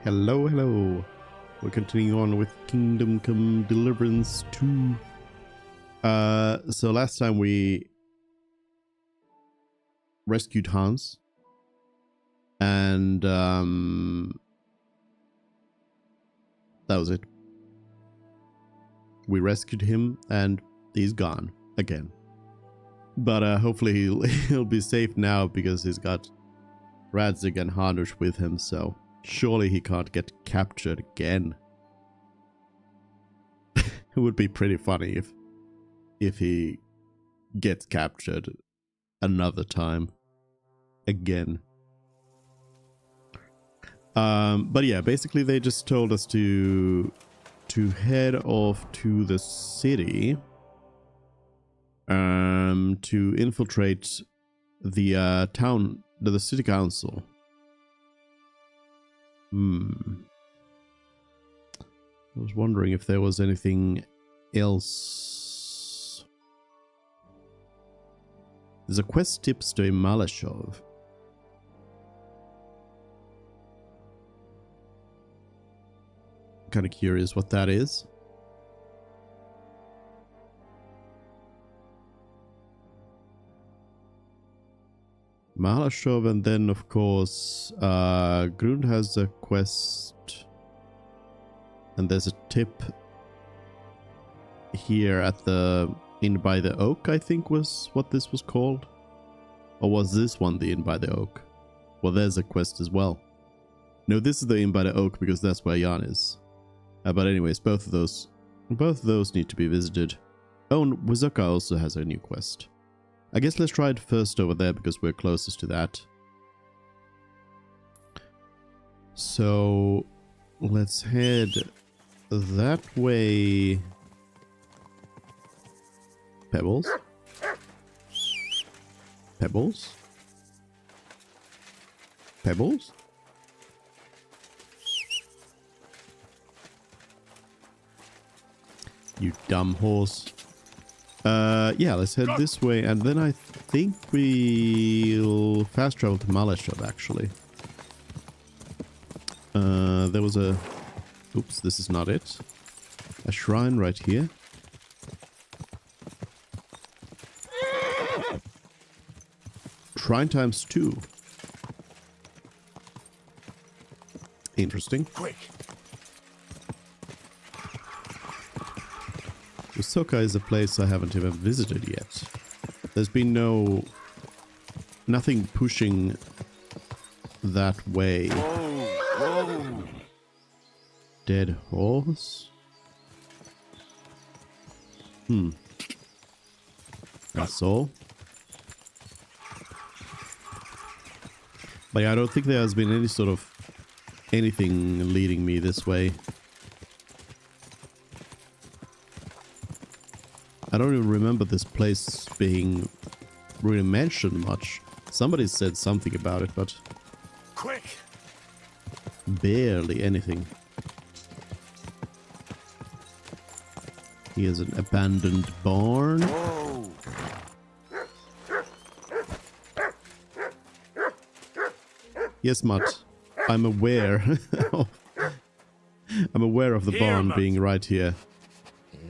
Hello, hello. We're continuing on with Kingdom Come Deliverance 2. So last time we rescued Hans. And that was it. We rescued him and he's gone again. But hopefully he'll be safe now because he's got Radzig and Hanush with him, so surely he can't get captured again. It would be pretty funny if he gets captured another time again. But yeah, basically they just told us to head off to the city to infiltrate the town, the city council. I was wondering if there was anything else. There's a quest tips to Malashov. Kind of curious what that is. Malashov, and then of course Grund has a quest, and there's a tip here at the Inn by the Oak, I think was what this was called. Or was this one the Inn by the Oak? Well, there's a quest as well. No, this is the Inn by the Oak because that's where Jan is. But anyways, both of those need to be visited. Oh, and Wizuka also has a new quest. I guess let's try it first over there because we're closest to that. So let's head that way. Pebbles? Pebbles? Pebbles? You dumb horse. Yeah, let's head this way, and then I think we'll fast travel to Malashov, actually. There was a... Oops, this is not it. A shrine right here. Shrine times 2. Interesting. Quick. Wizuka is a place I haven't even visited yet. There's been nothing pushing that way. Whoa. Dead horse? That's all. But yeah, I don't think there has been any sort of anything leading me this way. I don't even remember this place being really mentioned much. Somebody said something about it, but Quick. barely anything. Here's an abandoned barn. Whoa. Yes, Mutt. I'm aware. I'm aware of the barn being right here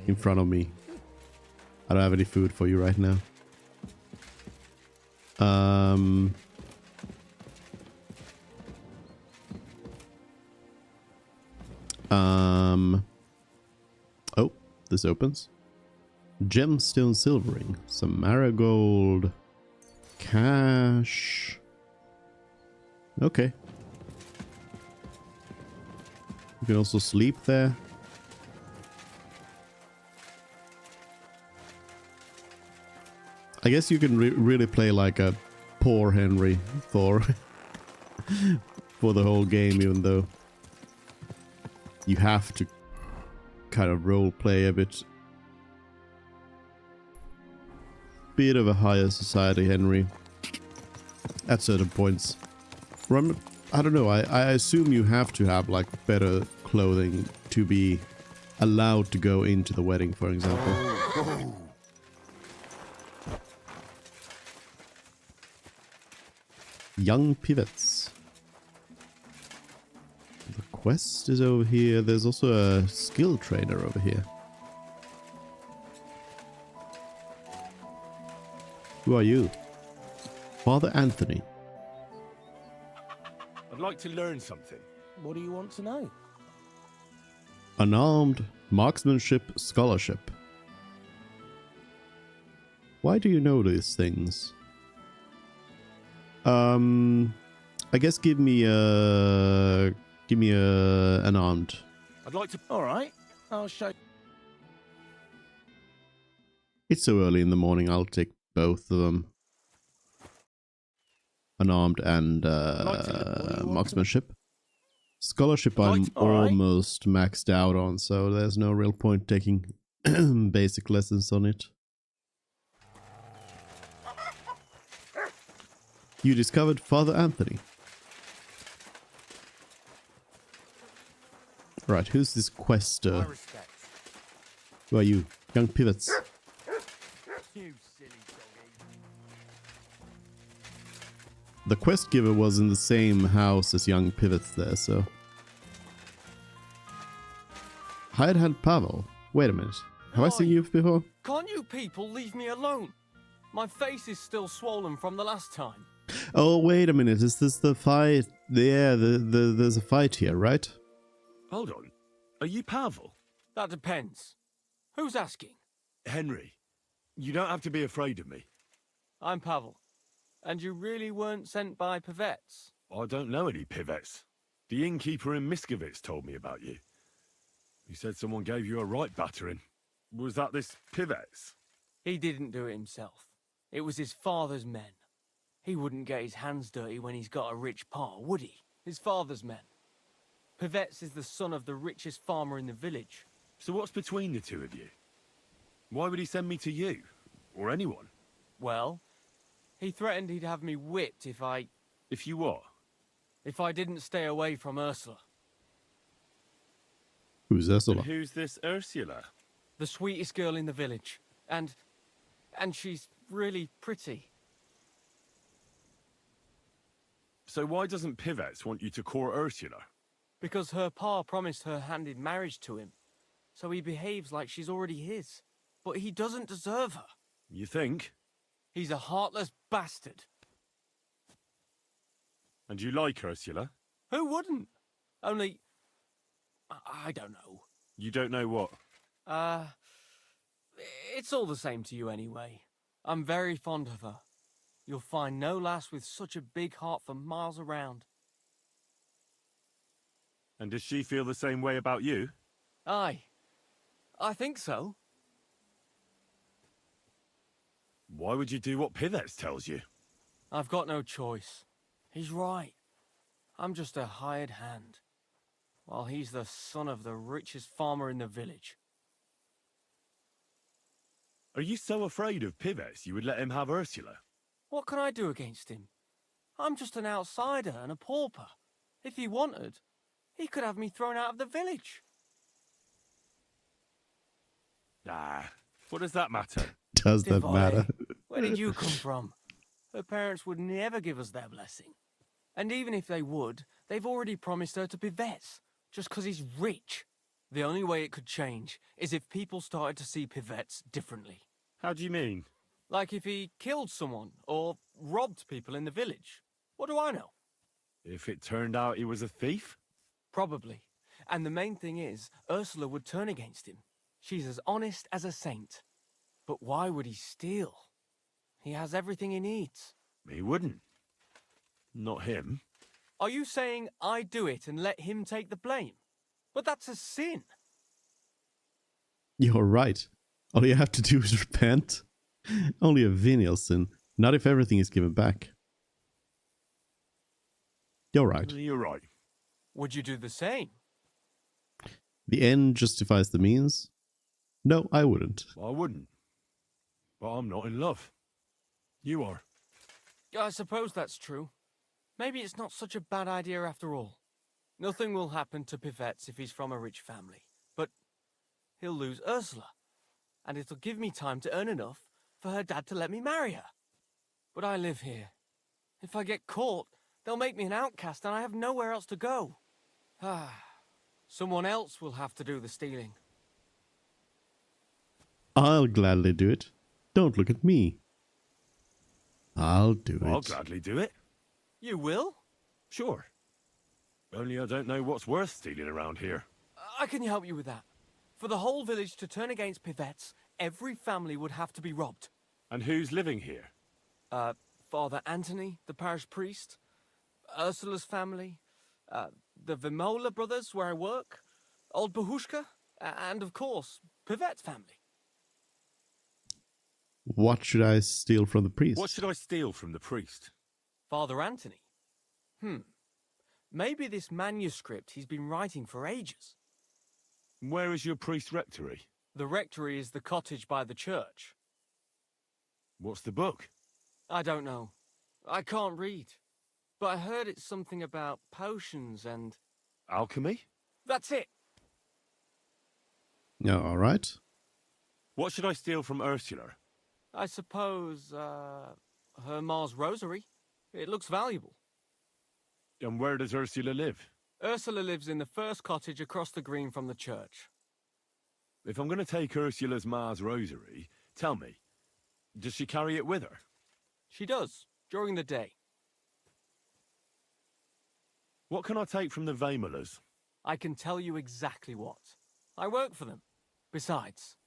in front of me. I don't have any food for you right now. Oh, this opens. Gemstone silvering. Some marigold. Cash. Okay. You can also sleep there. I guess you can really play like a poor Henry for the whole game, even though you have to kind of role play a bit of a higher society Henry at certain points. I don't know, I assume you have to have like better clothing to be allowed to go into the wedding, for example. Young pivots. The quest is over here. There's also a skill trainer over here. Who are you? Father Anthony. I'd like to learn something. What do you want to know? Unarmed marksmanship scholarship. Why do you know these things? I guess give me unarmed. I'd like to. All right, I'll show. It's so early in the morning. I'll take both of them. Unarmed and marksmanship. Scholarship I'm almost maxed out on, so there's no real point taking basic lessons on it. You discovered Father Anthony. Right, who's this quester? Who are you? Young pivots. You silly doggy. The quest giver was in the same house as young pivots there, so... Hired hand Pavel. Wait a minute. Have I seen you before? Can't you people leave me alone? My face is still swollen from the last time. Oh, wait a minute. Is this the fight? Yeah, there's a fight here, right? Hold on. Are you Pavel? That depends. Who's asking? Henry, you don't have to be afraid of me. I'm Pavel. And you really weren't sent by Pivets? I don't know any Pivets. The innkeeper in Miskovitz told me about you. He said someone gave you a right battering. Was that this Pivets? He didn't do it himself. It was his father's men. He wouldn't get his hands dirty when he's got a rich pa, would he? His father's men. Pivets is the son of the richest farmer in the village. So what's between the two of you? Why would he send me to you? Or anyone? Well, he threatened he'd have me whipped if I If you what? didn't stay away from Ursula. Who's Ursula? And who's this Ursula? The sweetest girl in the village. And she's really pretty. So why doesn't Pivets want you to court Ursula? Because her pa promised her hand in marriage to him. So he behaves like she's already his. But he doesn't deserve her. You think? He's a heartless bastard. And you like Ursula? Who wouldn't? Only... I don't know. You don't know what? It's all the same to you anyway. I'm very fond of her. You'll find no lass with such a big heart for miles around. And does she feel the same way about you? Aye. I think so. Why would you do what Pivets tells you? I've got no choice. He's right. I'm just a hired hand. While he's the son of the richest farmer in the village. Are you so afraid of Pivets you would let him have Ursula? What can I do against him? I'm just an outsider and a pauper. If he wanted, he could have me thrown out of the village. Nah, what does that matter? Does that matter? Where did you come from? Her parents would never give us their blessing. And even if they would, they've already promised her to Pivets, just because he's rich. The only way it could change is if people started to see Pivets differently. How do you mean? Like if he killed someone, or robbed people in the village. What do I know? If it turned out he was a thief? Probably. And the main thing is, Ursula would turn against him. She's as honest as a saint. But why would he steal? He has everything he needs. He wouldn't. Not him. Are you saying I do it and let him take the blame? But that's a sin. You're right. All you have to do is repent. Only a venial sin. Not if everything is given back. You're right. You're right. Would you do the same? The end justifies the means? No, I wouldn't. I wouldn't. But I'm not in love. You are. I suppose that's true. Maybe it's not such a bad idea after all. Nothing will happen to Pivets if he's from a rich family. But he'll lose Ursula. And it'll give me time to earn enough for her dad to let me marry her. But I live here. If I get caught, they'll make me an outcast and I have nowhere else to go. Someone else will have to do the stealing. I'll gladly do it. Don't look at me. I'll do I'll it. gladly do it. You will? Sure. Only I don't know what's worth stealing around here. I can help you with that. For the whole village to turn against Pivets, every family would have to be robbed. And who's living here? Father Anthony, the parish priest, Ursula's family, the Vimola brothers where I work, old Bahushka, and of course, Pivet's family. What should I steal from the priest? What should I steal from the priest? Father Anthony? Maybe this manuscript he's been writing for ages. Where is your priest rectory? The rectory is the cottage by the church. What's the book? I don't know. I can't read. But I heard it's something about potions and... Alchemy? That's it! Yeah, all right. What should I steal from Ursula? I suppose, her Ma's rosary. It looks valuable. And where does Ursula live? Ursula lives in the first cottage across the green from the church. If I'm going to take Ursula's Ma's rosary, tell me, does she carry it with her? She does, during the day. What can I take from the Vamolas? I can tell you exactly what. I work for them. Besides,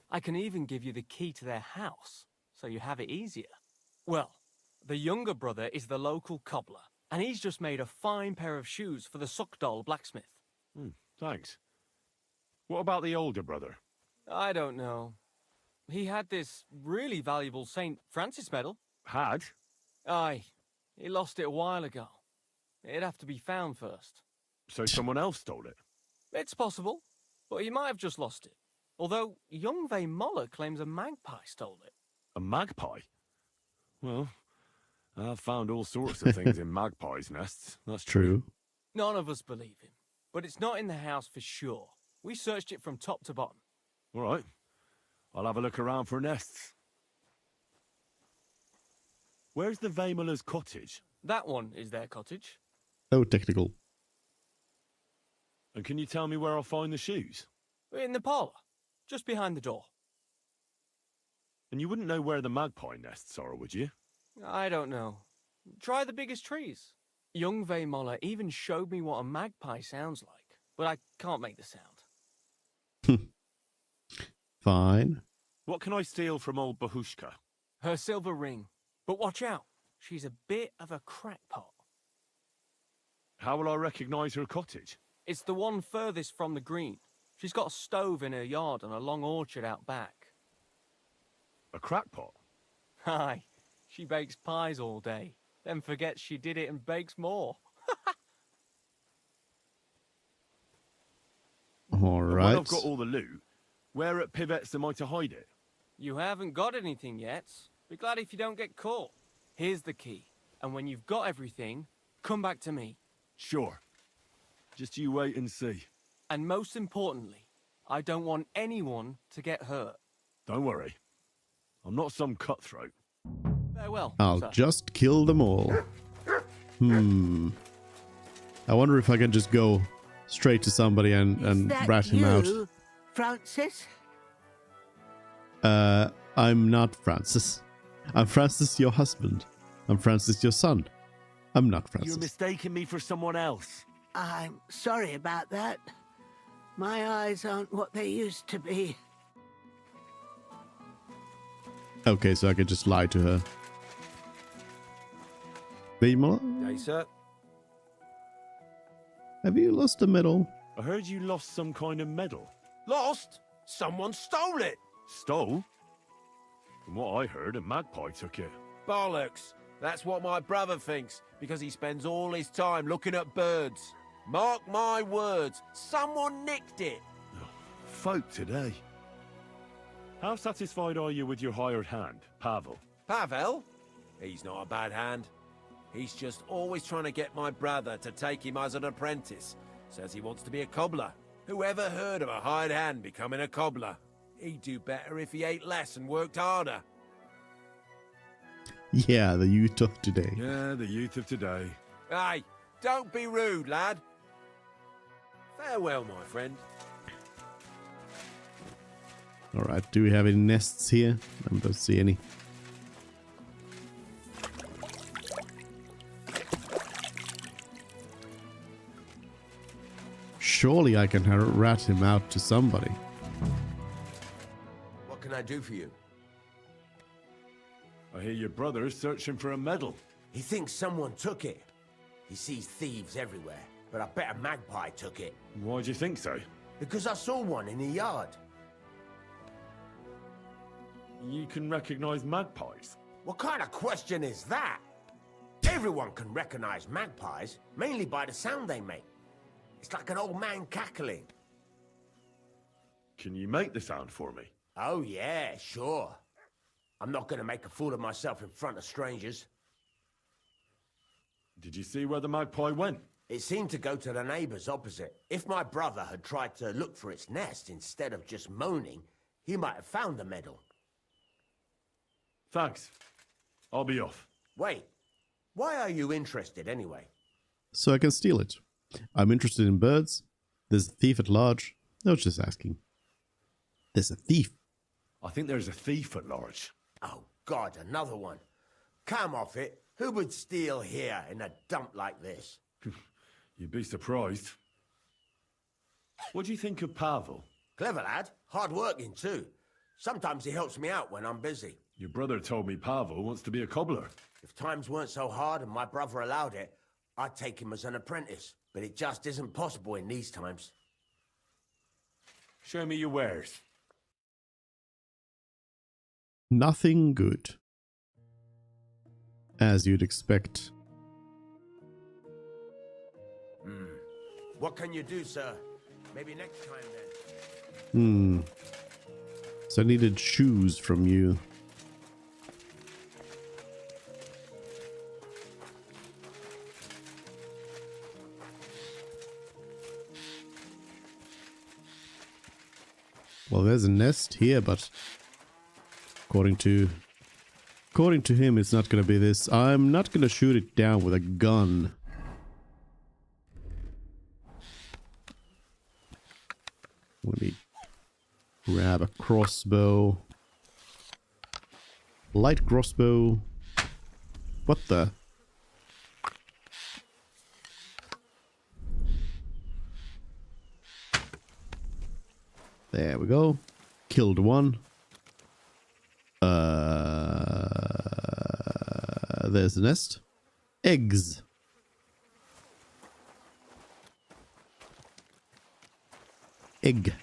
I can even give you the key to their house, so you have it easier. Well, the younger brother is the local cobbler, and he's just made a fine pair of shoes for the Suckdoll blacksmith. Thanks. What about the older brother? I don't know. He had this really valuable St. Francis medal. Had? Aye, he lost it a while ago. It'd have to be found first. So someone else stole it? It's possible, but he might have just lost it. Although young Moller claims a magpie stole it. A magpie? Well, I've found all sorts of things in magpies' nests. That's True. None of us believe him, but it's not in the house for sure. We searched it from top to bottom. All right. I'll have a look around for nests. Where's the Vamola's cottage? That one is their cottage. Oh, technical. And can you tell me where I'll find the shoes? In the parlour, just behind the door. And you wouldn't know where the magpie nests are, would you? I don't know. Try the biggest trees. Young Moller even showed me what a magpie sounds like, but I can't make the sound. Fine. What can I steal from old Bahushka? Her silver ring. But watch out, she's a bit of a crackpot. How will I recognise her cottage? It's the one furthest from the green. She's got a stove in her yard and a long orchard out back. A crackpot? Aye, she bakes pies all day, then forgets she did it and bakes more. All And right. when I've got all the loot, where at Pivet's am I to hide it? You haven't got anything yet. Be glad if you don't get caught. Here's the key, and when you've got everything, come back to me. Sure. Just you wait and see. And most importantly, I don't want anyone to get hurt. Don't worry. I'm not some cutthroat. Farewell, I'll sir. just kill them all. I wonder if I can just go straight to somebody and rat him out. Francis? I'm not Francis. I'm Francis, your husband. I'm Francis, your son. I'm not Francis. You're mistaking me for someone else. I'm sorry about that. My eyes aren't what they used to be. Okay, so I can just lie to her. Vimola, Hey, sir. have you lost a medal? I heard you lost some kind of medal. Lost? Someone stole it. Stole? From what I heard, a magpie took it. Bollocks. That's what my brother thinks, because he spends all his time looking at birds. Mark my words, someone nicked it. Folk today. How satisfied are you with your hired hand, Pavel? Pavel? He's not a bad hand. He's just always trying to get my brother to take him as an apprentice. Says he wants to be a cobbler. Whoever heard of a hired hand becoming a cobbler? He'd do better if he ate less and worked harder. Yeah, the youth of today. Yeah, the youth of today. Hey, don't be rude, lad. Farewell, my friend. Alright, do we have any nests here? I don't see any. Surely I can rat him out to somebody. What can I do for you? I hear your brother is searching for a medal. He thinks someone took it. He sees thieves everywhere, but I bet a magpie took it. Why do you think so? Because I saw one in the yard. You can recognize magpies. What kind of question is that? Everyone can recognize magpies, mainly by the sound they make. It's like an old man cackling. Can you make the sound for me? Oh yeah, sure. I'm not gonna make a fool of myself in front of strangers. Did you see where the magpie went? It seemed to go to the neighbors opposite. If my brother had tried to look for its nest instead of just moaning, he might have found the medal. Thanks. I'll be off. Wait, why are you interested anyway? So I can steal it. I'm interested in birds. There's a thief at large. I was just asking. There's a thief. I think there's a thief at large. Oh God, another one. Come off it. Who would steal here in a dump like this? You'd be surprised. What do you think of Pavel? Clever lad. Hard working too. Sometimes he helps me out when I'm busy. Your brother told me Pavel wants to be a cobbler. If times weren't so hard and my brother allowed it, I'd take him as an apprentice. But it just isn't possible in these times. Show me your wares. Nothing good. As you'd expect. What can you do, sir? Maybe next time then. So I needed shoes from you. Well, there's a nest here, but according to him, it's not gonna be this. I'm not gonna shoot it down with a gun. Let me grab a crossbow. Light crossbow. What the? There we go. Killed one. There's the nest. Eggs. Egg.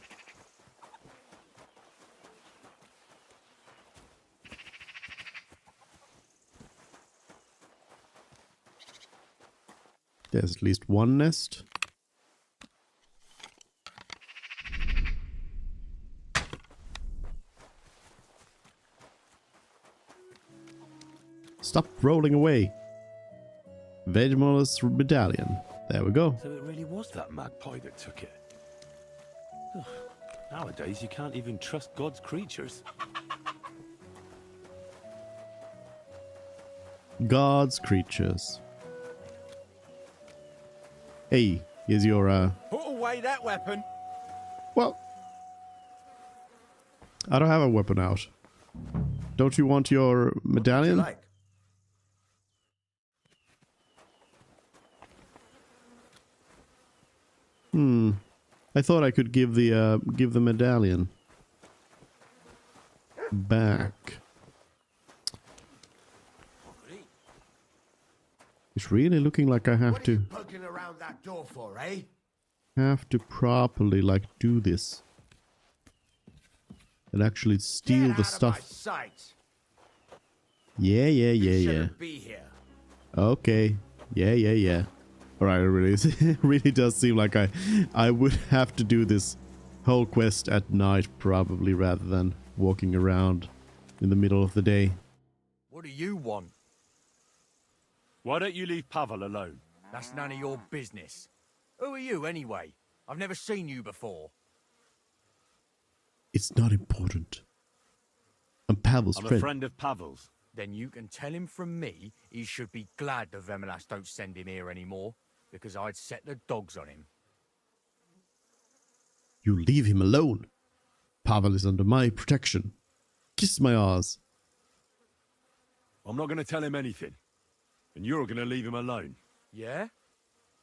There's at least one nest. Stop rolling away. Vegemolus medallion. There we go. So it really was that magpie that took it. Nowadays, you can't even trust God's creatures. God's creatures. Hey, here's your, Put away that weapon. Well, I don't have a weapon out. Don't you want your medallion? Like? I thought I could give the medallion back. It's really looking like I have What are you to poking around that door for, eh? properly like do this and actually steal Get the out of my stuff. sight. Yeah. You shouldn't be here. Okay. Yeah. Alright, it really does seem like I would have to do this whole quest at night probably rather than walking around in the middle of the day. What do you want? Why don't you leave Pavel alone? That's none of your business. Who are you, anyway? I've never seen you before. It's not important. I'm Pavel's I'm a friend. friend of Pavel's. Then you can tell him from me he should be glad the Vemelas don't send him here anymore, because I'd set the dogs on him. You leave him alone. Pavel is under my protection. Kiss my arse. I'm not going to tell him anything. And you're going to leave him alone. Yeah?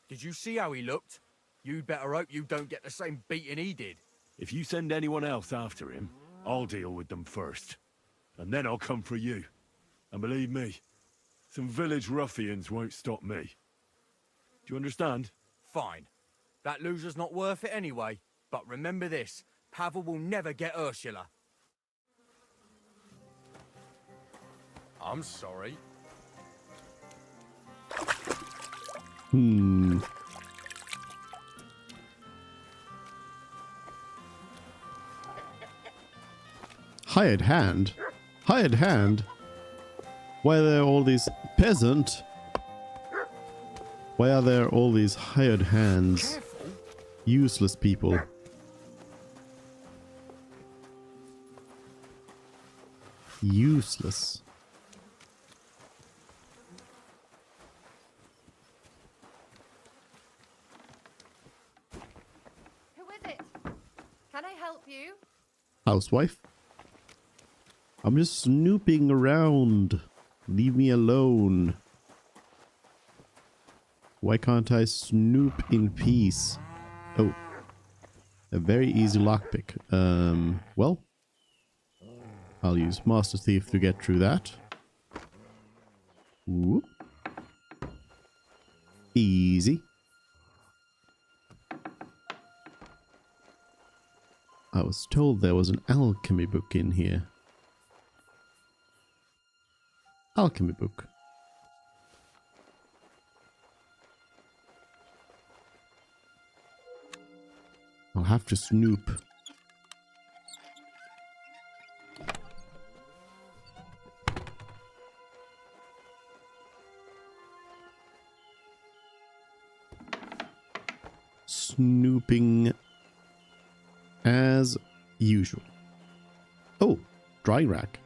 Did you see how he looked? You'd better hope you don't get the same beating he did. If you send anyone else after him, I'll deal with them first. And then I'll come for you. And believe me, some village ruffians won't stop me. Do you understand? Fine. That loser's not worth it anyway. But remember this, Pavel will never get Ursula. I'm sorry. Hired hand? Hired hand? Why are there all these peasant? Why are there all these hired hands? Useless people. Useless. Who is it? Can I help you? Housewife? I'm just snooping around. Leave me alone. Why can't I snoop in peace? Oh. A very easy lockpick. Well. I'll use Master Thief to get through that. Whoop. Easy. I was told there was an alchemy book in here. Alchemy book. I'll have to snoop. Snooping as usual. Oh, drying rack.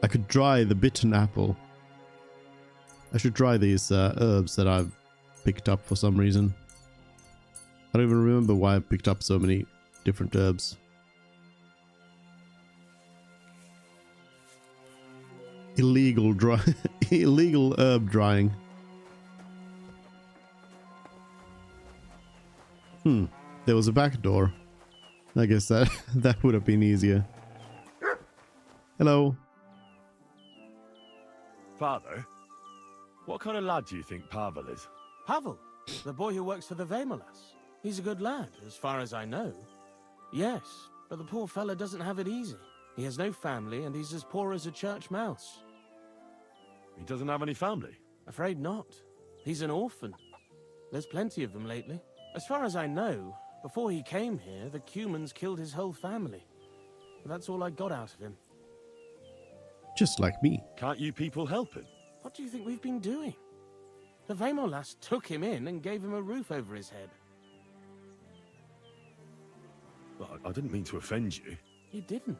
I could dry the bitten apple. I should dry these herbs that I've picked up for some reason. I don't even remember why I picked up so many different herbs. Illegal illegal herb drying. There was a back door. I guess that would have been easier. Hello. Father, what kind of lad do you think Pavel is? Pavel, the boy who works for the Vemolas. He's a good lad, as far as I know. Yes, but the poor fella doesn't have it easy. He has no family, and he's as poor as a church mouse. He doesn't have any family? Afraid not. He's an orphan. There's plenty of them lately. As far as I know, before he came here, the Cumans killed his whole family. That's all I got out of him. Just like me. Can't you people help him? What do you think we've been doing? The Vemolas took him in and gave him a roof over his head. Well, I didn't mean to offend you. You didn't.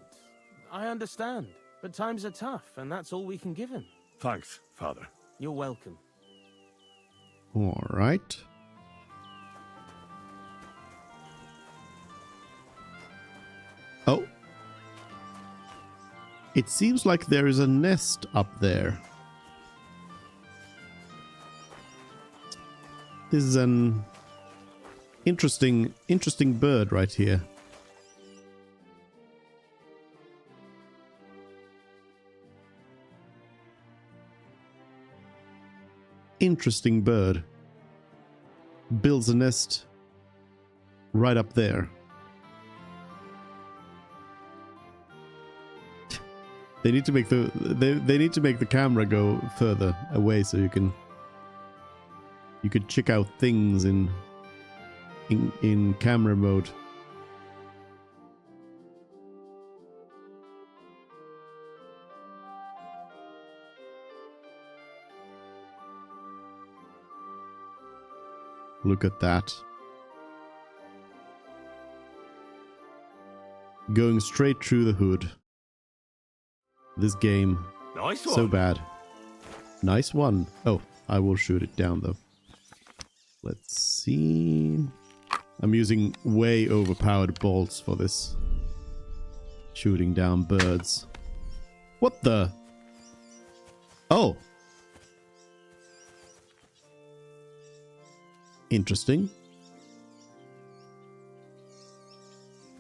I understand. But times are tough, and that's all we can give him. Thanks, Father. You're welcome. All right. Oh. It seems like there is a nest up there. This is an interesting bird right here. Interesting bird. Builds a nest right up there. They need to make they need to make the camera go further away so you could check out things in camera mode. Look at that. Going straight through the hood. This game. Nice one. So bad. Nice one. Oh, I will shoot it down though. Let's see. I'm using way overpowered bolts for this. Shooting down birds. What the? Oh. Interesting.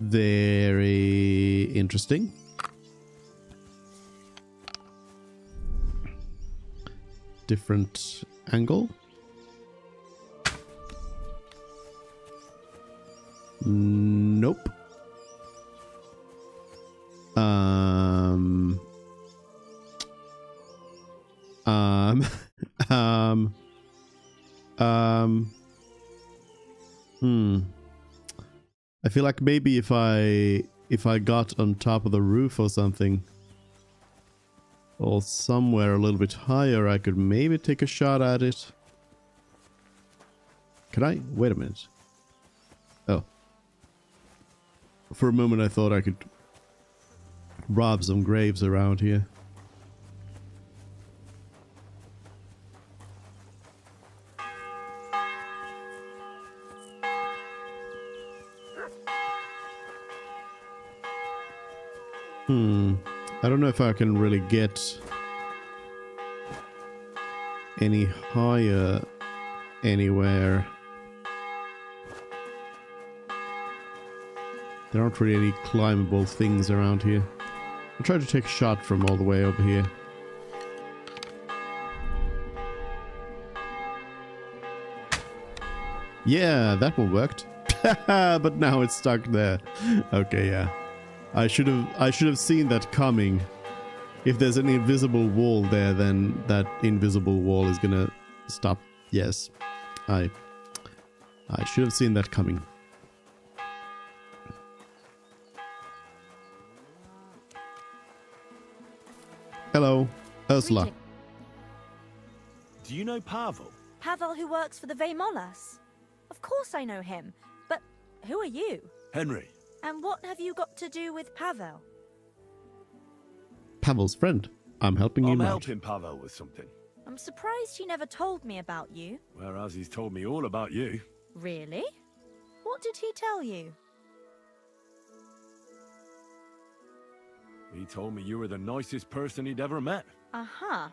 Very interesting. Different angle. Nope. Um, I feel like maybe if I got on top of the roof or something, or somewhere a little bit higher, I could maybe take a shot at it. Can I? Wait a minute. Oh. For a moment I thought I could rob some graves around here. I don't know if I can really get any higher anywhere. There aren't really any climbable things around here. I'll try to take a shot from all the way over here. Yeah, that one worked. But now it's stuck there. Okay, yeah. I should have seen that coming. If there's an invisible wall there, then that invisible wall is gonna stop. Yes. I should have seen that coming. Hello, Ursula. Do you know Pavel? Pavel who works for the Vemolas? Of course I know him, but who are you? Henry. And what have you got to do with Pavel? Pavel's friend. I'm helping him out. I'm helping Pavel with something. I'm surprised he never told me about you. Whereas he's told me all about you. Really? What did he tell you? He told me you were the nicest person he'd ever met. Uh-huh.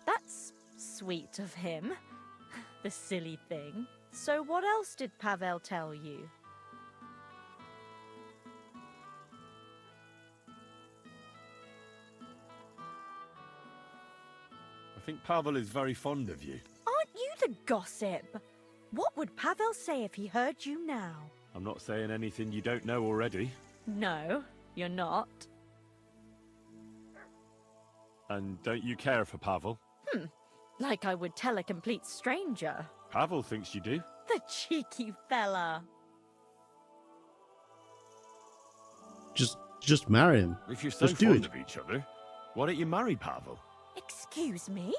That's sweet of him. The silly thing. So what else did Pavel tell you? I think Pavel is very fond of you. Aren't you the gossip? What would Pavel say if he heard you now? I'm not saying anything you don't know already. No, you're not. And don't you care for Pavel? Like I would tell a complete stranger. Pavel thinks you do. The cheeky fella. Just marry him. If you're so Just do fond it. of each other, why don't you marry Pavel? Excuse me?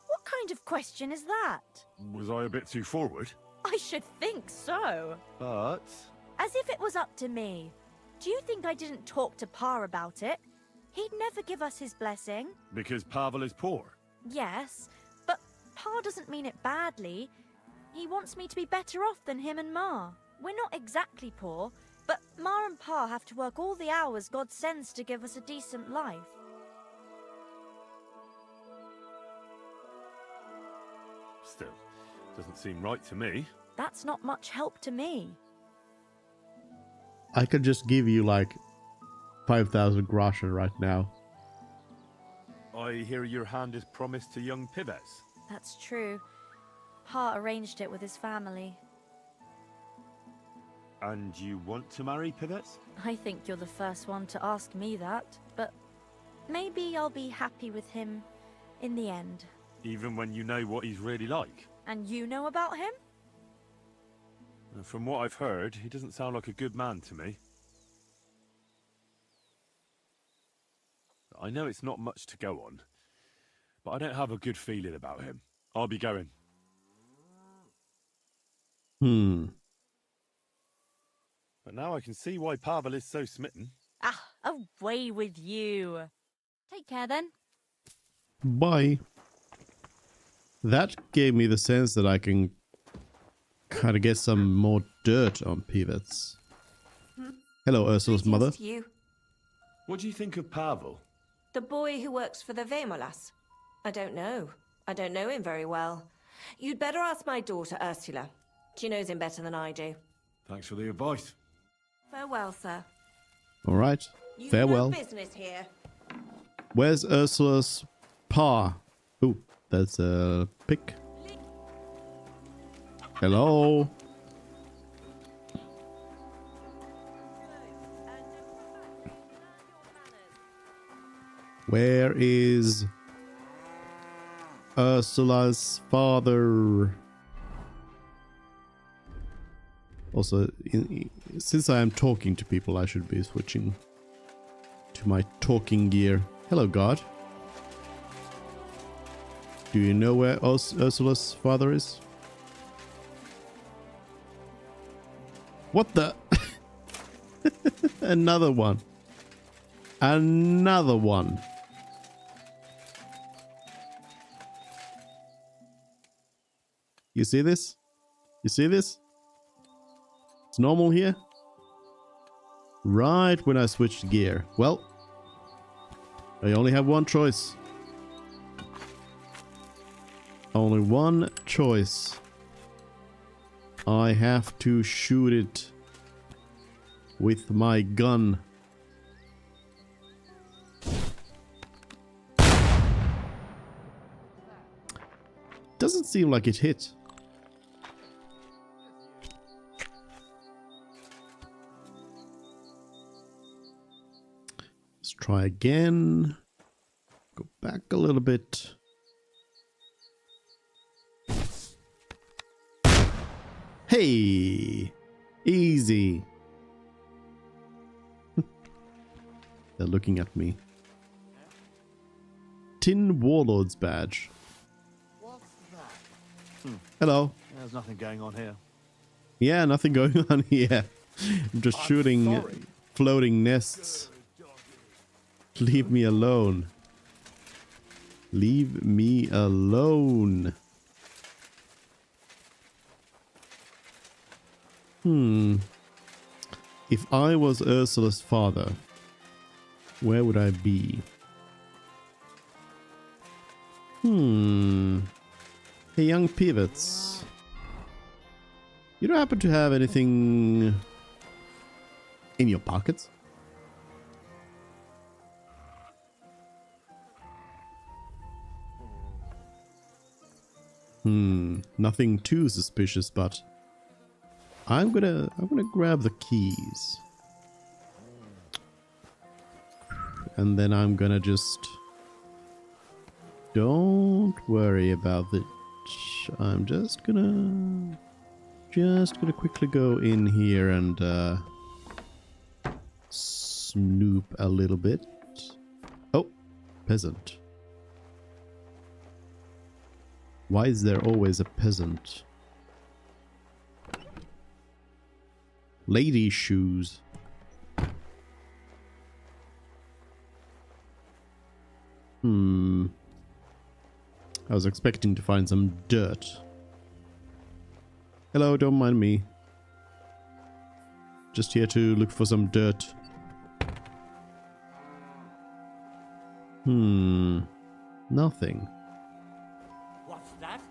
What kind of question is that? Was I a bit too forward? I should think so. But... As if it was up to me. Do you think I didn't talk to Pa about it? He'd never give us his blessing. Because Pavel is poor. Yes, but Pa doesn't mean it badly. He wants me to be better off than him and Ma. We're not exactly poor, but Ma and Pa have to work all the hours God sends to give us a decent life. Still, doesn't seem right to me. That's not much help to me. I could just give you like 5,000 groschen right now. I hear your hand is promised to young Pivets. That's true. Pa arranged it with his family. And you want to marry Pivets? I think you're the first one to ask me that, but maybe I'll be happy with him in the end. Even when you know what he's really like? And you know about him? From what I've heard, he doesn't sound like a good man to me. I know it's not much to go on, but I don't have a good feeling about him. I'll be going. But now I can see why Pavel is so smitten. Ah, away with you. Take care then. Bye. That gave me the sense that I can Gotta get some more dirt on Pivets. Hello, Ursula's mother. Greetings to you. What do you think of Pavel? The boy who works for the Vemolas? I don't know. I don't know him very well. You'd better ask my daughter, Ursula. She knows him better than I do. Thanks for the advice. Farewell, sir. All right. You've Farewell. no business here. Where's Ursula's pa? Ooh, that's a pick. Hello. Where is Ursula's father? Also, since I am talking to people, I should be switching to my talking gear. Hello, God. Do you know where Ursula's father is? What the? Another one. Another one. You see this? You see this? It's normal here. Right when I switched gear. Well, I only have one choice. Only one choice. I have to shoot it with my gun. Doesn't seem like it hit. Let's try again. Go back a little bit. Hey! Easy. They're looking at me. Tin Warlord's badge. What's that? Hello. There's nothing going on here. Yeah, nothing going on here. I'm just shooting floating nests. Leave me alone. Leave me alone. If I was Ursula's father, where would I be? Hey, young pivots. You don't happen to have anything in your pockets? Nothing too suspicious, but I'm gonna grab the keys. And then I'm gonna just... Don't worry about it. I'm just gonna quickly go in here and snoop a little bit. Oh, peasant. Why is there always a peasant? Lady shoes. I was expecting to find some dirt. Hello, don't mind me. Just here to look for some dirt. Nothing. What's that?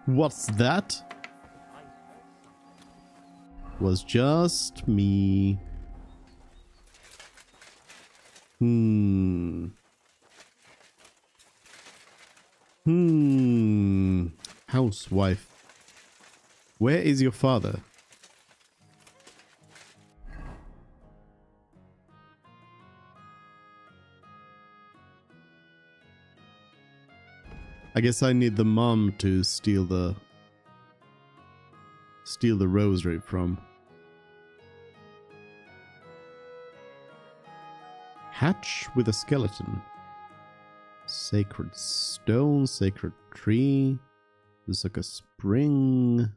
What's that? Was just me. Housewife. Where is your father? I guess I need the mom to steal the rosary from. Hatch with a skeleton. Sacred stone, sacred tree. There's like a spring.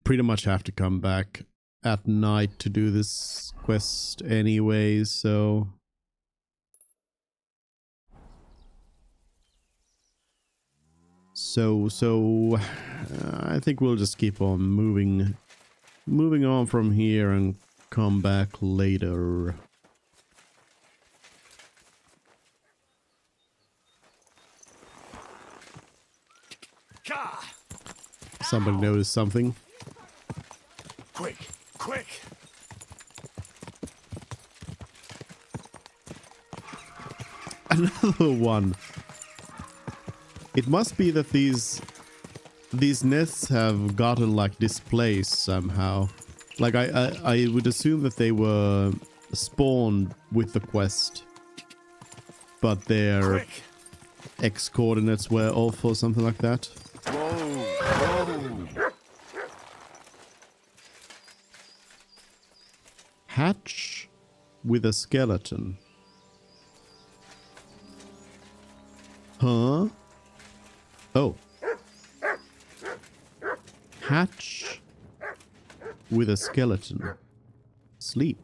Pretty much have to come back at night to do this quest anyway, so So I think we'll just keep on moving on from here and come back later. Somebody noticed something. Quick, quick! Another one. It must be that these nests have gotten like displaced somehow. Like I would assume that they were spawned with the quest, but their X coordinates were off or something like that. Whoa! Hatch with a skeleton. Huh? Oh. Hatch with a skeleton. Sleep.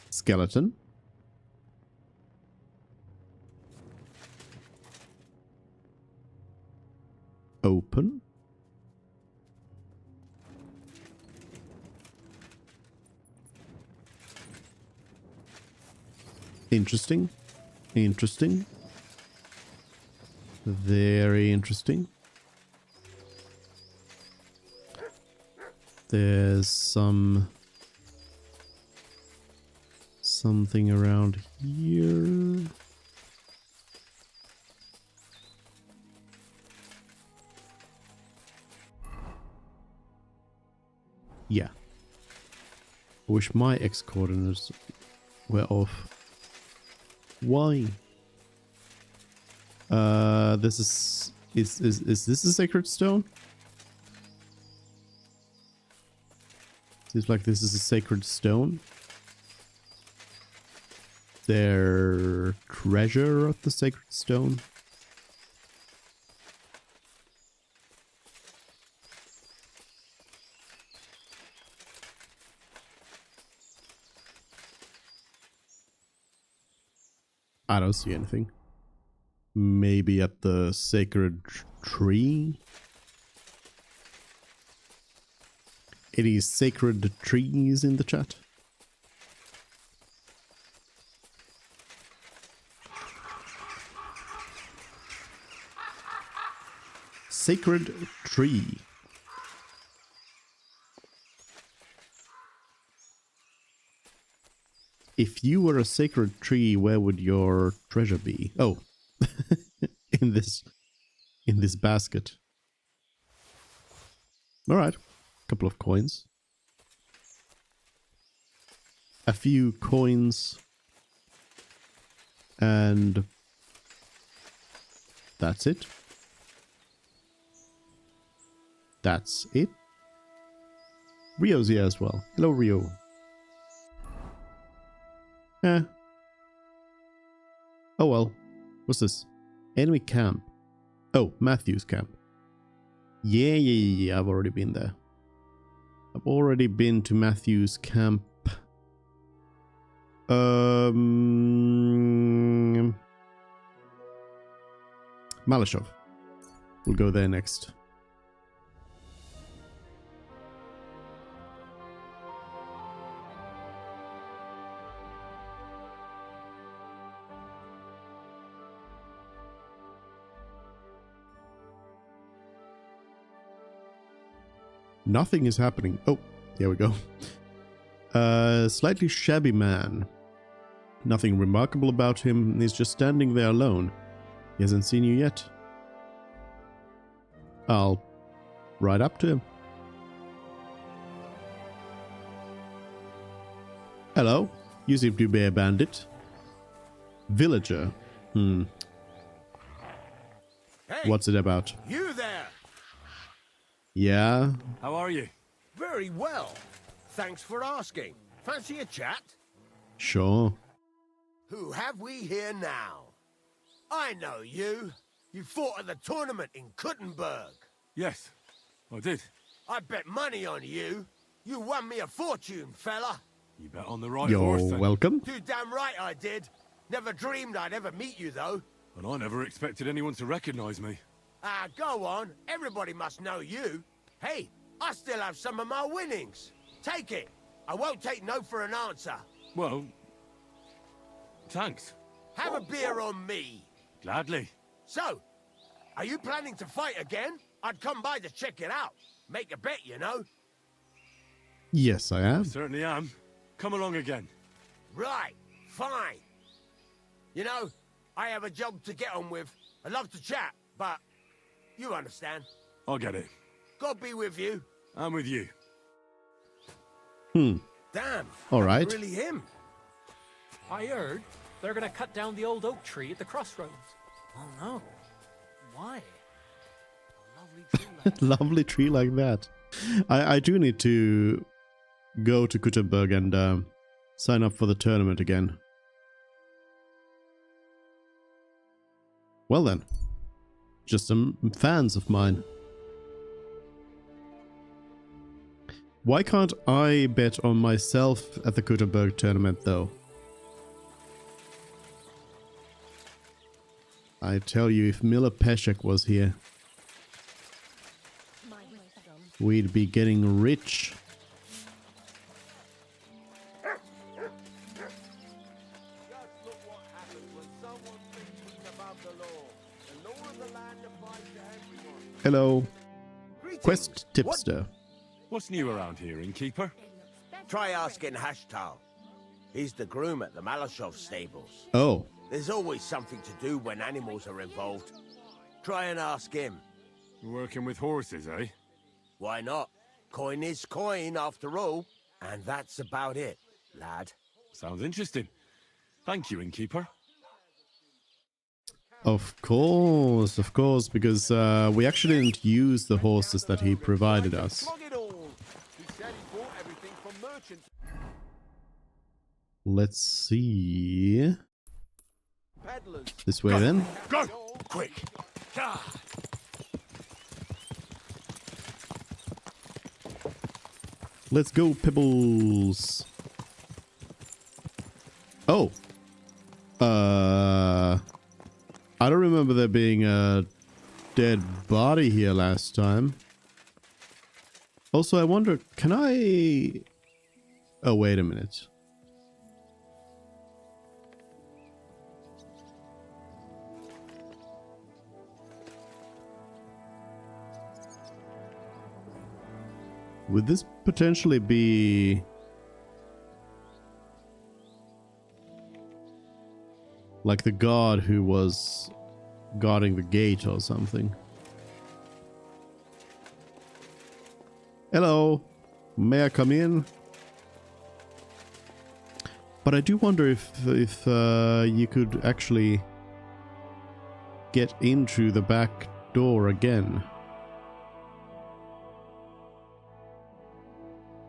Skeleton. Open. Interesting. Interesting. Very interesting. There's something around here. Yeah. I wish my X coordinates were off. Why? This is this a sacred stone? Seems like this is a sacred stone. Their treasure of the sacred stone. I don't see anything. Maybe at the sacred tree? Any sacred trees in the chat? Sacred tree. If you were a sacred tree, where would your treasure be? Oh, in this basket. All right, couple of coins. A few coins. And that's it. That's it. Rio's here as well. Hello, Rio. Eh. Oh well. What's this? Enemy camp. Oh, Matthew's camp. Yeah. I've already been there. I've already been to Matthew's camp. Malashov. We'll go there next. Nothing is happening. Oh, here we go. Slightly shabby man. Nothing remarkable about him. He's just standing there alone. He hasn't seen you yet. I'll ride up to him. Hello. You seem to be a bandit. Villager. Hey, what's it about? You there? Yeah? How are you? Very well. Thanks for asking. Fancy a chat? Sure. Who have we here now? I know you. You fought at the tournament in Kuttenberg. Yes, I did. I bet money on you. You won me a fortune, fella. You bet on the right You're horse. Then. welcome. Too damn right I did. Never dreamed I'd ever meet you, though. And I never expected anyone to recognize me. Ah, go on. Everybody must know you. Hey, I still have some of my winnings. Take it. I won't take no for an answer. Well, thanks. Have a beer on me. Gladly. So, are you planning to fight again? I'd come by to check it out. Make a bet, you know. Yes, I am. Certainly am. Come along again. Right, fine. You know, I have a job to get on with. I'd love to chat, but you understand. I'll get it. God be with you. I'm with you. Damn. All right. That's really him. I heard they're gonna cut down the old oak tree at the crossroads. Oh no. Why? Lovely tree like that. I do need to go to Kuttenberg and sign up for the tournament again. Well then. Just some fans of mine. Why can't I bet on myself at the Kuttenberg tournament though? I tell you, if Miller Peshek was here, we'd be getting rich. Hello. Quest tipster. What's new around here, innkeeper? Try asking Hashtal. He's the groom at the Malashov stables. Oh. There's always something to do when animals are involved. Try and ask him. Working with horses, eh? Why not? Coin is coin, after all. And that's about it, lad. Sounds interesting. Thank you, innkeeper. Of course, because we actually didn't use the horses that he provided us. Let's see. This way then. Go! Quick! Let's go, Pibbles. Oh. I don't remember there being a dead body here last time. Also, I wonder, can I... Oh, wait a minute. Would this potentially be... like the god who was guarding the gate or something? Hello, may I come in? But I do wonder if you could actually get into the back door again.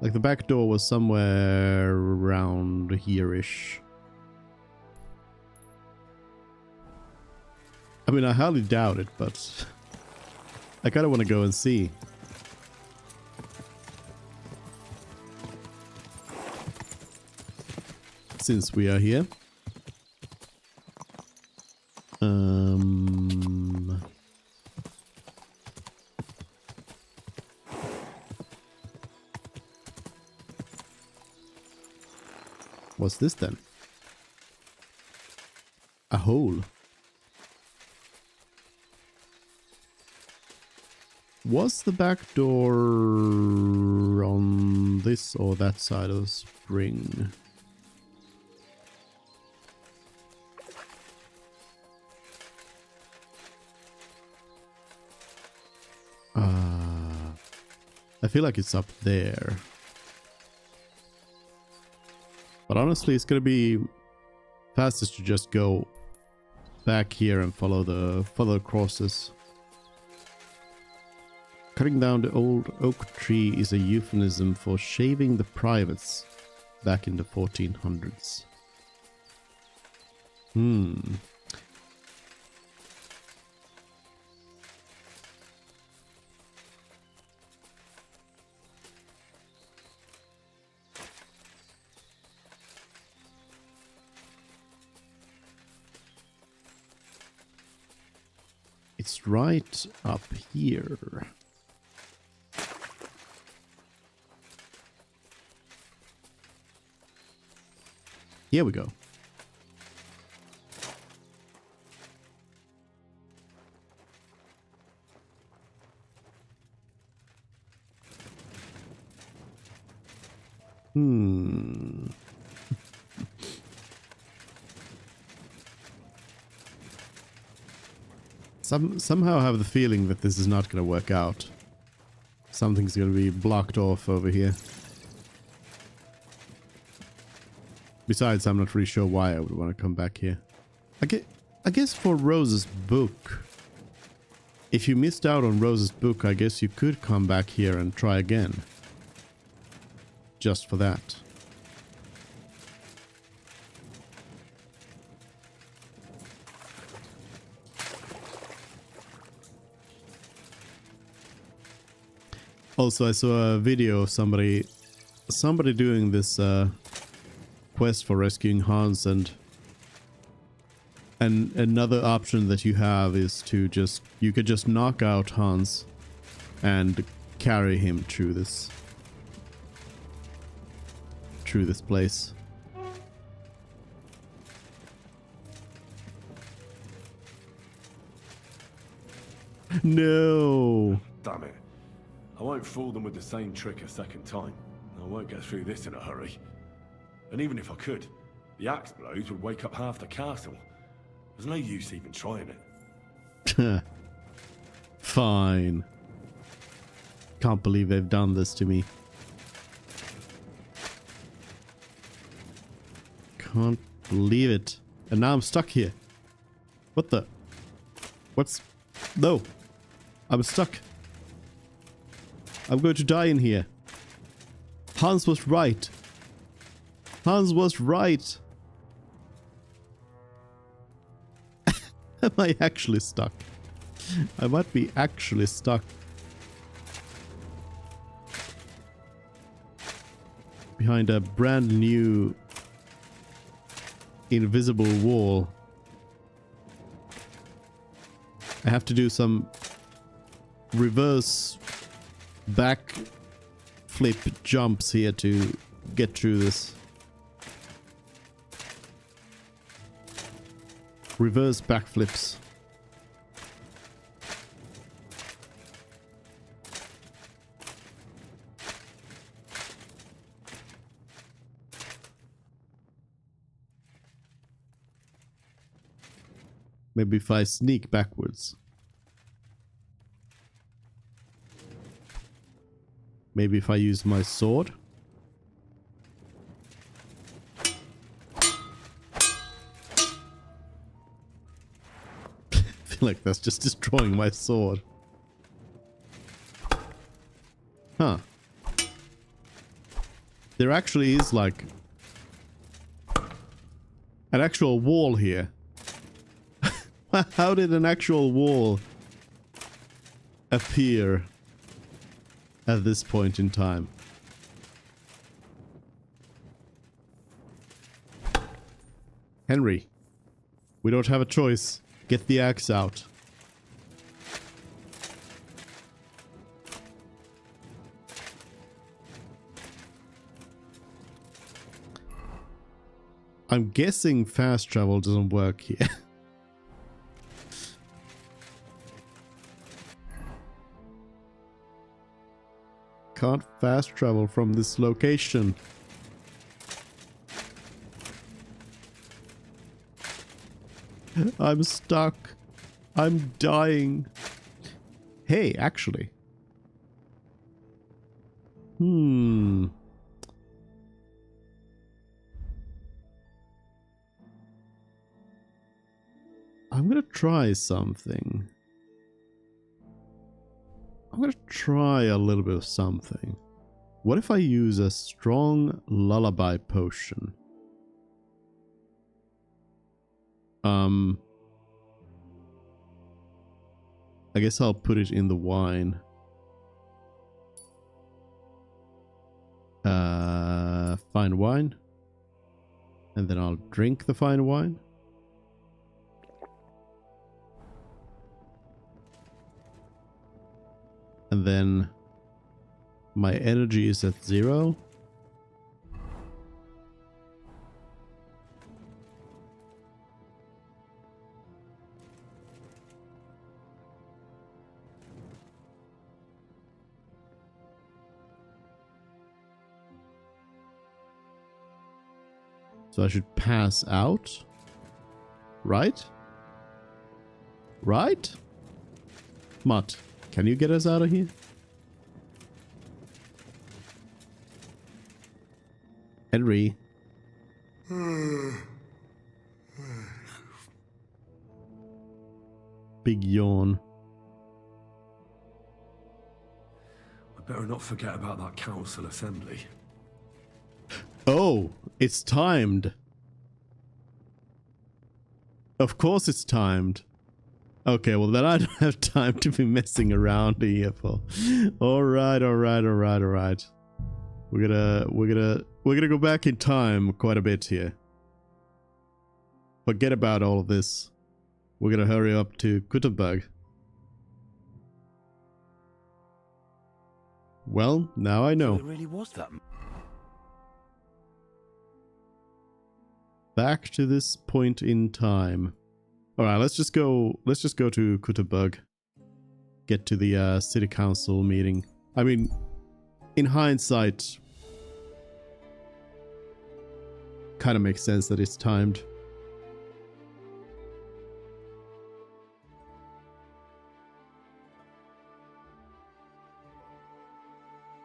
Like the back door was somewhere around here-ish. I mean, I highly doubt it, but I kind of want to go and see. Since we are here. What's this then? A hole. Was the back door on this or that side of the spring? I feel like it's up there. But honestly, it's gonna be fastest to just go back here and follow the crosses. Cutting down the old oak tree is a euphemism for shaving the privates back in the 1400s. It's right up here. Here we go. Somehow I have the feeling that this is not going to work out. Something's going to be blocked off over here. Besides, I'm not really sure why I would want to come back here. I guess for Rose's book, if you missed out on Rose's book, I guess you could come back here and try again. Just for that. Also, I saw a video of somebody doing this quest for rescuing Hans, and another option that you have is to you could just knock out Hans and carry him through this place. No. Damn it. I won't fool them with the same trick a second time. I won't get through this in a hurry. And even if I could, the axe blows would wake up half the castle. There's no use even trying it. Fine. Can't believe they've done this to me. Can't believe it. And now I'm stuck here. What the? No. I'm stuck. I'm going to die in here. Hans was right. Hans was right. Am I actually stuck? I might be actually stuck. Behind a brand new invisible wall. I have to do some reverse back flip jumps here to get through this. Reverse backflips. Maybe if I sneak backwards. Maybe if I use my sword. I feel like that's just destroying my sword. Huh. There actually is like an actual wall here. How did an actual wall appear at this point in time? Henry, we don't have a choice. Get the axe out. I'm guessing fast travel doesn't work here. Can't fast travel from this location. I'm stuck. I'm dying. Hey, actually. I'm gonna try something. I'm gonna try a little bit of something. What if I use a strong lullaby potion? I guess I'll put it in the wine. Fine wine. And then I'll drink the fine wine. And then my energy is at 0. So I should pass out, right? Right? Mutt, can you get us out of here? Henry. Big yawn. We better not forget about that council assembly. Oh, it's timed. Of course it's timed. Okay, well then I don't have time to be messing around here for. Alright. We're gonna go back in time quite a bit here. Forget about all of this. We're gonna hurry up to Gutenberg. Well, now I know. So it really was that. Back to this point in time. Alright, let's just go to Gutenberg. Get to the city council meeting. I mean, in hindsight, kind of makes sense that it's timed.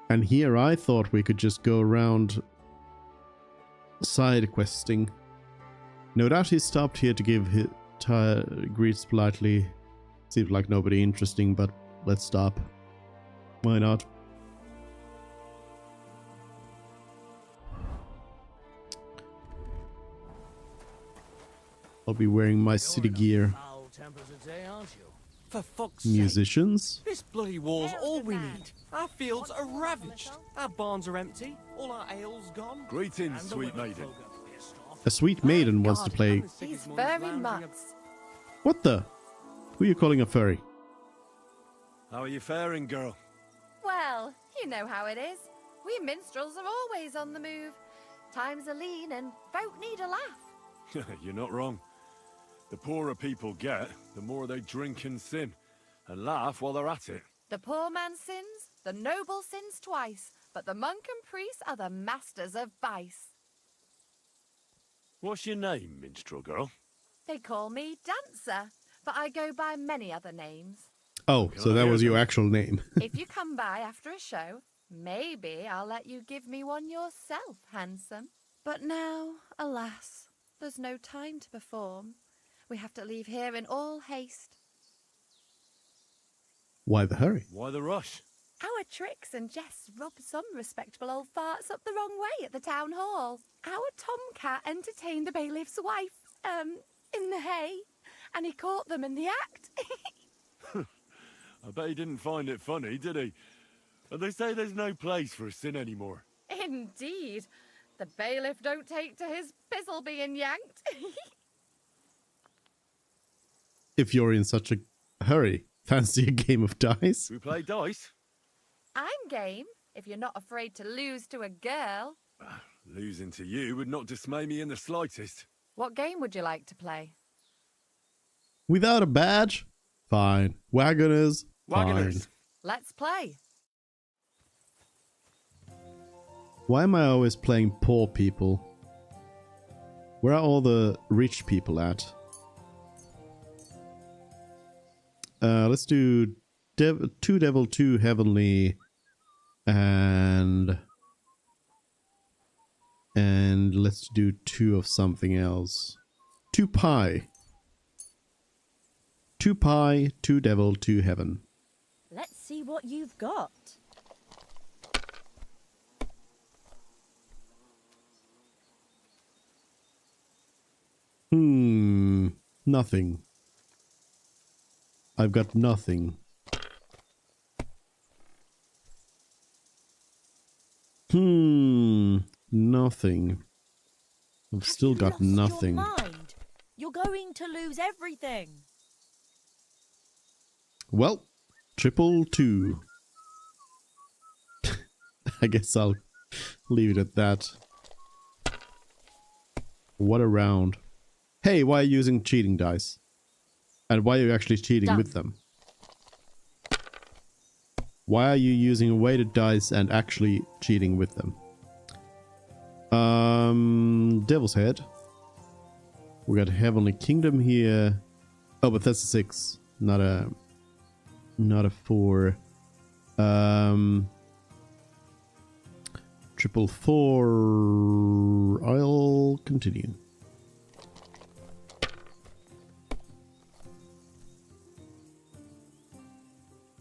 And here I thought we could just go around side questing. No doubt he stopped here to give his greets politely. Seems like nobody interesting, but let's stop. Why not? I'll be wearing my city gear. For fuck's Musicians? sake. This bloody war's all we need. Our fields are ravaged. Our barns are empty. All our ale's gone. Greetings, sweet maiden. A sweet maiden wants to play. He's very mutts. What the? Who are you calling a furry? How are you faring, girl? Well, you know how it is. We minstrels are always on the move. Times are lean and folk need a laugh. You're not wrong. The poorer people get, the more they drink and sin, and laugh while they're at it. The poor man sins, the noble sins twice, but the monk and priest are the masters of vice. What's your name, minstrel girl? They call me Dancer, but I go by many other names. Oh, so that was your actual name. If you come by after a show, maybe I'll let you give me one yourself, handsome. But now, alas, there's no time to perform. We have to leave here in all haste. Why the hurry? Why the rush? Our tricks and jests rubbed some respectable old farts up the wrong way at the town hall. Our tomcat entertained the bailiff's wife, in the hay, and he caught them in the act. I bet he didn't find it funny, did he? And they say there's no place for sin anymore. Indeed. The bailiff don't take to his pizzle being yanked. If you're in such a hurry, fancy a game of dice? We play dice? I'm game, if you're not afraid to lose to a girl. Losing to you would not dismay me in the slightest. What game would you like to play? Without a badge? Fine. Wagoners? Wagoners. Fine. Let's play. Why am I always playing poor people? Where are all the rich people at? Let's do 2 Devil, 2 Heavenly, and let's do 2 of something else. 2 Pie. 2 Pie, 2 Devil, 2 Heaven. Let's see what you've got. Nothing. I've got nothing. Nothing. I've still got nothing. Your mind? You're going to lose everything. Well, 222. I guess I'll leave it at that. What a round. Hey, why are you using cheating dice? And why are you actually cheating with them? Why are you using weighted dice and actually cheating with them? Devil's Head. We got Heavenly Kingdom here. Oh, but that's a 6, not a 4. 444. I'll continue.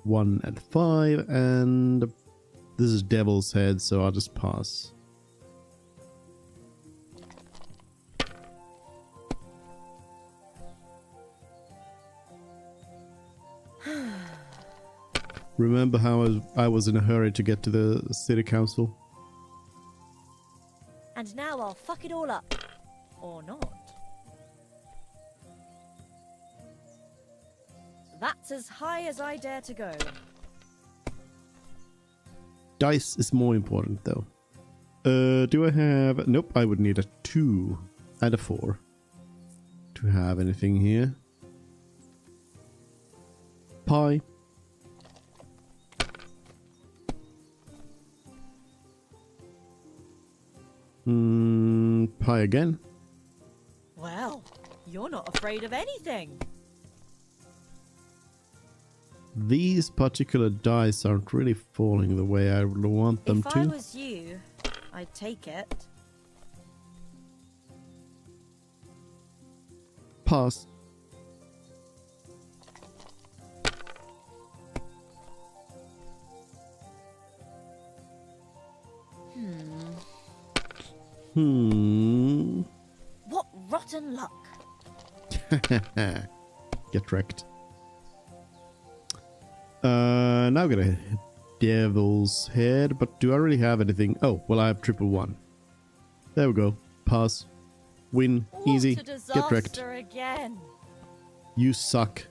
One at 5, and this is Devil's Head, so I'll just pass. Remember how I was in a hurry to get to the city council? And now I'll fuck it all up. Or not. That's as high as I dare to go. Dice is more important though. Do I have... Nope, I would need a 2 and a 4 to have anything here. Pie. Pie again. Well, you're not afraid of anything. These particular dice aren't really falling the way I would want them to. If I was you, I'd take it. Pass. What rotten luck. Get wrecked. Now I'm gonna hit Devil's Head, but do I really have anything? Oh, well, I have 111. There we go. Pass. Win. Easy. Get wrecked. Again. You suck.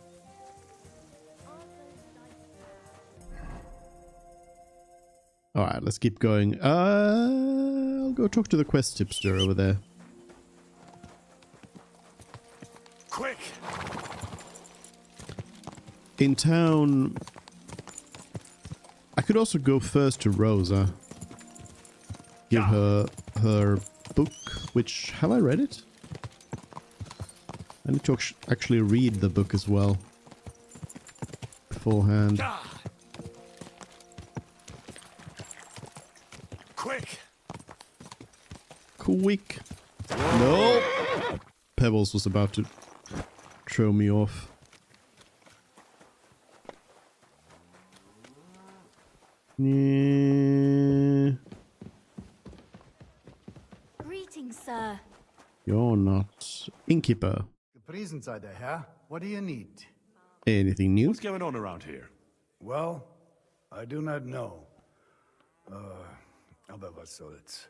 Alright, let's keep going. I'll go talk to the quest tipster over there. Quick! In town... I could also go first to Rosa. Give her her book, which... Have I read it? I need to actually read the book as well. Beforehand. Quick! Quick! No! Pebbles was about to throw me off. Yeah. Greetings, sir. You're not innkeeper. Gepriesen sei der Herr. What do you need? Anything new? What's going on around here? Well, I do not know. Aber was soll's.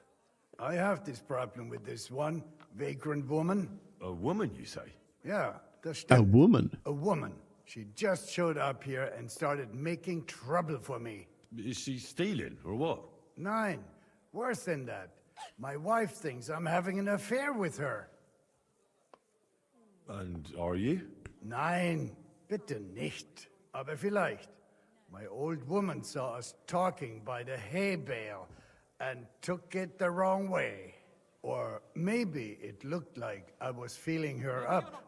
I have this problem with this one vagrant woman. A woman, you say? Yeah, das A stimmt. woman? A woman. She just showed up here and started making trouble for me. Is she stealing, or what? Nein, worse than that. My wife thinks I'm having an affair with her. And are you? Nein, bitte nicht. Aber vielleicht. My old woman saw us talking by the hay bale and took it the wrong way. Or maybe it looked like I was feeling her up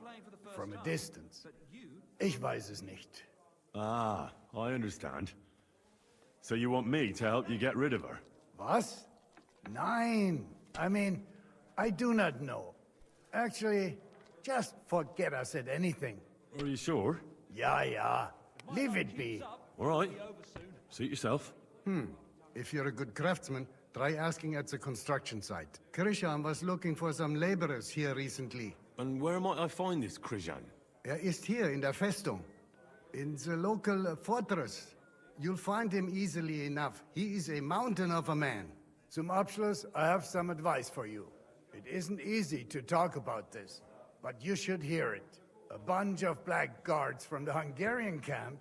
from a distance. Ich weiß es nicht. Ah, I understand. So you want me to help you get rid of her? Was? Nein. I mean, I do not know. Actually, just forget I said anything. Are you sure? Ja, ja. Leave it be. All right. Suit yourself. If you're a good craftsman, try asking at the construction site. Krishan was looking for some laborers here recently. And where might I find this Krishan? Ist here in der Festung. In the local fortress. You'll find him easily enough. He is a mountain of a man. Zum Abschluss, I have some advice for you. It isn't easy to talk about this, but you should hear it. A bunch of black guards from the Hungarian camp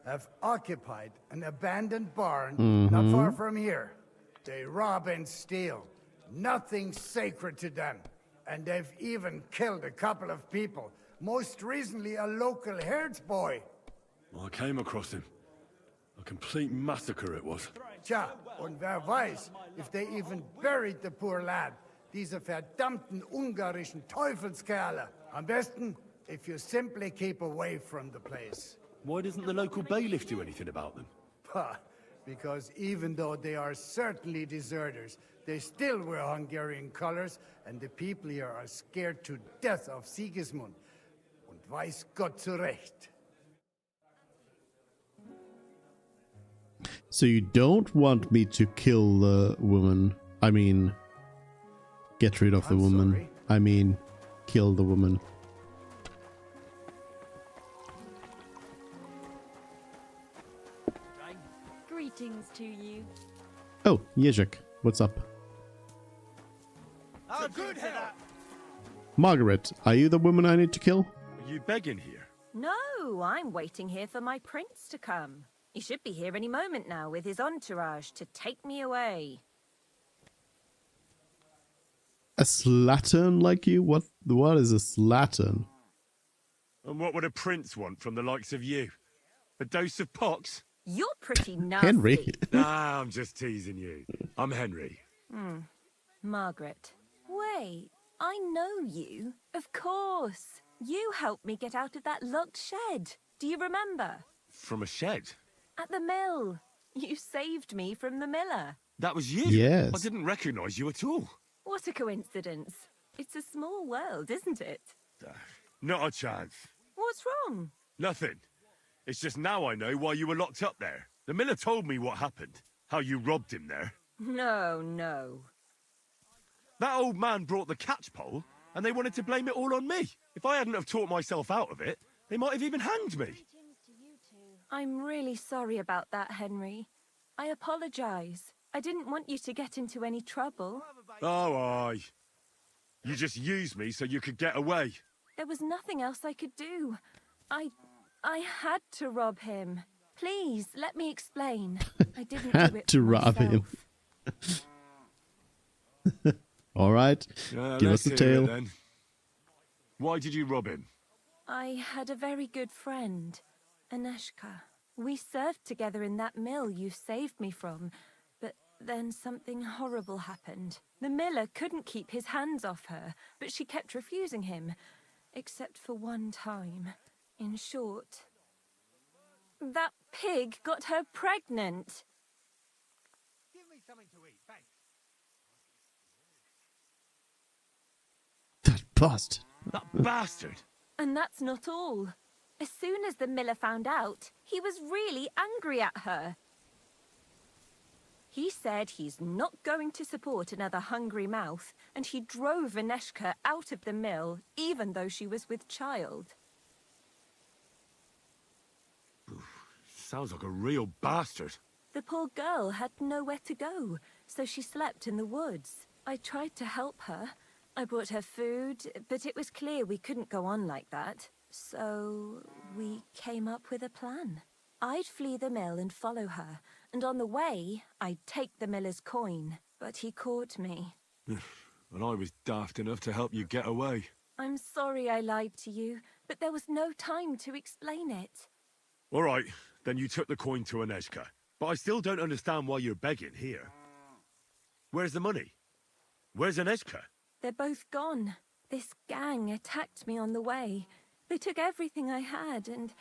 have occupied an abandoned barn not far from here. They rob and steal. Nothing sacred to them. And they've even killed a couple of people. Most recently, a local herds boy. I came across him. A complete massacre it was. Tja, und wer weiß, if they even buried the poor lad. Diese verdammten ungarischen Teufelskerle. Am besten, if you simply keep away from the place. Why doesn't the local bailiff do anything about them? Because even though they are certainly deserters, they still wear Hungarian colors, and the people here are scared to death of Sigismund. Und weiß Gott zu Recht. So you don't want me to kill the woman. I mean, get rid of the woman. Sorry. I mean, kill the woman. Greetings to you. Oh, Jezek, what's up? Oh, good help. Margaret, are you the woman I need to kill? Are you begging here? No, I'm waiting here for my prince to come. He should be here any moment now with his entourage to take me away. A slattern like you? What is a slattern? And what would a prince want from the likes of you? A dose of pox? You're pretty nasty. Henry. Nah, I'm just teasing you. I'm Henry. Margaret. Wait, I know you. Of course. You helped me get out of that locked shed. Do you remember? From a shed? At the mill. You saved me from the miller. That was you? Yes. I didn't recognize you at all. What a coincidence. It's a small world, isn't it? Not a chance. What's wrong? Nothing. It's just now I know why you were locked up there. The miller told me what happened. How you robbed him there. No. That old man brought the catchpole, and they wanted to blame it all on me. If I hadn't have taught myself out of it, they might have even hanged me. I'm really sorry about that, Henry. I apologize. I didn't want you to get into any trouble. Oh, aye. You just used me so you could get away. There was nothing else I could do. I had to rob him. Please, let me explain. I didn't do Had it to rob him. All right, give us the Let's hear it tale. then. Why did you rob him? I had a very good friend, Aneshka. We served together in that mill you saved me from, but then something horrible happened. The miller couldn't keep his hands off her, but she kept refusing him, except for one time. In short, that pig got her pregnant. Give me something to eat, thanks. That bastard. That bastard! And that's not all. As soon as the miller found out, he was really angry at her. He said he's not going to support another hungry mouth, and he drove Aneshka out of the mill, even though she was with child. Sounds like a real bastard. The poor girl had nowhere to go, so she slept in the woods. I tried to help her. I brought her food, but it was clear we couldn't go on like that. So we came up with a plan. I'd flee the mill and follow her, and on the way, I'd take the miller's coin. But he caught me. And I was daft enough to help you get away. I'm sorry I lied to you, but there was no time to explain it. All right, then you took the coin to Aneshka. But I still don't understand why you're begging here. Where's the money? Where's Aneshka? They're both gone. This gang attacked me on the way. They took everything I had, and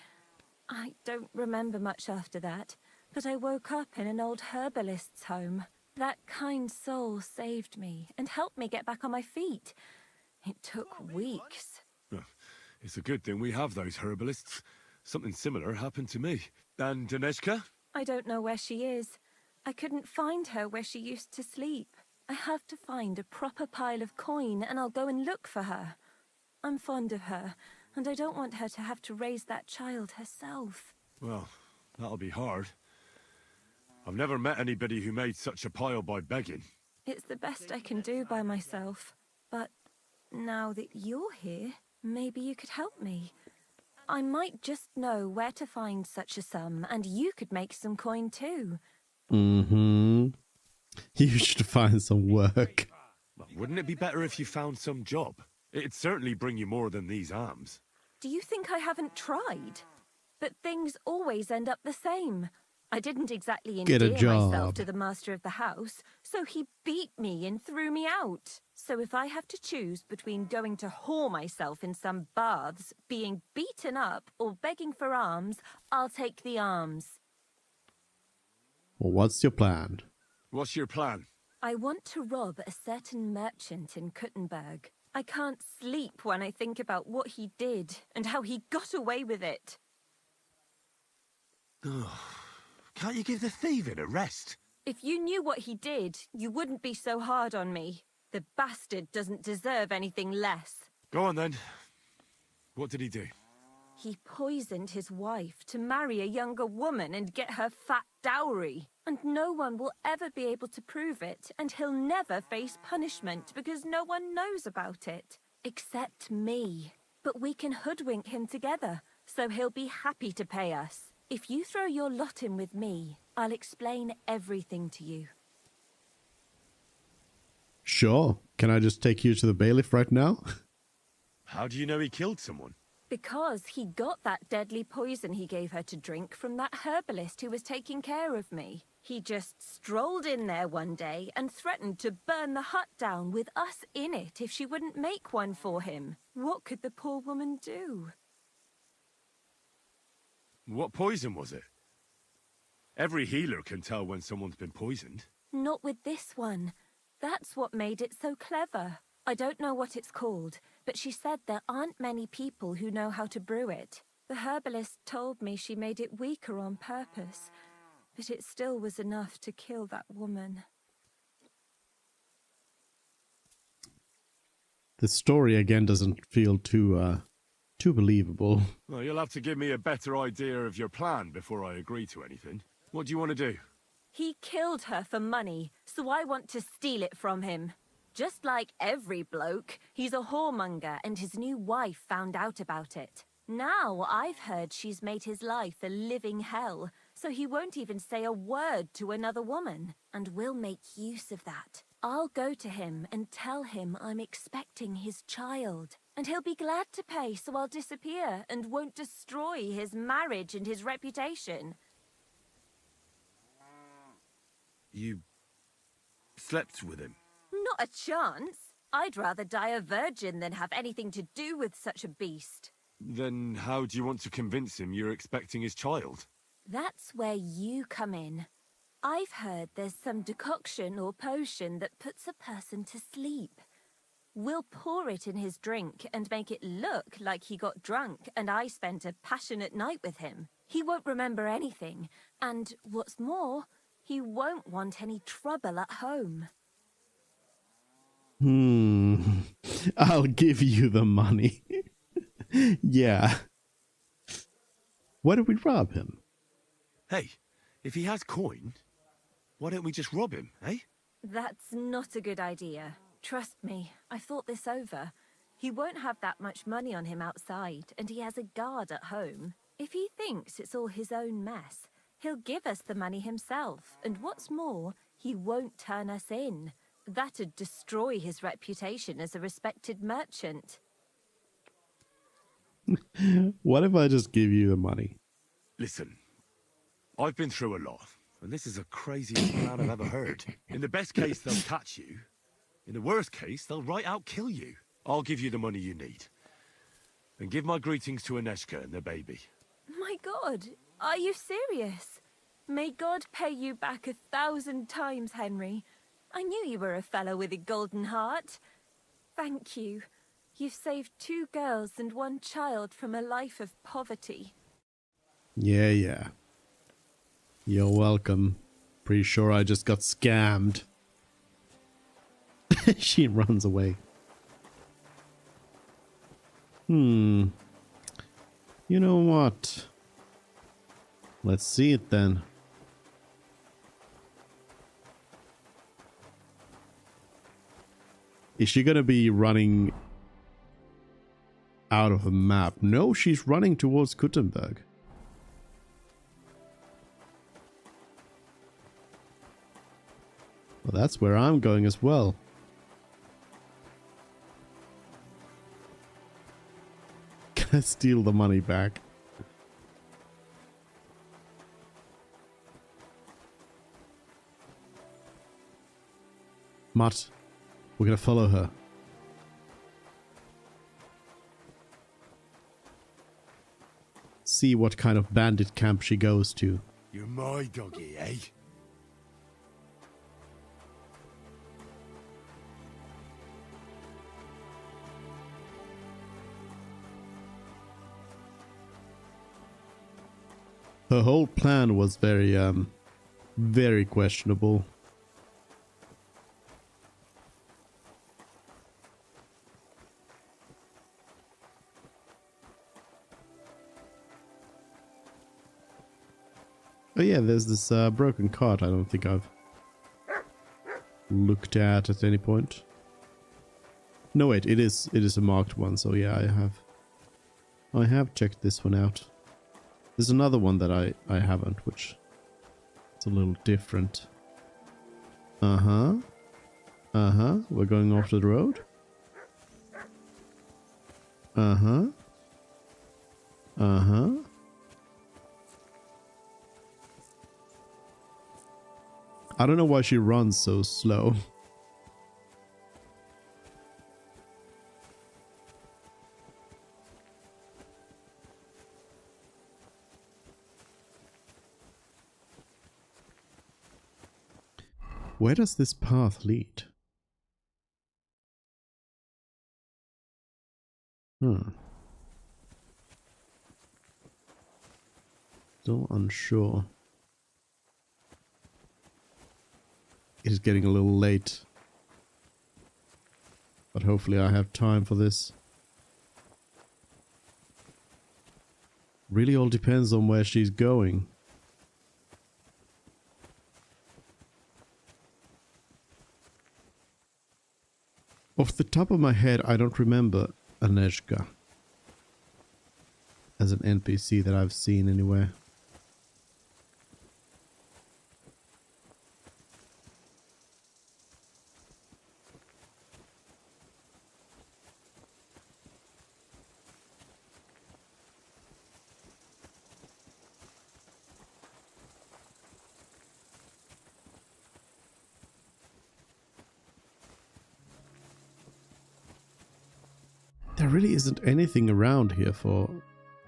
I don't remember much after that. But I woke up in an old herbalist's home. That kind soul saved me and helped me get back on my feet. It took weeks. It's a good thing we have those herbalists. Something similar happened to me. And Aneshka? I don't know where she is. I couldn't find her where she used to sleep. I have to find a proper pile of coin, and I'll go and look for her. I'm fond of her, and I don't want her to have to raise that child herself. Well, that'll be hard. I've never met anybody who made such a pile by begging. It's the best I can do by myself. But now that you're here, maybe you could help me. I might just know where to find such a sum, and you could make some coin too. Mm-hmm. You should find some work. Well, wouldn't it be better if you found some job? It'd certainly bring you more than these arms. Do you think I haven't tried? But things always end up the same. I didn't exactly Get a endear myself job. to the master of the house, so he beat me and threw me out. So if I have to choose between going to whore myself in some baths, being beaten up, or begging for alms, I'll take the alms. Well, what's your plan? What's your plan? I want to rob a certain merchant in Kuttenberg. I can't sleep when I think about what he did and how he got away with it. Can't you give the thieving a rest? If you knew what he did, you wouldn't be so hard on me. The bastard doesn't deserve anything less. Go on then. What did he do? He poisoned his wife to marry a younger woman and get her fat dowry. And no one will ever be able to prove it, and he'll never face punishment because no one knows about it. Except me. But we can hoodwink him together, so he'll be happy to pay us. If you throw your lot in with me, I'll explain everything to you. Sure. Can I just take you to the bailiff right now? How do you know he killed someone? Because he got that deadly poison he gave her to drink from that herbalist who was taking care of me. He just strolled in there one day and threatened to burn the hut down with us in it if she wouldn't make one for him. What could the poor woman do? What poison was it? Every healer can tell when someone's been poisoned. Not with this one. That's what made it so clever. I don't know what it's called, but she said there aren't many people who know how to brew it. The herbalist told me she made it weaker on purpose, but it still was enough to kill that woman. The story again doesn't feel too believable. Well, you'll have to give me a better idea of your plan before I agree to anything. What do you want to do? He killed her for money, so I want to steal it from him. Just like every bloke, he's a whoremonger and his new wife found out about it. Now I've heard she's made his life a living hell, so he won't even say a word to another woman. And we'll make use of that. I'll go to him and tell him I'm expecting his child. And he'll be glad to pay, so I'll disappear and won't destroy his marriage and his reputation. You slept with him? Not a chance. I'd rather die a virgin than have anything to do with such a beast. Then how do you want to convince him you're expecting his child? That's where you come in. I've heard there's some decoction or potion that puts a person to sleep. We'll pour it in his drink and make it look like he got drunk and I spent a passionate night with him. He won't remember anything, and what's more, he won't want any trouble at home. I'll give you the money. Yeah. Why don't we rob him? Hey, if he has coin, why don't we just rob him, eh? That's not a good idea. Trust me, I've thought this over. He won't have that much money on him outside, and he has a guard at home. If he thinks it's all his own mess, he'll give us the money himself, and what's more, he won't turn us in. That'd destroy his reputation as a respected merchant. What if I just give you the money? Listen, I've been through a lot, and this is the craziest plan I've ever heard. In the best case, they'll catch you. In the worst case, they'll right out kill you. I'll give you the money you need. And give my greetings to Aneshka and the baby. My God, are you serious? May God pay you back 1,000 times, Henry. I knew you were a fellow with a golden heart. Thank you. You've saved 2 girls and 1 child from a life of poverty. Yeah. You're welcome. Pretty sure I just got scammed. She runs away. You know what? Let's see it then. Is she gonna be running out of the map? No, she's running towards Kuttenberg. Well, that's where I'm going as well. Can I steal the money back? Mutt, we're gonna follow her. See what kind of bandit camp she goes to. You're my doggy, eh? Her whole plan was very questionable. Oh yeah, there's this broken cart I don't think I've looked at any point. No wait, it is a marked one, so yeah, I have checked this one out. There's another one that I haven't, which is a little different. Uh-huh. Uh-huh. We're going off the road. Uh-huh. Uh-huh. I don't know why she runs so slow. Where does this path lead? Still unsure. It is getting a little late. But hopefully I have time for this. Really all depends on where she's going. Off the top of my head, I don't remember Aneshka as an NPC that I've seen anywhere. There really isn't anything around here for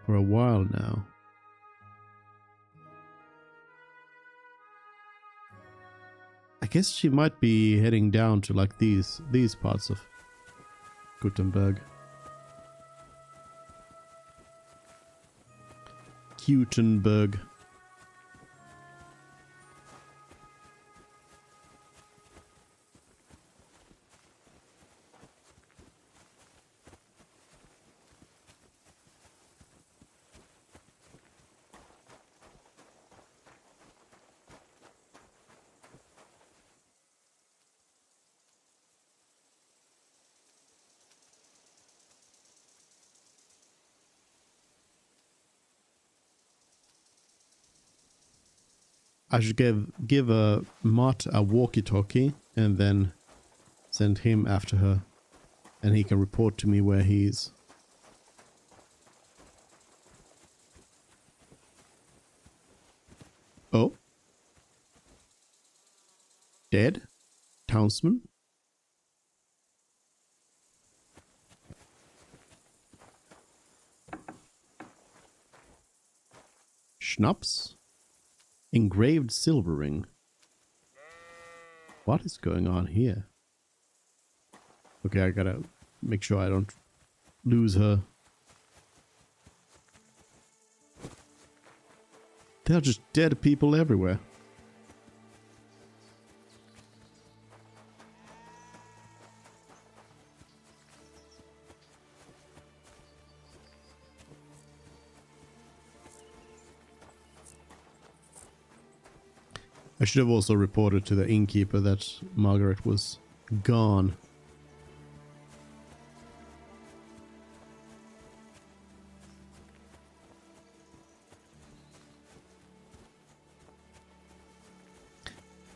a while now. I guess she might be heading down to like these parts of Gutenberg. Gutenberg. I should give a Mott a walkie-talkie and then send him after her, and he can report to me where he is. Oh? Dead? Townsman? Schnapps? Engraved silver ring. What is going on here? Okay, I gotta make sure I don't lose her. There are just dead people everywhere. I should have also reported to the innkeeper that Margaret was gone.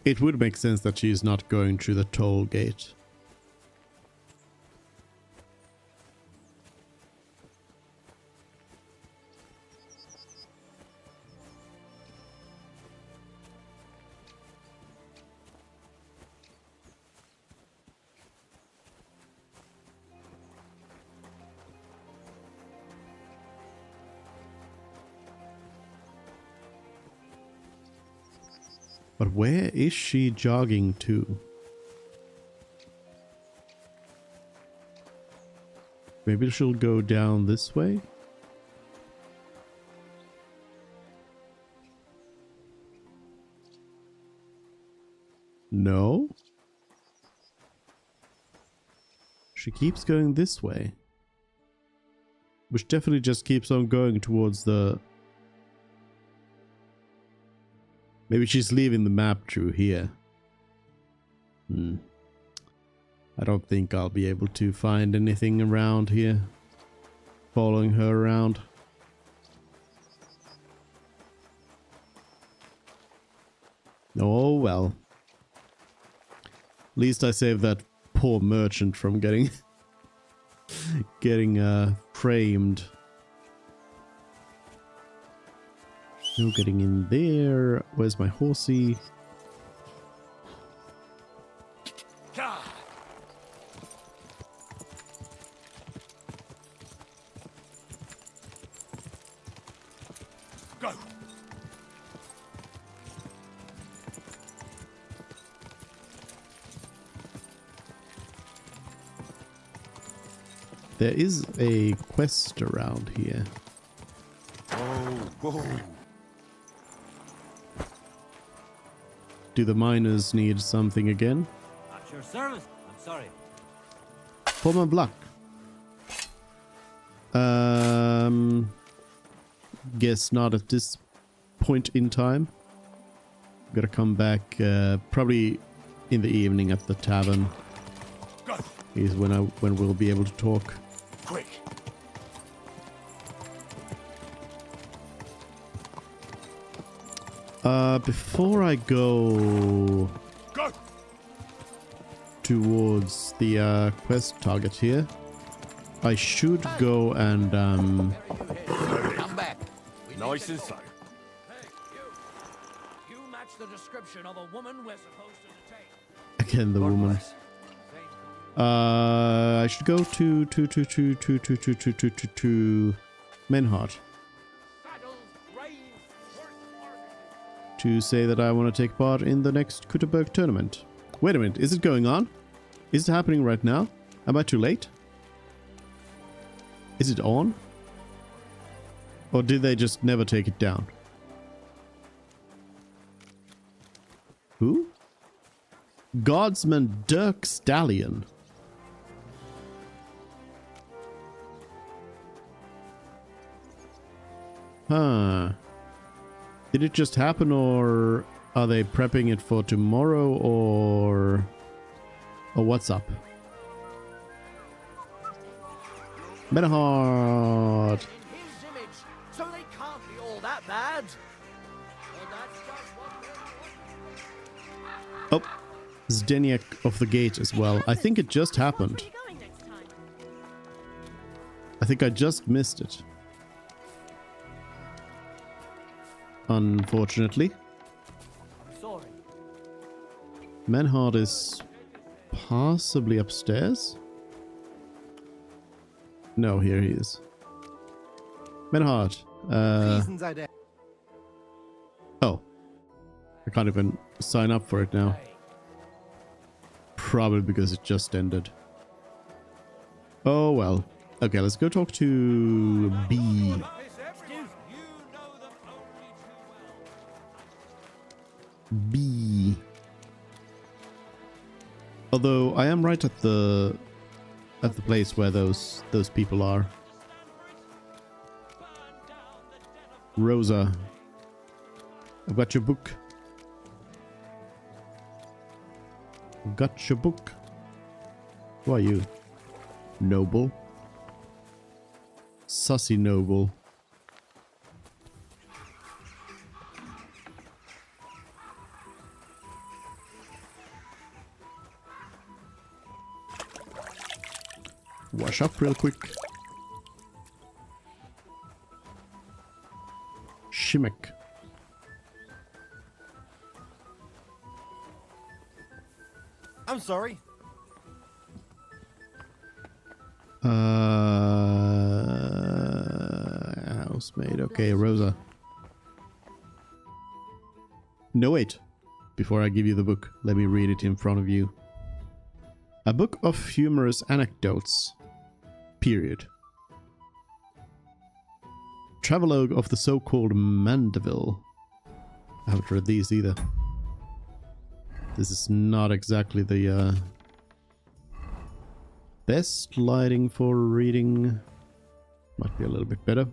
It would make sense that she's not going through the toll gate. But where is she jogging to? Maybe she'll go down this way? No? She keeps going this way. Which definitely just keeps on going towards the... Maybe she's leaving the map through here. I don't think I'll be able to find anything around here. Following her around. Oh well. At least I saved that poor merchant from getting... framed. No getting in there. Where's my horsey? Go. There is a quest around here. Whoa. Do the miners need something again? At your service. I'm sorry. For my block. Guess not at this point in time. Gotta come back probably in the evening at the tavern. Is when we'll be able to talk. Quick. Before I go towards the quest target here, I should go and Come back. Nice and slow. Hey, you match the description of a woman we're supposed to detain. again the woman. I should go to Menhart to say that I want to take part in the next Kutterberg tournament. Wait a minute, is it going on? Is it happening right now? Am I too late? Is it on? Or did they just never take it down? Who? Guardsman Dirk Stallion. Huh. Did it just happen, or are they prepping it for tomorrow, or what's up? Menhart. So they can't be all that bad. Oh, Zdeniak of the gate as well. I think it just happened. I think I just missed it. Unfortunately. Sorry. Menhart is possibly upstairs? No, here he is. Menhart. Oh. I can't even sign up for it now. Probably because it just ended. Oh well. Okay, let's go talk to B. B. Although I am right at the place where those people are. Rosa, I've got your book. Got your book. Who are you? Noble. Sussy noble. wash up real quick. Shimmick. I'm sorry. Housemaid. Okay, Rosa. No, wait. Before I give you the book, let me read it in front of you. A book of humorous anecdotes. Period. Travelogue of the so-called Mandeville. I haven't read these either. This is not exactly the best lighting for reading. Might be a little bit better.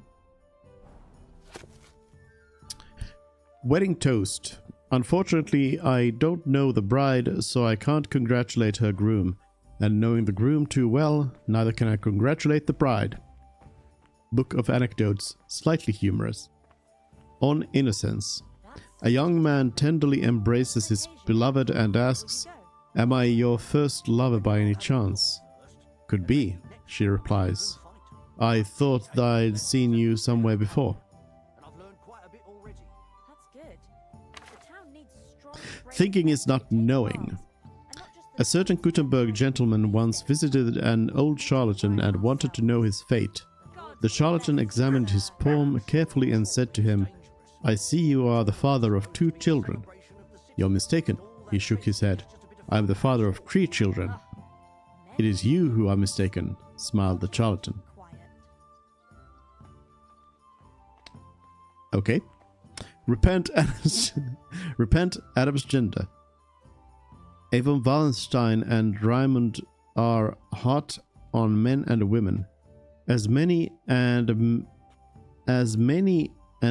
Wedding toast. Unfortunately, I don't know the bride, so I can't congratulate her groom. And knowing the groom too well, neither can I congratulate the bride. Book of anecdotes, slightly humorous. On innocence. A young man tenderly embraces his beloved and asks, "Am I your first lover by any chance?" "Could be," she replies. "I thought that I'd seen you somewhere before." Thinking is not knowing. A certain Gutenberg gentleman once visited an old charlatan and wanted to know his fate. The charlatan examined his palm carefully and said to him, "I see you are the father of 2 children." "You're mistaken," he shook his head. "I am the father of 3 children." "It is you who are mistaken," smiled the charlatan. Okay. Repent Adam's gender. Avon Wallenstein and Raimund are hot on men and women. As many and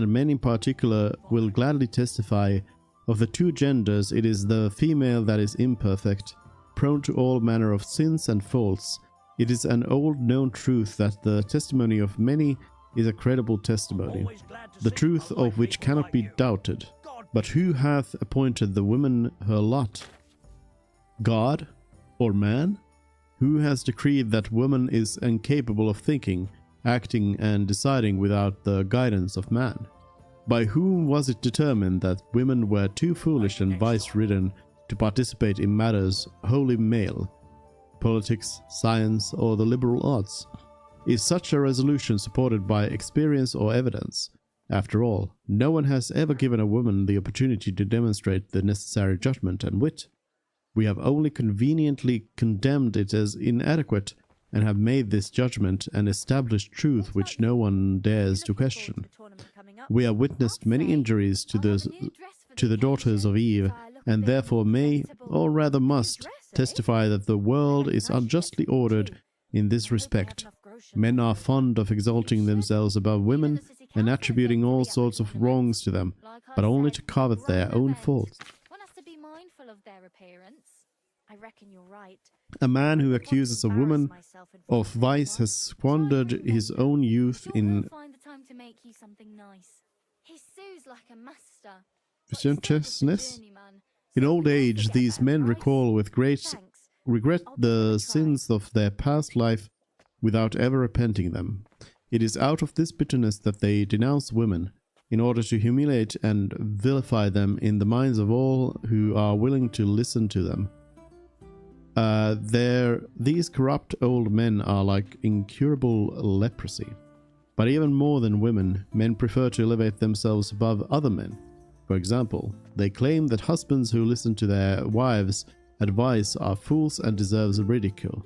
men in particular will gladly testify, of the 2 genders it is the female that is imperfect, prone to all manner of sins and faults. It is an old known truth that the testimony of many is a credible testimony, the truth of which cannot be doubted. But who hath appointed the woman her lot? God or man? Who has decreed that woman is incapable of thinking, acting and deciding without the guidance of man? By whom was it determined that women were too foolish and vice-ridden to participate in matters wholly male? Politics, science, or the liberal arts? Is such a resolution supported by experience or evidence? After all, no one has ever given a woman the opportunity to demonstrate the necessary judgment and wit. We have only conveniently condemned it as inadequate and have made this judgment an established truth which no one dares to question. We have witnessed many injuries to the daughters of Eve, and therefore may, or rather must, testify that the world is unjustly ordered in this respect. Men are fond of exalting themselves above women and attributing all sorts of wrongs to them, but only to cover their own faults. One has to be mindful of their appearance. I reckon you're right. A man who accuses a woman of vice has squandered his own youth in Find the time to make you something nice. He sews like a master. licentiousness. In old age, these men recall with great regret the sins of their past life without ever repenting them. It is out of this bitterness that they denounce women, in order to humiliate and vilify them in the minds of all who are willing to listen to them. These corrupt old men are like incurable leprosy. But even more than women, men prefer to elevate themselves above other men. For example, they claim that husbands who listen to their wives' advice are fools and deserve ridicule.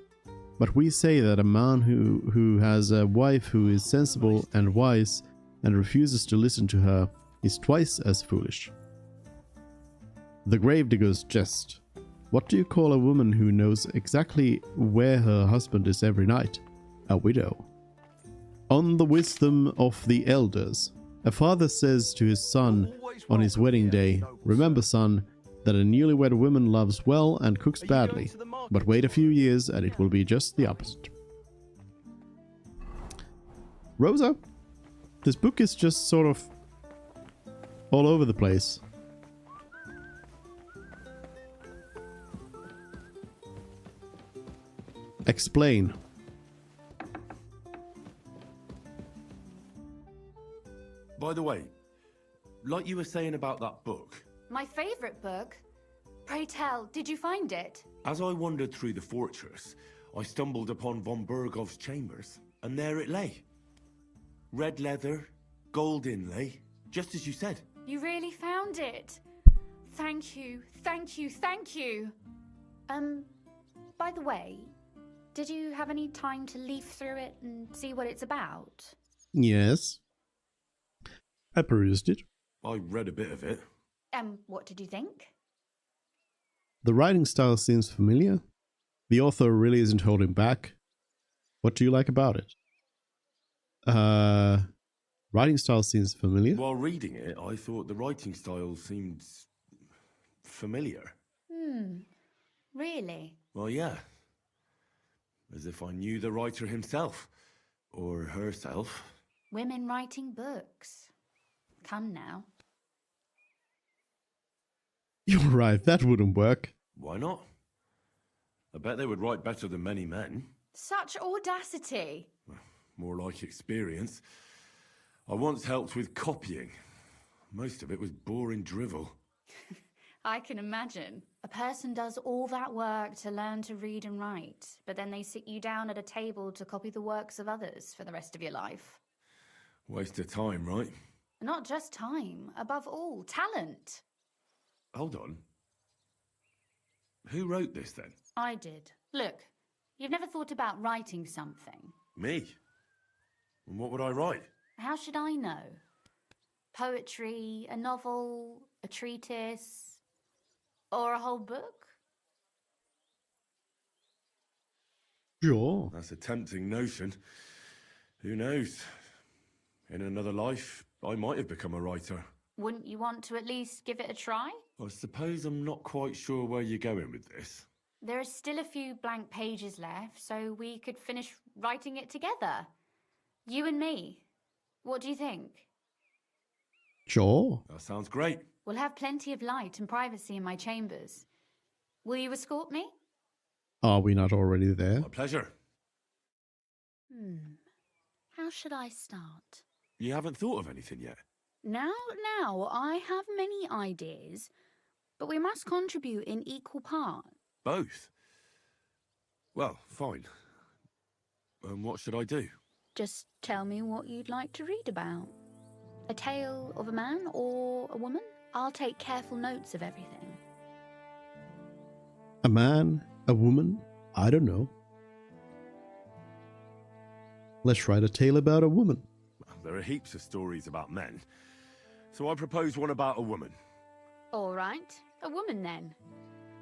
But we say that a man who has a wife who is sensible and wise and refuses to listen to her is twice as foolish. The gravedigger's jest. What do you call a woman who knows exactly where her husband is every night? A widow. On the wisdom of the elders. A father says to his son on his wedding day, "Remember, son, that a newlywed woman loves well and cooks badly, but wait a few years and it will be just the opposite." Rosa, this book is just sort of all over the place. Explain. By the way, like you were saying about that book, My favourite book? Pray tell, did you find it? as I wandered through the fortress, I stumbled upon von Burgov's chambers, and there it lay. Red leather, gold inlay, just as you said. You really found it? Thank you, thank you, thank you. By the way, did you have any time to leaf through it and see what it's about? Yes. I perused it. I read a bit of it. What did you think? The writing style seems familiar. The author really isn't holding back. What do you like about it? Writing style seems familiar. While reading it, I thought the writing style seemed familiar. Really? Well, yeah. As if I knew the writer himself. Or herself. Women writing books. Come now. You're right, that wouldn't work. Why not? I bet they would write better than many men. Such audacity. More like experience. I once helped with copying. Most of it was boring drivel. I can imagine. A person does all that work to learn to read and write, but then they sit you down at a table to copy the works of others for the rest of your life. Waste of time, right? Not just time, above all, talent. Hold on. Who wrote this then? I did. Look, you've never thought about writing something. Me? And what would I write? How should I know? Poetry, a novel, a treatise, or a whole book? Sure. That's a tempting notion. Who knows? In another life, I might have become a writer. Wouldn't you want to at least give it a try? I suppose I'm not quite sure where you're going with this. There are still a few blank pages left, so we could finish writing it together. You and me. What do you think? Sure. That sounds great. We'll have plenty of light and privacy in my chambers. Will you escort me? Are we not already there? My pleasure. How should I start? You haven't thought of anything yet? Now, I have many ideas, but we must contribute in equal part. Both? Well, fine. What should I do? Just tell me what you'd like to read about. A tale of a man or a woman? I'll take careful notes of everything. A man? A woman? I don't know. Let's write a tale about a woman. There are heaps of stories about men. So I propose one about a woman. All right, a woman then.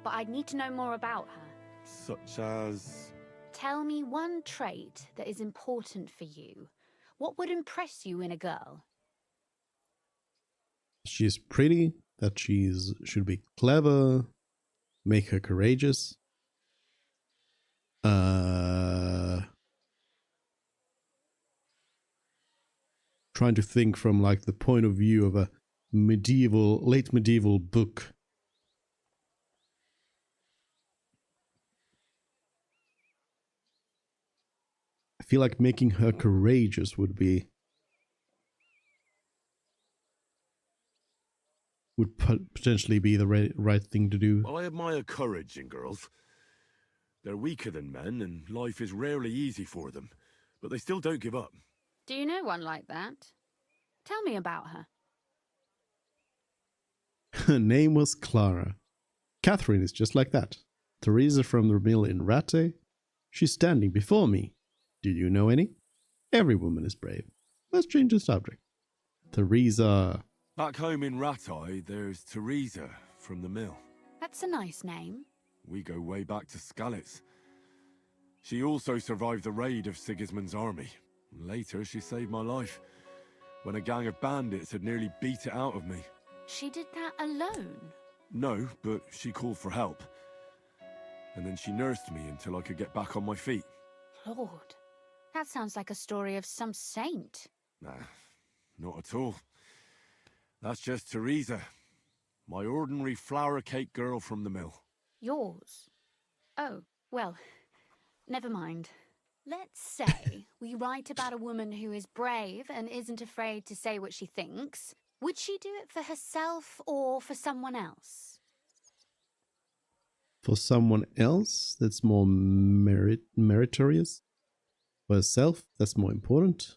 But I'd need to know more about her. Such as... Tell me one trait that is important for you. What would impress you in a girl? She's pretty, that should be clever, make her courageous. Trying to think from like the point of view of a late medieval book. I feel like making her courageous would potentially be the right thing to do. Well, I admire courage in girls. They're weaker than men, and life is rarely easy for them. But they still don't give up. Do you know one like that? Tell me about her. Her name was Clara. Catherine is just like that. Teresa from the mill in Rattay. She's standing before me. Do you know any? Every woman is brave. Let's change the subject. Teresa. Back home in Rattay, there's Teresa from the mill. That's a nice name. We go way back to Skalitz. She also survived the raid of Sigismund's army. Later, she saved my life, when a gang of bandits had nearly beat it out of me. She did that alone? No, but she called for help. And then she nursed me until I could get back on my feet. Lord, that sounds like a story of some saint. Nah, not at all. That's just Teresa, my ordinary flour cake girl from the mill. Yours? Oh, well, never mind. Let's say we write about a woman who is brave and isn't afraid to say what she thinks. Would she do it for herself or for someone else? For someone else, that's more meritorious. For herself, that's more important.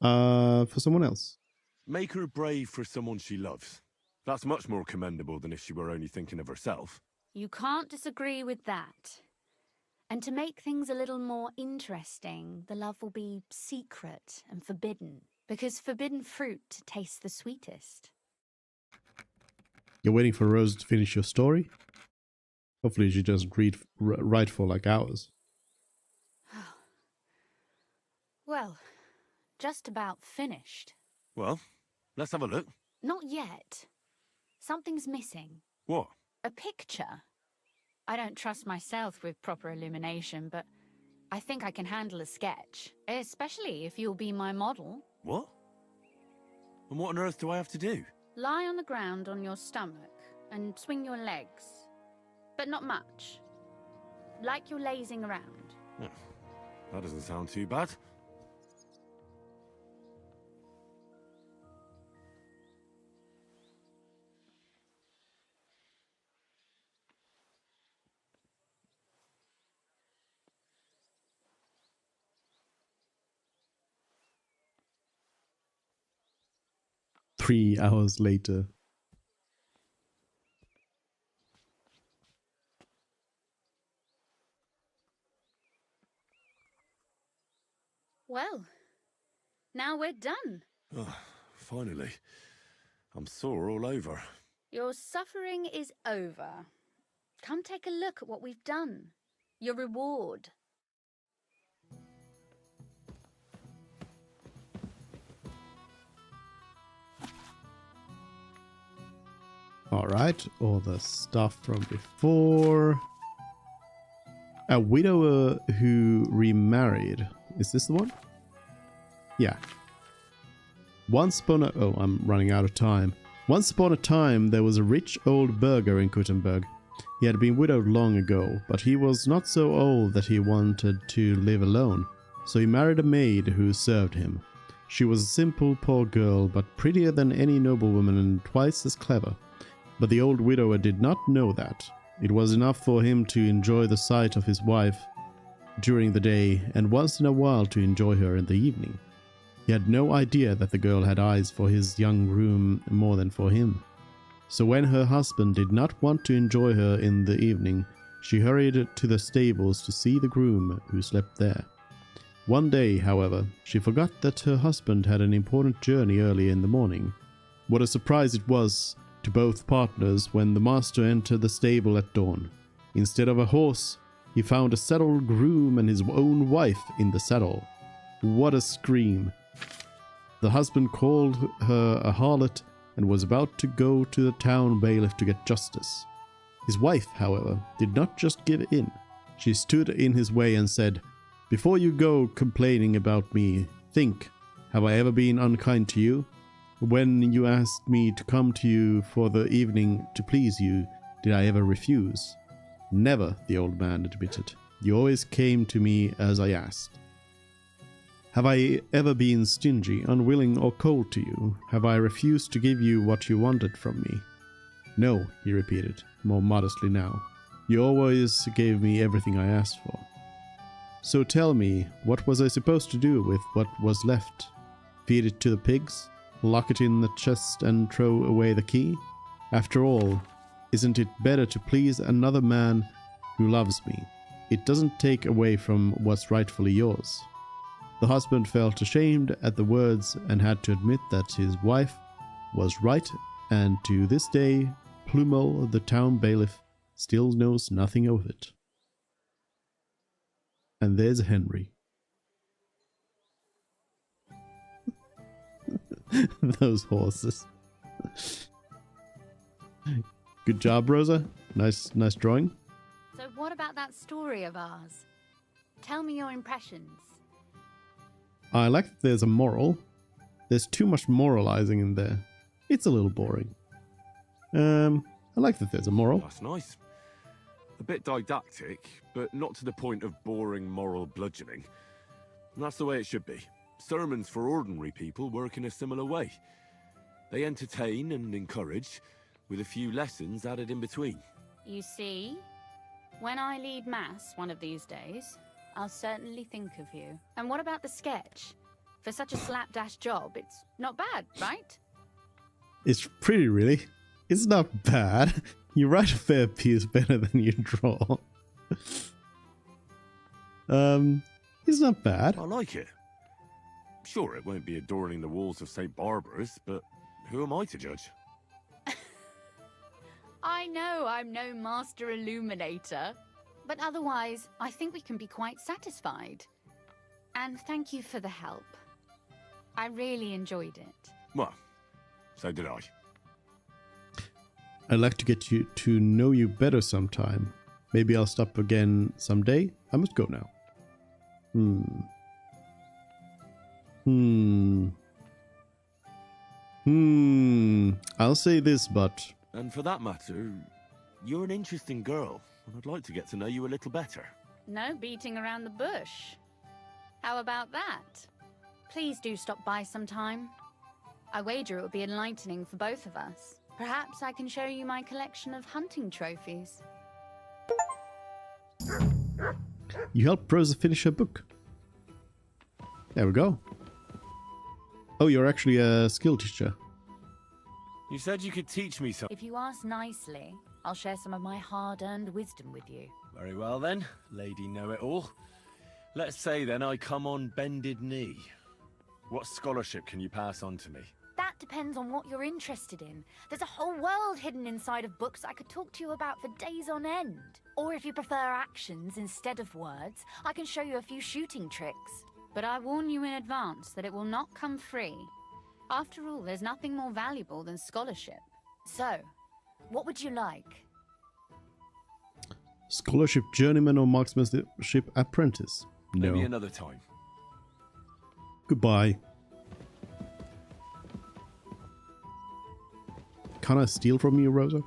For someone else. Make her brave for someone she loves. That's much more commendable than if she were only thinking of herself. You can't disagree with that. And to make things a little more interesting, the love will be secret and forbidden, because forbidden fruit tastes the sweetest. You're waiting for Rose to finish your story? Hopefully she doesn't write for like hours. Well, just about finished. Well, let's have a look. Not yet. Something's missing. What? A picture. I don't trust myself with proper illumination, but I think I can handle a sketch, especially if you'll be my model. What? And what on earth do I have to do? Lie on the ground on your stomach and swing your legs, but not much. Like you're lazing around. Yeah, that doesn't sound too bad. Three hours later. Well, now we're done. Oh, finally. I'm sore all over. Your suffering is over. Come take a look at what we've done. Your reward. Alright, all the stuff from before. A widower who remarried. Is this the one? Yeah. Once upon a... Oh, I'm running out of time. Once upon a time, there was a rich old burgher in Kuttenberg. He had been widowed long ago, but he was not so old that he wanted to live alone. So he married a maid who served him. She was a simple, poor girl, but prettier than any noblewoman and twice as clever. But the old widower did not know that. It was enough for him to enjoy the sight of his wife during the day and once in a while to enjoy her in the evening. He had no idea that the girl had eyes for his young groom more than for him. So when her husband did not want to enjoy her in the evening, she hurried to the stables to see the groom who slept there. One day, however, she forgot that her husband had an important journey early in the morning. What a surprise it was to both partners when the master entered the stable at dawn. Instead of a horse, he found a saddled groom and his own wife in the saddle. What a scream! The husband called her a harlot and was about to go to the town bailiff to get justice. His wife, however, did not just give in. She stood in his way and said, "Before you go complaining about me, think, have I ever been unkind to you? When you asked me to come to you for the evening to please you, did I ever refuse?" "Never," the old man admitted. "You always came to me as I asked." "Have I ever been stingy, unwilling, or cold to you? Have I refused to give you what you wanted from me?" "No," he repeated, more modestly now. "You always gave me everything I asked for." "So tell me, what was I supposed to do with what was left? Feed it to the pigs? Lock it in the chest and throw away the key? After all, isn't it better to please another man who loves me? It doesn't take away from what's rightfully yours." The husband felt ashamed at the words and had to admit that his wife was right, and to this day, Plumel, the town bailiff, still knows nothing of it. And there's Henry. Those horses. Good job, Rosa. Nice drawing. So what about that story of ours? Tell me your impressions. I like that there's a moral. There's too much moralizing in there. It's a little boring. I like that there's a moral. That's nice. A bit didactic, but not to the point of boring moral bludgeoning. And that's the way it should be. Sermons for ordinary people work in a similar way. They entertain and encourage, with a few lessons added in between. You see, when I lead Mass one of these days, I'll certainly think of you. And what about the sketch? For such a slapdash job, it's not bad, right? It's pretty, really. It's not bad. You write a fair piece better than you draw. It's not bad. I like it. Sure, it won't be adorning the walls of St. Barbara's, but who am I to judge? I know I'm no master illuminator, but otherwise, I think we can be quite satisfied. And thank you for the help. I really enjoyed it. Well, so did I. I'd like to get you to know you better sometime. Maybe I'll stop again someday. I must go now. I'll say this, but... And for that matter, you're an interesting girl, and I'd like to get to know you a little better. No beating around the bush. How about that? Please do stop by sometime. I wager it would be enlightening for both of us. Perhaps I can show you my collection of hunting trophies. You helped Rosa finish her book. There we go. Oh, you're actually a skill teacher. You said you could teach me something. If you ask nicely, I'll share some of my hard-earned wisdom with you. Very well then, Lady Know-It-All. Let's say then I come on bended knee. What scholarship can you pass on to me? That depends on what you're interested in. There's a whole world hidden inside of books I could talk to you about for days on end. Or if you prefer actions instead of words, I can show you a few shooting tricks. But I warn you in advance that it will not come free. After all, there's nothing more valuable than scholarship. So, what would you like? Scholarship journeyman or marksmanship apprentice? No. Maybe another time. Goodbye. Can I steal from you, Rosa?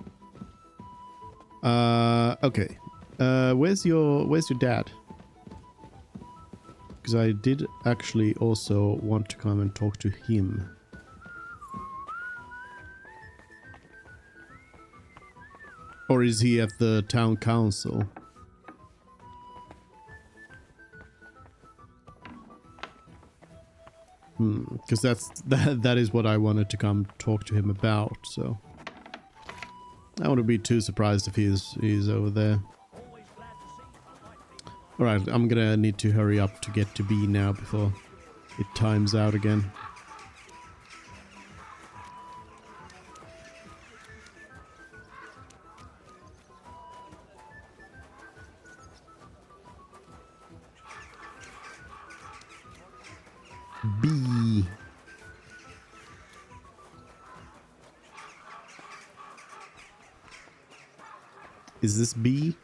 Okay. Where's your dad? Because I did actually also want to come and talk to him. Or is he at the town council? Because that is what I wanted to come talk to him about, so I wouldn't be too surprised if he's over there. Alright, I'm gonna need to hurry up to get to B now before it times out again. B. Is this B?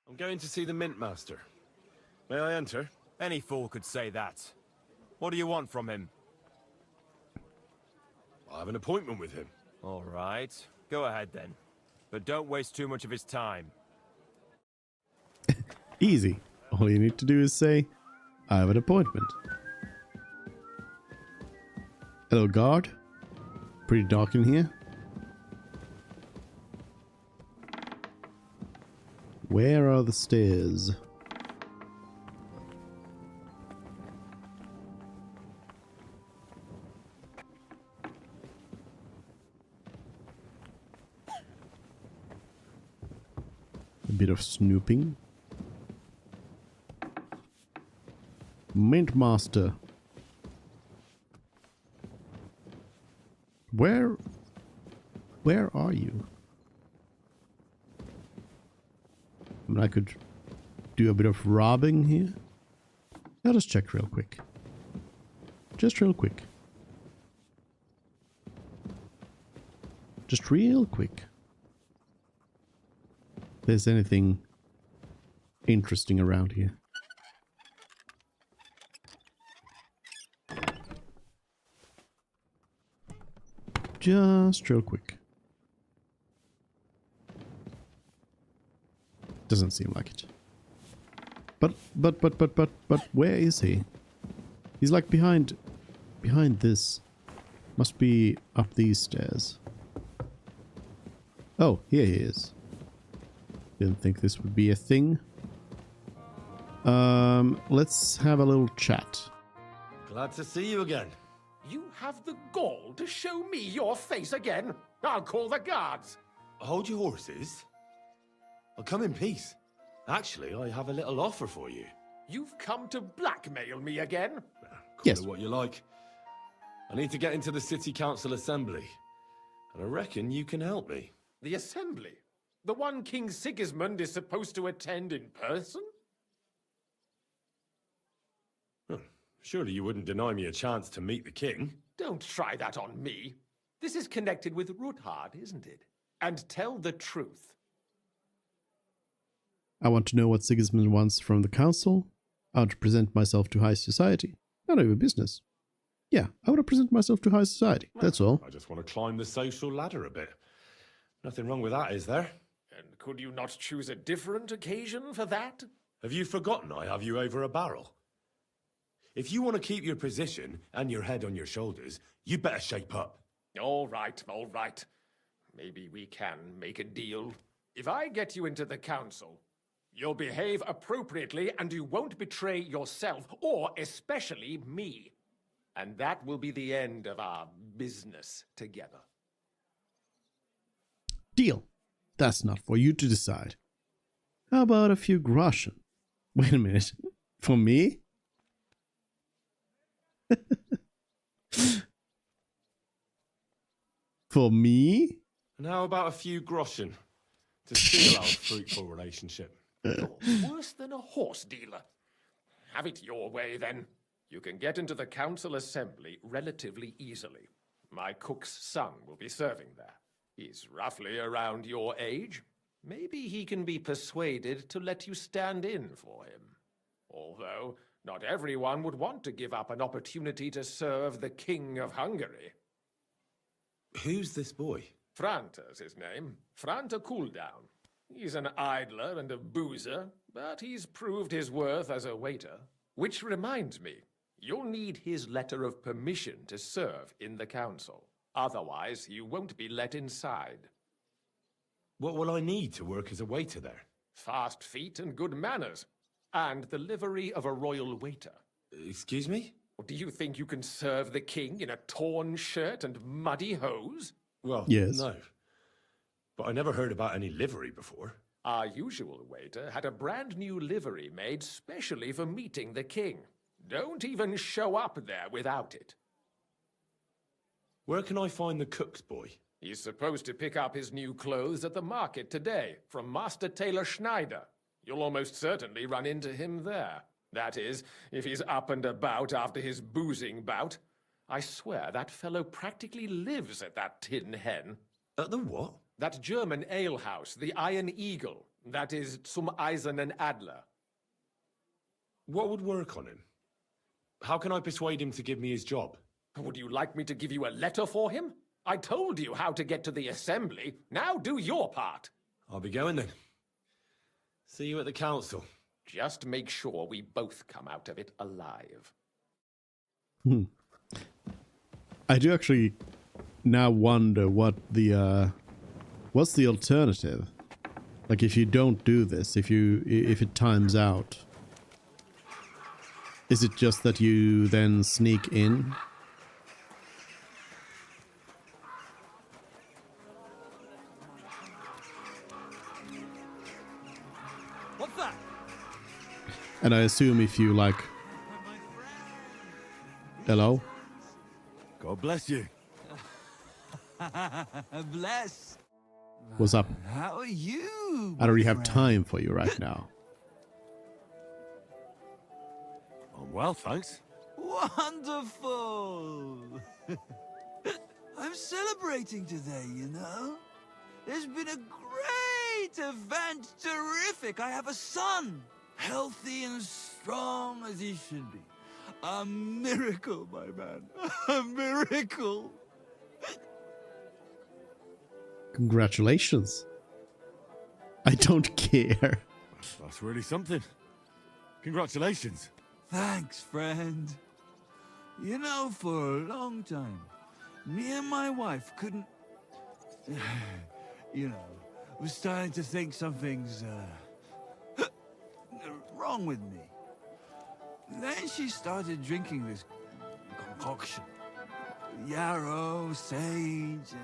I'm going to see the Mint Master. May I enter? Any fool could say that. What do you want from him? I have an appointment with him. All right. Go ahead then. But don't waste too much of his time. Easy. All you need to do is say, I have an appointment. Hello, guard. Pretty dark in here. Where are the stairs? A bit of snooping. Mint Master. Where are you? I mean, I could do a bit of robbing here. Let us check real quick. Just real quick. Just real quick. If there's anything interesting around here. Just real quick. Doesn't seem like it. But where is he? He's like behind this. Must be up these stairs. Oh, here he is. Didn't think this would be a thing. Let's have a little chat. Glad to see you again. You have the gall to show me your face again? I'll call the guards. Hold your horses. I'll come in peace. Actually, I have a little offer for you. You've come to blackmail me again? Call it what you like. I need to get into the City Council Assembly, and I reckon you can help me. The Assembly? The one King Sigismund is supposed to attend in person? Surely you wouldn't deny me a chance to meet the king? Don't try that on me. This is connected with Ruthard, isn't it? And tell the truth. I want to know what Sigismund wants from the council. I want to present myself to high society. None of your business. Yeah, I want to present myself to high society. That's all. I just want to climb the social ladder a bit. Nothing wrong with that, is there? And could you not choose a different occasion for that? Have you forgotten I have you over a barrel? If you want to keep your position and your head on your shoulders, you better shape up. All right, all right. Maybe we can make a deal. If I get you into the council, you'll behave appropriately and you won't betray yourself, or especially me. And that will be the end of our business together. Deal. That's not for you to decide. How about a few groschen? Wait a minute. For me? For me? And how about a few groschen to seal our fruitful relationship? You're worse than a horse dealer. Have it your way, then. You can get into the council assembly relatively easily. My cook's son will be serving there. He's roughly around your age. Maybe he can be persuaded to let you stand in for him. Although, not everyone would want to give up an opportunity to serve the King of Hungary. Who's this boy? Franta's his name. Franta Cooldown. He's an idler and a boozer, but he's proved his worth as a waiter. Which reminds me, you'll need his letter of permission to serve in the council. Otherwise, you won't be let inside. What will I need to work as a waiter there? Fast feet and good manners. And the livery of a royal waiter. Excuse me? Do you think you can serve the king in a torn shirt and muddy hose? Well, yes. No. But I never heard about any livery before. Our usual waiter had a brand new livery made specially for meeting the king. Don't even show up there without it. Where can I find the cook's boy? He's supposed to pick up his new clothes at the market today from Master Tailor Schneider. You'll almost certainly run into him there. That is, if he's up and about after his boozing bout. I swear that fellow practically lives at that Tin Hen. At the what? That German alehouse, the Iron Eagle. That is Zum Eisernen Adler. What would work on him? How can I persuade him to give me his job? Would you like me to give you a letter for him? I told you how to get to the assembly. Now do your part. I'll be going then. See you at the council. Just make sure we both come out of it alive. I do actually now wonder what the what's the alternative? Like if you don't do this, if it times out, is it just that you then sneak in? What's that? And I assume if you like... Hello? God bless you. Bless. What's up? How are you? I don't really have time for you right now. I'm well, thanks. Wonderful. I'm celebrating today, you know. There's been a great event. Terrific. I have a son. Healthy and strong as he should be. A miracle, my man. A miracle. Congratulations. I don't care. That's really something. Congratulations. Thanks, friend. You know, for a long time, me and my wife couldn't... you know, was starting to think something's, wrong with me. Then she started drinking this concoction. Yarrow, sage,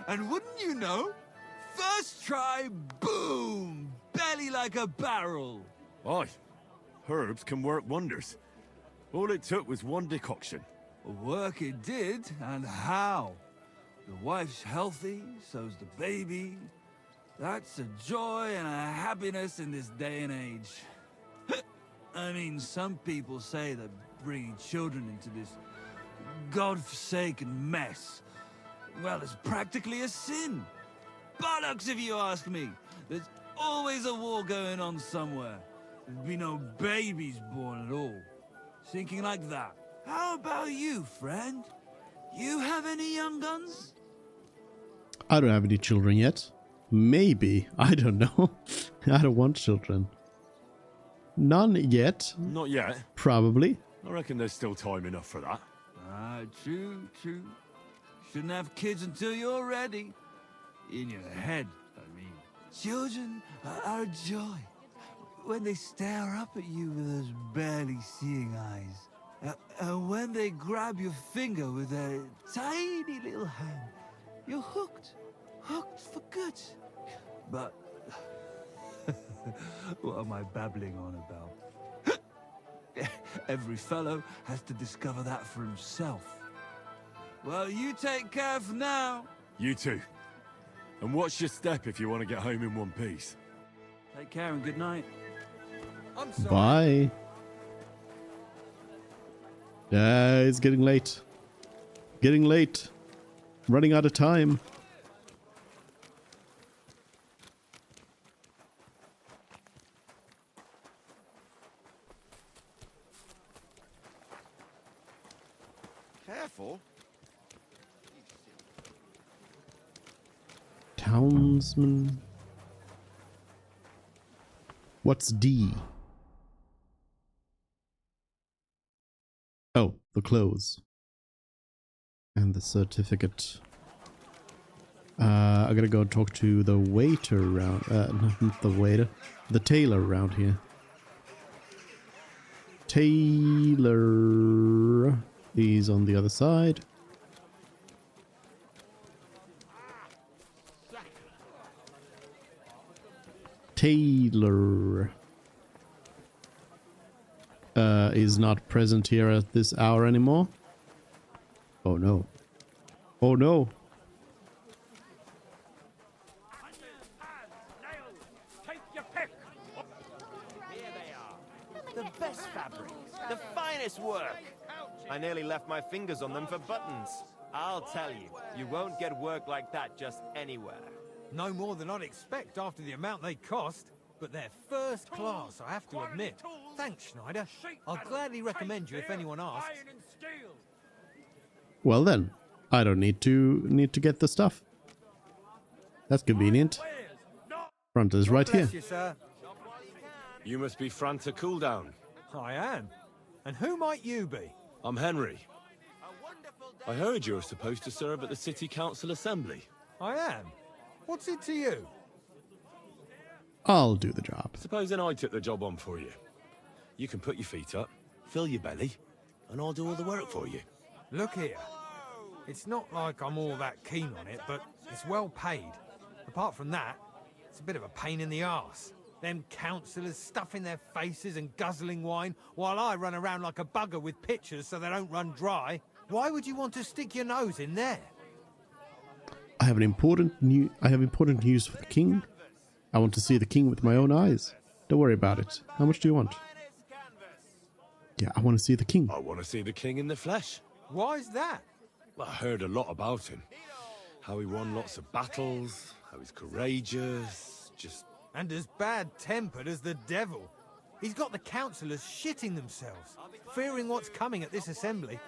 and wouldn't you know, first try, boom! Belly like a barrel. Aye. Herbs can work wonders. All it took was one decoction. Work it did, and how? The wife's healthy, so's the baby. That's a joy and a happiness in this day and age. I mean, some people say that bringing children into this godforsaken mess, well, it's practically a sin. Bollocks, if you ask me. There's always a war going on somewhere. There'd be no babies born at all. Thinking like that. How about you, friend? You have any young guns? I don't have any children yet. Maybe. I don't know. I don't want children. None yet. Not yet. Probably. I reckon there's still time enough for that. Ah, true, true. Shouldn't have kids until you're ready. In your head, I mean. Children are a joy. When they stare up at you with those barely seeing eyes. And when they grab your finger with their tiny little hand, you're hooked. Hooked for good. But what am I babbling on about? Every fellow has to discover that for himself. Well, you take care for now. You too. And watch your step if you want to get home in one piece. Take care and good night. I'm sorry. Bye. Yeah, it's getting late. Getting late. Running out of time. Careful. Townsman. What's D? Oh, the clothes. And the certificate. I gotta go talk to the waiter around. Not the waiter. The tailor around here. Tailor. He's on the other side. Tailor is not present here at this hour anymore. Oh no. Oh no. The best fabrics, the finest work. I nearly left my fingers on them for buttons. I'll tell you, you won't get work like that just anywhere. No more than I'd expect after the amount they cost. But they're first class, I have to admit. Thanks, Schneider. I'll gladly recommend you if anyone asks. Well then, I don't need to get the stuff. That's convenient. Front is right here. Bless you, sir. You must be Franta Cooldown. I am. And who might you be? I'm Henry. I heard you're supposed to serve at the City Council Assembly. I am. What's it to you? I'll do the job. Supposing I took the job on for you. You can put your feet up, fill your belly, and I'll do all the work for you. Look here. It's not like I'm all that keen on it, but it's well paid. Apart from that, it's a bit of a pain in the arse. Them councillors stuffing their faces and guzzling wine, while I run around like a bugger with pitchers so they don't run dry. Why would you want to stick your nose in there? I have important news for the king. I want to see the king with my own eyes. Don't worry about it. How much do you want? Yeah, I want to see the king. I want to see the king in the flesh. Why's that? Well, I heard a lot about him. How he won lots of battles, how he's courageous, just... And as bad-tempered as the devil. He's got the councillors shitting themselves, fearing what's coming at this assembly.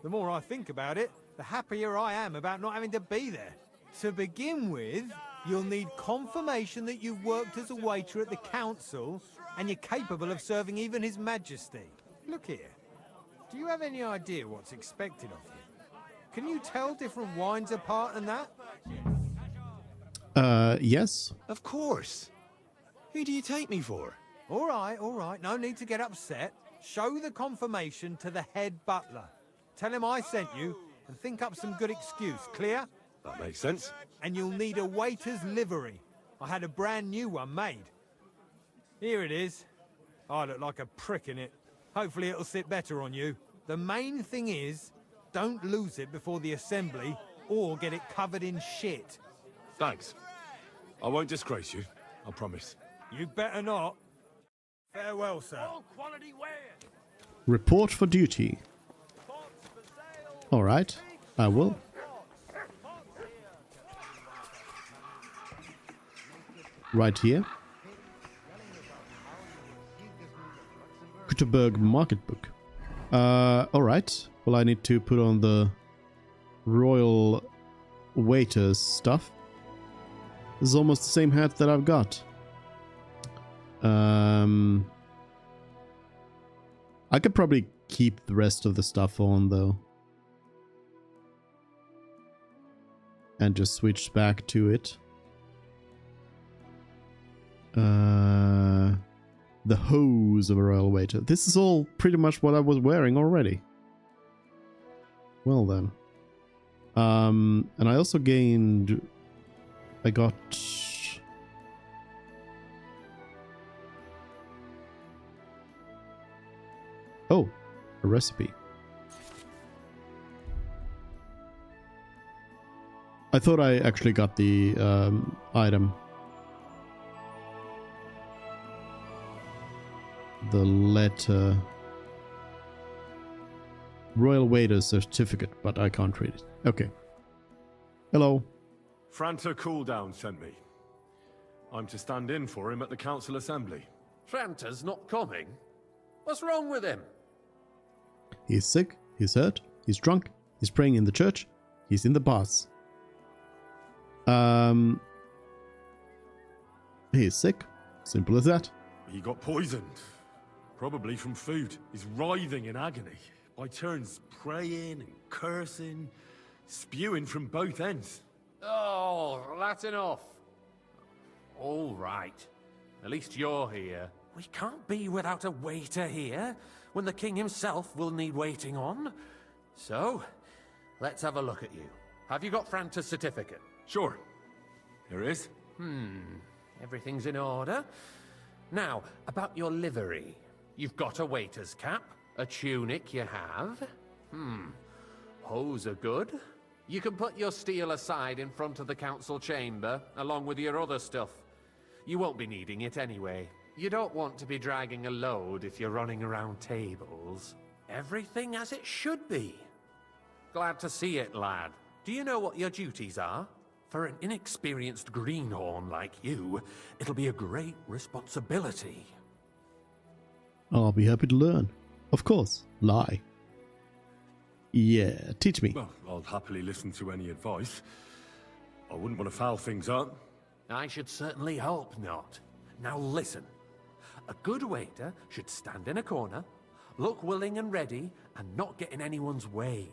The more I think about it, the happier I am about not having to be there. To begin with, You'll need confirmation that you've worked as a waiter at the council and you're capable of serving even His Majesty. Look here. Do you have any idea what's expected of you? Can you tell different wines apart and that? Yes. Of course. Who do you take me for? All right. No need to get upset. Show the confirmation to the head butler. Tell him I sent you and think up some good excuse. Clear? That makes sense. And you'll need a waiter's livery. I had a brand new one made. Here it is. I look like a prick in it. Hopefully it'll sit better on you. The main thing is, don't lose it before the assembly or get it covered in shit. Thanks. I won't disgrace you, I promise. You better not. Farewell, sir. Report for duty. All right, I will. Right here. Gutenberg Market Book. All right. Well, I need to put on the royal waiters stuff. This is almost the same hat that I've got. I could probably keep the rest of the stuff on though. And just switch back to it. The hose of a royal waiter. This is all pretty much what I was wearing already. Well then. And I also gained... I got... Oh, a recipe. I thought I actually got the item. The letter. Royal Waiter certificate, but I can't read it. Okay. Hello. Franta Cooldown sent me. I'm to stand in for him at the council assembly. Franta's not coming? What's wrong with him? He's sick, he's hurt, he's drunk, he's praying in the church, he's in the baths. He's sick. Simple as that. He got poisoned. Probably from food. He's writhing in agony. By turns praying and cursing, spewing from both ends. Oh, that's enough. All right. At least you're here. We can't be without a waiter here, when the king himself will need waiting on. So, let's have a look at you. Have you got Franta's certificate? Sure. Here it is. Everything's in order. Now, about your livery. You've got a waiter's cap, a tunic you have. Hose are good. You can put your steel aside in front of the council chamber, along with your other stuff. You won't be needing it anyway. You don't want to be dragging a load if you're running around tables. Everything as it should be. Glad to see it, lad. Do you know what your duties are? For an inexperienced greenhorn like you, it'll be a great responsibility. I'll be happy to learn. Of course. Lie. Yeah, teach me. Well, I'll happily listen to any advice. I wouldn't want to foul things up. I should certainly hope not. Now listen. A good waiter should stand in a corner, look willing and ready, and not get in anyone's way.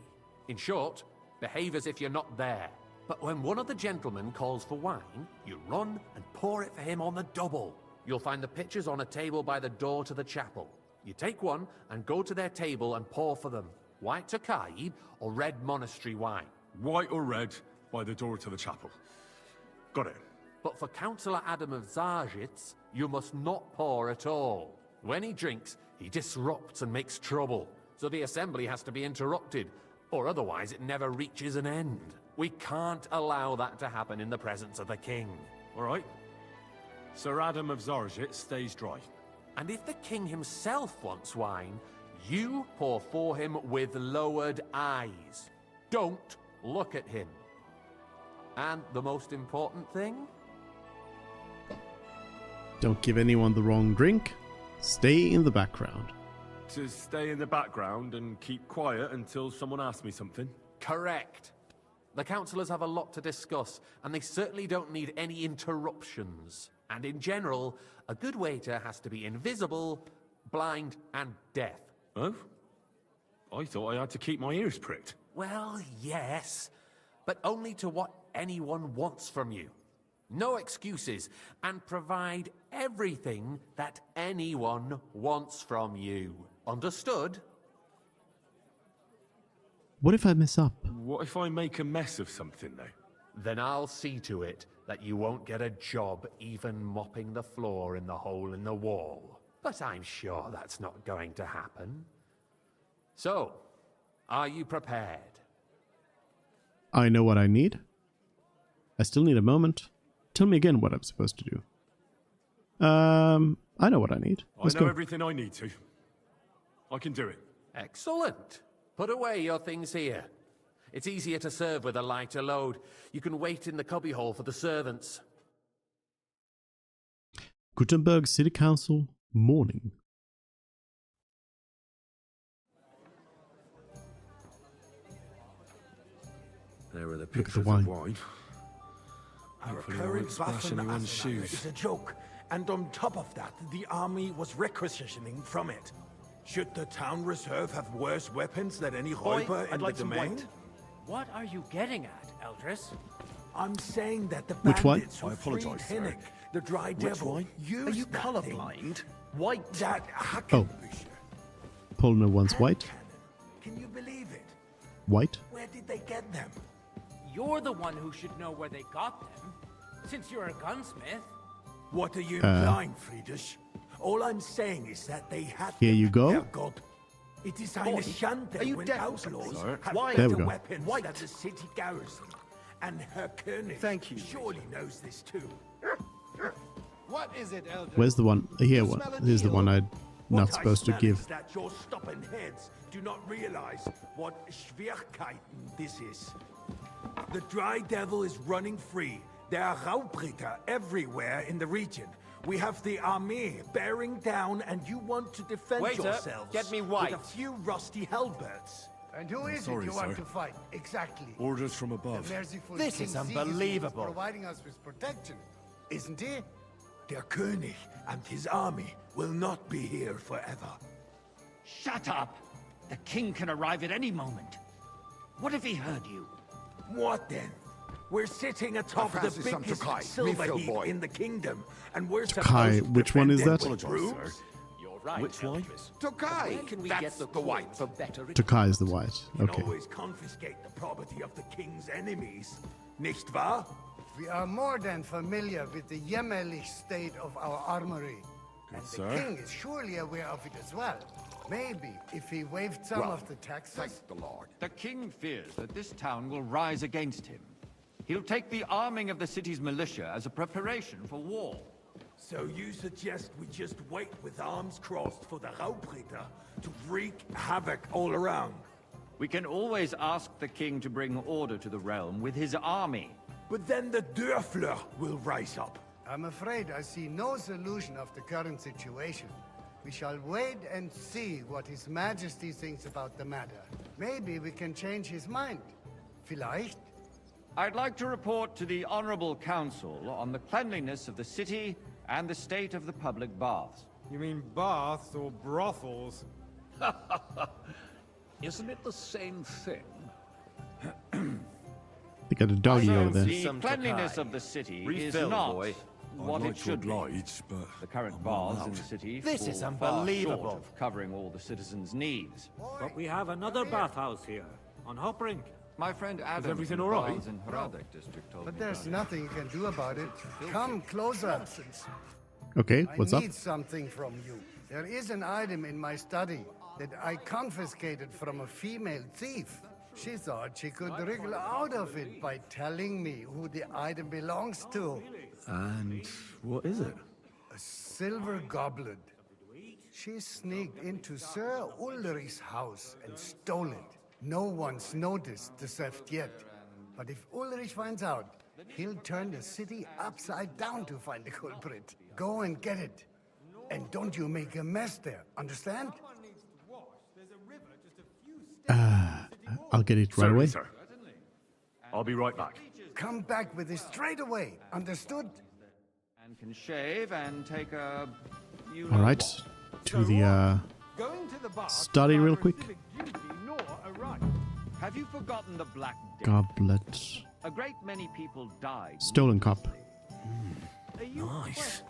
In short, behave as if you're not there. But when one of the gentlemen calls for wine, you run and pour it for him on the double. You'll find the pitchers on a table by the door to the chapel. You take one and go to their table and pour for them. White Tokaid or red monastery wine? White or red by the door to the chapel. Got it. But for Councillor Adam of Zarzhitz, you must not pour at all. When he drinks, he disrupts and makes trouble. So the assembly has to be interrupted, or otherwise it never reaches an end. We can't allow that to happen in the presence of the king. All right. Sir Adam of Zarzhitz stays dry. And if the king himself wants wine, you pour for him with lowered eyes. Don't look at him. And the most important thing? Don't give anyone the wrong drink. Stay in the background. To stay in the background and keep quiet until someone asks me something? Correct. The councillors have a lot to discuss, and they certainly don't need any interruptions. And in general, a good waiter has to be invisible, blind, and deaf. Oh? I thought I had to keep my ears pricked. Well, yes, but only to what anyone wants from you. No excuses, and provide everything that anyone wants from you. Understood? What if I mess up? What if I make a mess of something, though? Then I'll see to it that you won't get a job even mopping the floor in the hole in the wall. But I'm sure that's not going to happen. So, are you prepared? I know what I need. I still need a moment. Tell me again what I'm supposed to do. I know what I need. Let's I know go. everything I need to. I can do it. Excellent. Put away your things here. It's easier to serve with a lighter load. You can wait in the cubbyhole for the servants. Gutenberg City Council, morning. There are the Look at pictures the of wine. wine. Our Hopefully I current won't splash anyone's Waffen-Arsenal shoes. is a joke, and on top of that, the army was requisitioning from it. Should the town reserve have worse weapons than any Räuber in the domain? What are you getting at, Eldris? I'm saying that the Which wine? bandits who I apologize, freed sir. Hinnick, the dry Which devil, wine? used Are you that colourblind? thing. White. That Oh. Hackenbücher. Polner wants white. Can you believe it? White. Where did they get them? You're the one who should know where they got them, since you're a gunsmith. What are you implying, Friedrich? All I'm saying is that they had Here them, you go. Herr God. It is eine Schande are you when deaf or outlaws something, sir? have There better we go. weapons than the city garrison. And Herr König Thank you. surely knows this too. What is it, Elder? Where's the one? Here one. Here's the one I'm not What supposed to I smell give. is that your stubborn heads do not realize what Schwierigkeiten this is. The Dry Devil is running free. There are Raubritter everywhere in the region. We have the army bearing down, and you want to defend Waiter, yourselves get me with white. a few rusty halberds. And who is sorry, it you want sir. to fight? Exactly. Orders from The above. merciful This King is Sigismund unbelievable. providing us with protection, isn't he? Der König and his army will not be here forever. Shut up! The king can arrive at any moment. What if he heard you? What then? We're sitting atop the fancy some biggest Tokai, silver me Phil heap boy. in the kingdom, and we're Tokai, supposed to which one defend is it that? with Apologize, brooms? sir. You're right, Which one? Elvis. Tokai! Where can we That's get the the white. for better Tokai is the white. You can Okay. always confiscate the property of the king's enemies, nicht wahr? We are more than familiar with the jämmerlich state of our armory. And the sir. king is surely aware of it as well. Maybe if he waived some Well, of the taxes. Thank the Lord. The king fears that this town will rise against him. He'll take the arming of the city's militia as a preparation for war. So you suggest we just wait with arms crossed for the Raubritter to wreak havoc all around? We can always ask the king to bring order to the realm with his army. But then the Dörfler will rise up. I'm afraid I see no solution of the current situation. We shall wait and see what His Majesty thinks about the matter. Maybe we can change his mind. Vielleicht? I'd like to report to the Honorable Council on the cleanliness of the city and the state of the public baths. You mean baths or brothels? Isn't it the same thing? They got a doggy over there. The cleanliness of the city is Refill, not boy. what I'd it like to should be. oblige, but The current I'm baths not in the allowed. city This is fall far unbelievable. short of covering all the citizens' needs. But we have another bathhouse here, on Hopbrink. My friend Adam everything from all right? Baths in Hradek district told But me there's about it. nothing you can do about it. Come closer. Okay, what's I up? need something from you. There is an item in my study that I confiscated from a female thief. She thought she could wriggle out of it by telling me who the item belongs to. And what is it? A silver goblet. She sneaked into Sir Ulrich's house and stole it. No one's noticed the theft yet. But if Ulrich finds out, he'll turn the city upside down to find the culprit. Go and get it. And don't you make a mess there, understand? I'll get it right away. Sir. I'll be right back. Come back with it straight away. Understood? And can shave and take a... All right, to the study real quick. Have you forgotten the Black Death? Goblet. A great many people died. Stolen cup. Nice.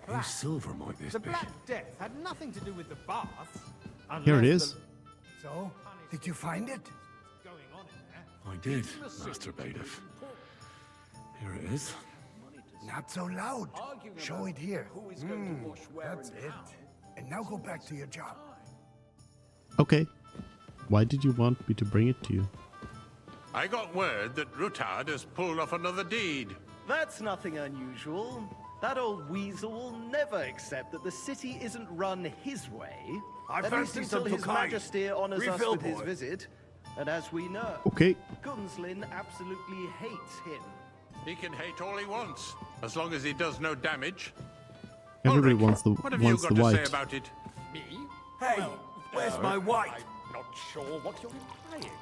Whose silver might this The be? Black Death had nothing to do with the baths. Here it is. So, did you find it? I did, Master Bailiff. Here it is. Not so loud. Show it here. That's it. And now go back to your job. Okay. Why did you want me to bring it to you? I got word that Rutard has pulled off another deed. That's nothing unusual. That old weasel will never accept that the city isn't run his way. At least until His Majesty honors us with his visit. And as we know, Okay. Gunslin absolutely hates him. He can hate all he wants, as long as he does no damage. Everybody wants the What have you got to say white. about it? Me? Hey, where's my wife? I'm not sure what you're implying.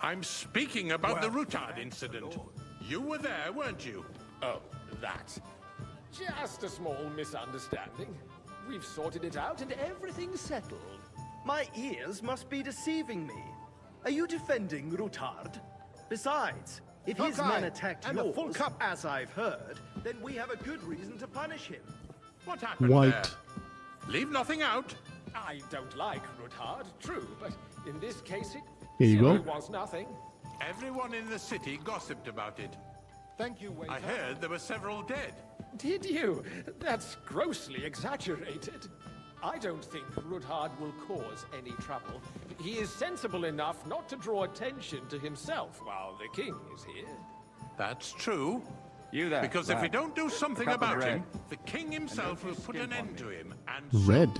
I'm speaking about the Rutard incident. You were there, weren't you? Oh, that. Just a small misunderstanding. We've sorted it out and everything's settled. My ears must be deceiving me. Are you defending Rutard? Besides, if his men attacked yours, as I've heard, then we have a good reason to punish him. What happened White. there? Leave nothing out. I don't like Rutard, true, but in this case it Here you really go. was nothing. Everyone in the city gossiped about it. Thank you, waiter. I heard there were several dead. Did you? That's grossly exaggerated. I don't think Rutard will cause any trouble. He is sensible enough not to draw attention to himself while the king is here. That's true. You there, Because if we lad. don't do something Cup of about red. him, the king himself will put an end to him. And Red.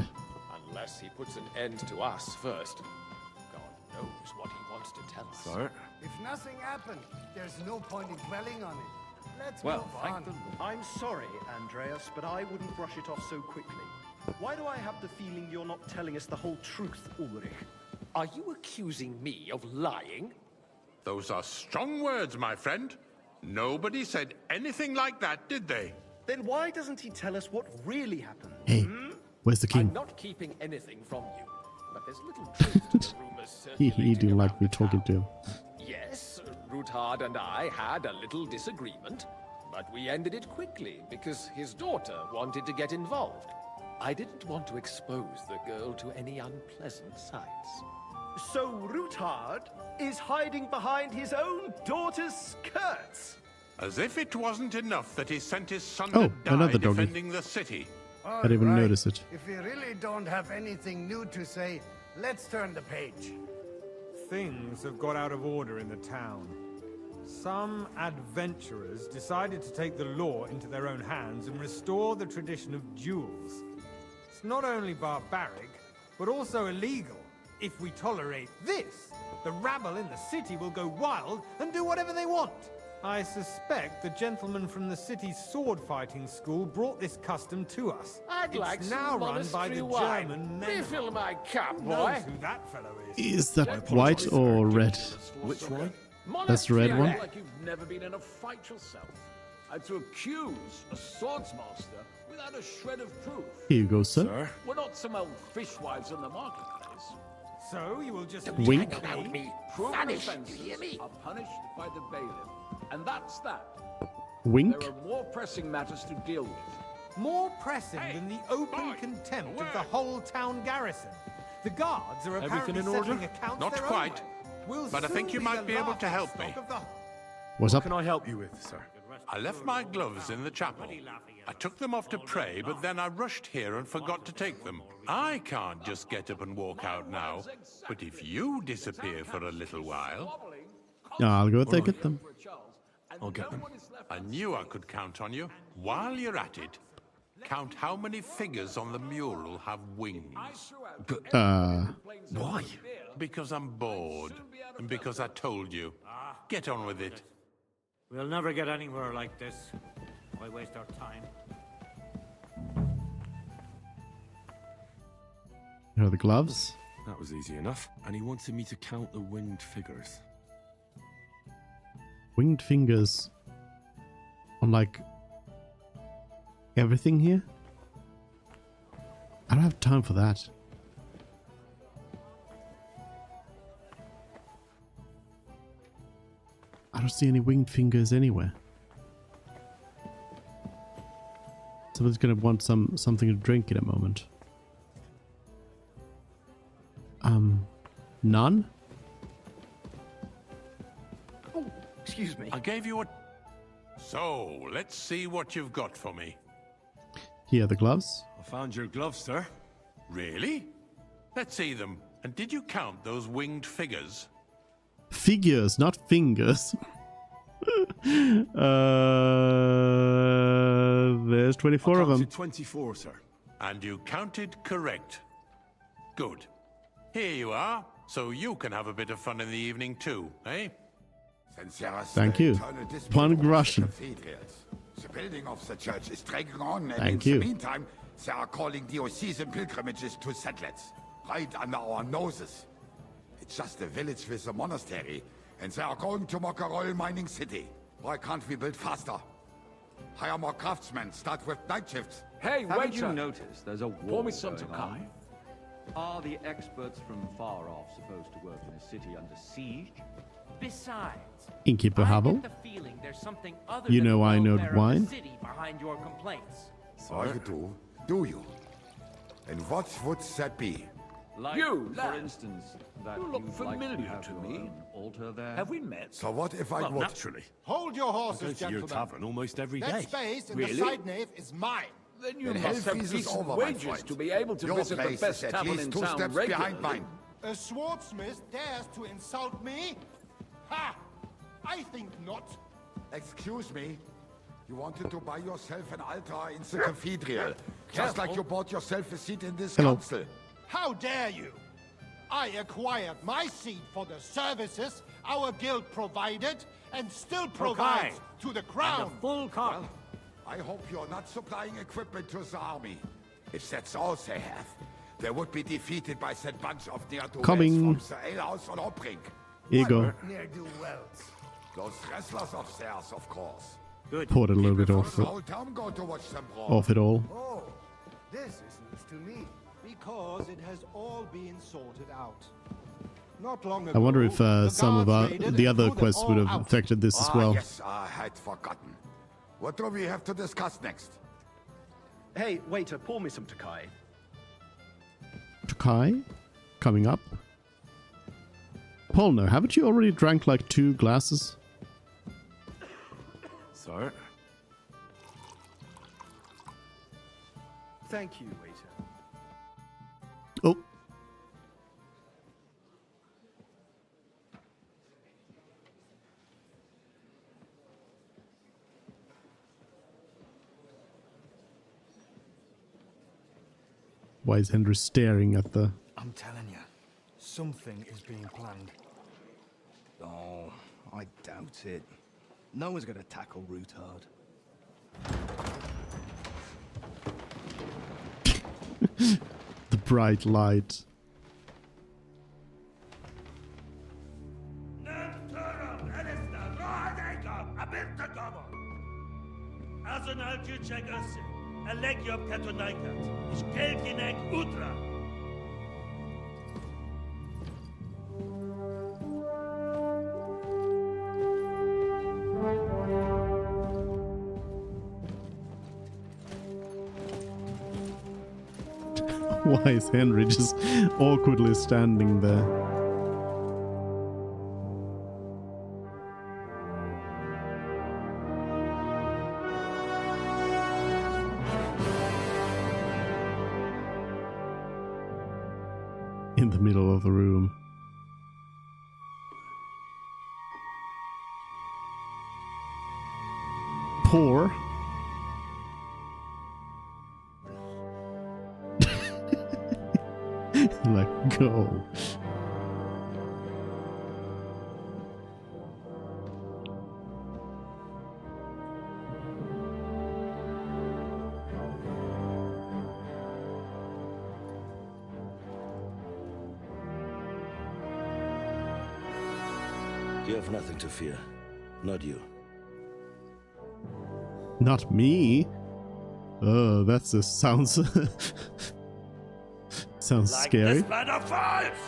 Unless he puts an end to us first. God knows what he wants to tell us. Sir? If nothing happened, there's no point in dwelling on it. Let's Well, move thank on. the Lord. I'm sorry, Andreas, but I wouldn't brush it off so quickly. Why do I have the feeling you're not telling us the whole truth, Ulrich? Are you accusing me of lying? Those are strong words, my friend. Nobody said anything like that, did they? Then why doesn't he tell us what really happened? Hey, where's the king? I'm not keeping anything from you, but there's little truth to the rumors He circulating didn't like around me the talking town. to him. Yes, Rutard and I had a little disagreement, but we ended it quickly because his daughter wanted to get involved. I didn't want to expose the girl to any unpleasant sights. So Rutard is hiding behind his own daughter's skirts? As if it wasn't enough that he sent his son Oh, to die another doggy. defending the city. I didn't even notice it. If we really don't have anything new to say, let's turn the page. Things have got out of order in the town. Some adventurers decided to take the law into their own hands and restore the tradition of duels. It's not only barbaric, but also illegal. If we tolerate this, the rabble in the city will go wild and do whatever they want. I suspect the gentleman from the city's sword-fighting school brought this custom to us. I'd it's like some now run by monastery the wine. German men. Refill my cup, Who boy. knows who that fellow is? Is that white or red? Which one? That's the red one? Like you've never been in a fight yourself. And to accuse a swordsmaster without a shred of proof. Here you go, sir. We're not some old fishwives in the marketplace. So you will just Wink. About me. Proven Vanish, offences you hear me? are punished by the bailiff. And that's that. Wink. There are more pressing matters to deal with. More pressing than the open contempt of the whole town garrison. The guards are apparently Everything in order? settling accounts Not their quite. own way. We'll But I think soon you be might the be able to help me. laughingstock of the- What's up? What can I help you with, sir? I left my gloves in the chapel. I took them off to pray, but then I rushed here and forgot to take them. I can't just get up and walk out now. But if you disappear for a little while, Yeah, I'll go take them. I'll get them. I knew I could count on you. While you're at it, count how many figures on the mural have wings. But why? Because I'm bored. And because I told you. Get on with it. We'll never get anywhere like this. Why waste our time? Here are the gloves. that was easy enough. And he wanted me to count the winged figures. Winged fingers on like everything here? I don't have time for that. I don't see any winged fingers anywhere. Someone's gonna want something to drink in a moment. None? Oh, excuse me. I gave you a... So, let's see what you've got for me. Here are the gloves. I found your gloves, sir. Really? Let's see them. And did you count those winged figures? Figures, not fingers. There's 24 of them. 24, sir. And you counted correct. Good. Here you are, so you can have a bit of fun in the evening too, eh? Thank you. One Russian. The building of the church is dragging on, and Thank in you. the meantime, they are calling diocesan pilgrimages to settlers, right under our noses. It's just a village with a monastery, and they are going to mock a royal mining city. Why can't we build faster? Hire more craftsmen, start with night shifts. Hey, Haven't waiter! you noticed there's a war Pour me some going Tokai. on? Are the experts from far off supposed to work in a city under siege? Besides, Innkeeper I Havel. get the feeling there's something other You than know the I know welfare of the wine. city behind your complaints. So you do you? And what would that be? Like, You, for lad. instance, that You look you'd like familiar have to your me. own altar there. Have we met? So what if I Well, would? naturally. Hold your I go horses, to your gentlemen. tavern almost every That day. space in Really? the side nave is mine. Then you Then must have Hellfeast is decent over, my wages friend. to be able to Your visit the place best is at tavern least in 2 town steps regularly. behind mine. A swordsmith dares to insult me? Ha! I think not. Excuse me. You wanted to buy yourself an altar in the cathedral, just like you bought yourself a seat in this Hello. council. How dare you? I acquired my seat for the services our guild provided and still provides to the crown. And a full cup. I hope you're not supplying equipment to the army. If that's all they have, they would be defeated by that bunch of ne'er-do-wells Coming. from the alehouse on Obrink. Here you go. Ne'er-do-wells. Those wrestlers of theirs, of course. Poured a little bit off, The whole town go to watch them brawl. off it all. Oh, this is news to me. Because it has all been sorted out. Not long I ago, wonder if the some of guards raided the and other threw them quests would all have out. affected this as well. Yes, I had forgotten. What do we have to discuss next? Hey, waiter, pour me some Tokai. Tokai? Coming up. Polno, haven't you already drank like 2 glasses? Sir? Thank you, waiter. Oh. Why is Henry staring at the... I'm telling you, something is being planned. Oh, I doubt it. No one's gonna tackle Rootard. the bright light. Why is Henry just awkwardly standing there? In the middle of the room. Poor. Let go. You have nothing to fear. Not you. Not me? Oh, that's a sounds sounds Like scary. this plan of fights!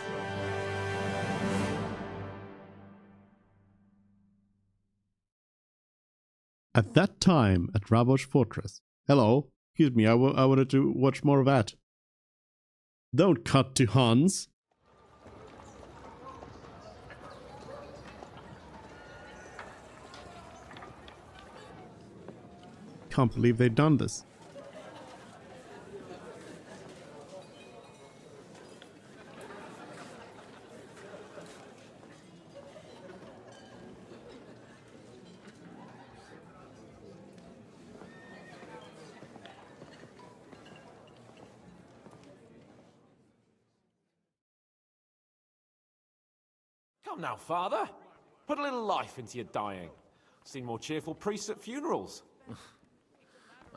At that time at Rabosh Fortress. Hello, excuse me, I wanted to watch more of that. Don't cut to Hans. Can't believe they've done this. Come now, Father. Put a little life into your dying. Seen more cheerful priests at funerals.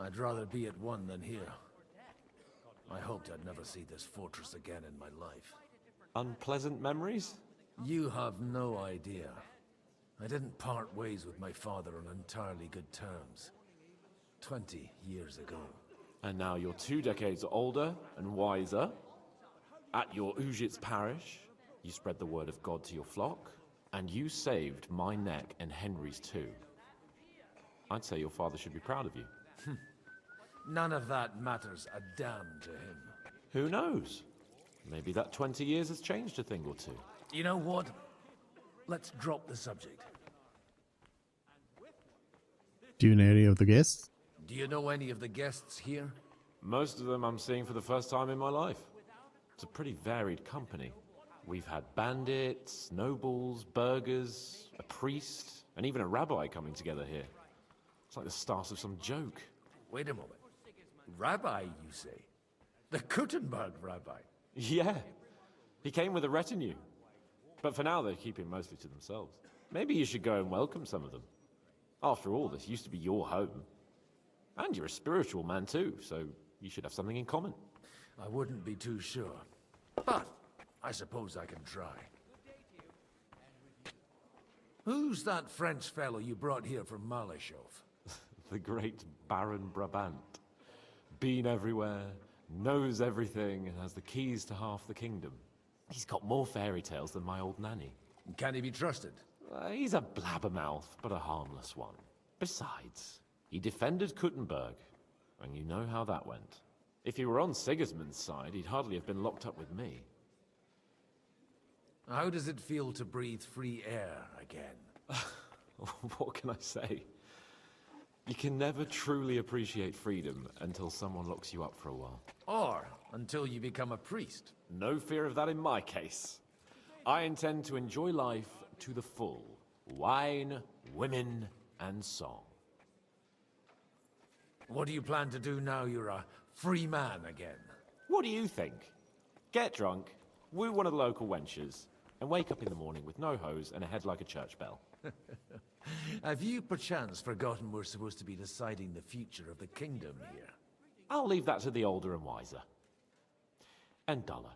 I'd rather be at one than here. I hoped I'd never see this fortress again in my life. Unpleasant memories? You have no idea. I didn't part ways with my father on entirely good terms. 20 years ago. And now you're 2 decades older and wiser. At your Ujit's parish, you spread the word of God to your flock, and you saved my neck and Henry's too. I'd say your father should be proud of you. None of that matters a damn to him. Who knows? Maybe that 20 years has changed a thing or two. You know what? Let's drop the subject. Do you know any of the guests? Do you know any of the guests here? Most of them I'm seeing for the first time in my life. It's a pretty varied company. We've had bandits, nobles, burghers, a priest, and even a rabbi coming together here. It's like the start of some joke. Wait a moment. Rabbi, you say? The Kuttenberg rabbi? Yeah. He came with a retinue. But for now, they're keeping mostly to themselves. Maybe you should go and welcome some of them. After all, this used to be your home. And you're a spiritual man too, so you should have something in common. I wouldn't be too sure. But I suppose I can try. Who's that French fellow you brought here from Malashov? The great Baron Brabant. Been everywhere, knows everything, and has the keys to half the kingdom. He's got more fairy tales than my old nanny. Can he be trusted? He's a blabbermouth, but a harmless one. Besides, he defended Kuttenberg, and you know how that went. If he were on Sigismund's side, he'd hardly have been locked up with me. How does it feel to breathe free air again? What can I say? You can never truly appreciate freedom until someone locks you up for a while. Or until you become a priest. No fear of that in my case. I intend to enjoy life to the full. Wine, women, and song. What do you plan to do now you're a free man again? What do you think? Get drunk, woo one of the local wenches, and wake up in the morning with no hose and a head like a church bell. Have you perchance forgotten we're supposed to be deciding the future of the kingdom here? I'll leave that to the older and wiser. And duller.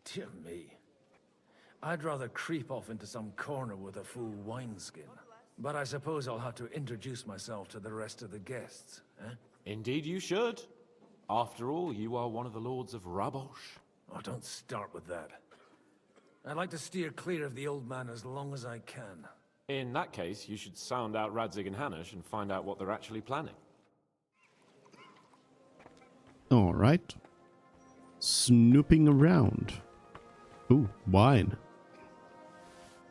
Dear me. I'd rather creep off into some corner with a full wineskin. But I suppose I'll have to introduce myself to the rest of the guests, eh? Indeed you should. After all, you are one of the lords of Rabosh. Oh, don't start with that. I'd like to steer clear of the old man as long as I can. In that case, you should sound out Radzig and Hanush and find out what they're actually planning. Alright. Snooping around. Ooh, wine.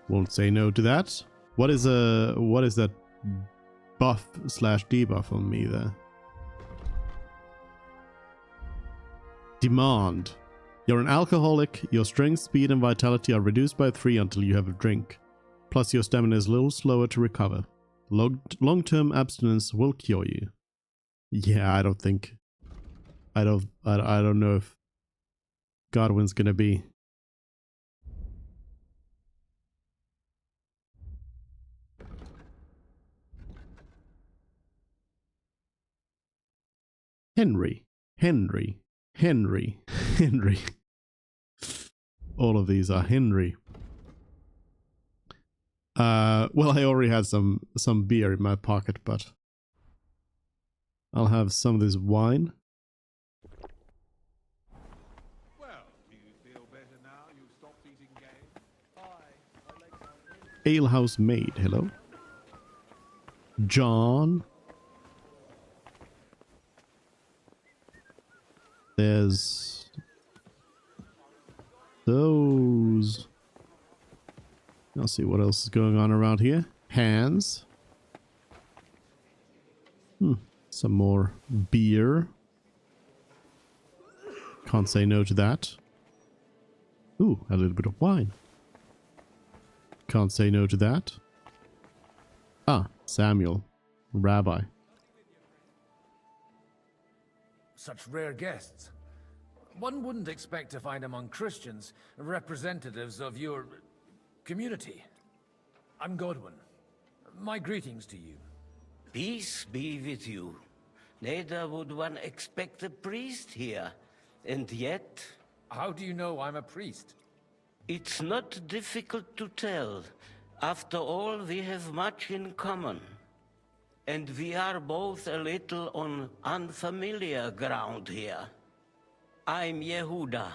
Won't say no to that. What is that buff / debuff on me there? Demand. You're an alcoholic, your strength, speed and vitality are reduced by 3 until you have a drink. Plus your stamina is a little slower to recover. Long-term abstinence will cure you. Yeah, I don't know if Godwin's gonna be. Henry. All of these are Henry. Well, I already had some beer in my pocket, but I'll have some of this wine. Alehouse maid, hello. John. There's those. I'll see what else is going on around here. Hands. Some more beer. Can't say no to that. Ooh, a little bit of wine. Can't say no to that. Ah, Samuel, Rabbi. Such rare guests. One wouldn't expect to find among Christians representatives of your community. I'm Godwin. My greetings to you. Peace be with you. Neither would one expect a priest here, and yet... How do you know I'm a priest? It's not difficult to tell. After all, we have much in common. And we are both a little on unfamiliar ground here. I'm Yehuda,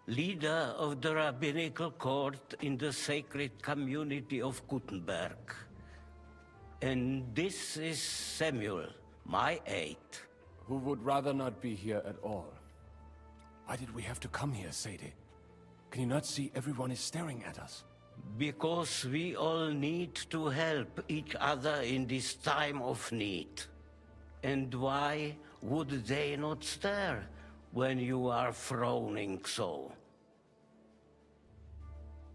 leader of the rabbinical court in the sacred community of Gutenberg. And this is Samuel, my aide. Who would rather not be here at all. Why did we have to come here, Sadie? Can you not see everyone is staring at us? Because we all need to help each other in this time of need. And why would they not stare when you are frowning so?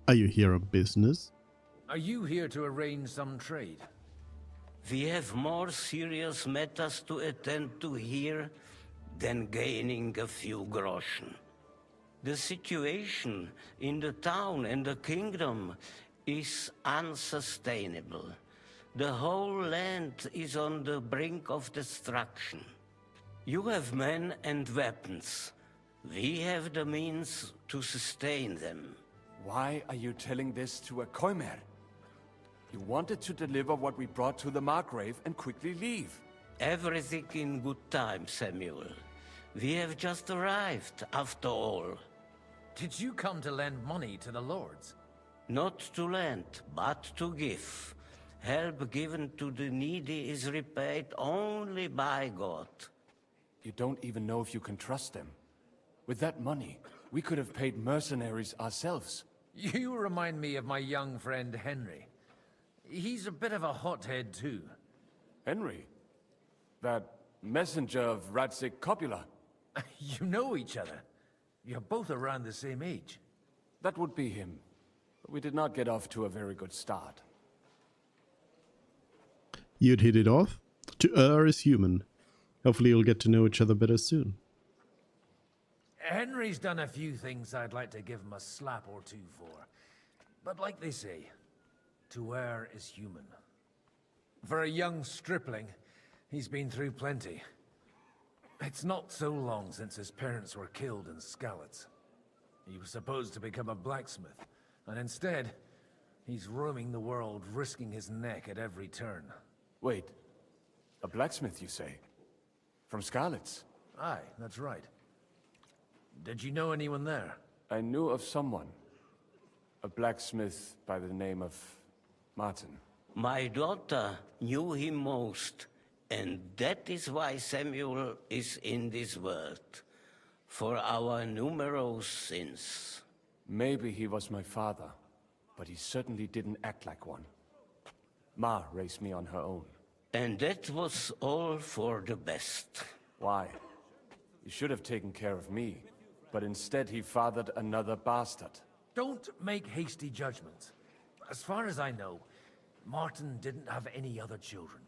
Are you here on business? Are you here to arrange some trade? We have more serious matters to attend to here than gaining a few groschen. The situation in the town and the kingdom is unsustainable. The whole land is on the brink of destruction. You have men and weapons. We have the means to sustain them. Why are you telling this to a Koimer? You wanted to deliver what we brought to the Margrave and quickly leave. Everything in good time, Samuel. We have just arrived, after all. Did you come to lend money to the lords? Not to lend, but to give. Help given to the needy is repaid only by God. You don't even know if you can trust them. With that money, we could have paid mercenaries ourselves. You remind me of my young friend Henry. He's a bit of a hothead too. Henry? That messenger of Radzik Copula? You know each other. You're both around the same age. That would be him. But we did not get off to a very good start. You'd hit it off? To err is human. Hopefully you'll get to know each other better soon. Henry's done a few things I'd like to give him a slap or two for. But like they say, to err is human. For a young stripling, he's been through plenty. It's not so long since his parents were killed in Skalitz. He was supposed to become a blacksmith, and instead, he's roaming the world, risking his neck at every turn. Wait, a blacksmith, you say? From Skalitz? Aye, that's right. Did you know anyone there? I knew of someone. A blacksmith by the name of Martin. My daughter knew him most, and that is why Samuel is in this world. For our numerous sins. Maybe he was my father, but he certainly didn't act like one. Ma raised me on her own. And that was all for the best. Why? He should have taken care of me, but instead he fathered another bastard. Don't make hasty judgments. As far as I know, Martin didn't have any other children.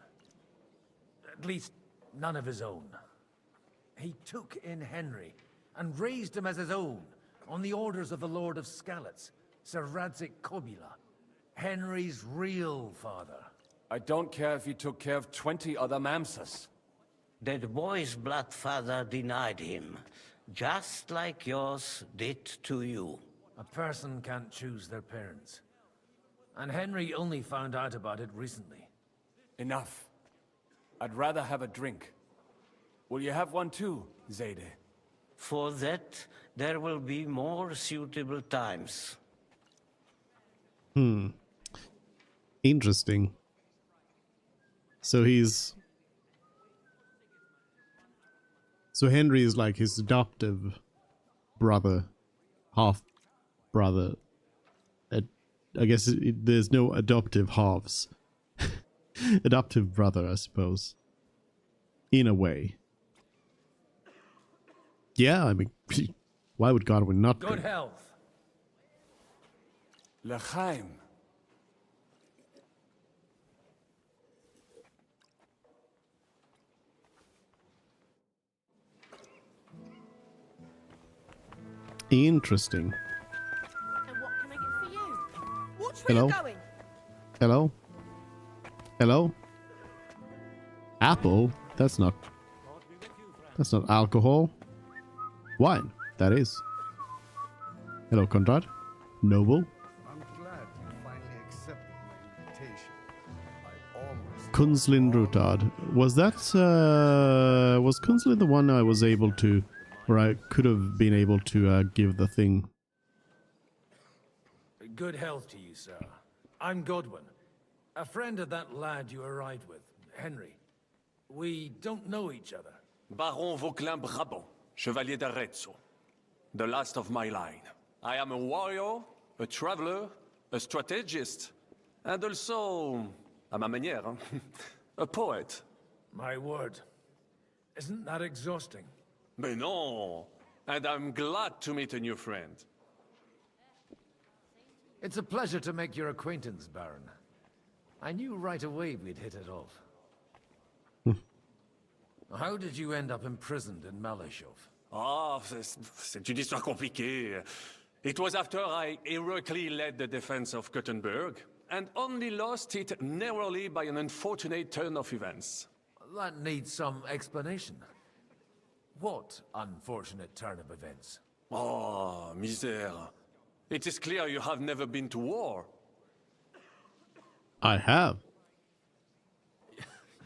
At least, none of his own. He took in Henry and raised him as his own on the orders of the Lord of Skalitz, Sir Radzik Kobila, Henry's real father. I don't care if he took care of 20 other Mamsas. That boy's blood father denied him, just like yours did to you. A person can't choose their parents. And Henry only found out about it recently. Enough. I'd rather have a drink. Will you have one too, Zayde? For that, there will be more suitable times. Interesting. So Henry is like his adoptive brother, half brother. I guess there's no adoptive halves. Adoptive brother, I suppose. In a way. Yeah, I mean, why would Godwin not Good be? health. L'chaim. Interesting. And what can I get for you? Watch where Hello? you're going. Hello? Hello? Apple? That's not alcohol. Wine, that is. Hello, Conrad. Noble. I'm glad you finally accepted my invitation. I almost... Kunslin Rutard. Was that, was Kunslin the one I was able to, or I could have been able to give the thing? Good health to you, sir. I'm Godwin. A friend of that lad you arrived with, Henry. We don't know each other. Baron Vauclin Brabant, Chevalier d'Arezzo. The last of my line. I am a warrior, a traveler, a strategist, and also, à ma manière, a poet. My word. Isn't that exhausting? Mais non! And I'm glad to meet a new friend. It's a pleasure to make your acquaintance, Baron. I knew right away we'd hit it off. How did you end up imprisoned in Malashov? Ah, c'est une histoire compliquée. It was after I heroically led the defense of Gothenburg, and only lost it narrowly by an unfortunate turn of events. That needs some explanation. What unfortunate turn of events? Oh, misère. It is clear you have never been to war. I have.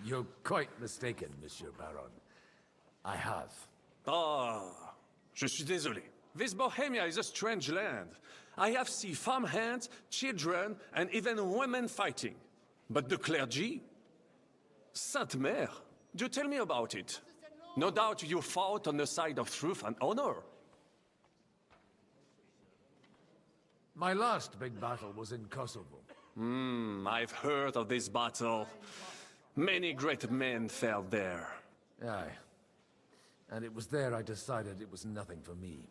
You're quite mistaken, Monsieur Baron. I have. Ah, je suis désolé. This Bohemia is a strange land. I have seen farmhands, children, and even women fighting. But the clergy? Sainte Mère, do tell me about it. No doubt you fought on the side of truth and honor. My last big battle was in Kosovo. I've heard of this battle. Many great men fell there. Aye. And it was there I decided it was nothing for me.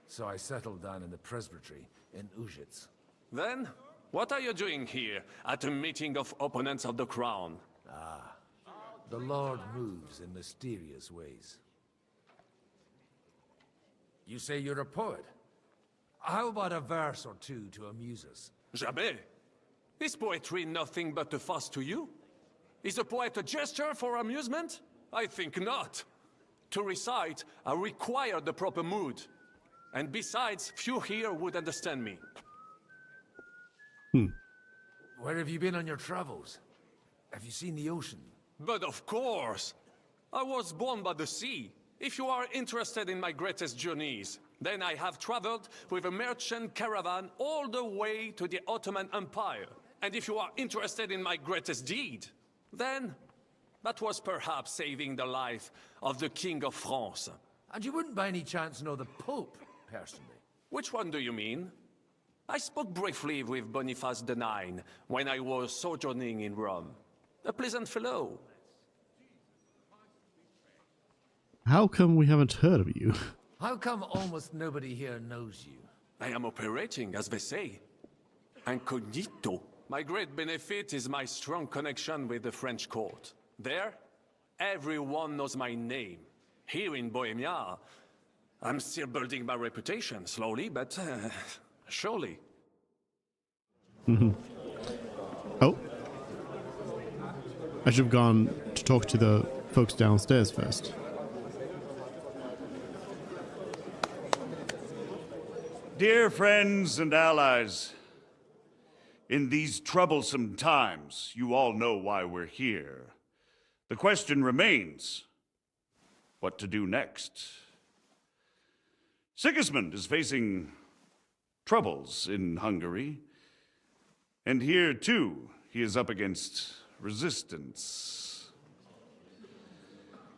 So I settled down in the presbytery in Ujits. Then, what are you doing here at a meeting of opponents of the crown? Ah, the Lord moves in mysterious ways. You say you're a poet? How about a verse or two to amuse us? Jamais. Is poetry nothing but a fuss to you? Is a poet a gesture for amusement? I think not. To recite, I require the proper mood. And besides, few here would understand me. Where have you been on your travels? Have you seen the ocean? But of course! I was born by the sea. If you are interested in my greatest journeys, then I have traveled with a merchant caravan all the way to the Ottoman Empire. And if you are interested in my greatest deed, then that was perhaps saving the life of the King of France. And you wouldn't by any chance know the Pope, personally? Which one do you mean? I spoke briefly with Boniface IX when I was sojourning in Rome. A pleasant fellow. How come we haven't heard of you? How come almost nobody here knows you? I am operating, as they say. Incognito. My great benefit is my strong connection with the French court. There, everyone knows my name. Here in Bohemia, I'm still building my reputation, slowly, but surely. Oh. I should have gone to talk to the folks downstairs first. Dear friends and allies, In these troublesome times, you all know why we're here. The question remains, what to do next? Sigismund is facing troubles in Hungary. And here, too, he is up against resistance.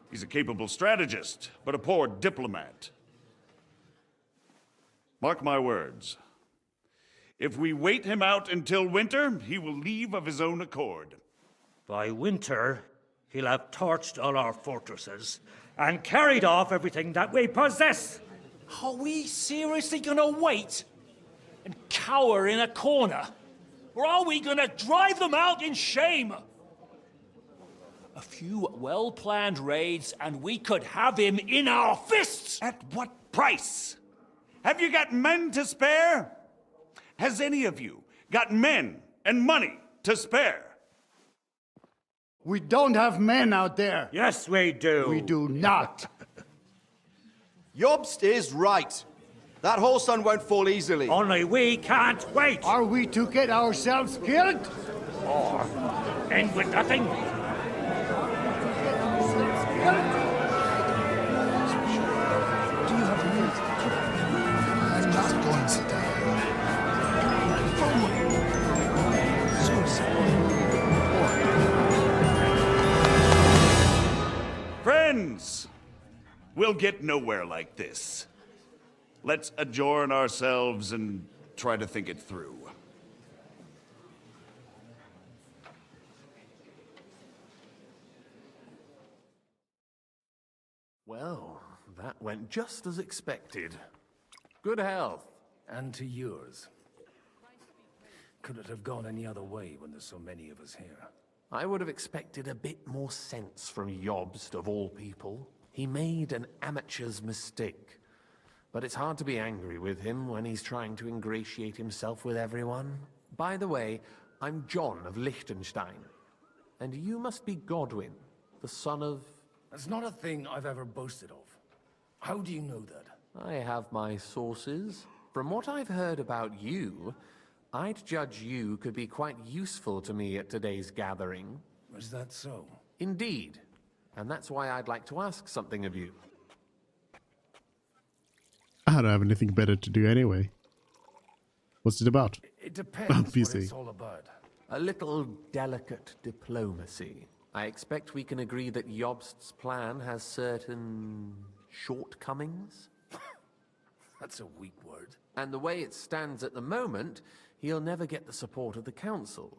He's a capable strategist, but a poor diplomat. Mark my words. If we wait him out until winter, he will leave of his own accord. By winter, he'll have torched all our fortresses and carried off everything that we possess. Are we seriously gonna wait and cower in a corner? Or are we gonna drive them out in shame? A few well-planned raids and we could have him in our fists! At what price? Have you got men to spare? Has any of you got men and money to spare? We don't have men out there. Yes, we do. We do not. Jobst is right. That whole sun won't fall easily. Only we can't wait. Are we to get ourselves killed? Or end with nothing? I'm not going to die. Friends, we'll get nowhere like this. Let's adjourn ourselves and try to think it through. Well, that went just as expected. Good health. And to yours. Could it have gone any other way when there's so many of us here? I would have expected a bit more sense from Jobst, of all people. He made an amateur's mistake. But it's hard to be angry with him when he's trying to ingratiate himself with everyone. By the way, I'm John of Liechtenstein. And you must be Godwin, the son of... That's not a thing I've ever boasted of. How do you know that? I have my sources. From what I've heard about you, I'd judge you could be quite useful to me at today's gathering. Is that so? Indeed. And that's why I'd like to ask something of you. I don't have anything better to do anyway. What's it about? It depends Obviously. what it's all about. A little delicate diplomacy. I expect we can agree that Jobst's plan has certain shortcomings? That's a weak word. And the way it stands at the moment, he'll never get the support of the council.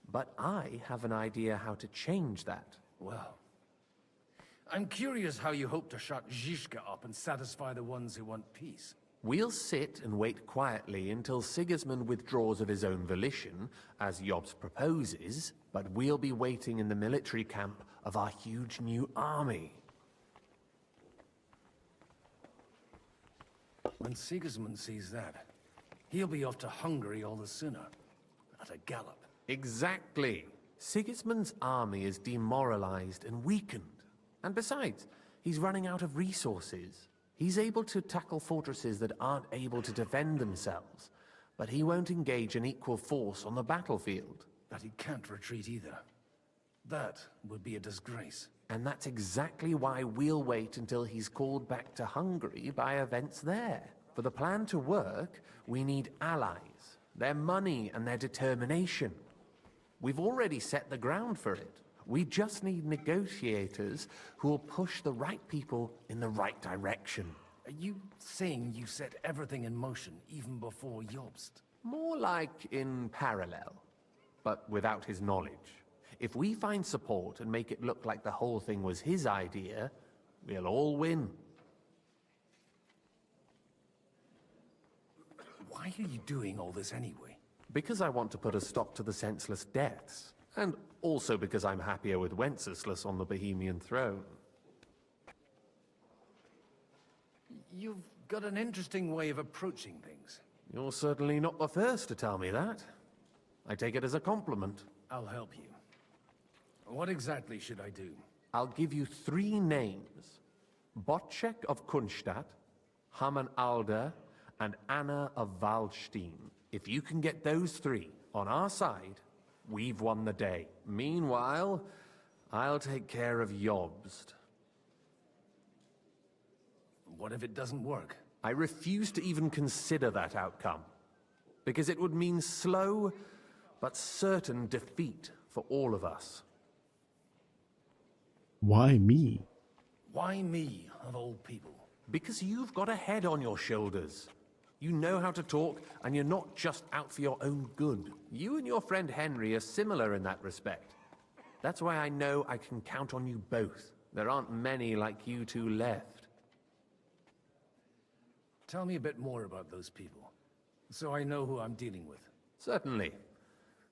But I have an idea how to change that. Well, I'm curious how you hope to shut Zizka up and satisfy the ones who want peace. We'll sit and wait quietly until Sigismund withdraws of his own volition, as Jobst proposes, but we'll be waiting in the military camp of our huge new army. When Sigismund sees that, he'll be off to Hungary all the sooner. At a gallop. Exactly. Sigismund's army is demoralized and weakened. And besides, he's running out of resources. He's able to tackle fortresses that aren't able to defend themselves, but he won't engage an equal force on the battlefield. But he can't retreat either. That would be a disgrace. And that's exactly why we'll wait until he's called back to Hungary by events there. For the plan to work, we need allies, their money and their determination. We've already set the ground for it. We just need negotiators who will push the right people in the right direction. Are you saying you set everything in motion even before Jobst? More like in parallel, but without his knowledge. If we find support and make it look like the whole thing was his idea, we'll all win. Why are you doing all this anyway? Because I want to put a stop to the senseless deaths. And also because I'm happier with Wenceslas on the Bohemian throne. You've got an interesting way of approaching things. You're certainly not the first to tell me that. I take it as a compliment. I'll help you. What exactly should I do? I'll give you 3 names. Botchek of Kunstadt, Hamann Alder, and Anna of Waldstein. If you can get those 3, On our side, we've won the day. Meanwhile, I'll take care of Jobst. What if it doesn't work? I refuse to even consider that outcome, because it would mean slow but certain defeat for all of us. Why me? Why me, of all people? Because you've got a head on your shoulders. You know how to talk, and you're not just out for your own good. You and your friend Henry are similar in that respect. That's why I know I can count on you both. There aren't many like you two left. Tell me a bit more about those people, so I know who I'm dealing with. Certainly.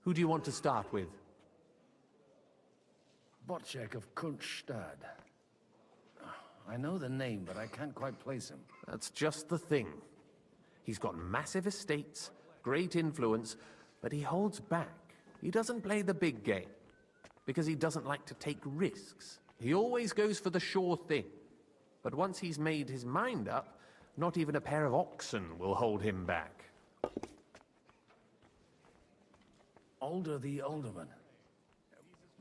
Who do you want to start with? Botchek of Kunststadt. I know the name, but I can't quite place him. That's just the thing. He's got massive estates, great influence, but he holds back. He doesn't play the big game, because he doesn't like to take risks. He always goes for the sure thing. But once he's made his mind up, not even a pair of oxen will hold him back. Alder the Alderman.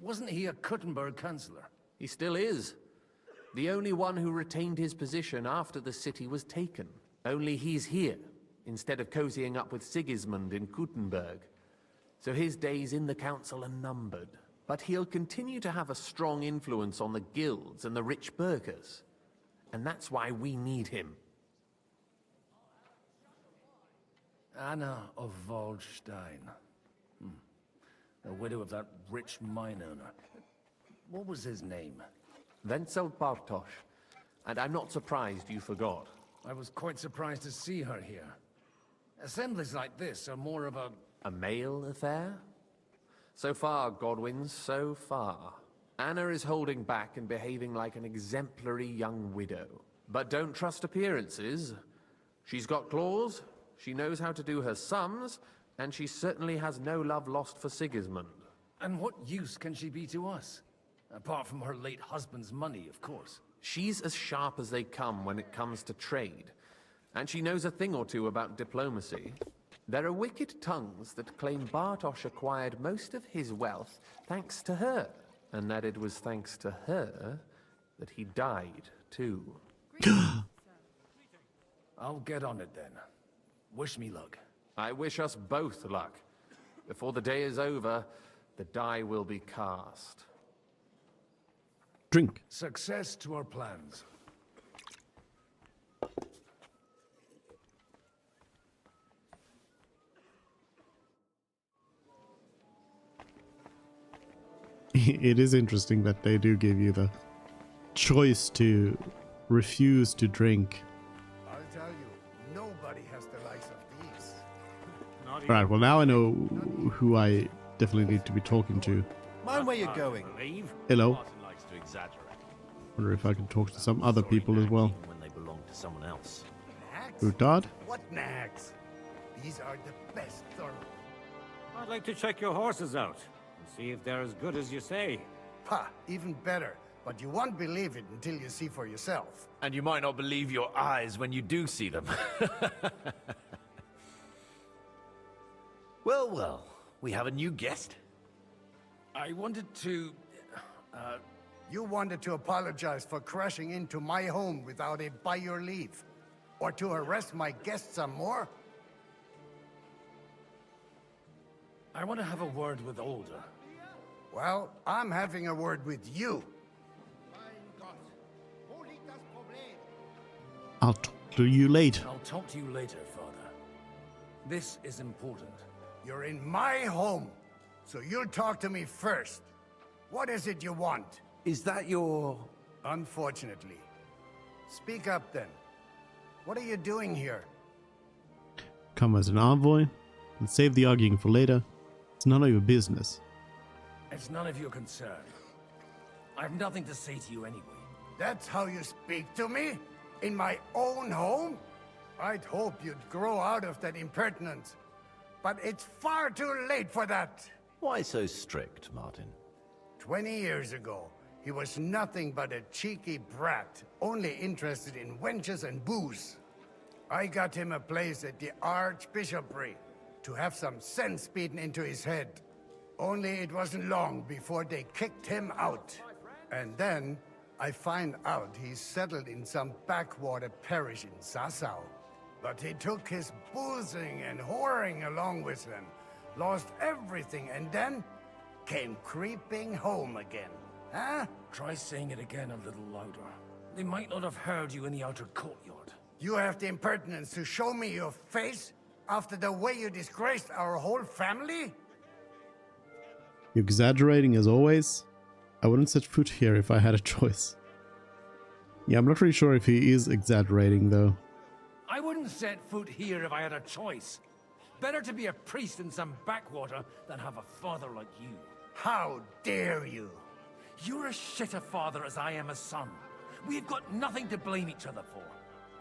Wasn't he a Kuttenberg councillor? He still is. The only one who retained his position after the city was taken. Only he's here, instead of cozying up with Sigismund in Kuttenberg. So his days in the council are numbered. But he'll continue to have a strong influence on the guilds and the rich burghers. And that's why we need him. Anna of Waldstein. The widow of that rich mine owner. What was his name? Wenzel Bartosz. And I'm not surprised you forgot. I was quite surprised to see her here. Assemblies like this are more of a... A male affair? So far, Godwin, so far. Anna is holding back and behaving like an exemplary young widow. But don't trust appearances. She's got claws, she knows how to do her sums, and she certainly has no love lost for Sigismund. And what use can she be to us? Apart from her late husband's money, of course. She's as sharp as they come when it comes to trade. And she knows a thing or two about diplomacy. There are wicked tongues that claim Bartosz acquired most of his wealth thanks to her. And that it was thanks to her that he died, too. I'll get on it then. Wish me luck. I wish us both luck. Before the day is over, the die will be cast. Drink. Success to our plans. It is interesting that they do give you the choice to refuse to drink. I'll tell you, nobody has the likes of these. Right, well now I know who I definitely need to be talking to. Mind where you're going. Hello. Wonder if I can talk to some other people as well. When they belong to someone else. Utad? What nags? These are the best thorough. I'd like to check your horses out and see if they're as good as you say. Ha, even better. But you won't believe it until you see for yourself. And you might not believe your eyes when you do see them. Well, well, we have a new guest. I wanted to... You wanted to apologize for crashing into my home without it by your leave. Or to harass my guests some more? I want to have a word with Alder. Well, I'm having a word with you. I'll talk to you later. I'll talk to you later, Father. This is important. You're in my home, so you'll talk to me first. What is it you want? Is that your... Unfortunately. Speak up then. What are you doing here? Come as an envoy and save the arguing for later. It's none of your business. It's none of your concern. I have nothing to say to you anyway. That's how you speak to me? In my own home? I'd hope you'd grow out of that impertinence. But it's far too late for that. Why so strict, Martin? 20 years ago, he was nothing but a cheeky brat, only interested in wenches and booze. I got him a place at the Archbishopric, to have some sense beaten into his head. Only it wasn't long before they kicked him out. And then I find out he's settled in some backwater parish in Sassau. But he took his boozing and whoring along with him, lost everything, and then came creeping home again. Huh? Try saying it again a little louder. They might not have heard you in the outer courtyard. You have the impertinence to show me your face after the way you disgraced our whole family? You're exaggerating as always. I wouldn't set foot here if I had a choice. Yeah, I'm not really sure if he is exaggerating though. I wouldn't set foot here if I had a choice. Better to be a priest in some backwater than have a father like you. How dare you? You're as shit a father as I am a son. We've got nothing to blame each other for.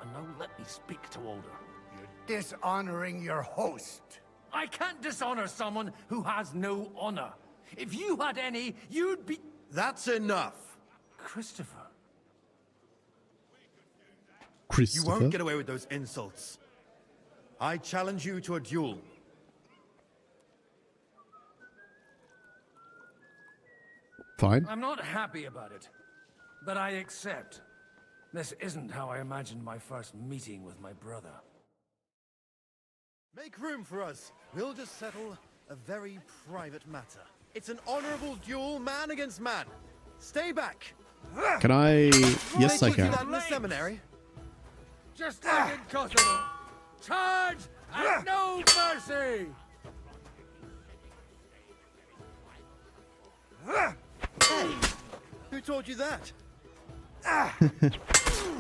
And now let me speak to Older. You're dishonoring your host. I can't dishonor someone who has no honor. If you had any, you'd be... That's enough. Christopher. You won't get away with those insults. I challenge you to a duel. Fine. I'm not happy about it, but I accept. This isn't how I imagined my first meeting with my brother. Make room for us. We'll just settle a very private matter. It's an honorable duel, man against man. Stay back. Can I? Yes, I can. In the seminary. Just like in Kosovo. Charge and no mercy! Hey, who taught you that?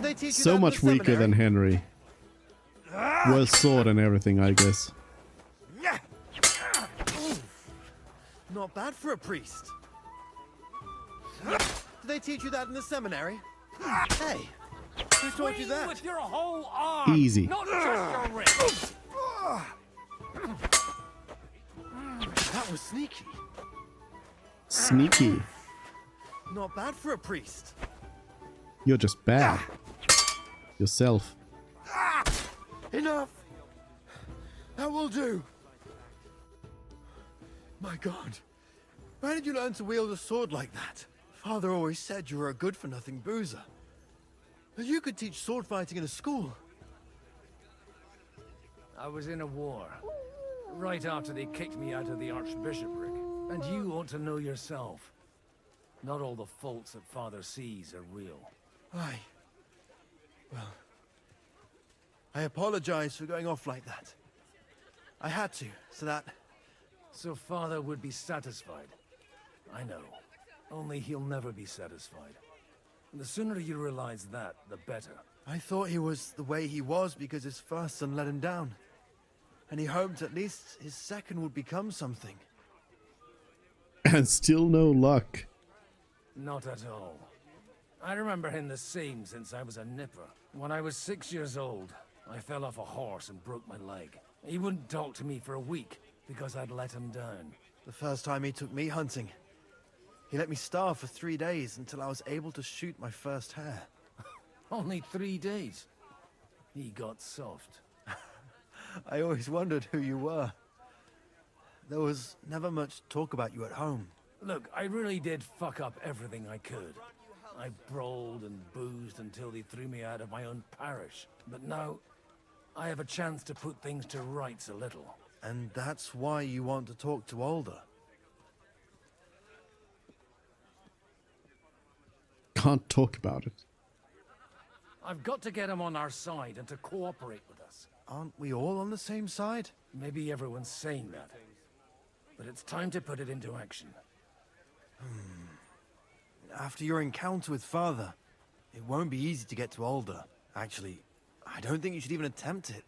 They teach you So that in much the weaker seminary? than Henry. Worse sword and everything, I guess. Not bad for a priest. Did they teach you that in the seminary? Hey, who taught you that? With your whole arm, Easy. not just your wrist. That was sneaky. Sneaky. Not bad for a priest. You're just bad. Yourself. Enough. That will do. My God. Where did you learn to wield a sword like that? Father always said you were a good-for-nothing boozer. But you could teach sword fighting in a school. I was in a war. Right after they kicked me out of the archbishopric. And you ought to know yourself. Not all the faults that Father sees are real. Aye. Well, I apologize for going off like that. I had to, so that... So Father would be satisfied. I know. Only he'll never be satisfied. And the sooner you realize that, the better. I thought he was the way he was because his first son let him down. And he hoped at least his second would become something. And still no luck. Not at all. I remember him the same since I was a nipper. When I was 6 years old, I fell off a horse and broke my leg. He wouldn't talk to me for a week because I'd let him down. The first time he took me hunting, he let me starve for 3 days until I was able to shoot my first hare. Only 3 days. He got soft. I always wondered who you were. There was never much talk about you at home. Look, I really did fuck up everything I could. I brawled and boozed until they threw me out of my own parish. But now, I have a chance to put things to rights a little. And that's why you want to talk to Alder. Can't talk about it. I've got to get him on our side and to cooperate with us. Aren't we all on the same side? Maybe everyone's saying that. But it's time to put it into action. After your encounter with Father, it won't be easy to get to Alder. Actually, I don't think you should even attempt it.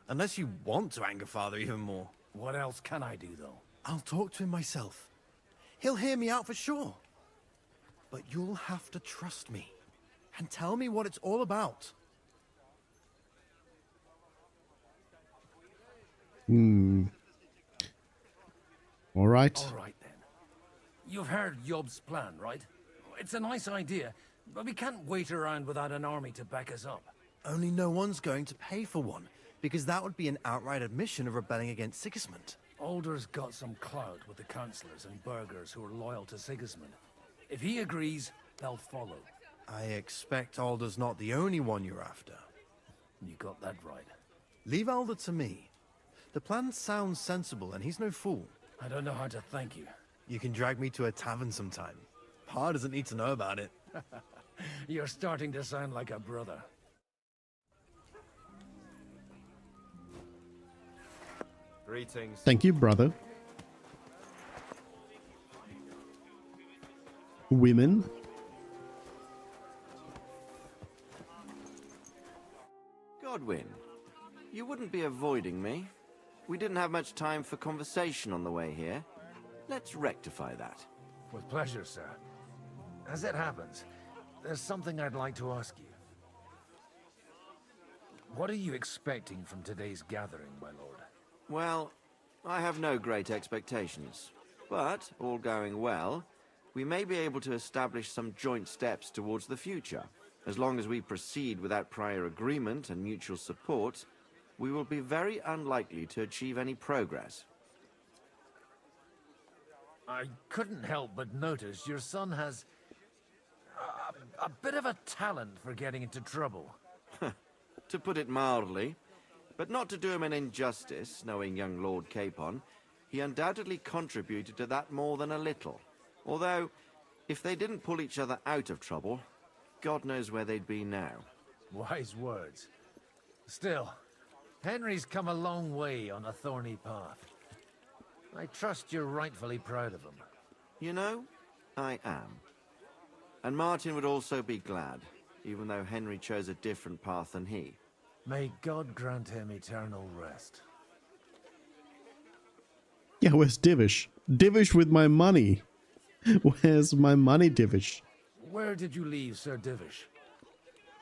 Unless you want to anger Father even more. What else can I do, though? I'll talk to him myself. He'll hear me out for sure. But you'll have to trust me. And tell me what it's all about. All right. All right, then. You've heard Yob's plan, right? It's a nice idea, but we can't wait around without an army to back us up. Only no one's going to pay for one. because that would be an outright admission of rebelling against Sigismund. Alder's got some clout with the councillors and burghers who are loyal to Sigismund. If he agrees, they'll follow. I expect Alder's not the only one you're after. You got that right. Leave Alder to me. The plan sounds sensible, and he's no fool. I don't know how to thank you. You can drag me to a tavern sometime. Pa doesn't need to know about it. You're starting to sound like a brother. Greetings. Thank you, brother. Women. Godwin, you wouldn't be avoiding me. We didn't have much time for conversation on the way here. Let's rectify that. With pleasure, sir. As it happens, there's something I'd like to ask you. What are you expecting from today's gathering, my lord? Well, I have no great expectations. But, all going well, we may be able to establish some joint steps towards the future. As long as we proceed without prior agreement and mutual support, we will be very unlikely to achieve any progress. I couldn't help but notice your son has a bit of a talent for getting into trouble. To put it mildly, but not to do him an injustice, knowing young Lord Capon, he undoubtedly contributed to that more than a little. Although, if they didn't pull each other out of trouble, God knows where they'd be now. Wise words. Still, Henry's come a long way on a thorny path. I trust you're rightfully proud of him. You know, I am. And Martin would also be glad, even though Henry chose a different path than he. May God grant him eternal rest. Yeah, where's Divish? Divish with my money. Where's my money, Divish? Where did you leave Sir Divish?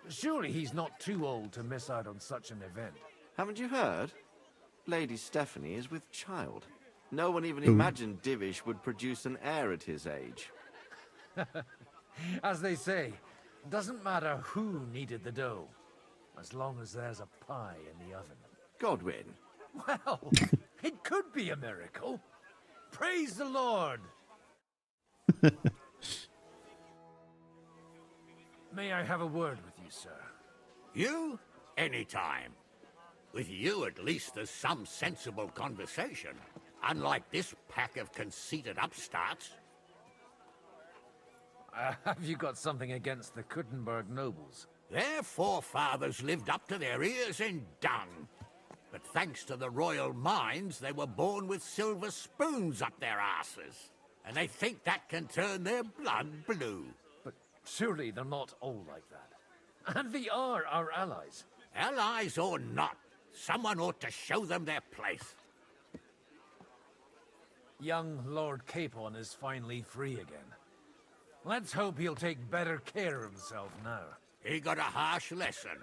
Surely he's not too old to miss out on such an event. Haven't you heard? Lady Stephanie is with child. No one even imagined Divish would produce an heir at his age. As they say, doesn't matter who kneaded the dough, as long as there's a pie in the oven. Godwin. Well, it could be a miracle. Praise the Lord. May I have a word with you, sir? You? Anytime. With you, at least, there's some sensible conversation. Unlike this pack of conceited upstarts. Have you got something against the Kuttenberg nobles? Their forefathers lived up to their ears in dung. But thanks to the royal mines, they were born with silver spoons up their asses. And they think that can turn their blood blue. But surely they're not all like that. And they are our allies. Allies or not, someone ought to show them their place. Young Lord Capon is finally free again. Let's hope he'll take better care of himself now. He got a harsh lesson.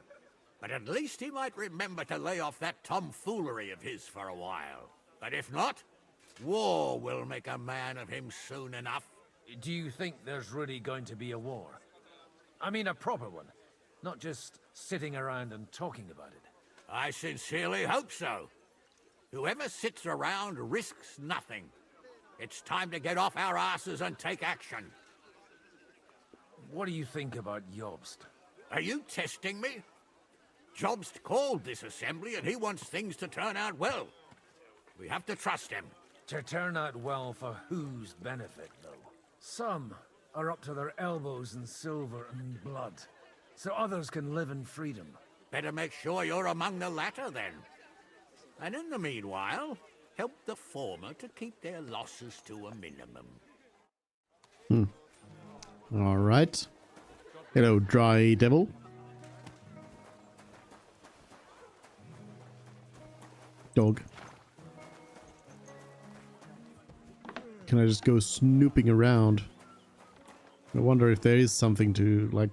But at least he might remember to lay off that tomfoolery of his for a while. But if not, war will make a man of him soon enough. Do you think there's really going to be a war? I mean a proper one, not just sitting around and talking about it. I sincerely hope so. Whoever sits around risks nothing. It's time to get off our asses and take action. What do you think about Jobst? Are you testing me? Jobst called this assembly and he wants things to turn out well. We have to trust him. To turn out well for whose benefit, though? Some are up to their elbows in silver and blood, so others can live in freedom. Better make sure you're among the latter, then. And in the meanwhile, help the former to keep their losses to a minimum. All right. Hello, dry devil. Dog. Can I just go snooping around? I wonder if there is something to, like,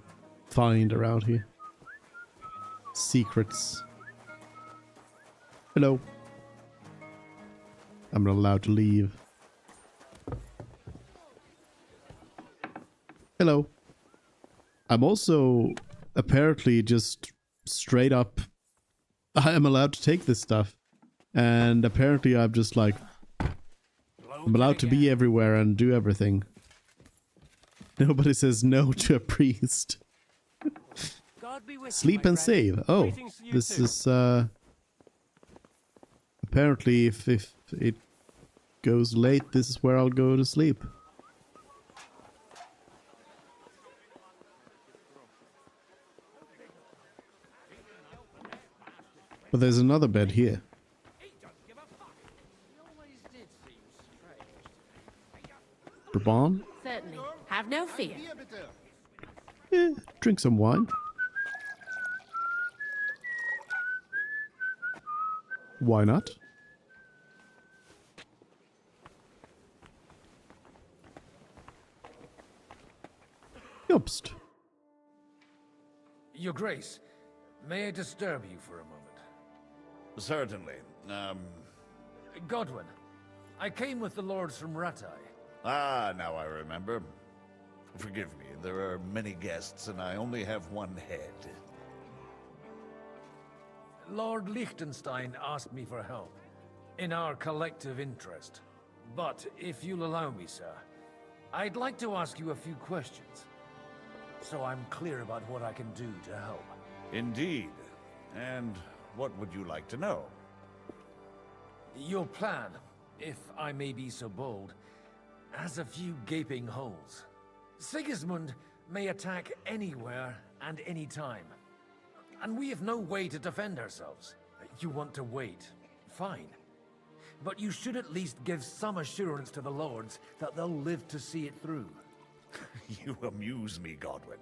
find around here. Secrets. Hello. I'm not allowed to leave. Hello. I'm also apparently just straight up I am allowed to take this stuff. And apparently I'm just like, I'm allowed to be everywhere and do everything. Nobody says no to a priest. Sleep and save. Oh, this is apparently if it goes late, this is where I'll go to sleep. But there's another bed here. Brabant? Certainly. Have no fear. Drink some wine. Why not? Jobst. Your Grace, may I disturb you for a moment? Certainly. Godwin, I came with the lords from Rattay. Ah, now I remember. Forgive me, there are many guests and I only have one head. Lord Liechtenstein asked me for help, in our collective interest. But if you'll allow me, sir, I'd like to ask you a few questions, so I'm clear about what I can do to help. Indeed. And what would you like to know? Your plan, if I may be so bold, has a few gaping holes. Sigismund may attack anywhere and any time. And we have no way to defend ourselves. You want to wait. Fine. But you should at least give some assurance to the lords that they'll live to see it through. You amuse me, Godwin.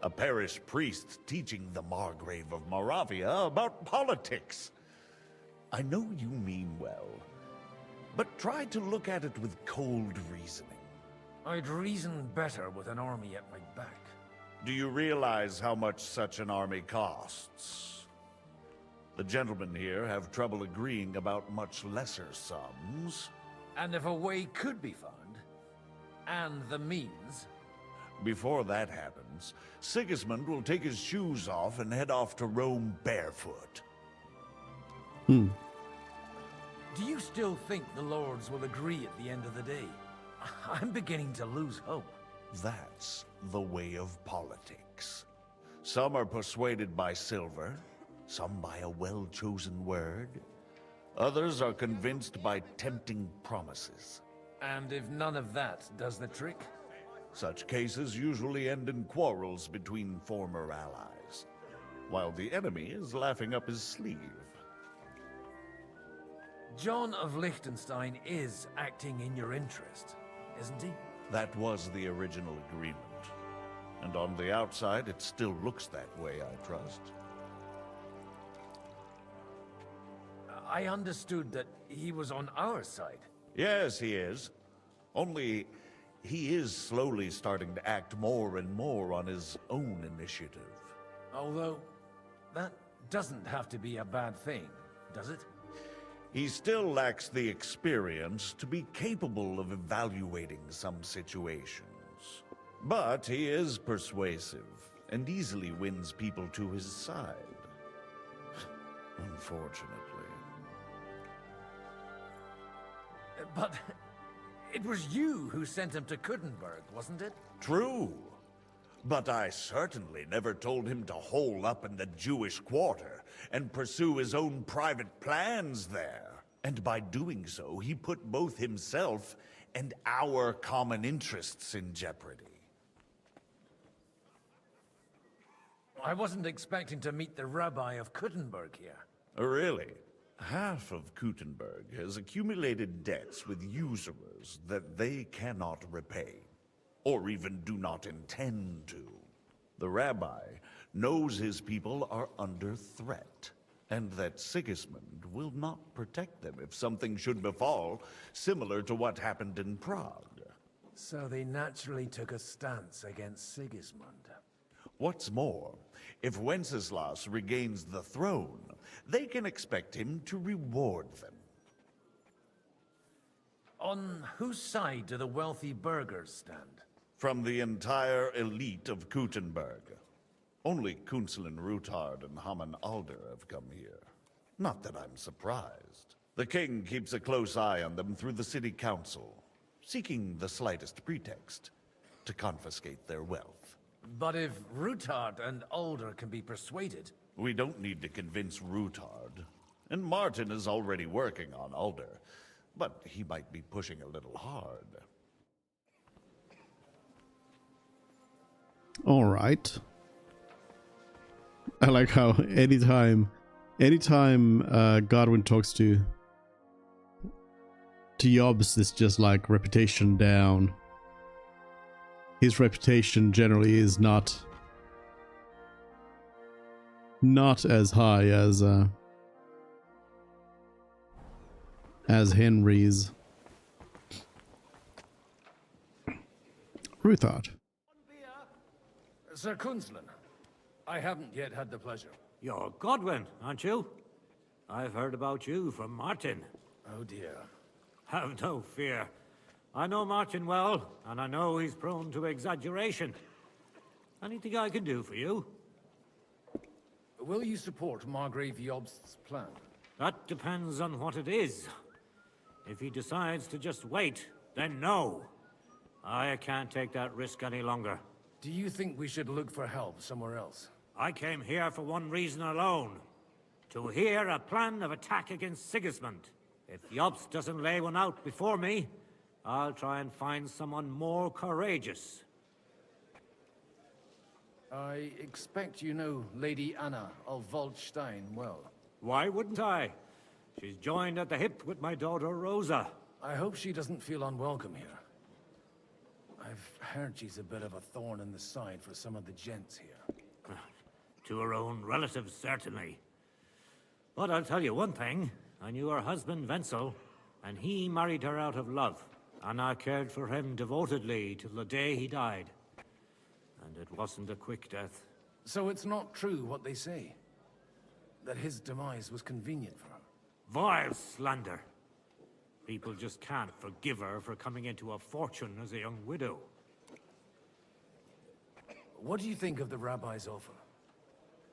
A parish priest teaching the Margrave of Moravia about politics. I know you mean well, but try to look at it with cold reasoning. I'd reason better with an army at my back. Do you realize how much such an army costs? The gentlemen here have trouble agreeing about much lesser sums. And if a way could be found, and the means... Before that happens, Sigismund will take his shoes off and head off to Rome barefoot. Hmm. Do you still think the lords will agree at the end of the day? I'm beginning to lose hope. That's the way of politics. Some are persuaded by silver, some by a well-chosen word. Others are convinced by tempting promises. And if none of that does the trick? Such cases usually end in quarrels between former allies, while the enemy is laughing up his sleeve. John of Liechtenstein is acting in your interest, isn't he? That was the original agreement. And on the outside, it still looks that way, I trust. I understood that he was on our side. Yes, he is. Only, he is slowly starting to act more and more on his own initiative. Although, that doesn't have to be a bad thing, does it? He still lacks the experience to be capable of evaluating some situations. But he is persuasive, and easily wins people to his side. Unfortunately. But it was you who sent him to Kuttenberg, wasn't it? True. But I certainly never told him to hole up in the Jewish quarter and pursue his own private plans there. And by doing so, he put both himself and our common interests in jeopardy. I wasn't expecting to meet the rabbi of Kuttenberg here. Really? Half of Kuttenberg has accumulated debts with usurers that they cannot repay, or even do not intend to. The rabbi knows his people are under threat, and that Sigismund will not protect them if something should befall, similar to what happened in Prague. So they naturally took a stance against Sigismund. What's more, if Wenceslas regains the throne, they can expect him to reward them. On whose side do the wealthy burghers stand? From the entire elite of Kuttenberg. Only Kunzelin Ruthard and Haman Alder have come here. Not that I'm surprised. The king keeps a close eye on them through the city council, seeking the slightest pretext to confiscate their wealth. But if Rutard and Alder can be persuaded... We don't need to convince Rutard. And Martin is already working on Alder. But he might be pushing a little hard. All right. I like how anytime Godwin talks to Yobs, it's just like reputation down. His reputation generally is not as high as Henry's. Ruthard. Sir Kunzlin, I haven't yet had the pleasure. You're Godwin, aren't you? I've heard about you from Martin. Oh dear. Have no fear. I know Martin well, and I know he's prone to exaggeration. Anything I can do for you? Will you support Margrave Yobst's plan? That depends on what it is. If he decides to just wait, then no. I can't take that risk any longer. Do you think we should look for help somewhere else? I came here for one reason alone. To hear a plan of attack against Sigismund. If Jobst doesn't lay one out before me, I'll try and find someone more courageous. I expect you know Lady Anna of Waldstein well. Why wouldn't I? She's joined at the hip with my daughter Rosa. I hope she doesn't feel unwelcome here. I've heard she's a bit of a thorn in the side for some of the gents here. To her own relatives, certainly. But I'll tell you one thing. I knew her husband, Wenzel, and he married her out of love. And I cared for him devotedly till the day he died. And it wasn't a quick death. So it's not true what they say? That his demise was convenient for her? Vile slander. People just can't forgive her for coming into a fortune as a young widow. What do you think of the rabbi's offer?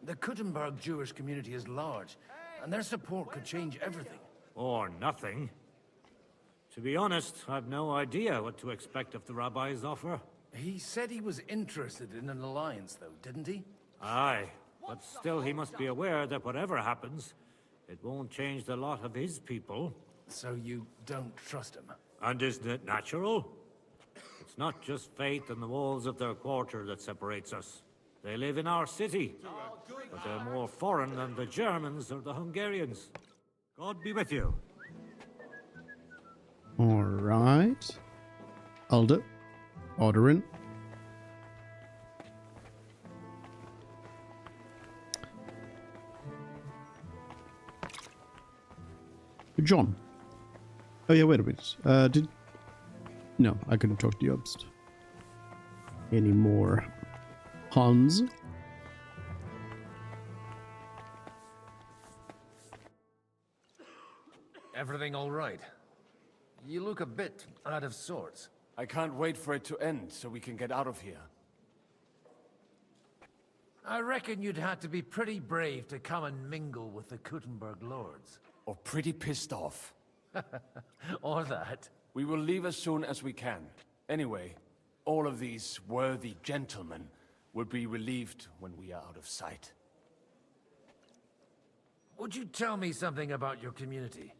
The Kuttenberg Jewish community is large, and their support could change everything. Or nothing. To be honest, I've no idea what to expect of the rabbi's offer. He said he was interested in an alliance, though, didn't he? Aye, but still he must be aware that whatever happens, it won't change the lot of his people. So you don't trust him? And isn't it natural? It's not just faith in the walls of their quarter that separates us. They live in our city, but they're more foreign than the Germans or the Hungarians. God be with you. All right. Alder. Alderin. John. Oh yeah, wait a minute. No, I couldn't talk to Jobst anymore. Hans. Everything all right? You look a bit out of sorts. I can't wait for it to end so we can get out of here. I reckon you'd have to be pretty brave to come and mingle with the Kuttenberg lords. Or pretty pissed off. Or that. We will leave as soon as we can. Anyway, all of these worthy gentlemen will be relieved when we are out of sight. Would you tell me something about your community?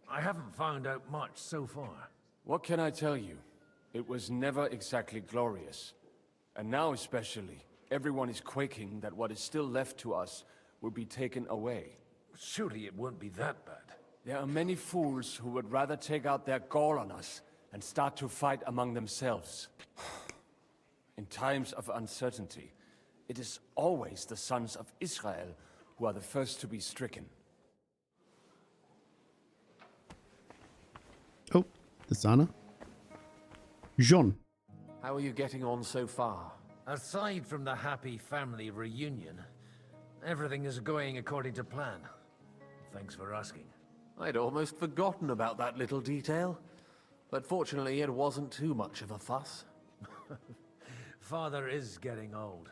I haven't found out much so far. What can I tell you? It was never exactly glorious. And now especially, everyone is quaking that what is still left to us will be taken away. Surely it won't be that bad. There are many fools who would rather take out their gall on us and start to fight among themselves. In times of uncertainty, it is always the sons of Israel who are the first to be stricken. Oh, that's Anna. Jean. How are you getting on so far? Aside from the happy family reunion, everything is going according to plan. Thanks for asking. I'd almost forgotten about that little detail. But fortunately, it wasn't too much of a fuss. Father is getting old.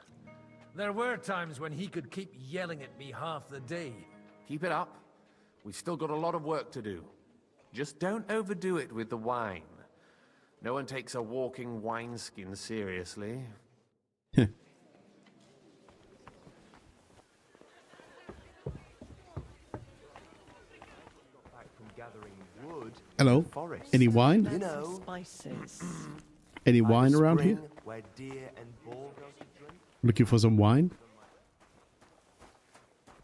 There were times when he could keep yelling at me half the day. Keep it up. We've still got a lot of work to do. Just don't overdo it with the wine. No one takes a walking wineskin seriously. Hello? Any wine? You know, spices. Any wine around here? Where deer and boar goes to drink. Looking for some wine?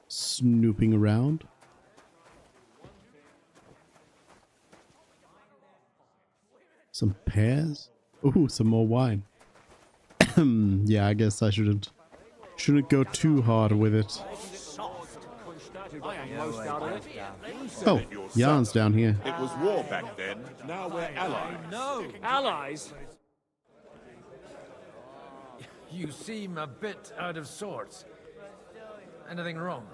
Snooping around? Some pears? Ooh, some more wine. Yeah, I guess I shouldn't go too hard with it. Oh, Yarn's down here. It was war back then. Now we're allies. No, allies. You seem a bit out of sorts. Anything wrong?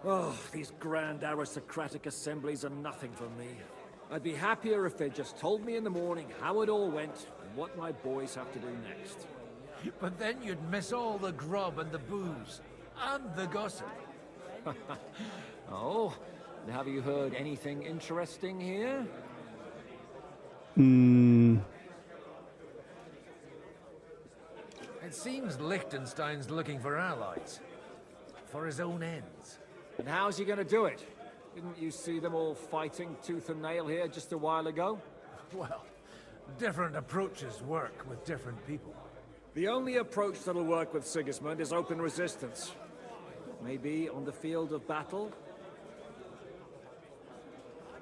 Oh, these grand aristocratic assemblies are nothing for me. I'd be happier if they just told me in the morning how it all went and what my boys have to do next. But then you'd miss all the grub and the booze. And the gossip. Oh, and have you heard anything interesting here? It seems Liechtenstein's looking for allies. For his own ends. And how's he gonna do it? Didn't you see them all fighting tooth and nail here just a while ago? Well, different approaches work with different people. The only approach that'll work with Sigismund is open resistance. Maybe on the field of battle?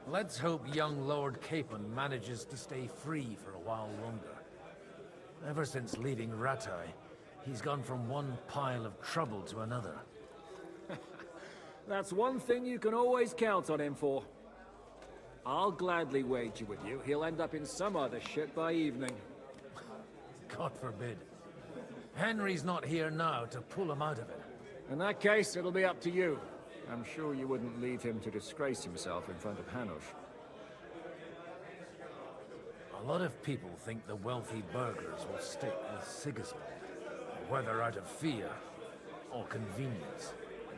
Let's hope young Lord Capon manages to stay free for a while longer. Ever since leaving Rattay, he's gone from one pile of trouble to another. That's one thing you can always count on him for. I'll gladly wager with you he'll end up in some other shit by evening. God forbid. Henry's not here now to pull him out of it. In that case, it'll be up to you. I'm sure you wouldn't leave him to disgrace himself in front of Hanush. A lot of people think the wealthy burghers will stick with Sigismund, whether out of fear or convenience.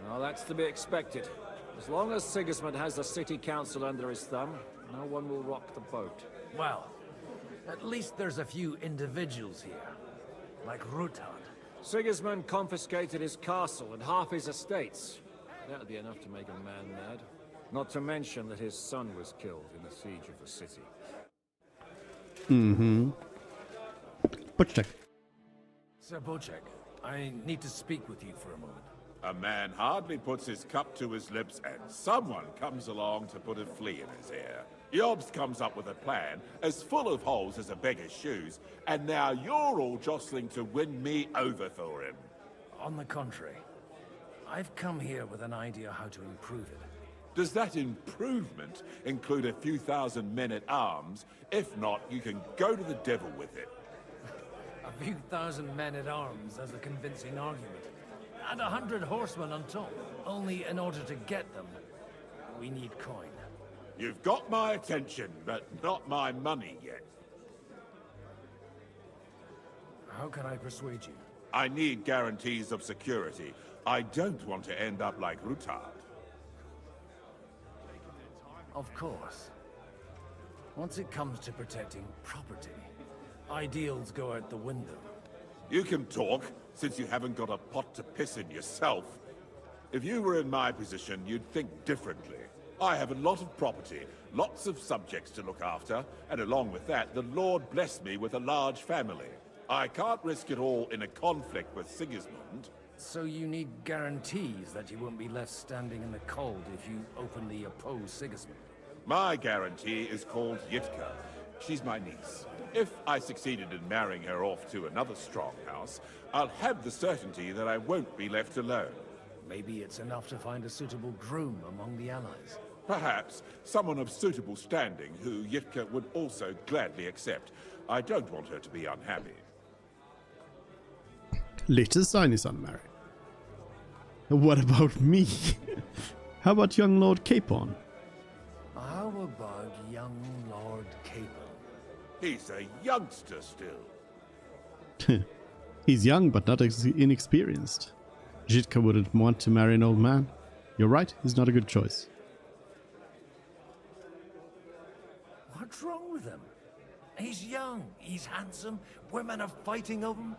Well, that's to be expected. As long as Sigismund has the city council under his thumb, no one will rock the boat. Well, at least there's a few individuals here, like Ruthard. Sigismund confiscated his castle and half his estates. That'd be enough to make a man mad. Not to mention that his son was killed in the siege of the city. Butchek. Sir Bocek, I need to speak with you for a moment. A man hardly puts his cup to his lips and someone comes along to put a flea in his ear. Yobst comes up with a plan as full of holes as a beggar's shoes, and now you're all jostling to win me over for him. On the contrary, I've come here with an idea how to improve it. Does that improvement include a few thousand men-at-arms? If not, you can go to the devil with it. A few thousand men-at-arms as a convincing argument. And 100 horsemen on top. Only in order to get them, we need coin. You've got my attention, but not my money yet. How can I persuade you? I need guarantees of security. I don't want to end up like Ruthard. Of course. Once it comes to protecting property, ideals go out the window. You can talk, since you haven't got a pot to piss in yourself. If you were in my position, you'd think differently. I have a lot of property, lots of subjects to look after, and along with that, the Lord blessed me with a large family. I can't risk it all in a conflict with Sigismund. So you need guarantees that you won't be left standing in the cold if you openly oppose Sigismund? My guarantee is called Yitka. She's my niece. If I succeeded in marrying her off to another strong house, I'll have the certainty that I won't be left alone. Maybe it's enough to find a suitable groom among the allies. Perhaps someone of suitable standing who Yitka would also gladly accept. I don't want her to be unhappy. Liechtenstein is unmarried. What about me? How about young Lord Capon? How about young Lord Capon? He's a youngster still. He's young, but not inexperienced. Jitka wouldn't want to marry an old man. You're right, he's not a good choice. What's wrong with him? He's young, he's handsome, women are fighting over him.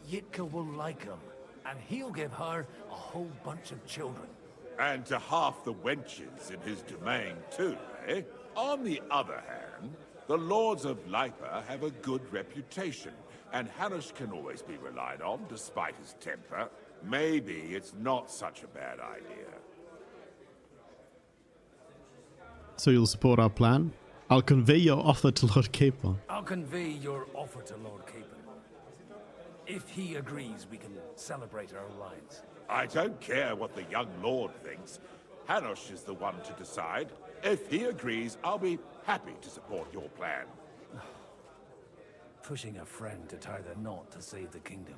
Yitka will like him, and he'll give her a whole bunch of children. And to half the wenches in his domain too, eh? On the other hand, the lords of Lipa have a good reputation, and Hanush can always be relied on despite his temper. Maybe it's not such a bad idea. So you'll support our plan? I'll convey your offer to Lord Capon. I'll convey your offer to Lord Capon. If he agrees, we can celebrate our alliance. I don't care what the young lord thinks. Hanush is the one to decide. If he agrees, I'll be happy to support your plan. Pushing a friend to tie the knot to save the kingdom.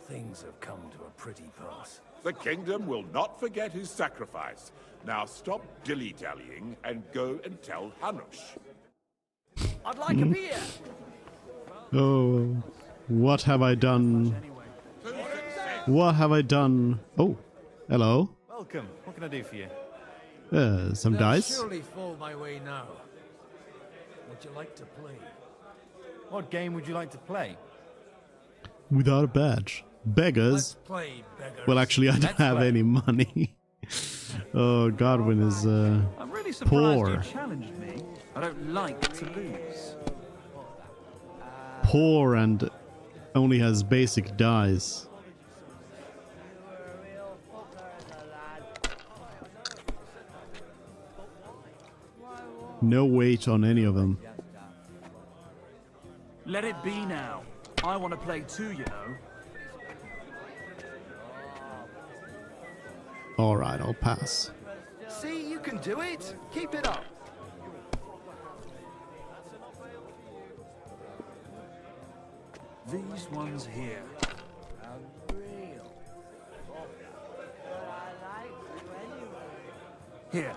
Things have come to a pretty pass. The kingdom will not forget his sacrifice. Now stop dilly-dallying and go and tell Hanush. I'd like a beer. Oh, what have I done? What have I done? Oh, hello. Welcome. What can I do for you? Some dice. Surely fall my way now. Would you like to play? What game would you like to play? Without a badge. Beggars. Let's play, beggars. Well, actually, I don't have any money. Oh, Godwin is I'm really surprised poor. you challenged me. I don't like to lose. Poor and only has basic dice. No weight on any of them. Let it be now. I want to play too, you know. Alright, I'll pass. See, you can do it. Keep it up. These ones here. Here.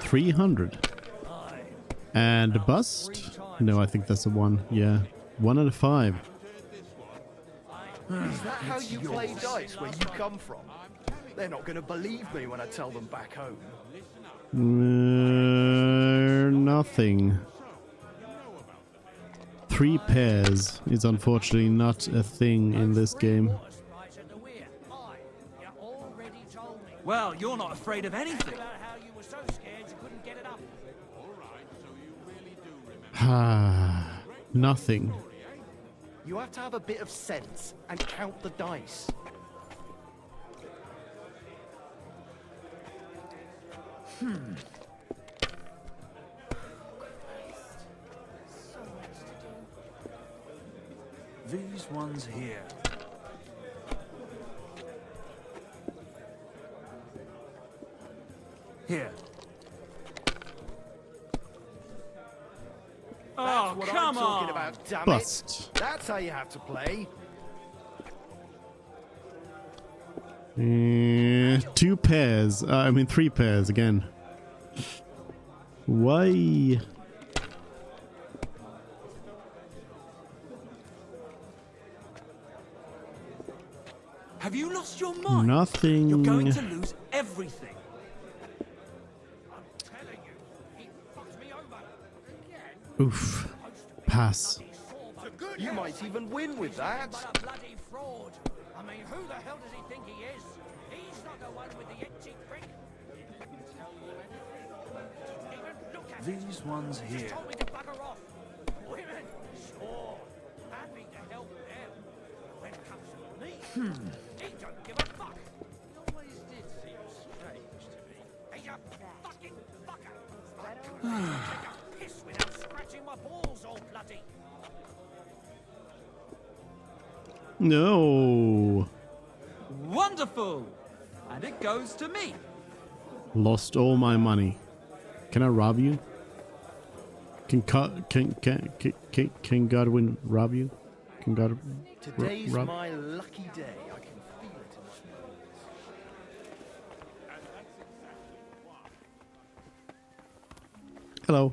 300. And bust? No, I think that's a 1. Yeah. 1 out of 5. Is that how you play dice where you come from? They're not going to believe me when I tell them back home. Nothing. 3 pairs is unfortunately not a thing in this game. Well, you're not afraid of anything. Nothing. You have to have a bit of sense and count the dice. These ones here. Here. That's Oh, what come I'm talking on. about, damn Bust. it. That's how you have to play. 2 pairs. I mean 3 pairs again. Why? Have you lost your mind? Nothing. You're going to lose everything. Oof. Pass. You might even win with that. Bloody fraud. I mean, who the hell does he think he is? He's not the one with the itchy prick. These ones here. Told me to bugger off. Women, sure. Happy to help them. When it comes to me, he don't give a fuck. He always did seem strange to me. He's a fucking fucker. I can't take a piss without scratching my balls all bloody. No. Wonderful! And it goes to me. Lost all my money. Can I rob you? Can Godwin rob you? Can God Today's rob? my lucky day. I can feel it in my bones. Hello.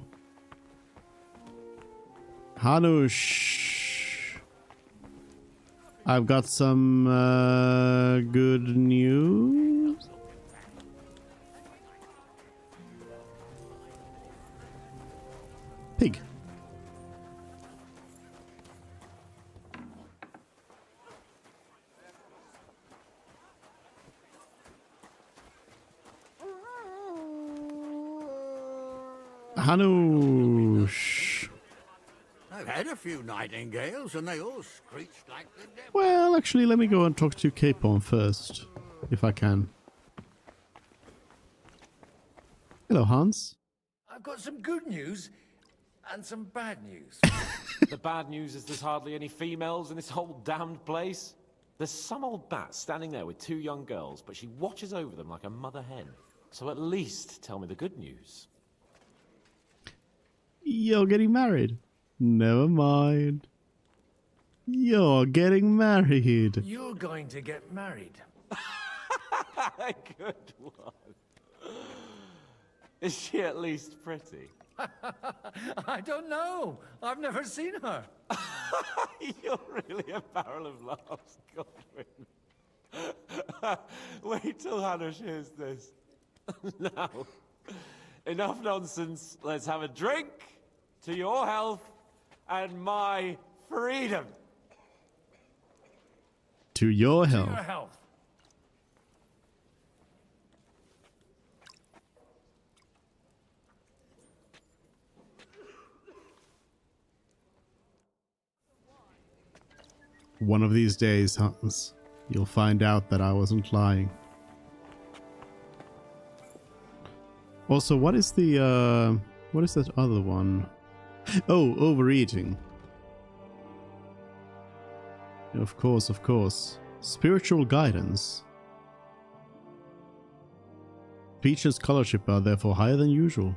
Hanush. I've got some good news. Pig. Hanush. I've had a few nightingales, and they all screeched like the devil. Well, actually, let me go and talk to Capon first, if I can. Hello, Hans. I've got some good news and some bad news. The bad news is there's hardly any females in this whole damned place. There's some old bat standing there with 2 young girls, but she watches over them like a mother hen. So at least tell me the good news. You're getting married. Never mind. You're getting married. You're going to get married. Good one. Is she at least pretty? I don't know. I've never seen her. You're really a barrel of laughs, Godwin. Wait till Hanush hears this. Now, enough nonsense. Let's have a drink to your health and my freedom. To your To health. your health. One of these days, Hans, you'll find out that I wasn't lying. Also, what is the, what is that other one? Oh, overeating. Of course, of course. Spiritual guidance. Speech and scholarship are therefore higher than usual.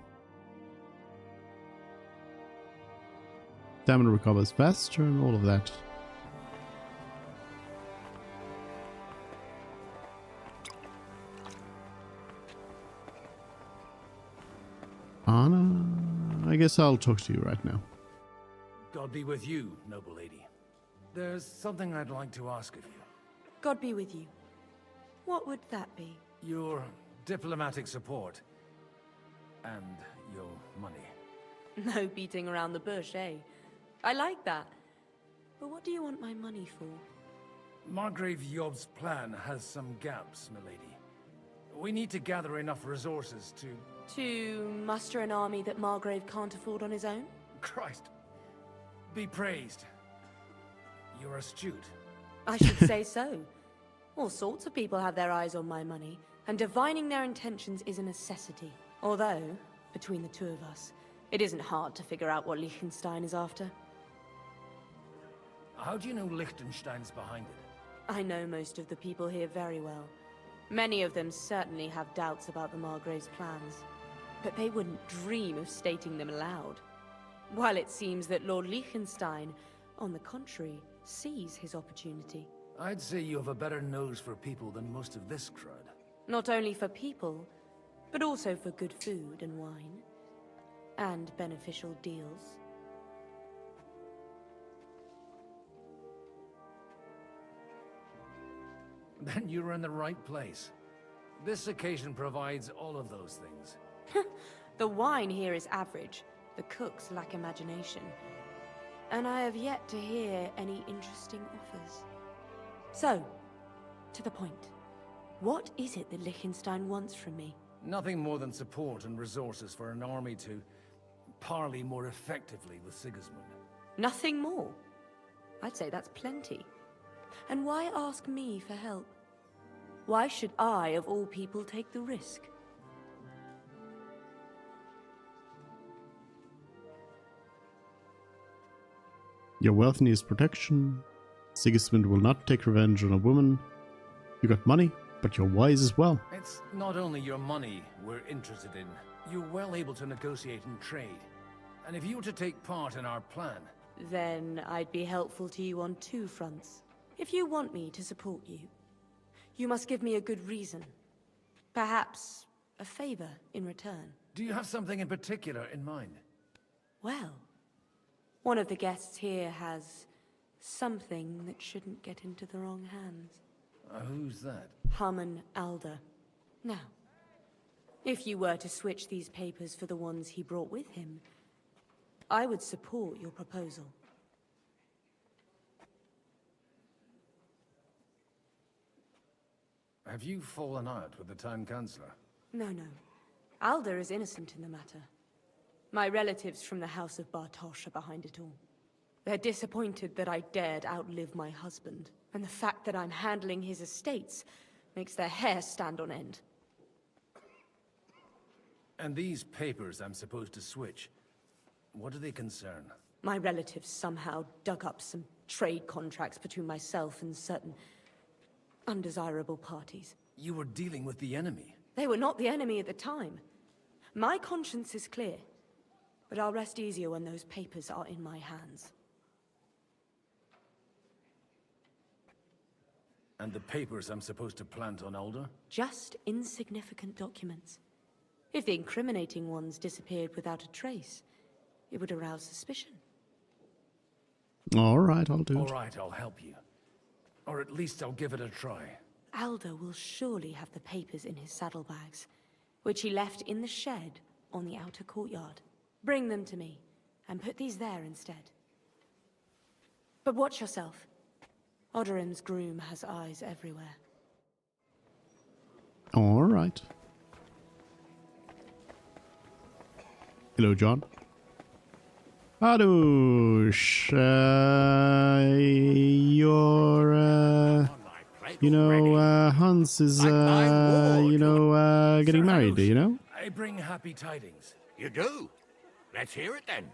Stamina recovers faster and all of that. Anna, I guess I'll talk to you right now. God be with you, noble lady. There's something I'd like to ask of you. God be with you. What would that be? Your diplomatic support. And your money. No beating around the bush, eh? I like that. But what do you want my money for? Margrave Yob's plan has some gaps, milady. We need to gather enough resources to... To muster an army that Margrave can't afford on his own? Christ. Be praised. You're astute. I should say so. All sorts of people have their eyes on my money, and divining their intentions is a necessity. Although, between the two of us, it isn't hard to figure out what Liechtenstein is after. How do you know Liechtenstein's behind it? I know most of the people here very well. Many of them certainly have doubts about the Margrave's plans, but they wouldn't dream of stating them aloud. While it seems that Lord Liechtenstein, on the contrary, sees his opportunity. I'd say you have a better nose for people than most of this crowd. Not only for people, but also for good food and wine, and beneficial deals. Then you're in the right place. This occasion provides all of those things. The wine here is average, the cooks lack imagination, and I have yet to hear any interesting offers. So, to the point. What is it that Liechtenstein wants from me? Nothing more than support and resources for an army to parley more effectively with Sigismund. Nothing more? I'd say that's plenty. And why ask me for help? Why should I, of all people, take the risk? Your wealth needs protection. Sigismund will not take revenge on a woman. You got money, but you're wise as well. It's not only your money we're interested in. You're well able to negotiate and trade. And if you were to take part in our plan... Then I'd be helpful to you on two fronts. If you want me to support you, you must give me a good reason. Perhaps a favor in return. Do you have something in particular in mind? Well, one of the guests here has Something that shouldn't get into the wrong hands. Who's that? Harmon Alder. Now, if you were to switch these papers for the ones he brought with him, I would support your proposal. Have you fallen out with the town councillor? No. Alder is innocent in the matter. My relatives from the House of Bartosz are behind it all. They're disappointed that I dared outlive my husband, and the fact that I'm handling his estates makes their hair stand on end. And these papers I'm supposed to switch, what do they concern? My relatives somehow dug up some trade contracts between myself and certain undesirable parties. You were dealing with the enemy. They were not the enemy at the time. My conscience is clear, but I'll rest easier when those papers are in my hands. And the papers I'm supposed to plant on Alder? Just insignificant documents. If the incriminating ones disappeared without a trace, it would arouse suspicion. All right, I'll do it. All right, I'll help you. Or at least I'll give it a try. Alder will surely have the papers in his saddlebags, which he left in the shed on the outer courtyard. Bring them to me, and put these there instead. But watch yourself. Odorim's groom has eyes everywhere. All right. Hello, John. Hadush, Hans is, getting married, do you know? I bring happy tidings. You do? Let's hear it then.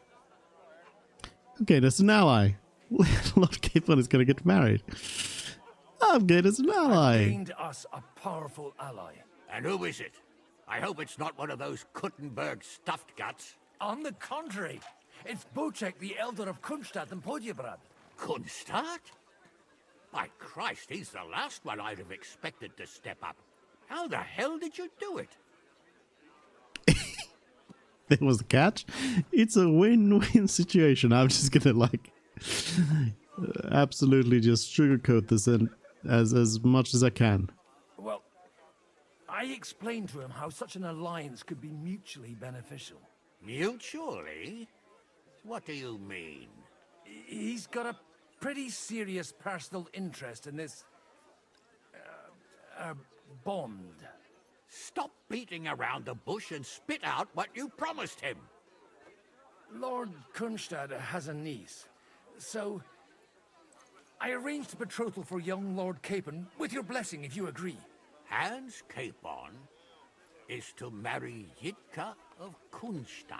Okay, there's an ally. Lord Capon is going to get married. I'm good as an ally. Gained us a powerful ally. And who is it? I hope it's not one of those Kuttenberg stuffed guts. On the contrary, it's Bocek, the elder of Kunstadt and Podjebrad. Kunstadt? By Christ, he's the last one I'd have expected to step up. How the hell did you do it? There was the catch. It's a win-win situation. I'm just gonna absolutely just sugarcoat this in as much as I can. Well, I explained to him how such an alliance could be mutually beneficial. Mutually? What do you mean? He's got a pretty serious personal interest in this bond. Stop beating around the bush and spit out what you promised him. Lord Kunstad has a niece, so I arranged a betrothal for young Lord Capon, with your blessing if you agree. Hans Capon is to marry Yitka of Kunstadt.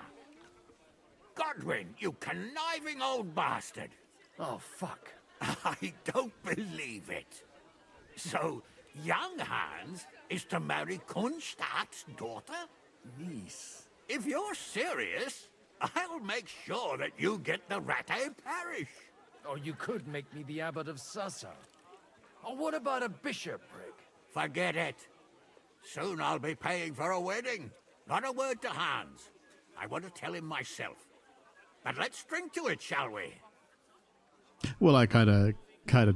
Godwin, you conniving old bastard! Oh, fuck. I don't believe it. So, young Hans is to marry Kunstadt's daughter? Niece. If you're serious, I'll make sure that you get the Rattay parish. Or you could make me the abbot of Sassa. Or what about a bishopric? Forget it. Soon I'll be paying for a wedding. Not a word to Hans. I want to tell him myself. But let's drink to it, shall we? Well, I kind of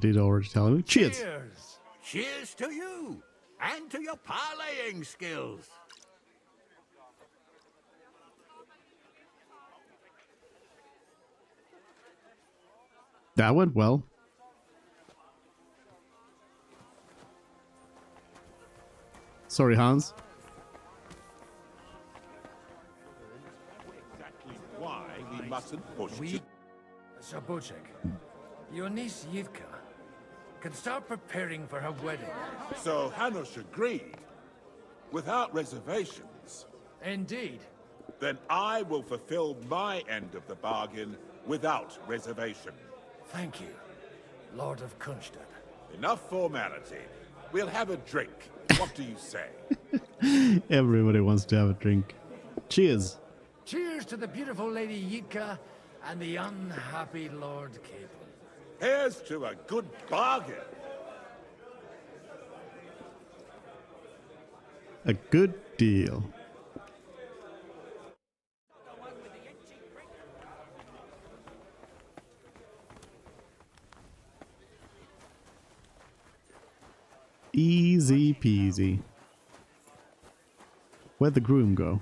did already tell him. Cheers. Cheers. Cheers to you. And to your parlaying skills. That went well. Sorry, Hans. Exactly why we mustn't push it. So, Bocek, your niece Yitka can start preparing for her wedding. So Hanush agreed, without reservations. Indeed. Then I will fulfill my end of the bargain without reservation. Thank you, Lord of Kunstadt. Enough formality. We'll have a drink. What do you say? Everybody wants to have a drink. Cheers. Cheers to the beautiful Lady Yitka and the unhappy Lord Capon. Here's to a good bargain. A good deal. Easy peasy. Where'd the groom go?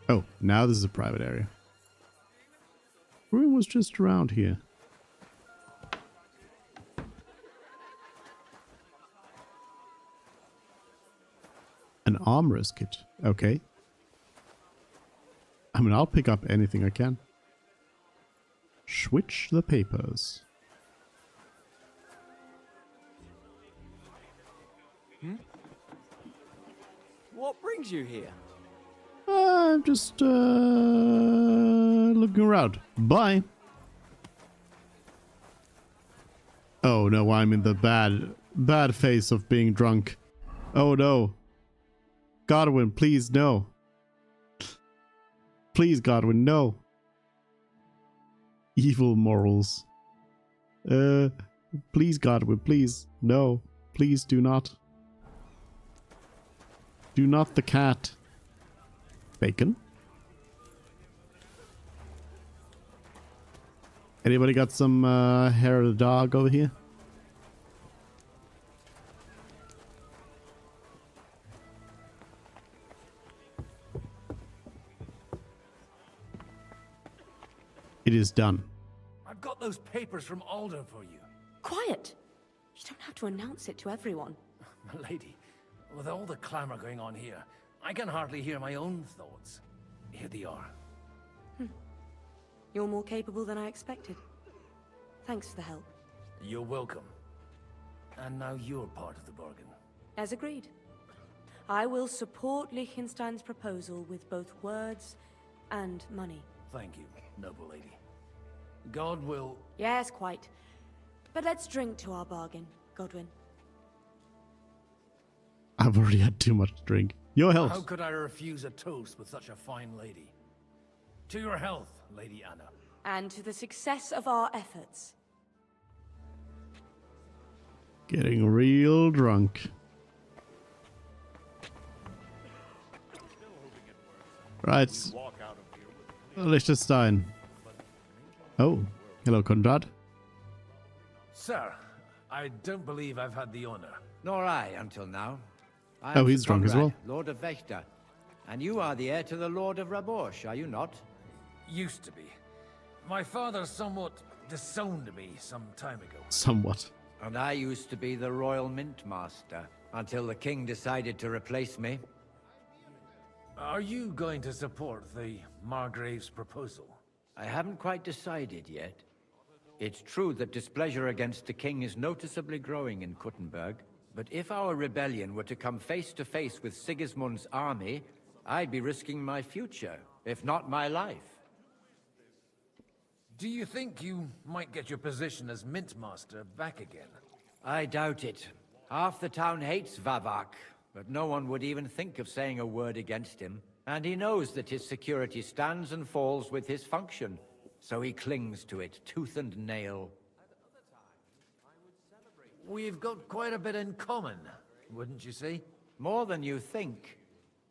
Oh, now this is a private area. Groom was just around here. An armorer's kit. Okay. I mean, I'll pick up anything I can. Switch the papers. What brings you here? I'm just looking around. Bye. Oh no, I'm in the bad phase of being drunk. Oh no. Godwin, please no. Please, Godwin, no. Evil morals. Please, Godwin, please. No. Please do not. Do not the cat. Bacon? Anybody got some hair of the dog over here? It is done. I've got those papers from Alder for you. Quiet! You don't have to announce it to everyone. My lady, with all the clamor going on here, I can hardly hear my own thoughts. Here they are. You're more capable than I expected. Thanks for the help. You're welcome. And now you're part of the bargain. As agreed. I will support Liechtenstein's proposal with both words and money. Thank you, noble lady. God will... Yes, quite. But let's drink to our bargain, Godwin. I've already had too much to drink. Your health. How could I refuse a toast with such a fine lady? To your health, Lady Anna. And to the success of our efforts. Getting real drunk. Right. Liechtenstein. Oh, hello, Conrad. Sir, I don't believe I've had the honor. Nor I, until now. I Oh, am he's Sir drunk as Conrad, well. Lord of Wächter. And you are the heir to the Lord of Rabosh, are you not? Used to be. My father somewhat disowned me some time ago. Somewhat. And I used to be the Royal Mint Master, until the King decided to replace me. Are you going to support the Margrave's proposal? I haven't quite decided yet. It's true that displeasure against the King is noticeably growing in Kuttenberg, but if our rebellion were to come face to face with Sigismund's army, I'd be risking my future, if not my life. Do you think you might get your position as Mint Master back again? I doubt it. Half the town hates Vavak, but no one would even think of saying a word against him. And he knows that his security stands and falls with his function, so he clings to it tooth and nail. We've got quite a bit in common, wouldn't you say? More than you think.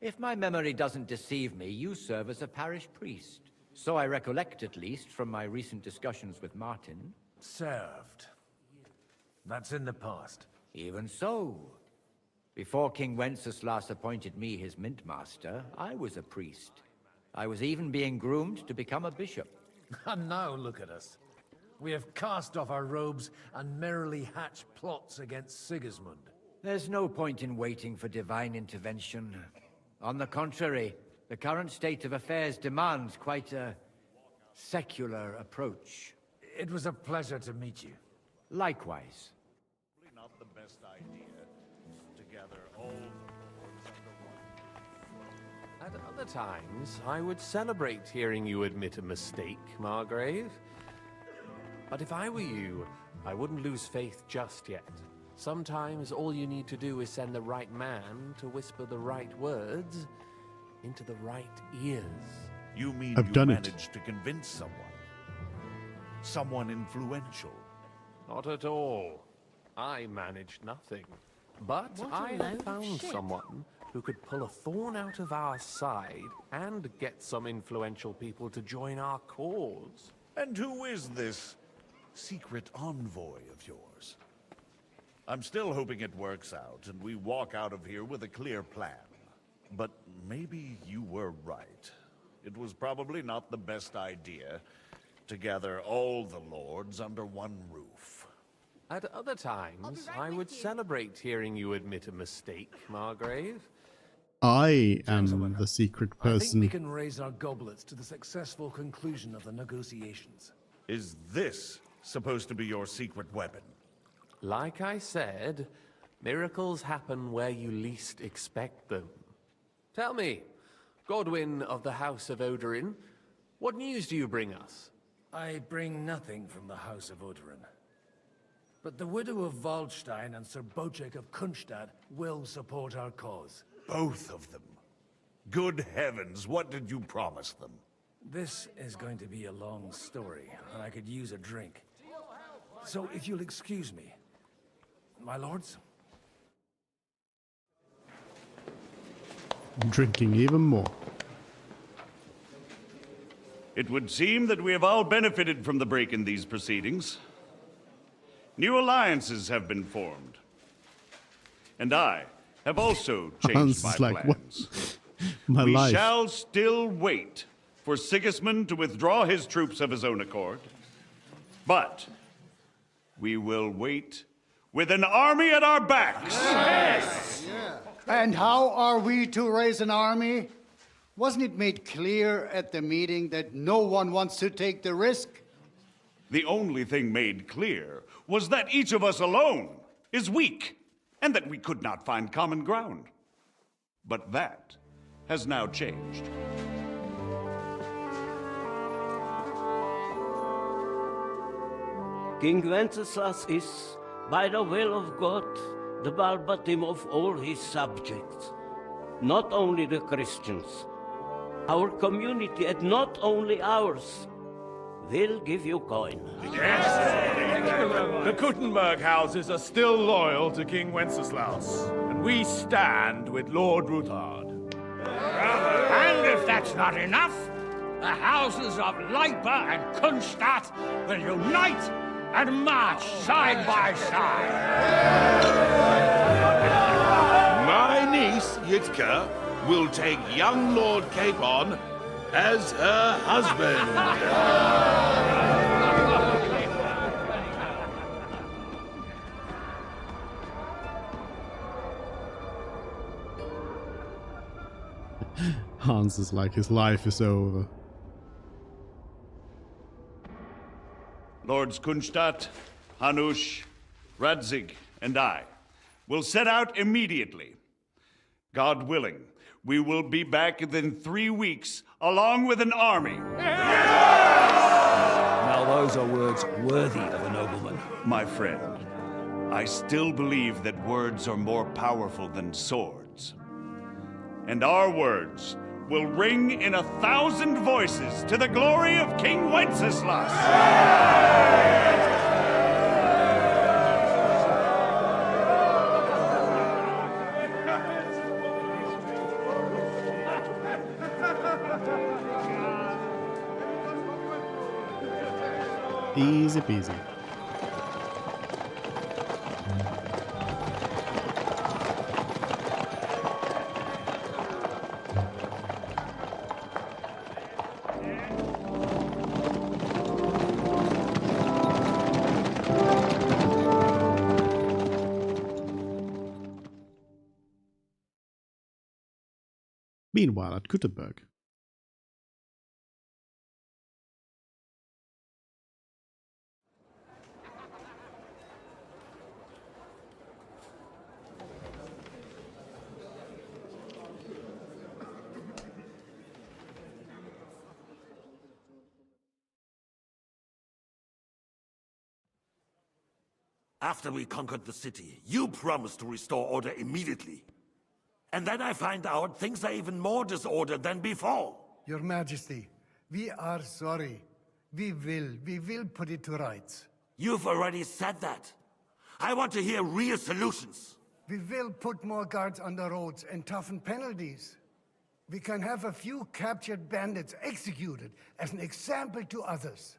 If my memory doesn't deceive me, you serve as a parish priest. So I recollect, at least, from my recent discussions with Martin. Served. That's in the past. Even so. Before King Wenceslas appointed me his mint master, I was a priest. I was even being groomed to become a bishop. And now look at us. We have cast off our robes and merrily hatch plots against Sigismund. There's no point in waiting for divine intervention. On the contrary, the current state of affairs demands quite a secular approach. It was a pleasure to meet you. Likewise. Not the best idea to gather all At other times, I would celebrate hearing you admit a mistake, Margrave. But if I were you, I wouldn't lose faith just yet. Sometimes all you need to do is send the right man to whisper the right words into the right ears. You mean I've you done it. managed to convince someone? Someone influential? Not at all. I managed nothing. But What a I load of found shit. someone who could pull a thorn out of our side and get some influential people to join our cause. And who is this secret envoy of yours? I'm still hoping it works out and we walk out of here with a clear plan. But maybe you were right. It was probably not the best idea to gather all the lords under one roof. At other times, I would celebrate hearing you admit a mistake, Margrave. I am the secret I think we person. can raise our goblets to the successful conclusion of the negotiations. Is this supposed to be your secret weapon? Like I said, miracles happen where you least expect them. Tell me, Godwin of the House of Odorin, what news do you bring us? I bring nothing from the House of Odorin. But the widow of Waldstein and Sir Bocek of Kunstad will support our cause. Both of them. Good heavens, what did you promise them? This is going to be a long story, and I could use a drink. So if you'll excuse me, my lords? I'm drinking even more. It would seem that we have all benefited from the break in these proceedings. New alliances have been formed. And I have also changed my plans. My we life. shall still wait for Sigismund to withdraw his troops of his own accord. But we will wait with an army at our backs. Yes. And how are we to raise an army? Wasn't it made clear at the meeting that no one wants to take the risk? The only thing made clear was that each of us alone is weak, and that we could not find common ground. But that has now changed. King Wenceslas is, by the will of God, the Balbatim of all his subjects. Not only the Christians, our community, and not only ours, will give you coin. The Kuttenberg houses are still loyal to King Wenceslaus, and we stand with Lord Ruthard. And if that's not enough, the houses of Leipa and Kunstadt will unite and march side by side. My niece, Yitka, will take young Lord Capon as her husband. Hans is like, his life is over. Lords Kunstadt, Hanush, Radzig, and I will set out immediately. God willing, we will be back within 3 weeks, along with an army. Now those are words worthy of a nobleman. My friend, I still believe that words are more powerful than swords. And our words will ring in 1,000 voices to the glory of King Wenceslas. Easy peasy. Meanwhile, at Kuttenberg. After we conquered the city, you promised to restore order immediately. And then I find out things are even more disordered than before. Your Majesty, we are sorry. We will put it to rights. You've already said that. I want to hear real solutions. We will put more guards on the roads and toughen penalties. We can have a few captured bandits executed as an example to others.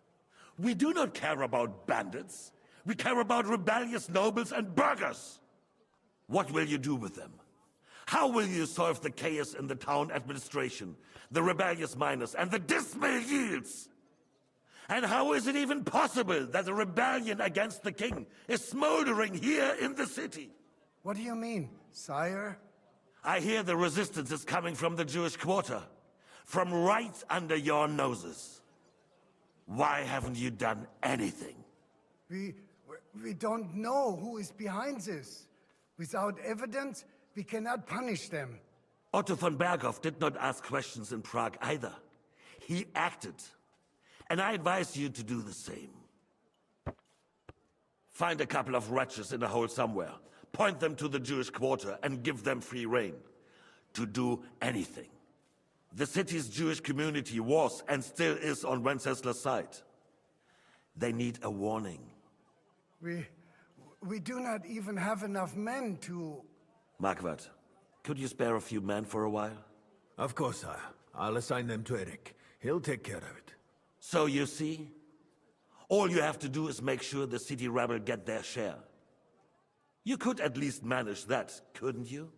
We do not care about bandits. We care about rebellious nobles and burghers. What will you do with them? How will you solve the chaos in the town administration, the rebellious miners, and the dismal yields? And how is it even possible that a rebellion against the king is smoldering here in the city? What do you mean, sire? I hear the resistance is coming from the Jewish quarter, from right under your noses. Why haven't you done anything? We don't know who is behind this. Without evidence, we cannot punish them. Otto von Berghoff did not ask questions in Prague either. He acted. And I advise you to do the same. Find a couple of wretches in a hole somewhere, point them to the Jewish quarter, and give them free rein to do anything. The city's Jewish community was and still is on Wencesla's side. They need a warning. We do not even have enough men to... Marquardt, could you spare a few men for a while? Of course, sire. I'll assign them to Eric. He'll take care of it. So you see, all you have to do is make sure the city rebel get their share. You could at least manage that, couldn't you?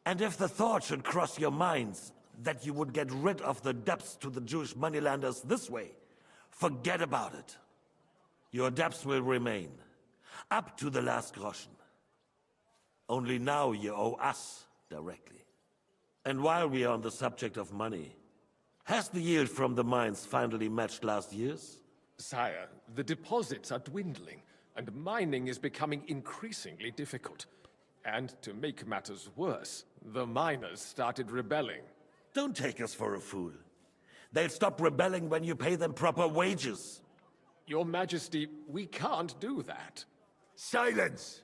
And if the thought should cross your minds that you would get rid of the debts to the Jewish moneylenders this way, forget about it. Your debts will remain, up to the last groschen. Only now you owe us directly. And while we are on the subject of money, has the yield from the mines finally matched last year's? Sire, the deposits are dwindling, and mining is becoming increasingly difficult. And to make matters worse, the miners started rebelling. Don't take us for a fool. They'll stop rebelling when you pay them proper wages. Your Majesty, we can't do that. Silence!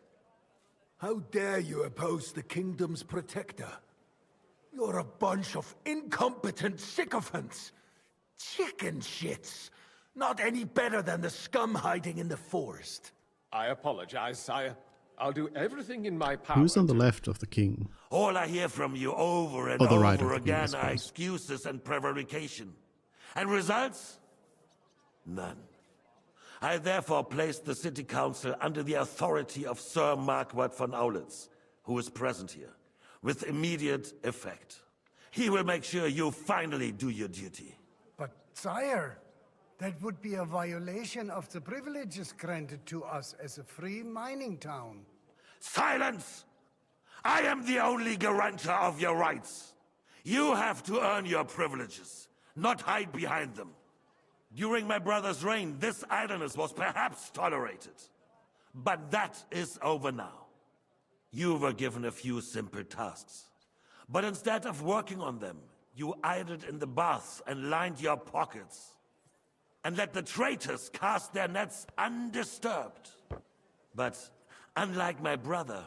How dare you oppose the kingdom's protector? You're a bunch of incompetent sycophants. Chicken shits. Not any better than the scum hiding in the forest. I apologize, sire. I'll do everything in my power. Who's on the left of the king? All I hear from you over and the right over of the king, I again are suppose. excuses and prevarication. And results? None. I therefore placed the city council under the authority of Sir Marquardt von Aulitz, who is present here, with immediate effect. He will make sure you finally do your duty. But, sire, that would be a violation of the privileges granted to us as a free mining town. Silence! I am the only guarantor of your rights. You have to earn your privileges, not hide behind them. During my brother's reign, this idleness was perhaps tolerated. But that is over now. You were given a few simple tasks. But instead of working on them, you idled in the baths and lined your pockets. And let the traitors cast their nets undisturbed. But unlike my brother,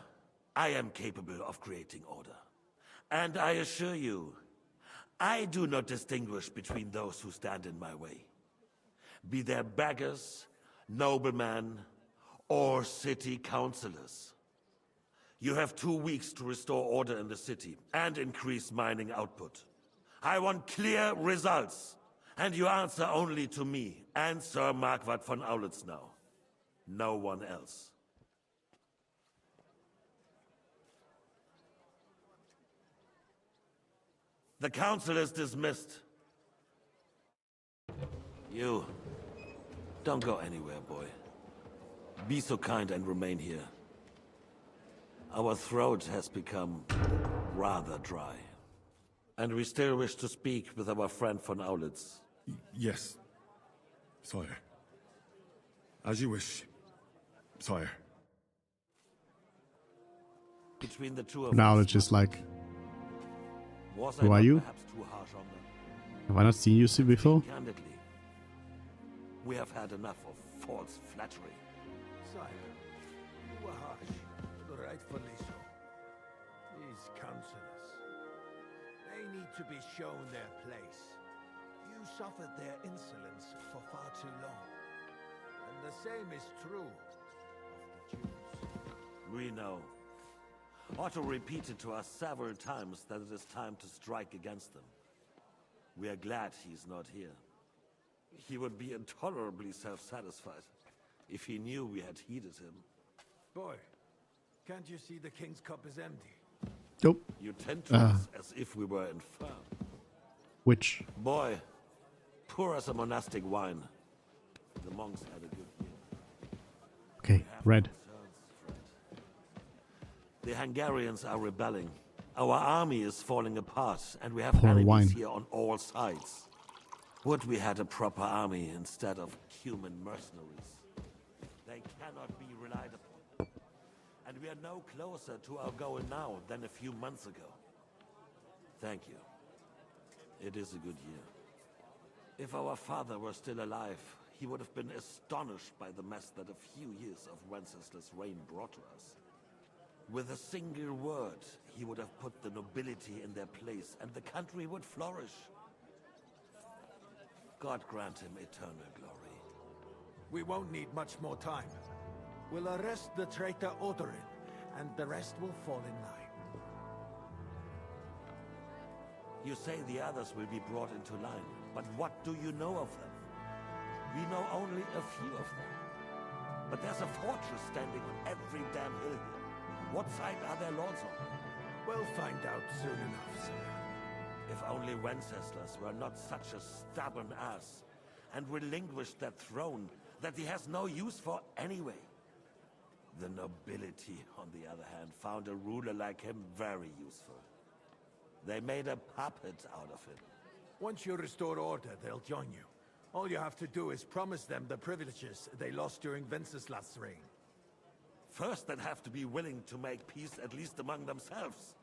I am capable of creating order. And I assure you, I do not distinguish between those who stand in my way. Be they beggars, noblemen, or city councillors. You have 2 weeks to restore order in the city and increase mining output. I want clear results, and you answer only to me and Sir Marquardt von Aulitz now. No one else. The council is dismissed. You, don't go anywhere, boy. Be so kind and remain here. Our throat has become rather dry. And we still wish to speak with our friend von Aulitz. Yes, sire. As you wish, sire. Between the two of Now us, it's just like, was who I are not you? perhaps too harsh on them? Have I not seen you before? Candidly, we have had enough of false flattery. Sire, you were harsh, but rightfully so. These councillors, they need to be shown their place. You suffered their insolence for far too long. And the same is true of the Jews. We know. Otto repeated to us several times that it is time to strike against them. We are glad he's not here. He would be intolerably self-satisfied. if he knew we had heeded him. Boy, can't you see the king's cup is empty? Nope. You tend to us as if we were infirm. Which? Boy, pour us a monastic wine. The monks had a good year. Okay, red. The Hungarians are rebelling. Our army is falling apart, and we have Pour enemies wine. here on all sides. Would we had a proper army instead of human mercenaries? They cannot be relied upon. And we are no closer to our goal now than a few months ago. Thank you. It is a good year. If our father were still alive, he would have been astonished by the mess that a few years of Wenceslas' reign brought to us. With a single word, he would have put the nobility in their place, and the country would flourish. God grant him eternal glory. We won't need much more time. We'll arrest the traitor Odorin, and the rest will fall in line. You say the others will be brought into line, but what do you know of them? We know only a few of them. But there's a fortress standing on every damn hill here. What side are their lords on? We'll find out soon enough, sire. If only Wenceslas were not such a stubborn ass, and relinquished that throne that he has no use for anyway. The nobility, on the other hand, found a ruler like him very useful. They made a puppet out of him. Once you restore order, they'll join you. All you have to do is promise them the privileges they lost during Wenceslas' reign. First, they'd have to be willing to make peace at least among themselves.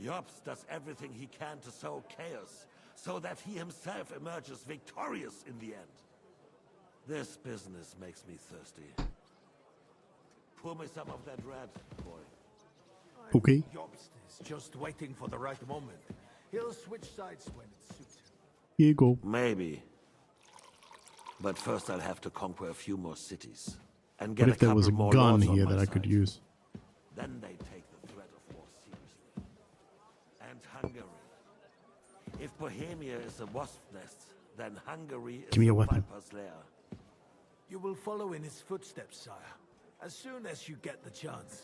Jobs does everything he can to sow chaos, so that he himself emerges victorious in the end. This business makes me thirsty. Pour me some of that red, boy. Okay. Jobst is just waiting for the right moment. He'll switch sides when it suits him. Here you go. Maybe. But first I'll have to conquer a few more cities. And What get if there was a couple more gun lords on here my that I could side. use? Then they take the threat of war seriously. And Hungary. If Bohemia is a wasp nest, then Hungary Give me is a a weapon. viper's lair. You will follow in his footsteps, sire, as soon as you get the chance.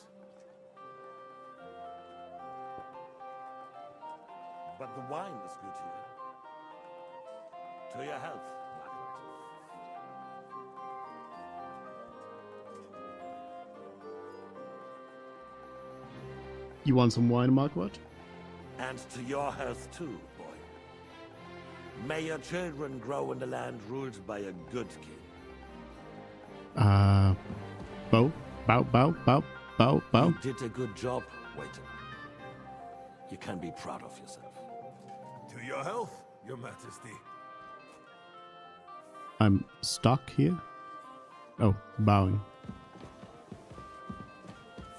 But the wine is good here. To your health, Margaret. You want some wine, Margaret? And to your health too, boy. May your children grow in a land ruled by a good king. Bow, bow, bow, bow, bow, bow. You did a good job, waiter. You can be proud of yourself. To your health, your majesty. I'm stuck here? Oh, bowing.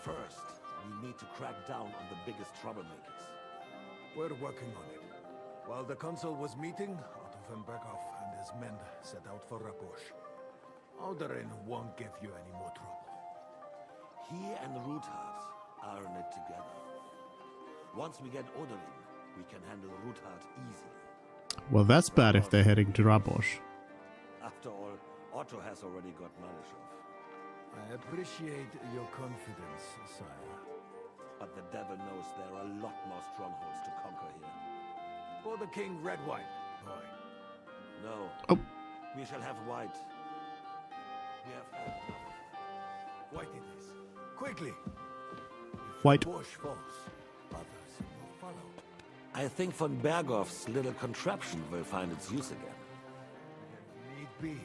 First, we need to crack down on the biggest troublemakers. We're working on it. While the consul was meeting, Otto von Berghoff and his men set out for Rabosch. Odorin won't give you any more trouble. He and Ruthard are in it together. Once we get Odorin, we can handle Ruthard easily. Well, that's bad if they're heading to Rabosch. After all, Otto has already got Malishov. I appreciate your confidence, sire. But the devil knows there are a lot more strongholds to conquer here. For the king, red wine, boy. No. Oh. We shall have white. We have had enough. White it is. Quickly. White. Bosch falls. Others will follow. I think von Berghoff's little contraption will find its use again. Need be.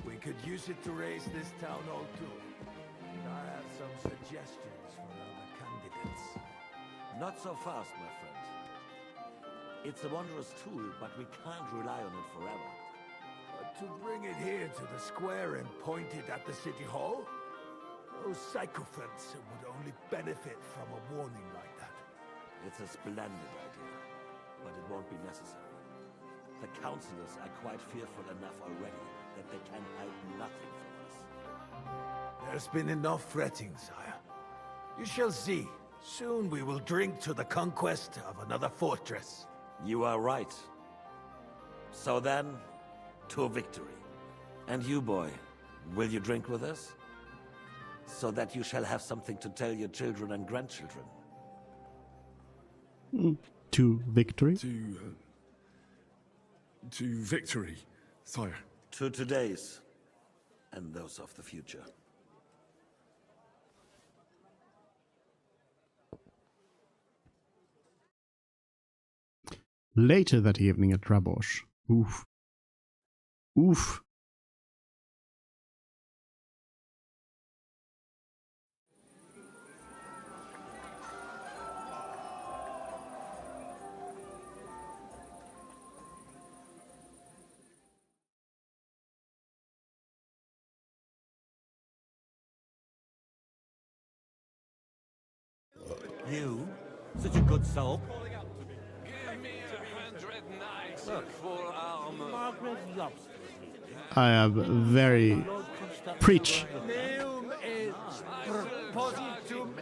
We could use it to raise this town hall too. I have some suggestions for other candidates. Not so fast, my friend. It's a wondrous tool, but we can't rely on it forever. But to bring it here to the square and point it at the city hall? Those sycophants would only benefit from a warning like that. It's a splendid idea, but it won't be necessary. The councillors are quite fearful enough already that they can hide nothing from us. There's been enough fretting, sire. You shall see. Soon we will drink to the conquest of another fortress. You are right. So then, to victory. And you, boy, Will you drink with us? So that you shall have something to tell your children and grandchildren. To victory? To victory, sire. To today's, and those of the future. Later that evening at Rabosh. Oof. Oof. You? Such a good soul. Give me 100 knights in full armor. Margaret Lobster. I have very preach. Neum et propositum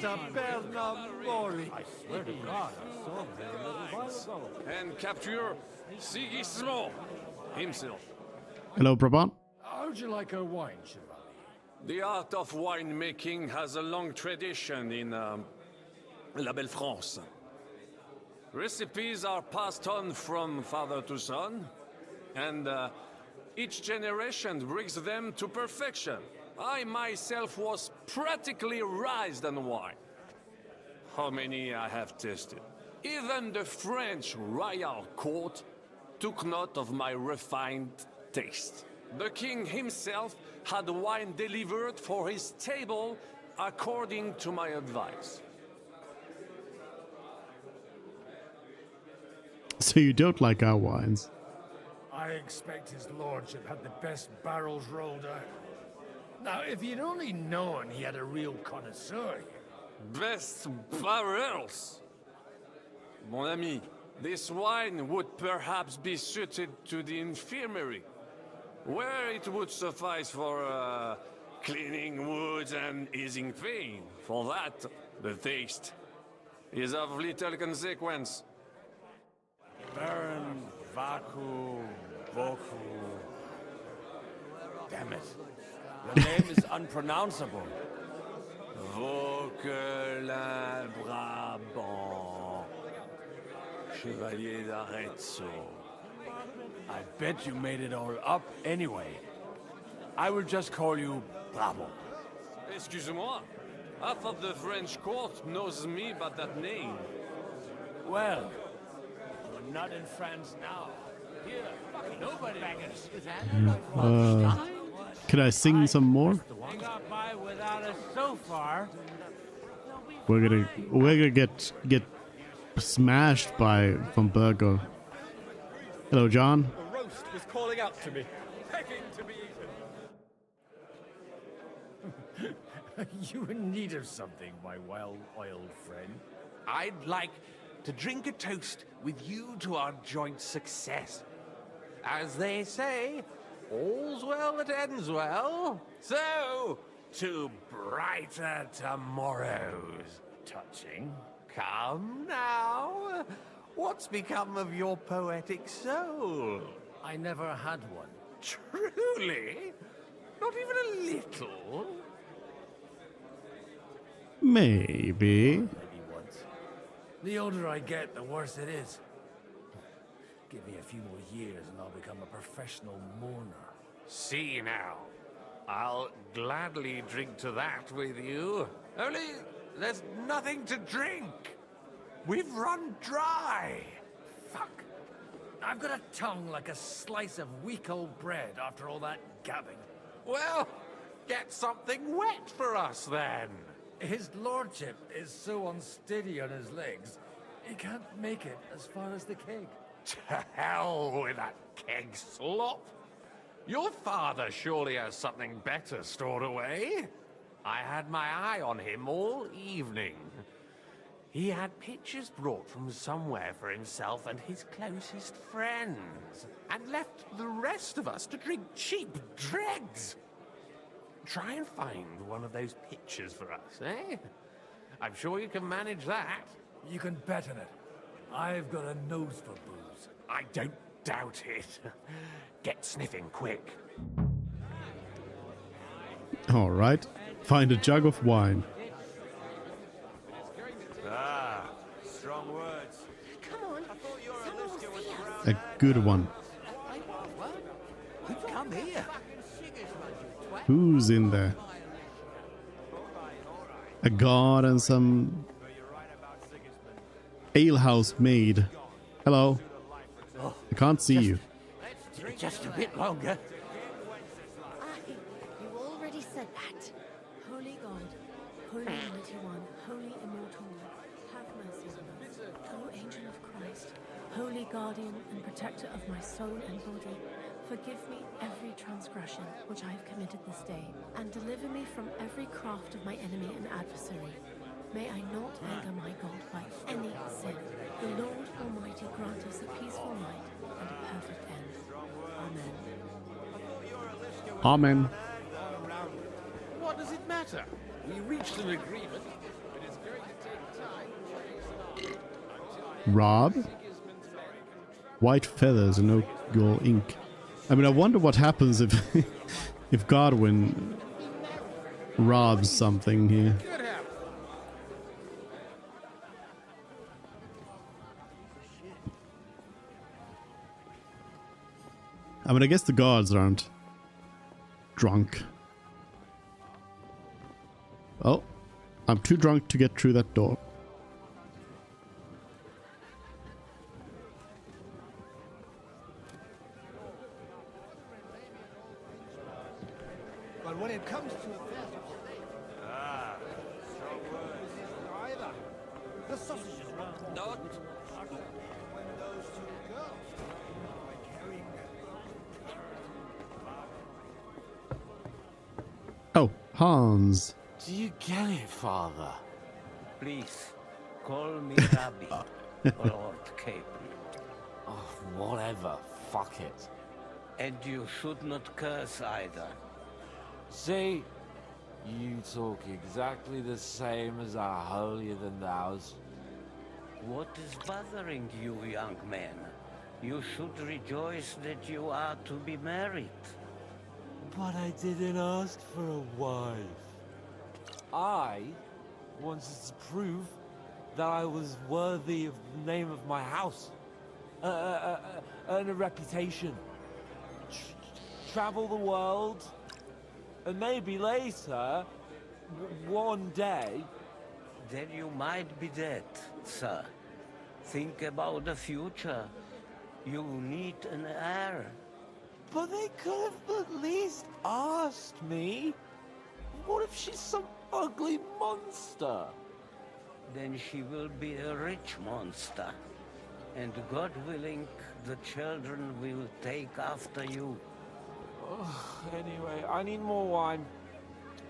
taberna mori. I swear to God, I saw him there a little while ago. And capture Sigismund himself. Hello, Brabant. How'd you like our wine, Chevalier? The art of winemaking has a long tradition in La Belle France. Recipes are passed on from father to son, and each generation brings them to perfection. I myself was practically raised on wine. How many I have tasted. Even the French royal court took note of my refined taste. The king himself had wine delivered for his table according to my advice. So you don't like our wines? I expect his lordship had the best barrels rolled out. Now, if you'd only known he had a real connoisseur here. Best barrels! Mon ami, this wine would perhaps be suited to the infirmary, where it would suffice for cleaning wounds and easing pain. For that, the taste is of little consequence. Baron Vaku Boku. Damn it. Your name is unpronounceable. Vauquelin Brabant, Chevalier d'Arezzo. I bet you made it all up anyway. I will just call you Bravo. Excuse-moi, half of the French court knows me by that name. Well, we're not in France now. Here, nobody beggars. Could I sing some more? They got by without us so far. We're gonna get smashed by von Burgo. Hello, John. The roast was calling out to me, begging to be eaten. You in need of something, my well-oiled friend. I'd like to drink a toast with you to our joint success. As they say, all's well that ends well. So, to brighter tomorrows. Touching. Come now. What's become of your poetic soul? I never had one. Truly? Not even a little? Maybe. Maybe once. The older I get, the worse it is. Give me a few more years and I'll become a professional mourner. See now. I'll gladly drink to that with you. Only there's nothing to drink. We've run dry. Fuck. I've got a tongue like a slice of weak old bread after all that gabbing. Well, get something wet for us then. His lordship is so unsteady on his legs, he can't make it as far as the keg. To hell with that keg slop. Your father surely has something better stored away. I had my eye on him all evening. He had pictures brought from somewhere for himself and his closest friends, and left the rest of us to drink cheap dregs. Try and find one of those pictures for us, eh? I'm sure you can manage that. You can bet on it. I've got a nose for booze. I don't doubt it. Get sniffing quick. All right. Find a jug of wine. Ah, strong words. Come on, someone will see us. A good one. Come here. Who's in there? A guard and some alehouse maid. Hello. I can't see you. Just a bit longer. You already said that. Holy God, Holy Mighty One, Holy Immortal One, have mercy on us. O Angel of Christ, Holy Guardian and Protector of my soul and body, forgive me every transgression which I have committed this day, and deliver me from every craft of my enemy and adversary. May I not anger my God by any sin. The Lord Almighty grant us a peaceful night and a perfect end. Amen. Amen. What does it matter? We reached an agreement. It is going to take time. Rob? White feathers and no gold ink. I mean, I wonder what happens if if Godwin robs something here. I mean, I guess the guards aren't drunk. Oh, I'm too drunk to get through that door. But when it comes to affairs... Ah, strong words. Either. The sausages are not. When those two girls are carrying Oh, Hans. Do you get it, Father? Please, call me Rabbi, Lord Capon. Oh, whatever. Fuck it. And you should not curse either. See, you talk exactly the same as our holier-than-thous. What is bothering you, young man? You should rejoice that you are to be married. But I didn't ask for a wife. I wanted to prove that I was worthy of the name of my house. Earn a reputation. Travel the world. And maybe later, one day... Then you might be dead, sir. Think about the future. You need an heir. But they could have at least asked me. What if she's some ugly monster? Then she will be a rich monster. And God willing, the children will take after you. Anyway, I need more wine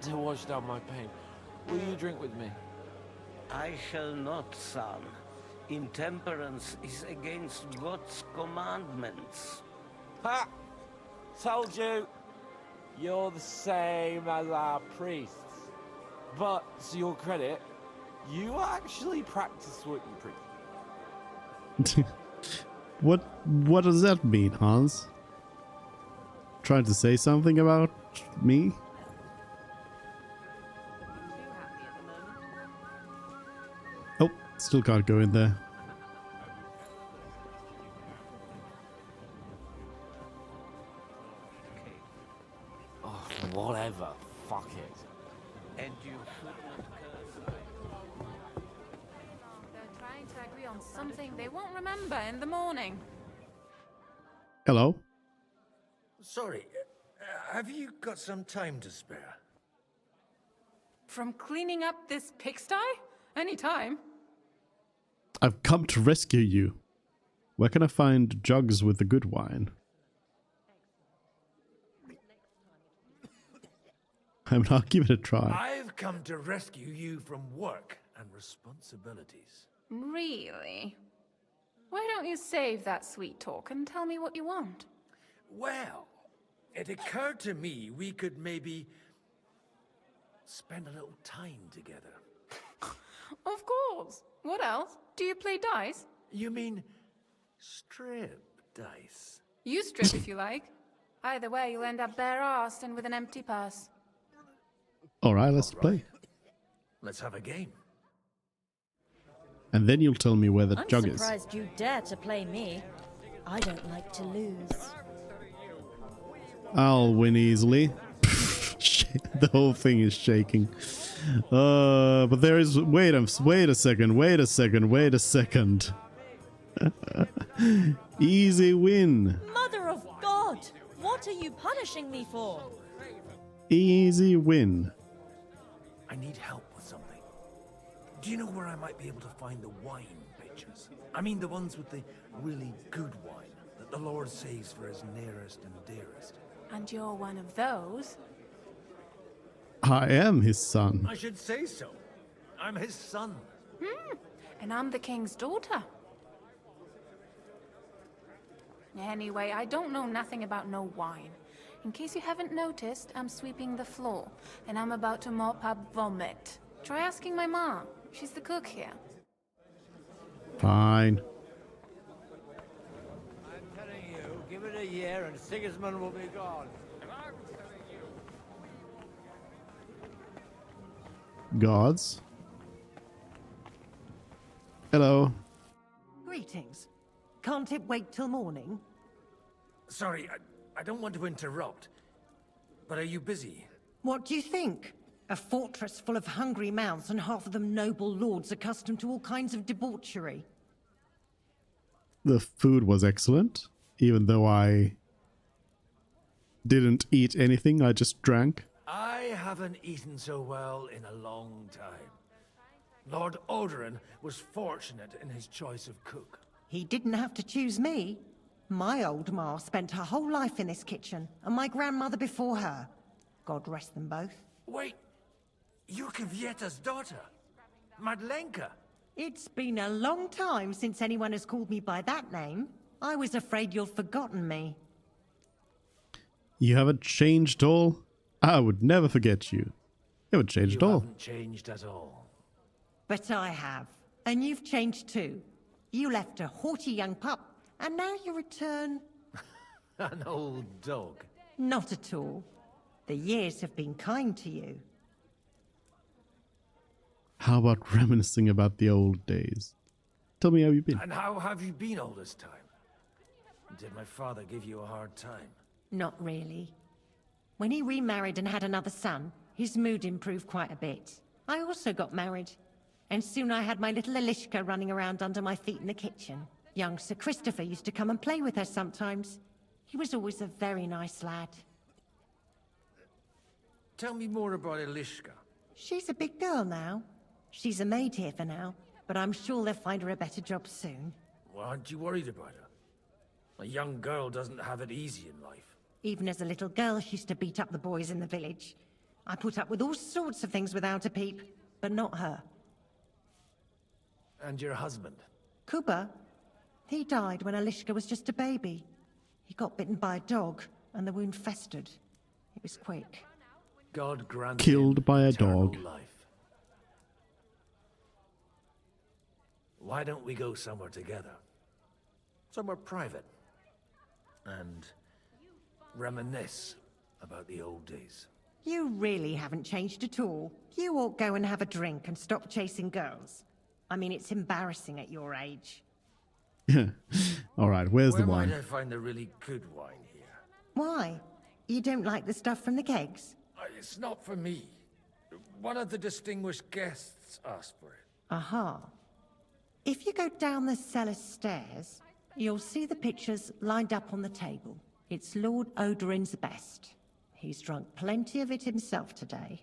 to wash down my pain. Will you drink with me? I shall not, son. Intemperance is against God's commandments. Ha! Told you! You're the same as our priests. But, to your credit, you actually practice what you preach. What does that mean, Hans? Trying to say something about me? Oh, still can't go in there. Oh, whatever. Fuck it. And you should not curse. They're trying to agree on something they won't remember in the morning. Hello? Sorry, have you got some time to spare? From cleaning up this pigsty? Any time. I've come to rescue you. Where can I find jugs with the good wine? I mean, I'll give it a try. I've come to rescue you from work and responsibilities. Really? Why don't you save that sweet talk and tell me what you want? Well, it occurred to me we could maybe spend a little time together. Of course. What else? Do you play dice? You mean strip dice? You strip if you like. Either way, you'll end up bare-arsed and with an empty purse. Alright, let's play. Let's have a game. And then you'll tell me where the I'm jug is. surprised you dare to play me. I don't like to lose. I'll win easily. The whole thing is shaking. But there is... Wait a second. Easy win. Mother of God! What are you punishing me for? Easy win. I need help with something. Do you know where I might be able to find the wine pitchers? I mean the ones with the really good wine that the Lord saves for his nearest and dearest. And you're one of those? I am his son. I should say so. I'm his son. And I'm the king's daughter. Anyway, I don't know nothing about no wine. In case you haven't noticed, I'm sweeping the floor, and I'm about to mop up vomit. Try asking my mom. She's the cook here. Fine. I'm telling you, give it a year and Sigismund will be gone. Gods. Hello. Greetings. Can't it wait till morning? Sorry, I don't want to interrupt. But are you busy? What do you think? A fortress full of hungry mouths and half of them noble lords accustomed to all kinds of debauchery. The food was excellent, even though I didn't eat anything, I just drank. I haven't eaten so well in a long time. Lord Odoran was fortunate in his choice of cook. He didn't have to choose me. My old ma spent her whole life in this kitchen, and my grandmother before her. God rest them both. Wait, you're Kvieta's daughter, Madlenka. It's been a long time since anyone has called me by that name. I was afraid you'd forgotten me. You haven't changed all? I would never forget you. You haven't changed all. You haven't changed at all. But I have. And you've changed too. You left a haughty young pup, and now you return... An old dog. Not at all. The years have been kind to you. How about reminiscing about the old days? Tell me how you've been. And how have you been all this time? Did my father give you a hard time? Not really. When he remarried and had another son, his mood improved quite a bit. I also got married. And soon I had my little Elishka running around under my feet in the kitchen. Young Sir Christopher used to come and play with her sometimes. He was always a very nice lad. Tell me more about Elishka. She's a big girl now. She's a maid here for now, but I'm sure they'll find her a better job soon. Well, aren't you worried about her? A young girl doesn't have it easy in life. Even as a little girl, she used to beat up the boys in the village. I put up with all sorts of things without a peep, but not her. And your husband? Kuba? He died when Elishka was just a baby. He got bitten by a dog, and the wound festered. It was quick. God granted Killed by a eternal dog. Life. Why don't we go somewhere together? Somewhere private. And reminisce about the old days. You really haven't changed at all. You ought go and have a drink and stop chasing girls. I mean, it's embarrassing at your age. Alright, where's Where the wine? might I find the really good wine here? Why? You don't like the stuff from the kegs? It's not for me. One of the distinguished guests asked for it. Aha. If you go down the cellar stairs, you'll see the pictures lined up on the table. It's Lord Odoran's best. He's drunk plenty of it himself today.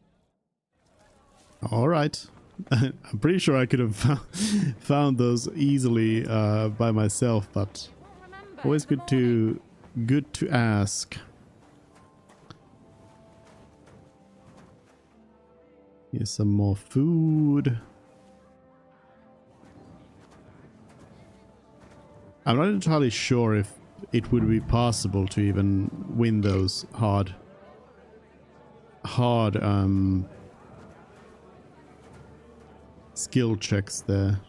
Alright. I'm pretty sure I could have found those easily by myself, but always good to ask. Here's some more food. I'm not entirely sure if it would be possible to even win those hard skill checks there.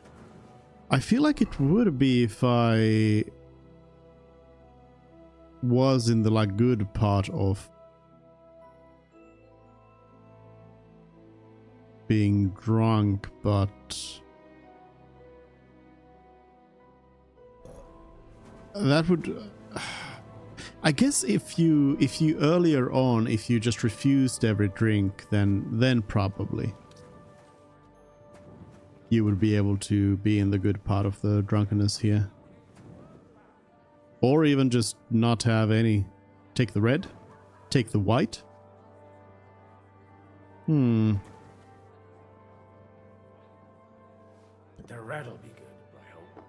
I feel like it would be if I was in the good part of being drunk, but that would, I guess if you earlier on, if you just refused every drink, then probably you would be able to be in the good part of the drunkenness here. Or even just not have any. Take the red, take the white. The red'll be good, I hope.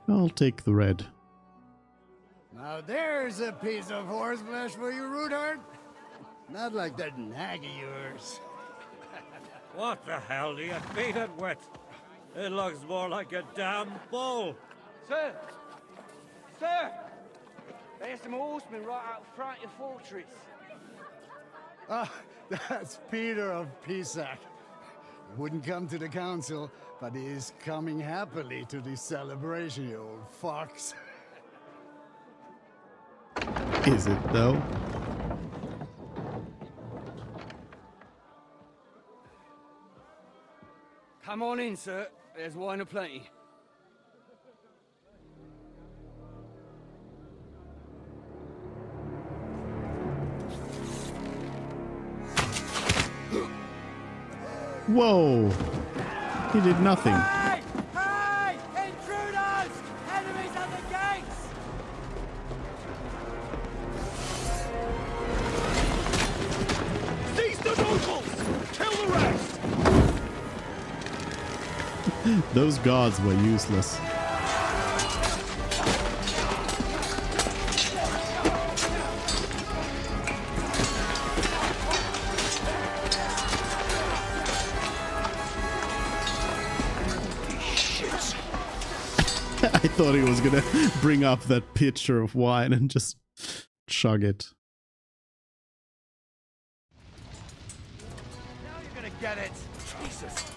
I'll take the red. Now there's a piece of horseflesh for you, Rudart. Not like that nag of yours. What the hell do you feed it with? It looks more like a damn bull. Sir! Sir! There's some horsemen right out front of your fortress. Ah, that's Peter of Pisac. He wouldn't come to the council, but he is coming happily to this celebration, you old fox. Is it though? Come on in, sir. There's wine aplenty. Whoa! He did nothing. Hey! Hey! Intruders! Enemies at the gates! Seize the nobles! Kill the rest! Those guards were useless. I thought he was gonna bring up that pitcher of wine and just chug it. Now you're gonna get it! Jesus!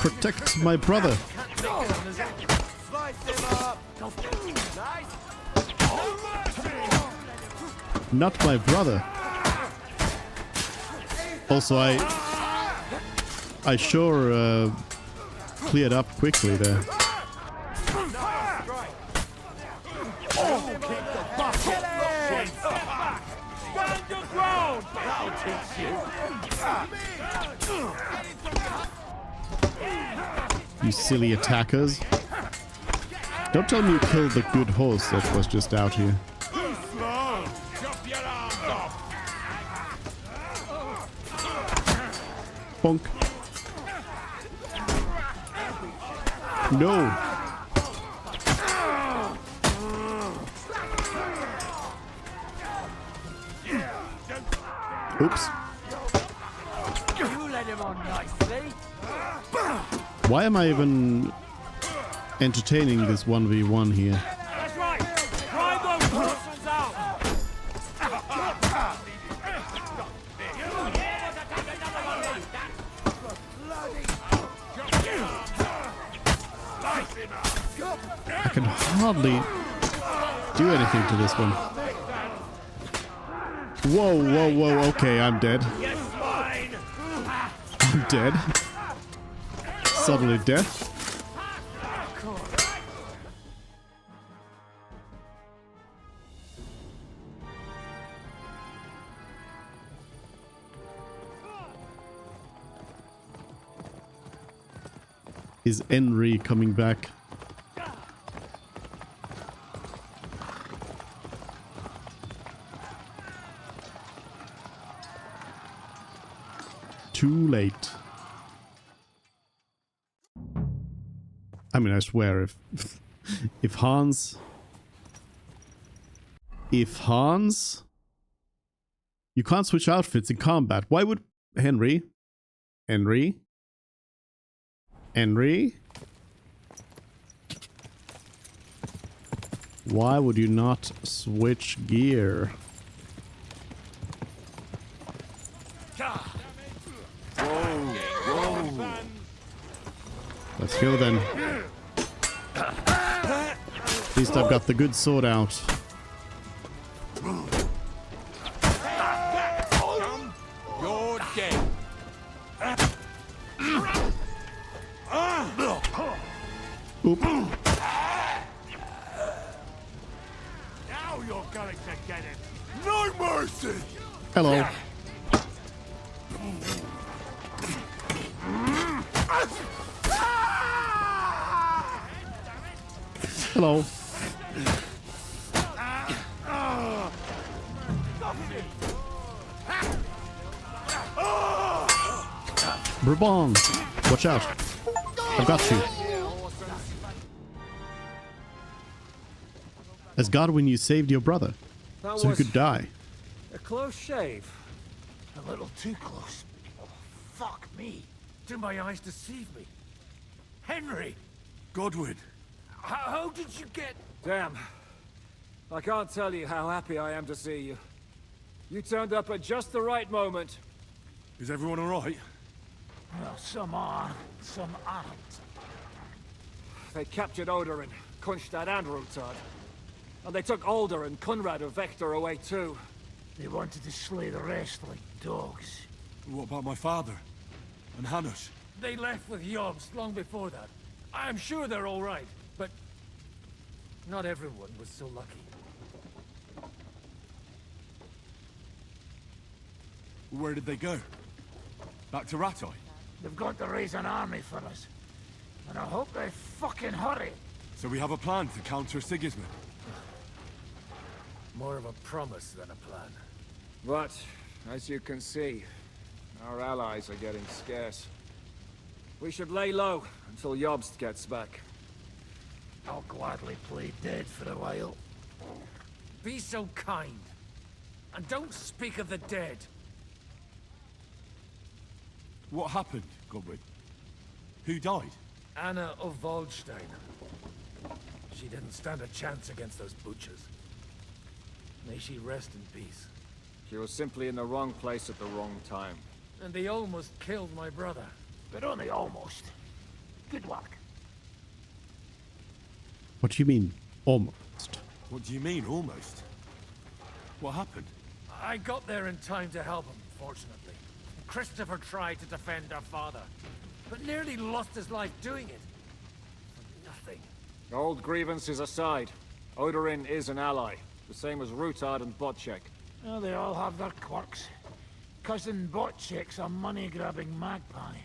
Protect my brother. Slice him up! Nice! Not my brother. Also, I sure cleared up quickly there. Stand your ground! That'll teach you! You silly attackers. Don't tell me you killed the good horse that was just out here. Bonk. No. Oops. You let him on nicely. Why am I even entertaining this 1v1 here? That's right. Drive those horses out. I can hardly do anything to this one. Whoa, whoa, whoa, okay, I'm dead. I'm dead. Suddenly death. Is Henry coming back? Too late. I mean, I swear, if Hans, you can't switch outfits in combat. Why would Henry? Why would you not switch gear? Let's go then. At least I've got the good sword out. You're dead. Oop. Now you're going to get it. No mercy. Hello. Hello. Brabant, watch out. I've got you. As Godwin, you saved your brother, That so he was could die. a close shave. A little too close. Oh, fuck me. Do my eyes deceive me? Henry! Godwin! How did you get... Damn. I can't tell you how happy I am to see you. You turned up at just the right moment. Is everyone alright? Well, some are, some aren't. They captured Odorin, Kunstad and Rutard. And they took Alder and Kunrad of Vector away too. They wanted to slay the rest like dogs. What about my father? And Hanush? They left with Yobst long before that. I'm sure they're all right, but not everyone was so lucky. Where did they go? Back to Rattay? They've got to raise an army for us. And I hope they fucking hurry. So we have a plan to counter Sigismund? More of a promise than a plan. But, as you can see, our allies are getting scarce. We should lay low until Yobst gets back. I'll gladly play dead for a while. Be so kind. And don't speak of the dead. What happened, Godwin? Who died? Anna of Waldstein. She didn't stand a chance against those butchers. May she rest in peace. She was simply in the wrong place at the wrong time. And they almost killed my brother. But only almost. Good work. What do you mean, almost? What do you mean, almost? What happened? I got there in time to help him, fortunately. Christopher tried to defend our father, but nearly lost his life doing it. For nothing. Old grievances aside, Odorin is an ally, the same as Rutard and Botchek. Oh, they all have their quirks. Cousin Botchek's a money-grabbing magpie.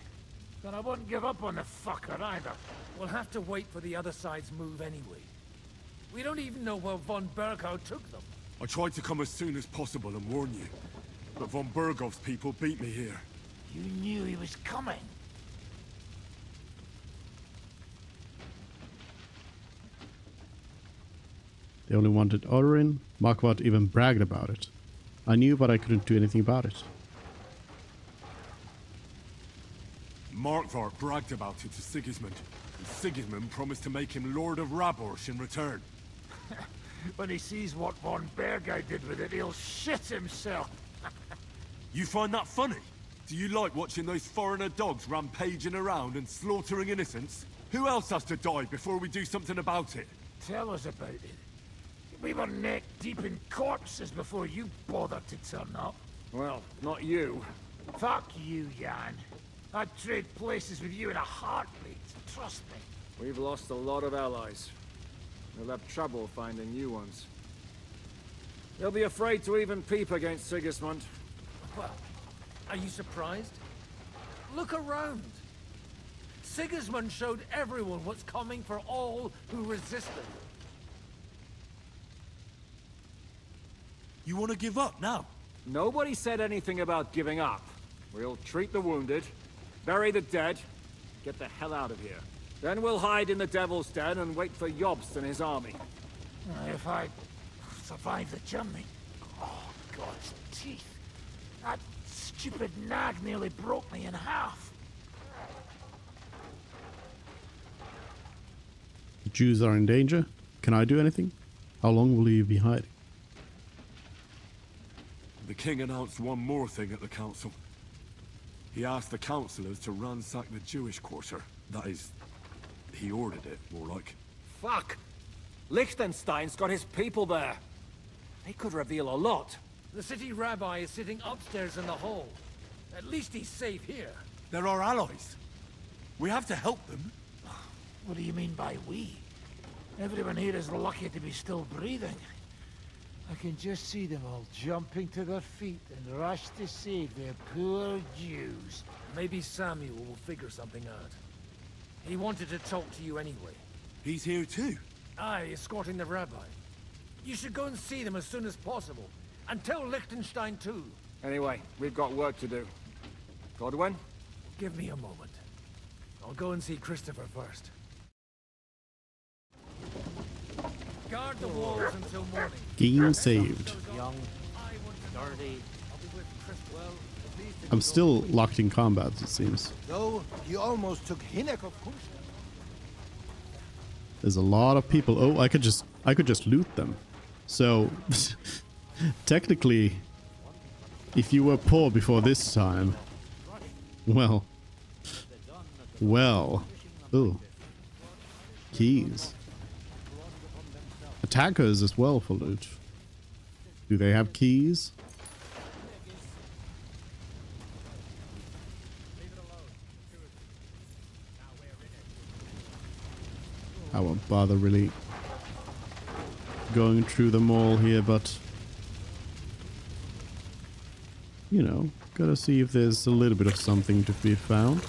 But I won't give up on the fucker either. We'll have to wait for the other side's move anyway. We don't even know where von Berghout took them. I tried to come as soon as possible and warn you, but von Bergov's people beat me here. You knew he was coming. They only wanted Odorin. Marquardt even bragged about it. I knew, but I couldn't do anything about it. Markvart bragged about it to Sigismund, and Sigismund promised to make him Lord of Raborsh in return. When he sees what von Berghout did with it, he'll shit himself. You find that funny? Do you like watching those foreigner dogs rampaging around and slaughtering innocents? Who else has to die before we do something about it? Tell us about it. We were neck deep in corpses before you bothered to turn up. Well, not you. Fuck you, Jan. I'd trade places with you in a heartbeat, trust me. We've lost a lot of allies. We'll have trouble finding new ones. They'll be afraid to even peep against Sigismund. Well, are you surprised? Look around. Sigismund showed everyone what's coming for all who resisted. You want to give up now? Nobody said anything about giving up. We'll treat the wounded, bury the dead, get the hell out of here. Then we'll hide in the Devil's Den and wait for Yobst and his army. If I survive the journey... Oh, God's teeth. That stupid nag nearly broke me in half. The Jews are in danger. Can I do anything? How long will you be hiding? The king announced one more thing at the council. He asked the councillors to ransack the Jewish quarter. That is, he ordered it, more like. Fuck! Liechtenstein's got his people there. They could reveal a lot. The city rabbi is sitting upstairs in the hall. At least he's safe here. They're our allies. We have to help them. What do you mean by we? Everyone here is lucky to be still breathing. I can just see them all jumping to their feet and rush to save their poor Jews. Maybe Samuel will figure something out. He wanted to talk to you anyway. He's here too? Aye, escorting the rabbi. You should go and see them as soon as possible. And tell Liechtenstein too. Anyway, we've got work to do. Godwin? Give me a moment. I'll go and see Christopher first. Guard the walls until morning. Game saved. Young, dirty. I'm still locked in combat, it seems. Though you almost took Hinnek of Kunst. There's a lot of people. Oh, I could just loot them. So technically, if you were poor before this time, well, ooh, keys. Attackers as well for loot. Do they have keys? I won't bother really going through them all here, but you know, gotta see if there's a little bit of something to be found.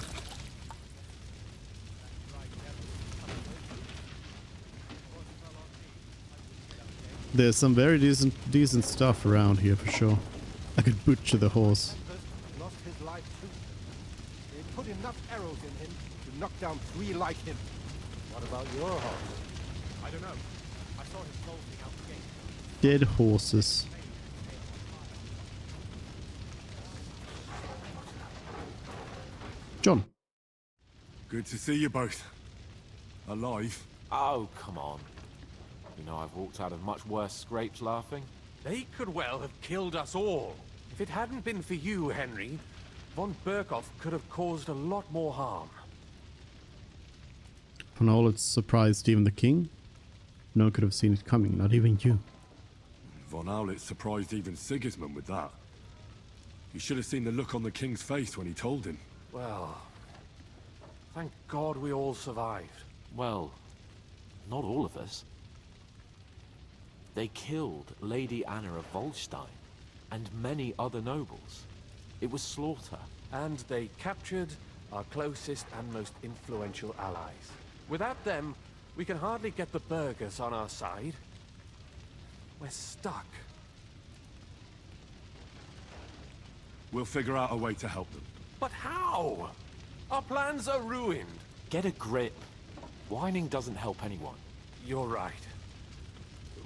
There's some very decent stuff around here for sure. I could butcher the horse. Lost his life too. They put enough arrows in him to knock down 3 like him. What about your horse? I don't know. I saw him bolting out the gate. Dead horses. John. Good to see you both. Alive. Oh, come on. You know, I've walked out of much worse scrapes laughing. They could well have killed us all. If it hadn't been for you, Henry, von Berkhoff could have caused a lot more harm. Von Aulitz surprised even the king. No one could have seen it coming, not even you. Von Aulitz surprised even Sigismund with that. You should have seen the look on the king's face when he told him. Well, thank God we all survived. Well, not all of us. They killed Lady Anna of Volstein and many other nobles. It was slaughter. And they captured our closest and most influential allies. Without them, we can hardly get the burghers on our side. We're stuck. We'll figure out a way to help them. But how? Our plans are ruined. Get a grip. Whining doesn't help anyone. You're right.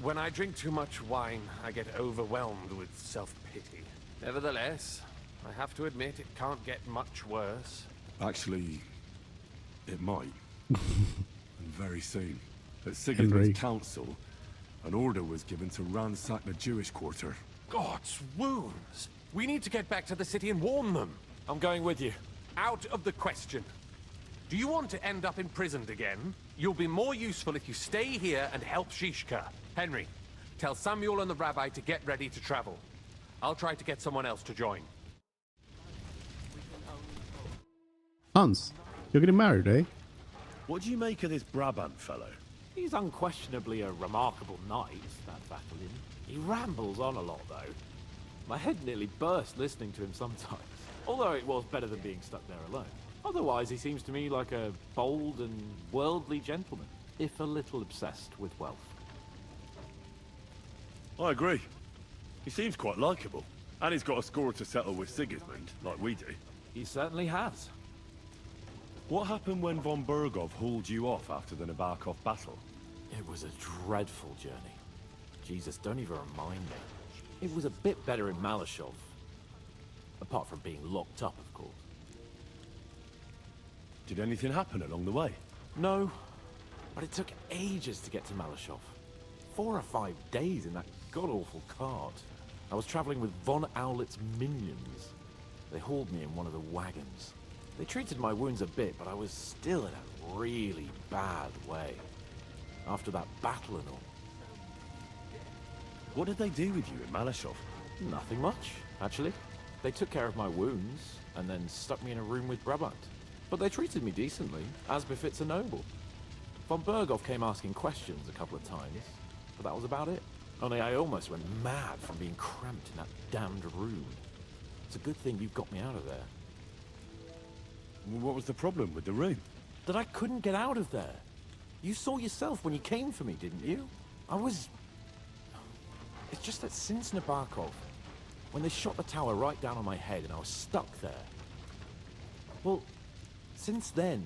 When I drink too much wine, I get overwhelmed with self-pity. Nevertheless, I have to admit it can't get much worse. Actually, it might. And very soon. At Sigismund's council, an order was given to ransack the Jewish quarter. God's wounds! We need to get back to the city and warn them. I'm going with you. Out of the question. Do you want to end up imprisoned again? You'll be more useful if you stay here and help Shishka. Henry, tell Samuel and the rabbi to get ready to travel. I'll try to get someone else to join. Hans, you're getting married, eh? What do you make of this Brabant fellow? He's unquestionably a remarkable knight, that Vattelin. He rambles on a lot, though. My head nearly burst listening to him sometimes. Although it was better than being stuck there alone. Otherwise, he seems to me like a bold and worldly gentleman, if a little obsessed with wealth. I agree. He seems quite likable. And he's got a score to settle with Sigismund, like we do. He certainly has. What happened when von Berghoff hauled you off after the Nabokov battle? It was a dreadful journey. Jesus, don't even remind me. It was a bit better in Malashov. Apart from being locked up, of course. Did anything happen along the way? No, but it took ages to get to Malashov. 4 or 5 days in that god-awful cart. I was traveling with von Aulitz's minions. They hauled me in one of the wagons. They treated my wounds a bit, but I was still in a really bad way. After that battle and all. What did they do with you in Malashov? Nothing much, actually. They took care of my wounds, and then stuck me in a room with Brabant. But they treated me decently, as befits a noble. Von Berghoff came asking questions a couple of times, but that was about it. Only I almost went mad from being cramped in that damned room. It's a good thing you got me out of there. What was the problem with the room? That I couldn't get out of there. You saw yourself when you came for me, didn't you? It's just that since Nabokov, when they shot the tower right down on my head and I was stuck there. Well, since then,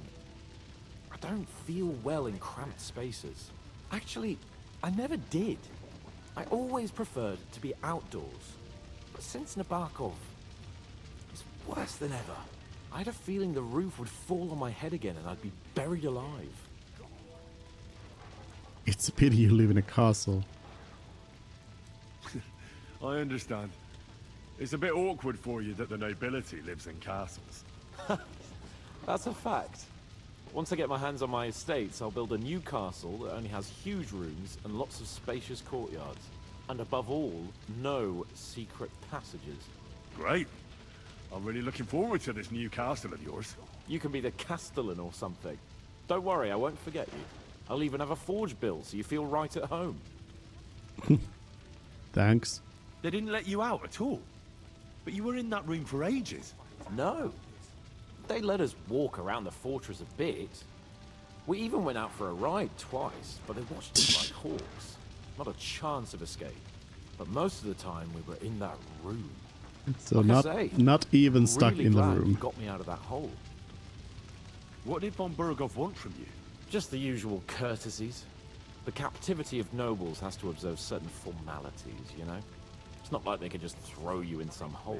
I don't feel well in cramped spaces. Actually, I never did. I always preferred to be outdoors. But since Nabokov, it's worse than ever. I had a feeling the roof would fall on my head again and I'd be buried alive. It's a pity you live in a castle. I understand. It's a bit awkward for you that the nobility lives in castles. That's a fact. Once I get my hands on my estates, I'll build a new castle that only has huge rooms and lots of spacious courtyards. And above all, no secret passages. Great. I'm really looking forward to this new castle of yours. You can be the castellan or something. Don't worry, I won't forget you. I'll even have a forge built so you feel right at home. Thanks. They didn't let you out at all. But you were in that room for ages. No. They let us walk around the fortress a bit. We even went out for a ride twice, but they watched us like hawks. Not a chance of escape. But most of the time we were in that room. So like not even stuck really in the glad room. You got me out of that hole. What did von Berghoff want from you? Just the usual courtesies. The captivity of nobles has to observe certain formalities, you know? It's not like they could just throw you in some hole.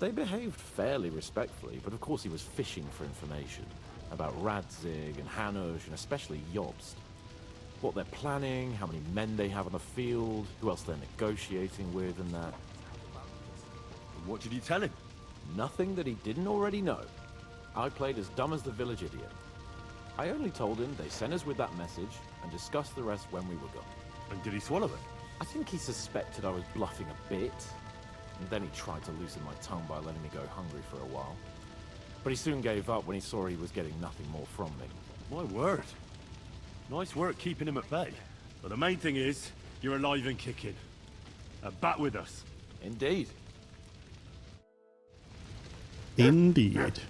They behaved fairly respectfully, but of course he was fishing for information about Radzig and Hanush, and especially Jobst. What they're planning, how many men they have on the field, who else they're negotiating with, and that. What did you tell him? Nothing that he didn't already know. I played as dumb as the village idiot. I only told him they sent us with that message and discussed the rest when we were gone. And did he swallow it? I think he suspected I was bluffing a bit, and then he tried to loosen my tongue by letting me go hungry for a while. But he soon gave up when he saw he was getting nothing more from me. My word. Nice work keeping him at bay. But the main thing is, you're alive and kicking. And back with us. Indeed. Indeed.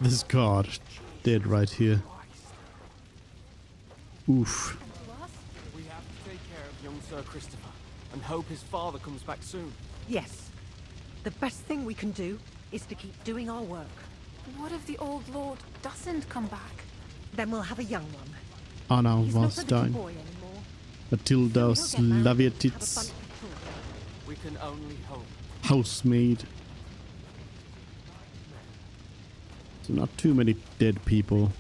This guard dead right here. Oof. We have to take care of young Sir Christopher and hope his father comes back soon. Yes. The best thing we can do is to keep doing our work. What if the old lord doesn't come back? Then we'll have a young one. Anna He's not a little Warstein. boy anymore. Matilda So he'll get married, have a Slavietits. fun children. We can only hope. Housemaid. So not too many dead people.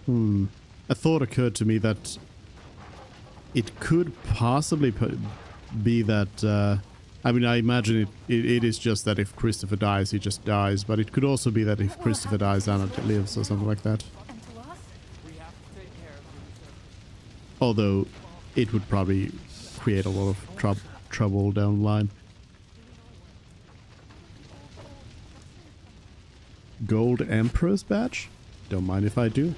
A thought occurred to me that it could possibly be that I mean, I imagine it is just that if Christopher dies, he just dies, but it could also be that if Christopher dies, Anna lives or something like that. Although it would probably create a lot of trouble down the line. Gold Emperor's badge? Don't mind if I do.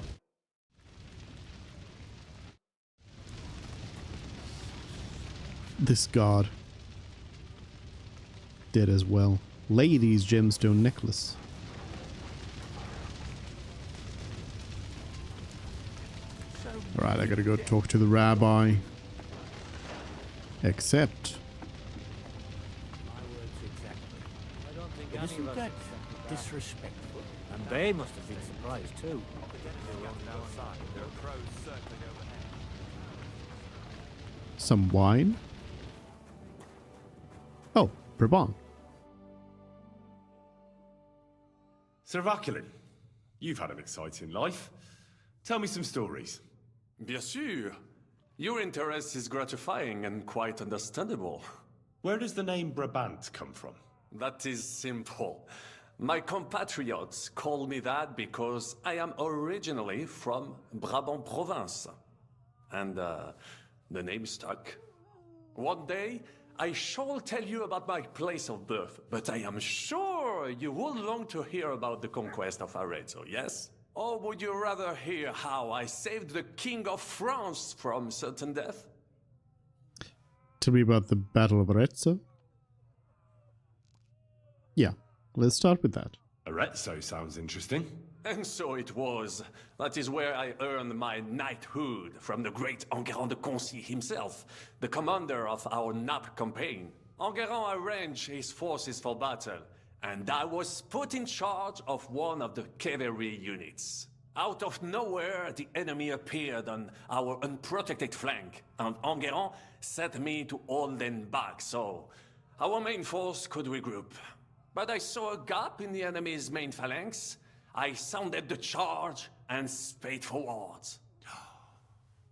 This god. Dead as well. Lady's gemstone necklace. Alright, I gotta go talk to the rabbi. Except... Isn't that disrespectful? And they must have been surprised too. some wine. Oh, Brabant. Sir Vaculin, you've had an exciting life. Tell me some stories. Bien sûr. Your interest is gratifying and quite understandable. Where does the name Brabant come from? That is simple. My compatriots call me that because I am originally from Brabant province. and the name stuck. One day, I shall tell you about my place of birth, but I am sure you will long to hear about the conquest of Arezzo, yes? Or would you rather hear how I saved the King of France from certain death? Tell me about the Battle of Arezzo. Yeah, let's start with that. Arezzo sounds interesting. And so it was. That is where I earned my knighthood from the great Enguerrand de Concy himself, the commander of our Naples campaign. Enguerrand arranged his forces for battle, and I was put in charge of one of the cavalry units. Out of nowhere, the enemy appeared on our unprotected flank, and Enguerrand set me to hold them back so our main force could regroup. But I saw a gap in the enemy's main phalanx. I sounded the charge and sped forwards.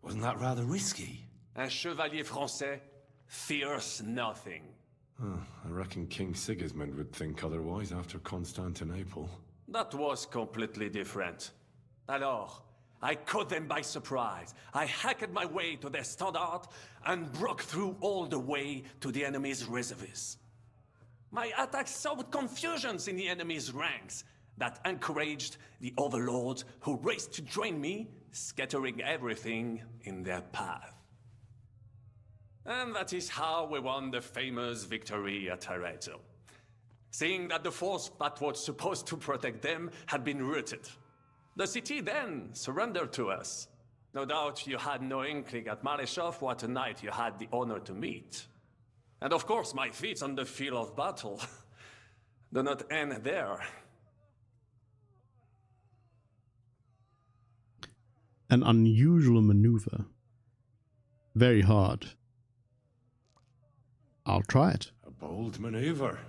Wasn't that rather risky? Un chevalier français fears nothing. I reckon King Sigismund would think otherwise after Constantinople. That was completely different. Alors, I caught them by surprise. I hacked my way to their standard and broke through all the way to the enemy's reserves. My attack sowed confusions in the enemy's ranks that encouraged the overlords who raced to join me, scattering everything in their path. And that is how we won the famous victory at Arezzo. Seeing that the force that was supposed to protect them had been routed. The city then surrendered to us. No doubt you had no inkling at Maleshov what a knight you had the honor to meet. And of course my feats on the field of battle do not end there. An unusual maneuver. Very hard. I'll try it. A bold maneuver.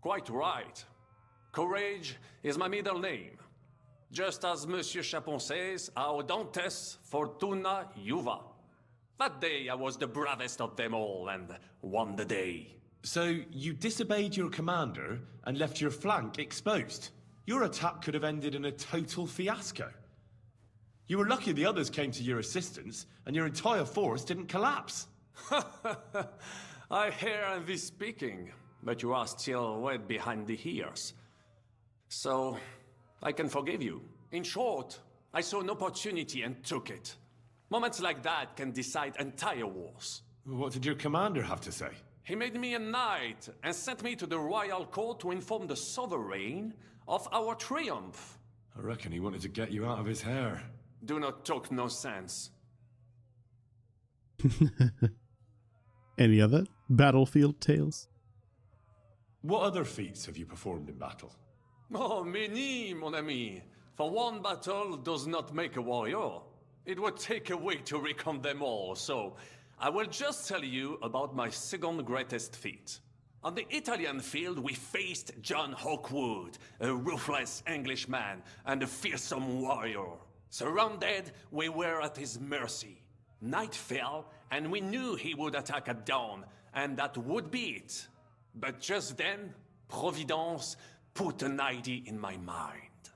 Quite right. Courage is my middle name. Just as Monsieur Chapon says, Audantes Fortuna Juva. That day I was the bravest of them all and won the day. So you disobeyed your commander and left your flank exposed. Your attack could have ended in a total fiasco. You were lucky the others came to your assistance and your entire force didn't collapse. I hear thee speaking, but you are still wet behind the ears. So, I can forgive you. In short, I saw an opportunity and took it. Moments like that can decide entire wars. What did your commander have to say? He made me a knight and sent me to the royal court to inform the sovereign of our triumph. I reckon he wanted to get you out of his hair. Do not talk nonsense. Any other battlefield tales? What other feats have you performed in battle? Oh, many, mon ami. For one battle does not make a warrior. It would take a week to recount them all, so I will just tell you about my second greatest feat. On the Italian field, we faced John Hawkwood, a ruthless Englishman and a fearsome warrior. Surrounded, we were at his mercy. Night fell, and we knew he would attack at dawn, and that would be it. But just then, Providence put an idea in my mind.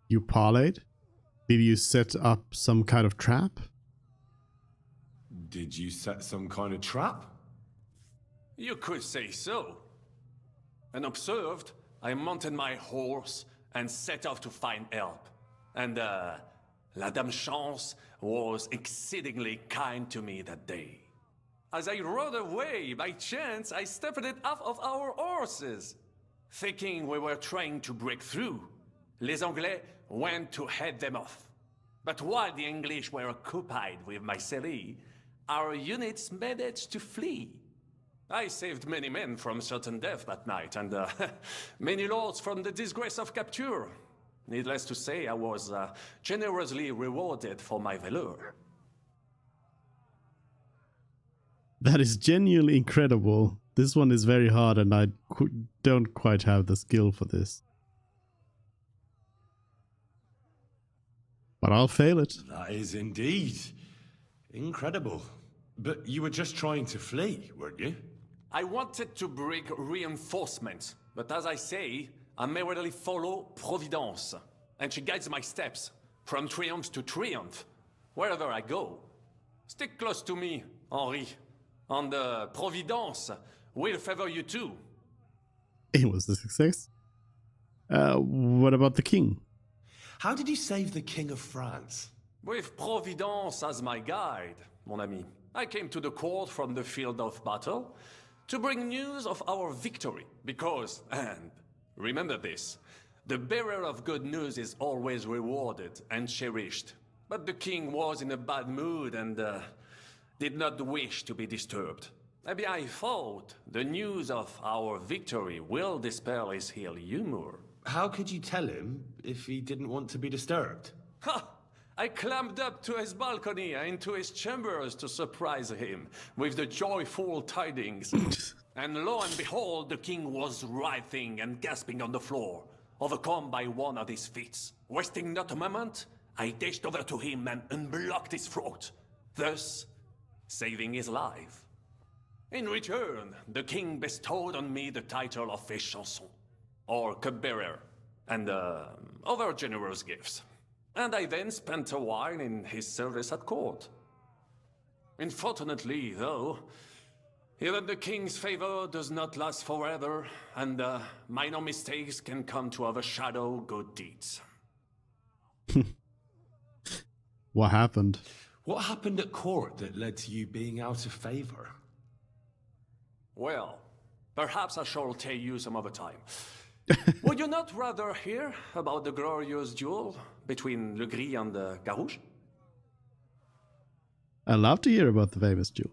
You parlayed? Did you set up some kind of trap? Did you set some kind of trap? You could say so. Unobserved, I mounted my horse and set off to find help. And, La Dame Chance was exceedingly kind to me that day. As I rode away, by chance, I stepped it off of our horses. Thinking we were trying to break through, Les Anglais went to head them off. But while the English were occupied with Mycenae, our units managed to flee. I saved many men from certain death that night, and many lords from the disgrace of capture. Needless to say, I was generously rewarded for my valor. That is genuinely incredible. This one is very hard and I don't quite have the skill for this. But I'll fail it. That is indeed incredible. But you were just trying to flee, weren't you? I wanted to bring reinforcements, but as I say, I merely follow Providence, and she guides my steps. from triumph to triumph, wherever I go. Stick close to me, Henri, and Providence will favor you too. It was a success. What about the king? How did you save the King of France? With Providence as my guide, mon ami, I came to the court from the field of battle to bring news of our victory, because, and remember this, the bearer of good news is always rewarded and cherished. But the king was in a bad mood and did not wish to be disturbed. Maybe I thought the news of our victory will dispel his ill humor. How could you tell him if he didn't want to be disturbed? Ha! I climbed up to his balcony and into his chambers to surprise him with the joyful tidings. And lo and behold, the king was writhing and gasping on the floor, overcome by one of his fits. Wasting not a moment, I dashed over to him and unblocked his throat, thus saving his life. In return, the king bestowed on me the title of a chanson, or cupbearer, and other generous gifts. And I then spent a while in his service at court. Unfortunately, though, even the king's favor does not last forever, and minor mistakes can come to overshadow good deeds. What happened? What happened at court that led to you being out of favor? Well, perhaps I shall tell you some other time. Would you not rather hear about the glorious duel between Le Gris and Carouge? I'd love to hear about the famous duel.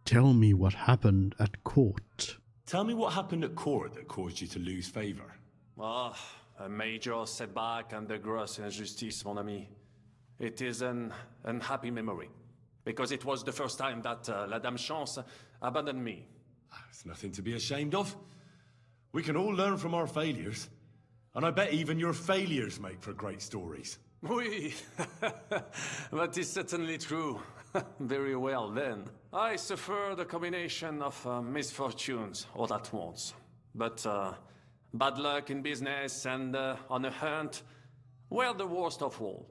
Tell me what happened at court. Tell me what happened at court that caused you to lose favor. Ah, a major setback and a gross injustice, mon ami. It is an unhappy memory, because it was the first time that La Dame Chance abandoned me. It's nothing to be ashamed of. We can all learn from our failures. And I bet even your failures make for great stories. Oui, that is certainly true. Very well then. I suffered a combination of misfortunes all at once. But bad luck in business and on a hunt were the worst of all.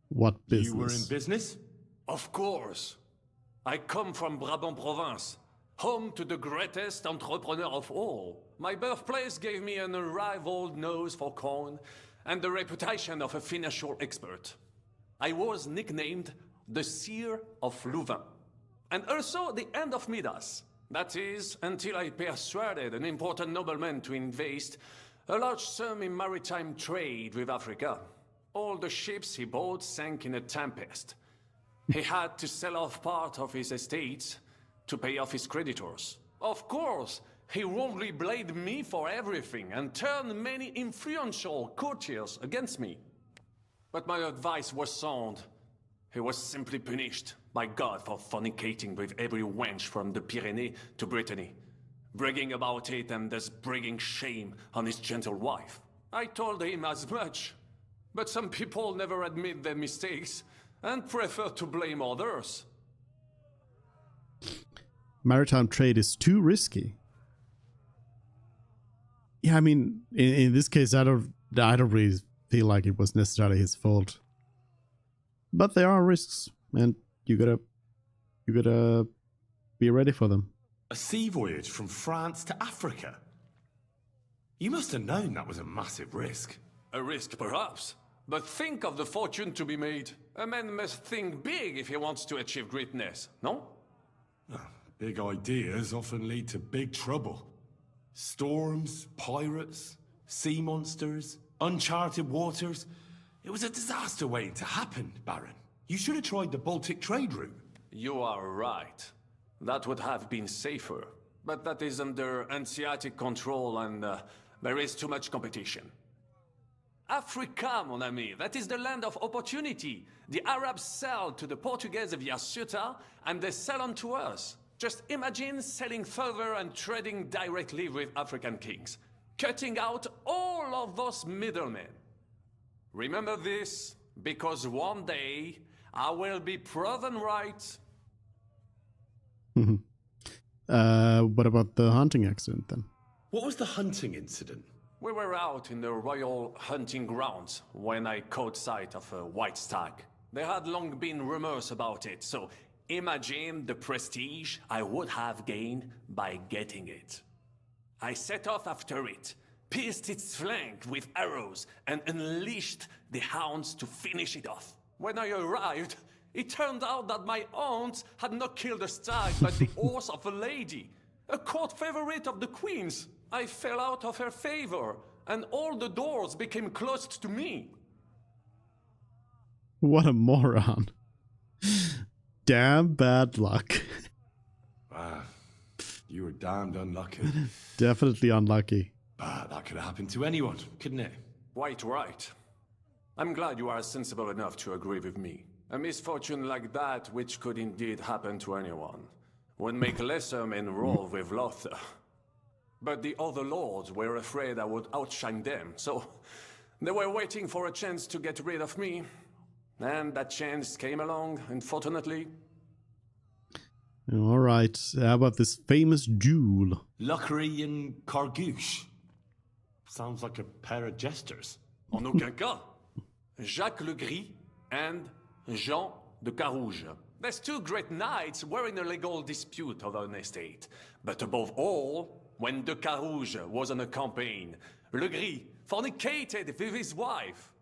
What business? You were in business? Of course. I come from Brabant province, home to the greatest entrepreneur of all. My birthplace gave me an unrivaled nose for coin and the reputation of a financial expert. I was nicknamed the Seer of Louvain, and also the End of Midas. That is, until I persuaded an important nobleman to invest a large sum in maritime trade with Africa. All the ships he bought sank in a tempest. He had to sell off part of his estates to pay off his creditors. Of course, he wrongly blamed me for everything and turned many influential courtiers against me. But my advice was sound. He was simply punished by God for fornicating with every wench from the Pyrenees to Brittany, bragging about it and thus bringing shame on his gentle wife. I told him as much, but some people never admit their mistakes and prefer to blame others. Maritime trade is too risky. Yeah, I mean, in this case, I don't really feel like it was necessarily his fault. But there are risks, and you gotta be ready for them. A sea voyage from France to Africa? You must have known that was a massive risk. A risk, perhaps. But think of the fortune to be made. A man must think big if he wants to achieve greatness, no? Big ideas often lead to big trouble. Storms, pirates, sea monsters, uncharted waters. It was a disaster waiting to happen, Baron. You should have tried the Baltic trade route. You are right. That would have been safer. But that is under Hanseatic control and there is too much competition. Africa, mon ami, that is the land of opportunity. The Arabs sell to the Portuguese via Ceuta, and they sell on to us. Just imagine selling further and trading directly with African kings, cutting out all of those middlemen. Remember this, because one day I will be proven right. What about the hunting accident then? What was the hunting incident? We were out in the royal hunting grounds when I caught sight of a white stag. There had long been rumors about it, so imagine the prestige I would have gained by getting it. I set off after it, pierced its flank with arrows, and unleashed the hounds to finish it off. When I arrived, it turned out that my aunt had not killed a stag, but the horse of a lady, a court favorite of the queen's. I fell out of her favor, and all the doors became closed to me. What a moron. Damn bad luck. Ah, you were damned unlucky. Definitely unlucky. But that could have happened to anyone, couldn't it? Quite right. I'm glad you are sensible enough to agree with me. A misfortune like that, which could indeed happen to anyone, would make lesser men roll with laughter. But the other lords were afraid I would outshine them, so they were waiting for a chance to get rid of me. And that chance came along, unfortunately. Alright, how about this famous duel? Luckery and Cargouche. Sounds like a pair of jesters. En aucun cas. Jacques le Gris and Jean de Carouge. There's two great knights were in a legal dispute over an estate. But above all, when de Carouge was on a campaign, Le Gris fornicated with his wife.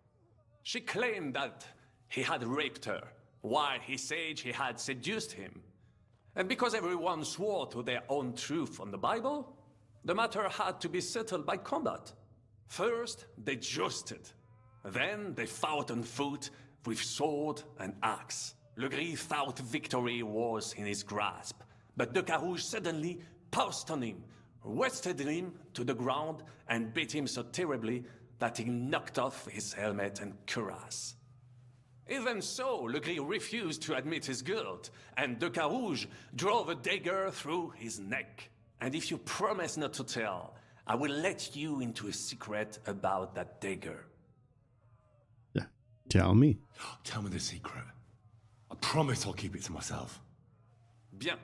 She claimed that he had raped her, while he said he had seduced him. And because everyone swore to their own truth on the Bible, the matter had to be settled by combat. First, they jousted. Then they fought on foot with sword and axe. Le Gris thought victory was in his grasp, but de Carouge suddenly pounced on him, wrested him to the ground, and beat him so terribly that he knocked off his helmet and cuirass. Even so, Le Gris refused to admit his guilt, and de Carouge drove a dagger through his neck. And if you promise not to tell, I will let you into a secret about that dagger. Yeah, tell me. Tell me the secret. I promise I'll keep it to myself. Bien.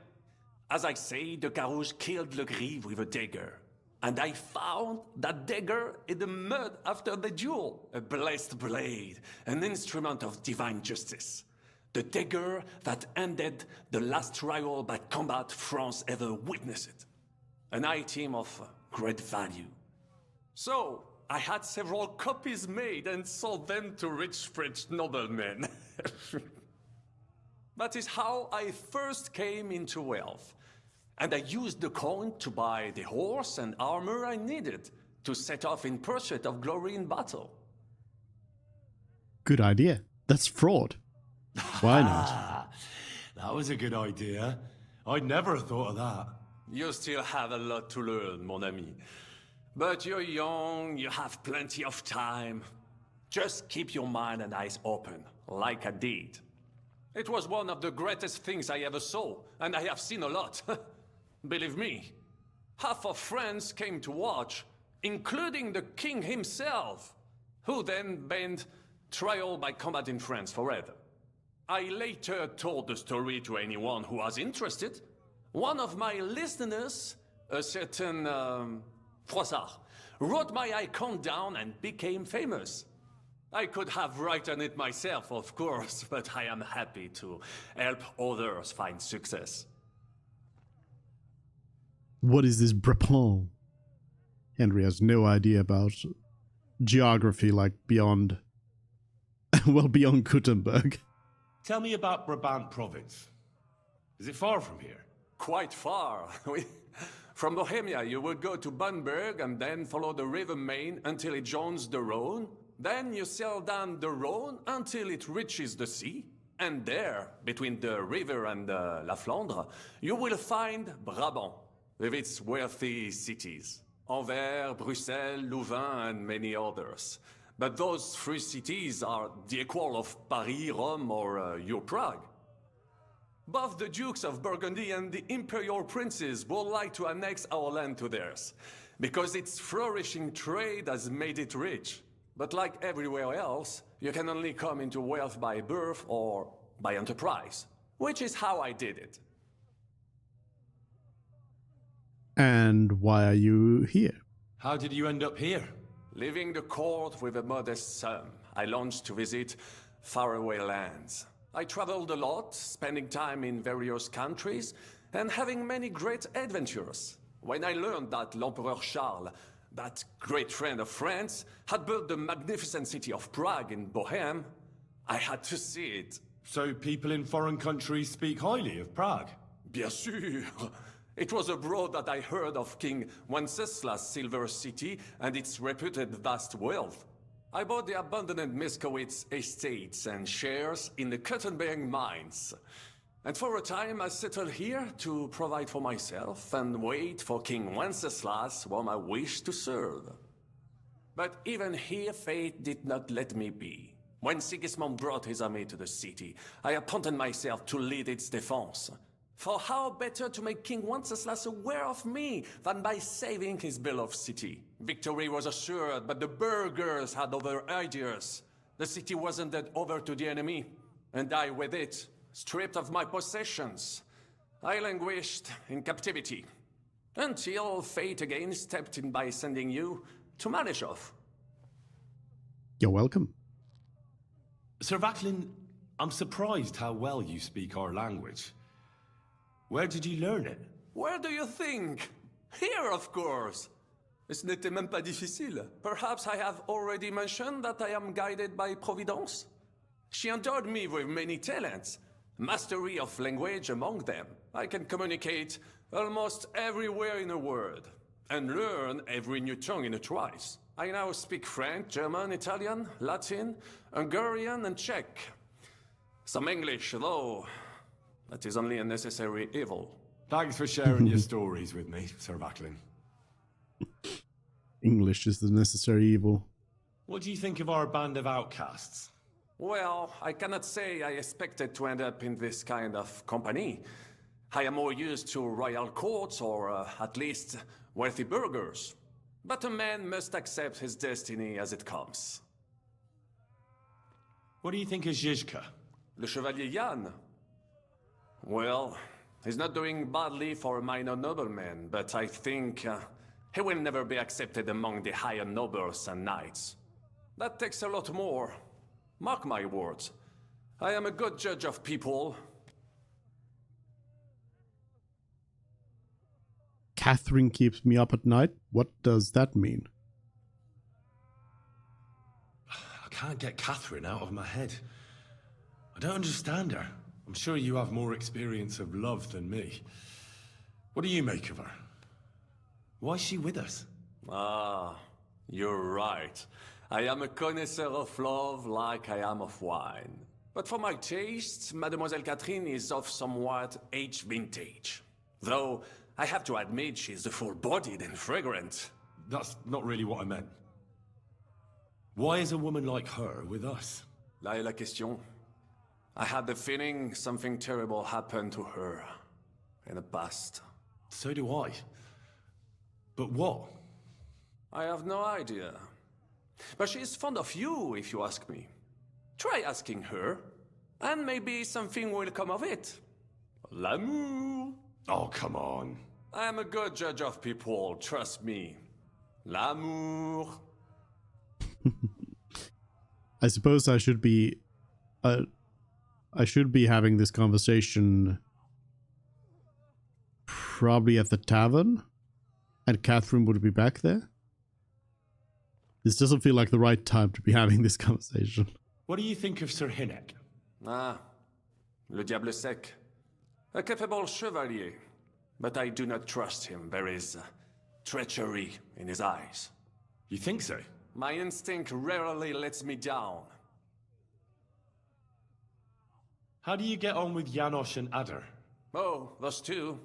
As I say, de Carouge killed Le Gris with a dagger. And I found that dagger in the mud after the duel. A blessed blade, an instrument of divine justice. The dagger that ended the last trial by combat France ever witnessed. An item of great value. So, I had several copies made and sold them to rich French noblemen. That is how I first came into wealth. And I used the coin to buy the horse and armor I needed to set off in pursuit of glory in battle. Good idea. That's fraud. Why not? That was a good idea. I'd never have thought of that. You still have a lot to learn, mon ami. But you're young, you have plenty of time. Just keep your mind and eyes open, like I did. It was one of the greatest things I ever saw, and I have seen a lot. Believe me, half of France came to watch, including the king himself, who then banned trial by combat in France forever. I later told the story to anyone who was interested. One of my listeners, a certain Froissart, wrote my icon down and became famous. I could have written it myself, of course, but I am happy to help others find success. What is this Brabant? Henry has no idea about geography, like beyond, well, beyond Gutenberg. Tell me about Brabant province. Is it far from here? Quite far. From Bohemia, you would go to Bamberg and then follow the river Main until it joins the Rhone. Then you sail down the Rhone until it reaches the sea. And there, between the river and La Flandre, you will find Brabant, with its wealthy cities. Anvers, Bruxelles, Louvain, and many others. But those three cities are the equal of Paris, Rome, or your Prague. Both the Dukes of Burgundy and the Imperial Princes would like to annex our land to theirs, because its flourishing trade has made it rich. But like everywhere else, you can only come into wealth by birth or by enterprise, which is how I did it. And why are you here? How did you end up here? Leaving the court with a modest sum, I launched to visit faraway lands. I traveled a lot, spending time in various countries, and having many great adventures. When I learned that l'Empereur Charles, that great friend of France, had built the magnificent city of Prague in Bohème, I had to see it. So people in foreign countries speak highly of Prague? Bien sûr. It was abroad that I heard of King Wenceslas' silver city and its reputed vast wealth. I bought the abandoned Miskowitz estates and shares in the Kuttenberg mines. And for a time I settled here to provide for myself and wait for King Wenceslas, whom I wished to serve. But even here fate did not let me be. When Sigismund brought his army to the city, I appointed myself to lead its defense. For how better to make King Wenceslas aware of me than by saving his beloved city? Victory was assured, but the burghers had other ideas. The city was handed over to the enemy, and I with it, stripped of my possessions. I languished in captivity, until fate again stepped in by sending you to Malishov. You're welcome. Sir Vaclin, I'm surprised how well you speak our language. Where did you learn it? Where do you think? Here, of course. Ce n'était même pas difficile. Perhaps I have already mentioned that I am guided by Providence. She endowed me with many talents, mastery of language among them. I can communicate almost everywhere in the world, and learn every new tongue in a trice. I now speak French, German, Italian, Latin, Hungarian, and Czech. Some English, though. That is only a necessary evil. Thanks for sharing your stories with me, Sir Vaclin. English is the necessary evil. What do you think of our band of outcasts? Well, I cannot say I expected to end up in this kind of company. I am more used to royal courts or at least wealthy burghers. But a man must accept his destiny as it comes. What do you think of Zizka? Le Chevalier Jan? Well, he's not doing badly for a minor nobleman, but I think he will never be accepted among the higher nobles and knights. That takes a lot more. Mark my words. I am a good judge of people. Catherine keeps me up at night? What does that mean? I can't get Catherine out of my head. I don't understand her. I'm sure you have more experience of love than me. What do you make of her? Why is she with us? Ah, you're right. I am a connoisseur of love like I am of wine. But for my tastes, Mademoiselle Catherine is of somewhat aged vintage. Though, I have to admit she's full-bodied and fragrant. That's not really what I meant. Why is a woman like her with us? Là est la question. I had the feeling something terrible happened to her in the past. So do I. But what? I have no idea. But she's fond of you, if you ask me. Try asking her, and maybe something will come of it. L'amour. Oh, come on. I am a good judge of people, trust me. L'amour. I suppose I should be having this conversation probably at the tavern, and Catherine would be back there. This doesn't feel like the right time to be having this conversation. What do you think of Sir Hynek? Ah, le diable sec. A capable chevalier, but I do not trust him. There is treachery in his eyes. You think so? My instinct rarely lets me down. How do you get on with Janosch and Adder? Oh, those two.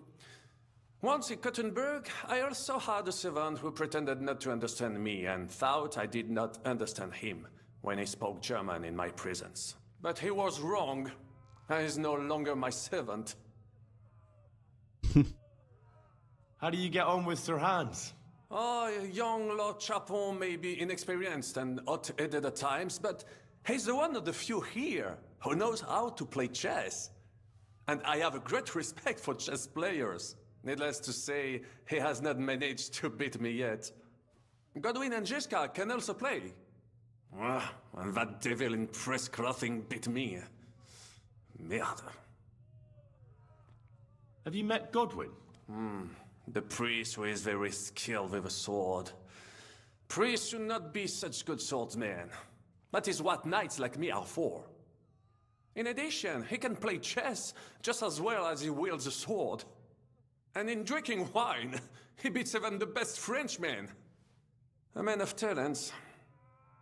Once in Kuttenberg, I also had a servant who pretended not to understand me and thought I did not understand him when he spoke German in my presence. But he was wrong. He is no longer my servant. How do you get on with Sir Hans? Oh, young Lord Chapon may be inexperienced and hot-headed at times, but he's the one of the few here who knows how to play chess. And I have a great respect for chess players. Needless to say, he has not managed to beat me yet. Godwin and Jeska can also play. And that devil in press clothing beat me. Merde. Have you met Godwin? The priest who is very skilled with a sword. Priests should not be such good swordsmen. That is what knights like me are for. In addition, he can play chess just as well as he wields a sword. And in drinking wine, he beats even the best Frenchmen. A man of talents.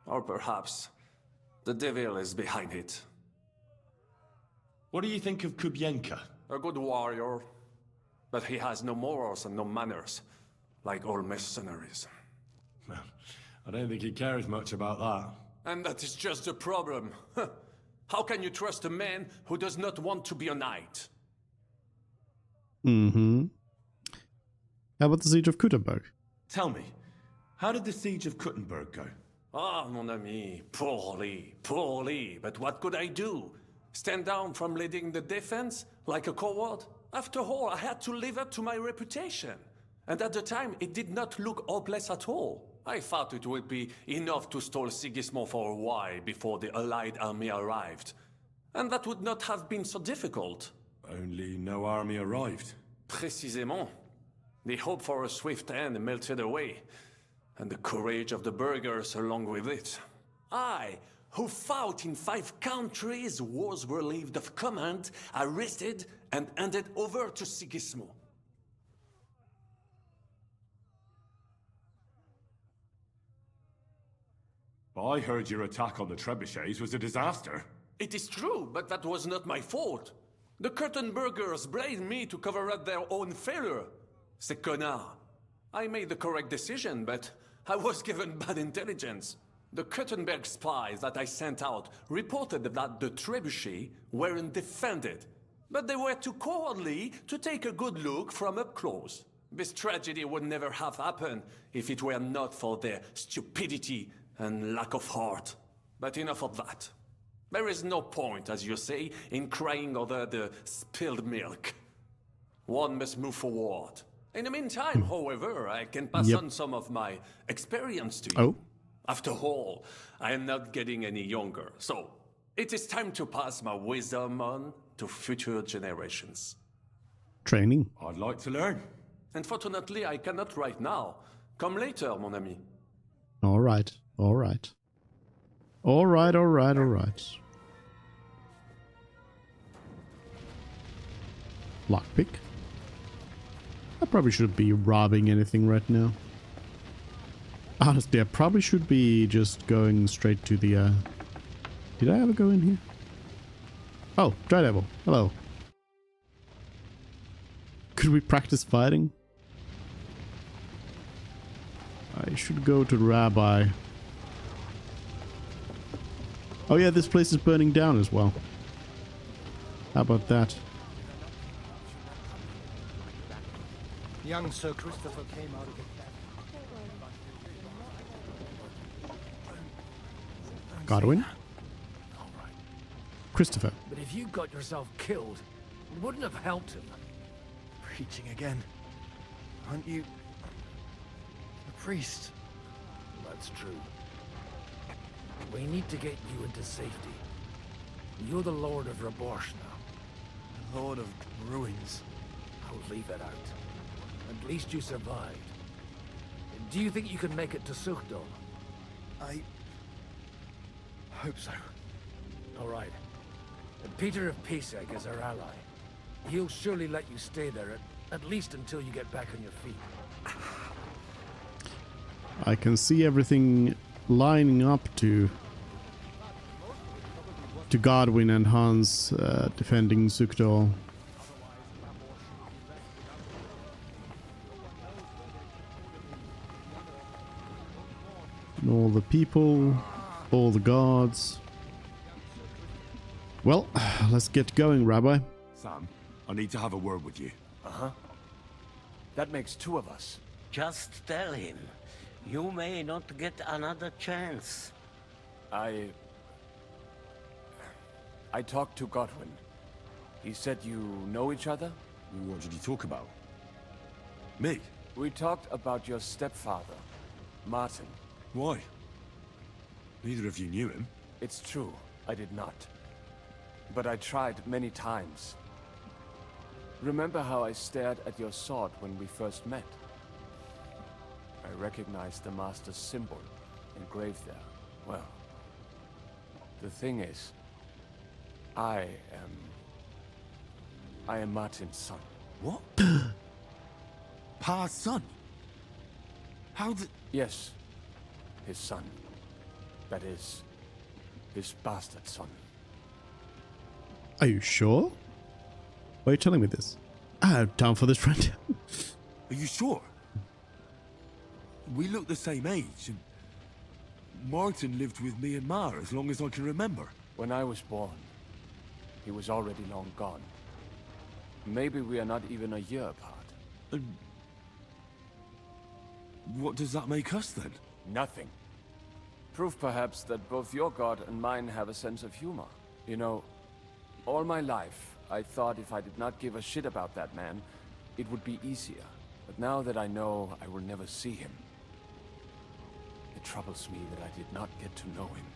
Or perhaps the devil is behind it. What do you think of Kubienka? A good warrior, but he has no morals and no manners, like all mercenaries. I don't think he cares much about that. And that is just the problem. How can you trust a man who does not want to be a knight? Mm-hmm. How about the siege of Kuttenberg? Tell me, how did the siege of Kuttenberg go? Ah, mon ami, poorly, poorly. But what could I do? Stand down from leading the defense like a coward? After all, I had to live up to my reputation. And at the time, it did not look hopeless at all. I thought it would be enough to stall Sigismund for a while before the Allied army arrived. And that would not have been so difficult. Only no army arrived. Précisément. The hope for a swift end melted away. And the courage of the burghers along with it. I, who fought in 5 countries, was relieved of command, arrested, and handed over to Sigismund. I heard your attack on the trebuchets was a disaster. It is true, but that was not my fault. The Kuttenbergers blamed me to cover up their own failure. Ces connards. I made the correct decision, but I was given bad intelligence. The Kuttenberg spies that I sent out reported that the trebuchets weren't defended, but they were too cowardly to take a good look from up close. This tragedy would never have happened if it were not for their stupidity and lack of heart. But enough of that. There is no point, as you say, in crying over the spilled milk. One must move forward. In the meantime, however, I can pass on some of my experience to you. Oh. After all, I am not getting any younger, so it is time to pass my wisdom on to future generations. Training. I'd like to learn. Unfortunately, I cannot right now. Come later, mon ami. All right. All right. All right, all right, all right. Lockpick. I probably shouldn't be robbing anything right now. Honestly, I probably should be just going straight to the, Did I ever go in here? Oh, Dry Devil. Hello. Could we practice fighting? I should go to the Rabbi. Oh yeah, this place is burning down as well. How about that? Young Sir Christopher came out of the Godwin? Christopher. But if you got yourself killed, it wouldn't have helped him. Preaching again. Aren't you... a priest? That's true. We need to get you into safety. You're the Lord of Raborsh now. Lord of Ruins. I'll leave it out. At least you survived. Do you think you can make it to Suchdol? I... hope so. All right. Peter of Pisek is our ally. He'll surely let you stay there, at least until you get back on your feet. I can see everything lining up to Godwin and Hans defending Suchdol. And all the people, all the guards. Well, let's get going, Rabbi. Sam, I need to have a word with you. Uh-huh. That makes 2 of us. Just tell him. You may not get another chance. I talked to Godwin. He said you know each other? What did you talk about? Me? We talked about your stepfather, Martin. Why? Neither of you knew him. It's true, I did not. But I tried many times. Remember how I stared at your sword when we first met? I recognized the Master's symbol engraved there. Well, the thing is, I am Martin's son. What? Pa's son? How the... Yes, his son. That is, his bastard son. Are you sure? Why are you telling me this? Down for this, friend. Are you sure? We look the same age, and Martin lived with me and Ma as long as I can remember. When I was born, he was already long gone. Maybe we are not even a year apart. And what does that make us then? Nothing. Proof perhaps that both your god and mine have a sense of humor. You know, all my life, I thought if I did not give a shit about that man, it would be easier. But now that I know I will never see him, it troubles me that I did not get to know him.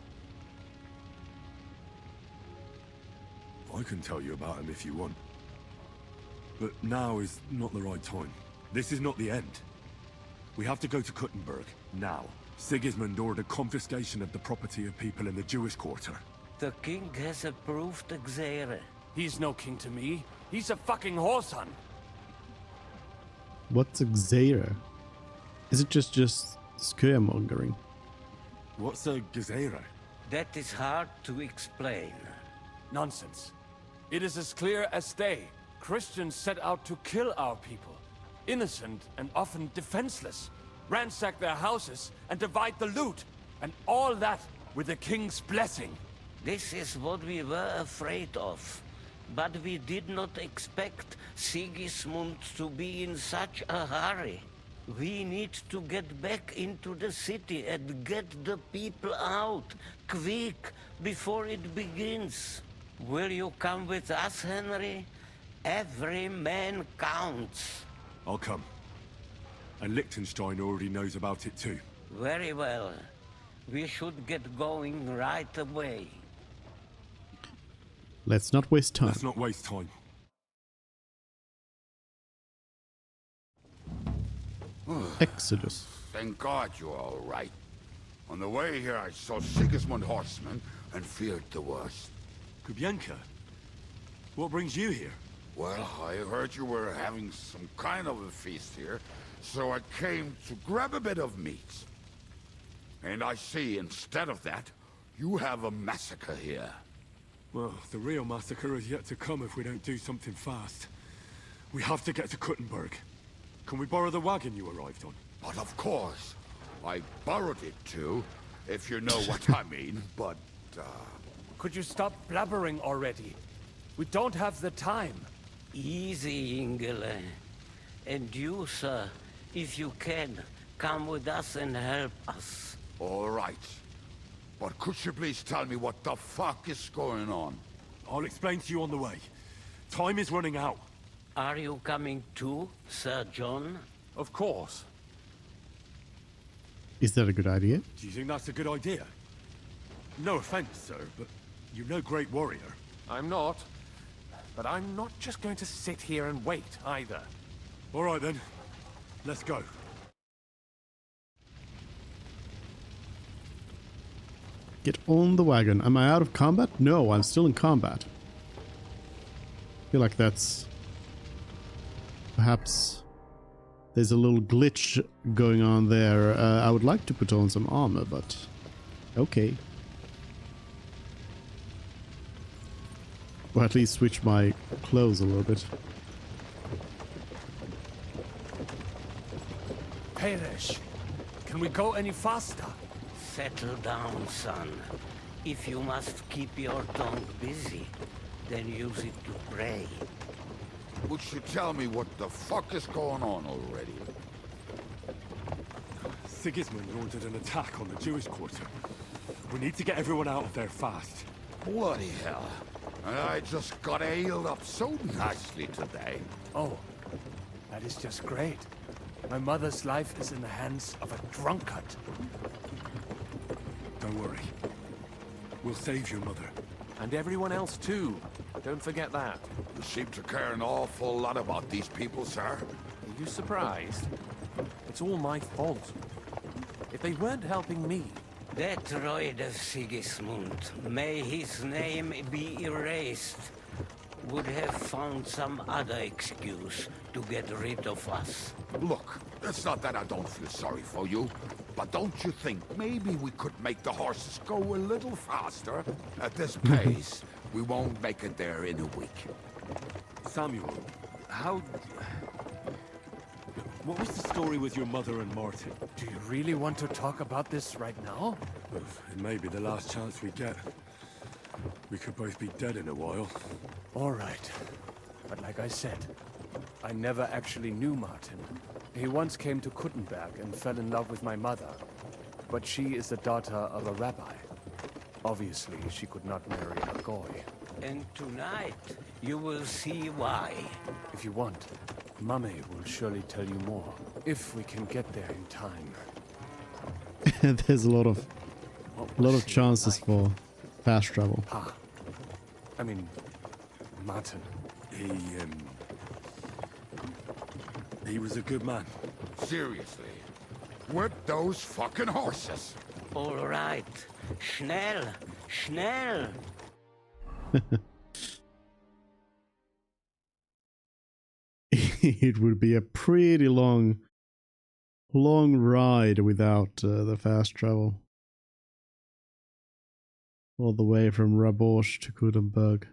I can tell you about him if you want. But now is not the right time. This is not the end. We have to go to Kuttenberg, now. Sigismund ordered confiscation of the property of people in the Jewish quarter. The king has approved Xere. He's no king to me. He's a fucking whoreson. What's Xera? Is it just scaremongering? What's a Gezera? That is hard to explain. Nonsense. It is as clear as day. Christians set out to kill our people. Innocent and often defenseless. Ransack their houses and divide the loot. And all that with the king's blessing. This is what we were afraid of. But we did not expect Sigismund to be in such a hurry. We need to get back into the city and get the people out, quick, before it begins. Will you come with us, Henry? Every man counts. I'll come. And Liechtenstein already knows about it too. Very well. We should get going right away. Let's not waste time. Let's not waste time. Exodus. Thank God you're all right. On the way here, I saw Sigismund horsemen and feared the worst. Kubienka? What brings you here? Well, I heard you were having some kind of a feast here, so I came to grab a bit of meat. And I see, instead of that, you have a massacre here. Well, the real massacre is yet to come if we don't do something fast. We have to get to Kuttenberg. Can we borrow the wagon you arrived on? But of course. I borrowed it too, if you know what I mean, but, Could you stop blabbering already? We don't have the time. Easy, Ingele. And you, sir, if you can, come with us and help us. All right. But could you please tell me what the fuck is going on? I'll explain to you on the way. Time is running out. Are you coming too, Sir John? Of course. Is that a good idea? Do you think that's a good idea? No offense, sir, but you're no great warrior. I'm not. But I'm not just going to sit here and wait, either. All right, then. Let's go. Get on the wagon. Am I out of combat? No, I'm still in combat. I feel like that's... Perhaps there's a little glitch going on there. I would like to put on some armor, but... Okay. Or at least switch my clothes a little bit. Perish. Can we go any faster? Settle down, son. If you must keep your tongue busy, then use it to pray. Would you tell me what the fuck is going on already? Sigismund ordered an attack on the Jewish quarter. We need to get everyone out of there fast. Bloody hell. And I just got ailed up so nicely today. Oh, that is just great. My mother's life is in the hands of a drunkard. Don't worry. We'll save your mother. And everyone else too. Don't forget that. You seem to care an awful lot about these people, sir. Are you surprised? It's all my fault. If they weren't helping me... That droid of Sigismund, may his name be erased, would have found some other excuse to get rid of us. Look, it's not that I don't feel sorry for you, but don't you think maybe we could make the horses go a little faster? At this pace, we won't make it there in a week. Samuel, how... What was the story with your mother and Martin? Do you really want to talk about this right now? Well, it may be the last chance we get. We could both be dead in a while. All right. But like I said, I never actually knew Martin. He once came to Kuttenberg and fell in love with my mother. But she is the daughter of a rabbi. Obviously, she could not marry a goy. And tonight, you will see why. If you want, Mummy will surely tell you more. If we can get there in time. There's a lot of chances for fast travel. I mean, Martin. He was a good man. Seriously. With those fucking horses. All right. Schnell. Schnell. It would be a pretty long ride without the fast travel. All the way from Rabosch to Kuttenberg.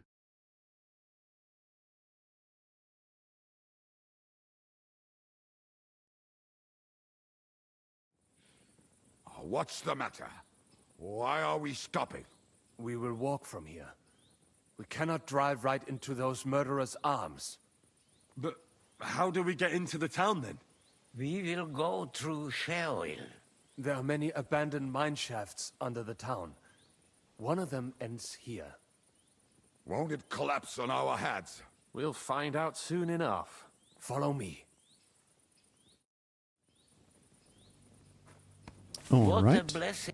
What's the matter? Why are we stopping? We will walk from here. We cannot drive right into those murderers' arms. But how do we get into the town then? We will go through Sherwill. There are many abandoned mine shafts under the town. One of them ends here. Won't it collapse on our heads? We'll find out soon enough. Follow me. All right.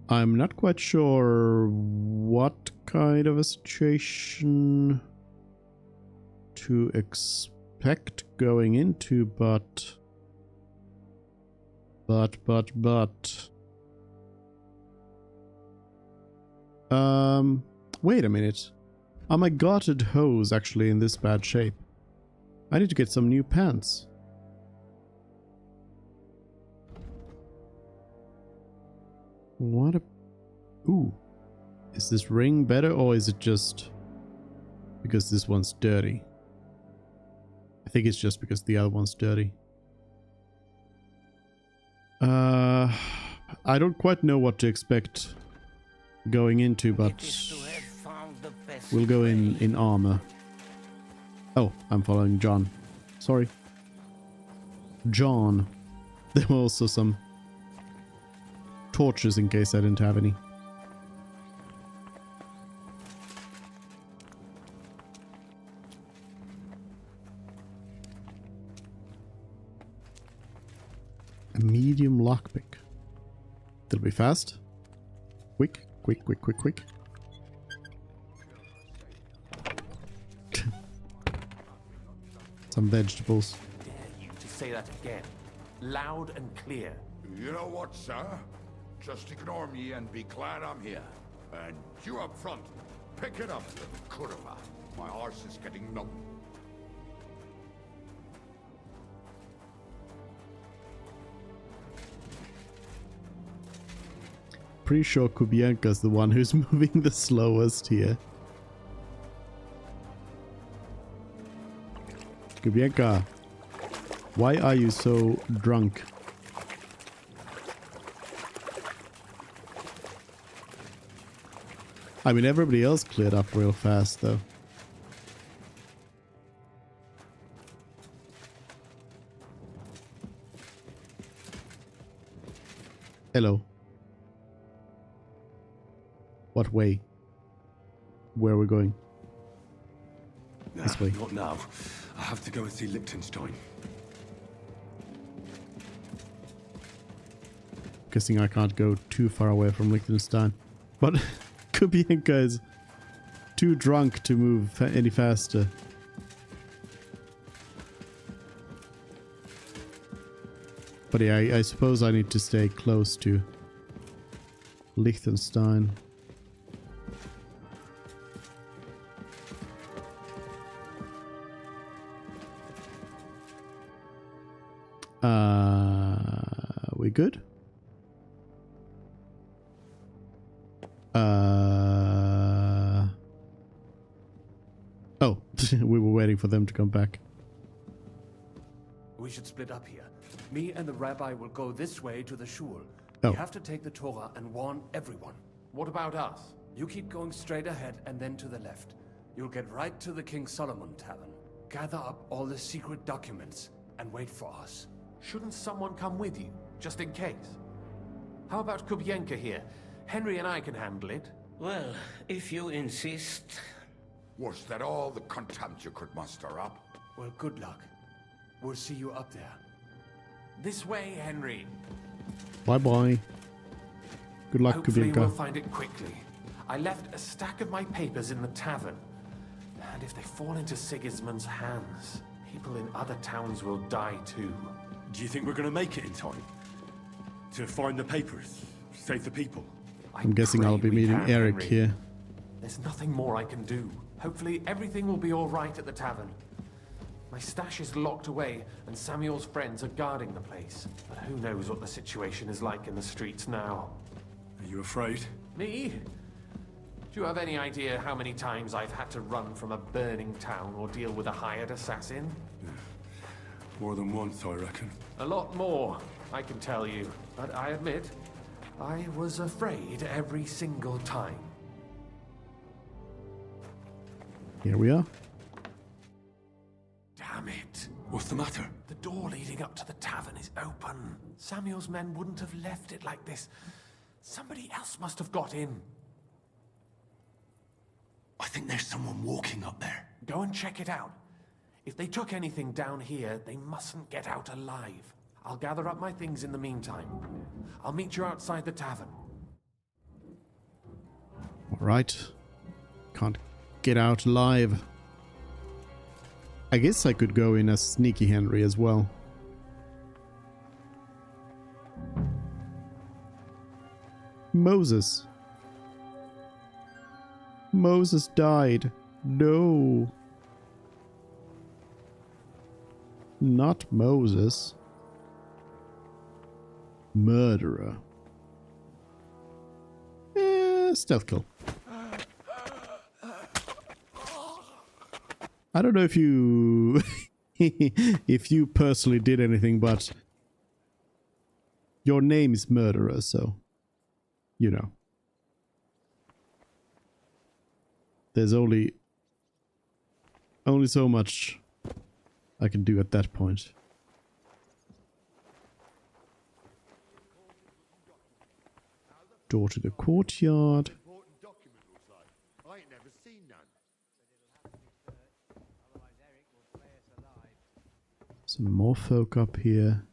I'm not quite sure what kind of a situation to expect going into, but wait a minute. Are my gartered hose actually in this bad shape? I need to get some new pants. What a... Ooh. Is this ring better, or is it just because this one's dirty? I think it's just because the other one's dirty. I don't quite know what to expect going into, but we'll go in armor. Oh, I'm following John. Sorry. John. There were also some torches in case I didn't have any. A medium lockpick. It'll be fast. Quick. Some vegetables. Dare you to say that again, loud and clear. You know what, sir? Just ignore me and be glad I'm here. And you up front, pick it up, little curva. My horse is getting numb. Pretty sure Kubienka's the one who's moving the slowest here. Kubienka, why are you so drunk? I mean, everybody else cleared up real fast, though. Hello. What way? Where are we going? This way. Not now. I have to go and see Liechtenstein. guessing I can't go too far away from Liechtenstein. But Kubienka is too drunk to move any faster. But yeah, I suppose I need to stay close to Liechtenstein. We good? Oh, we were waiting for them to come back. We should split up here. Me and the rabbi will go this way to the shul. Oh. We have to take the Torah and warn everyone. What about us? You keep going straight ahead and then to the left. You'll get right to the King Solomon Tavern. Gather up all the secret documents and wait for us. Shouldn't someone come with you, just in case? How about Kubienka here? Henry and I can handle it. Well, if you insist. Was that all the contempt you could muster up? Well, good luck. We'll see you up there. This way, Henry. Bye-bye. Good luck, Hopefully Kubienka. we'll find it quickly. I left a stack of my papers in the tavern. And if they fall into Sigismund's hands, people in other towns will die too. Do you think we're going to make it in time? To find the papers? Save the people? I'm guessing I'll be meeting Eric here. There's nothing more I can do. Hopefully everything will be all right at the tavern. My stash is locked away, and Samuel's friends are guarding the place. But who knows what the situation is like in the streets now. Are you afraid? Me? Do you have any idea how many times I've had to run from a burning town or deal with a hired assassin? More than once, I reckon. A lot more, I can tell you. But I admit, I was afraid every single time. Here we are. Damn it. What's the matter? The door leading up to the tavern is open. Samuel's men wouldn't have left it like this. Somebody else must have got in. I think there's someone walking up there. Go and check it out. If they took anything down here, they mustn't get out alive. I'll gather up my things in the meantime. I'll meet you outside the tavern. Alright. Can't get out alive. I guess I could go in as Sneaky Henry as well. Moses. Moses died. No. Not Moses. Murderer. Stealth kill. I don't know if you if you personally did anything, but your name is Murderer, so you know. There's only so much I can do at that point. Door to the courtyard. Some more folk up here.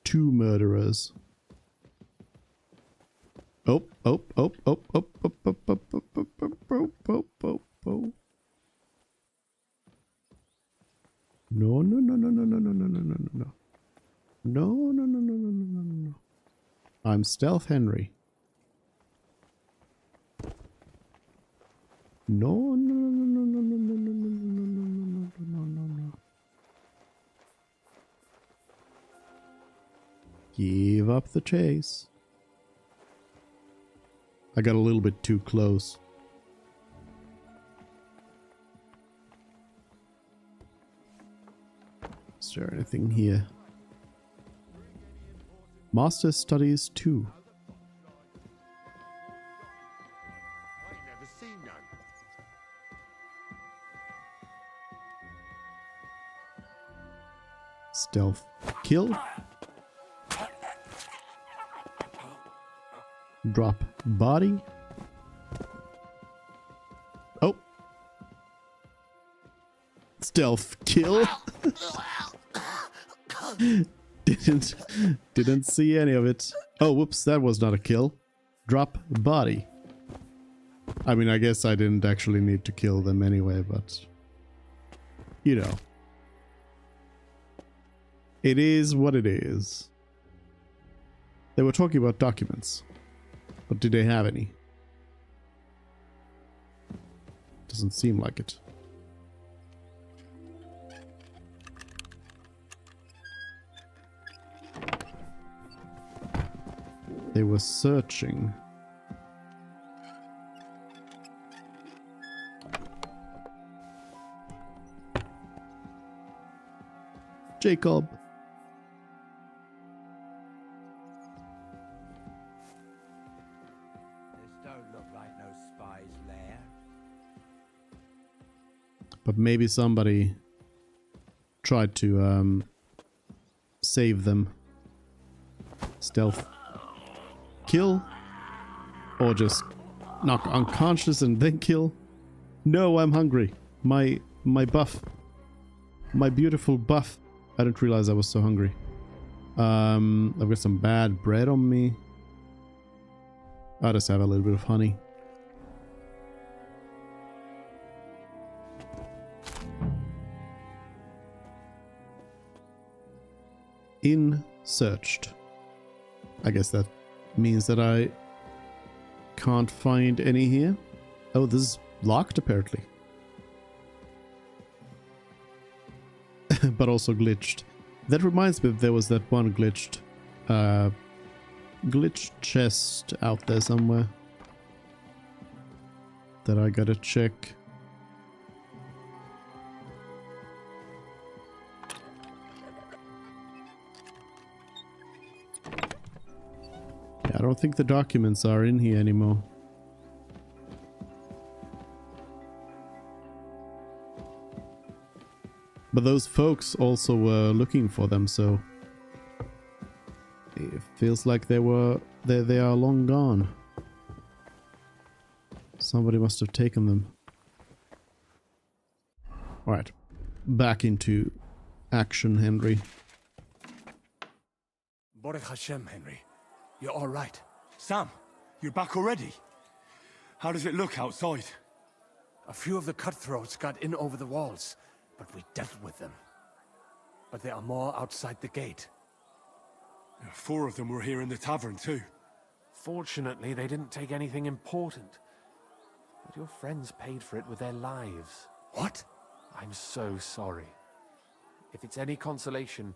2 murderers. Oh. No. No. I'm Stealth Henry. No. Give up the chase. I got a little bit too close. Is there anything here? Master Studies 2. Stealth kill. Drop body. Oh. Stealth kill. Didn't see any of it. Oh, whoops, that was not a kill. Drop body. I mean, I guess I didn't actually need to kill them anyway, but you know. It is what it is. They were talking about documents, but did they have any? Doesn't seem like it. They were searching. Jacob. This don't look like no spy's lair. But maybe somebody tried to save them. Stealth. Kill. Or just knock unconscious and then kill. No, I'm hungry. My buff. My beautiful buff. I didn't realize I was so hungry. I've got some bad bread on me. I'll just have a little bit of honey. In searched. I guess that means that I can't find any here. Oh, this is locked apparently. But also glitched. That reminds me, there was that one glitched chest out there somewhere that I gotta check. Yeah, I don't think the documents are in here anymore. But those folks also were looking for them, so it feels like they are long gone. Somebody must have taken them. Alright. Back into action, Henry. Baruch Hashem, Henry. You're all right. Sam, you're back already? How does it look outside? A few of the cutthroats got in over the walls, but we dealt with them. But there are more outside the gate. 4 of them were here in the tavern too. Fortunately, they didn't take anything important. But your friends paid for it with their lives. What? I'm so sorry. If it's any consolation,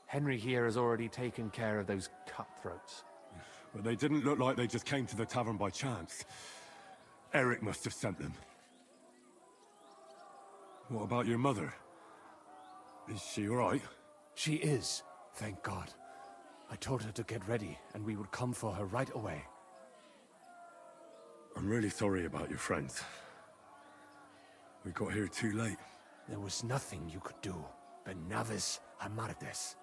Henry here has already taken care of those cutthroats. But they didn't look like they just came to the tavern by chance. Eric must have sent them. What about your mother? Is she alright? She is, thank God. I told her to get ready, and we would come for her right away. I'm really sorry about your friends. We got here too late. There was nothing you could do. Benavis Hamardes.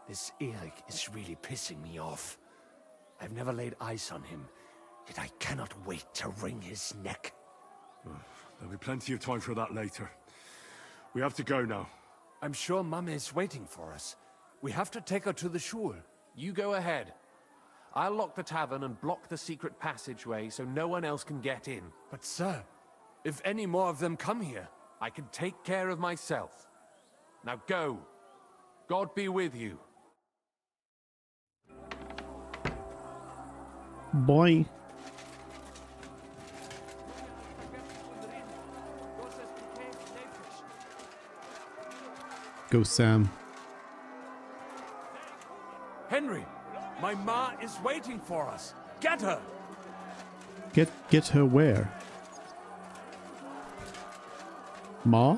This Eric is really pissing me off. I've never laid eyes on him, yet I cannot wait to wring his neck. There'll be plenty of time for that later. We have to go now. I'm sure Mama is waiting for us. We have to take her to the shul. You go ahead. I'll lock the tavern and block the secret passageway so no one else can get in. But sir, if any more of them come here, I can take care of myself. Now go. God be with you. Boy. Go, Sam. Henry, my ma is waiting for us. Get her. Get her where? Ma?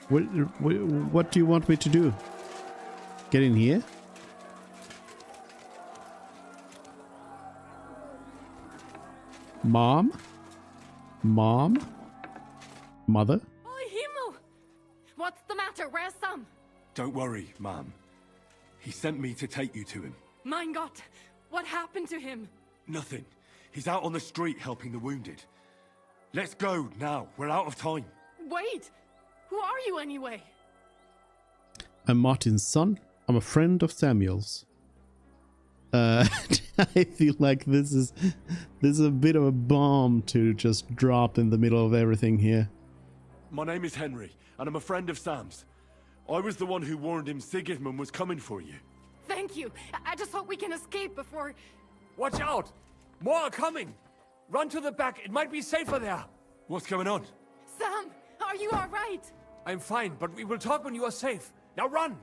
What do you want me to do? Get in here? Mom? Mom? Mother? Oh, Himmel! What's the matter? Where's Sam? Don't worry, ma'am. He sent me to take you to him. Mein Gott! What happened to him? Nothing. He's out on the street helping the wounded. Let's go now. We're out of time. Wait! Who are you anyway? I'm Martin's son. I'm a friend of Samuel's. I feel like this is a bit of a bomb to just drop in the middle of everything here. My name is Henry, and I'm a friend of Sam's. I was the one who warned him Sigismund was coming for you. Thank you. I just hope we can escape before... Watch out! More are coming! Run to the back, it might be safer there. What's going on? Sam, are you alright? I'm fine, but we will talk when you are safe. Now run!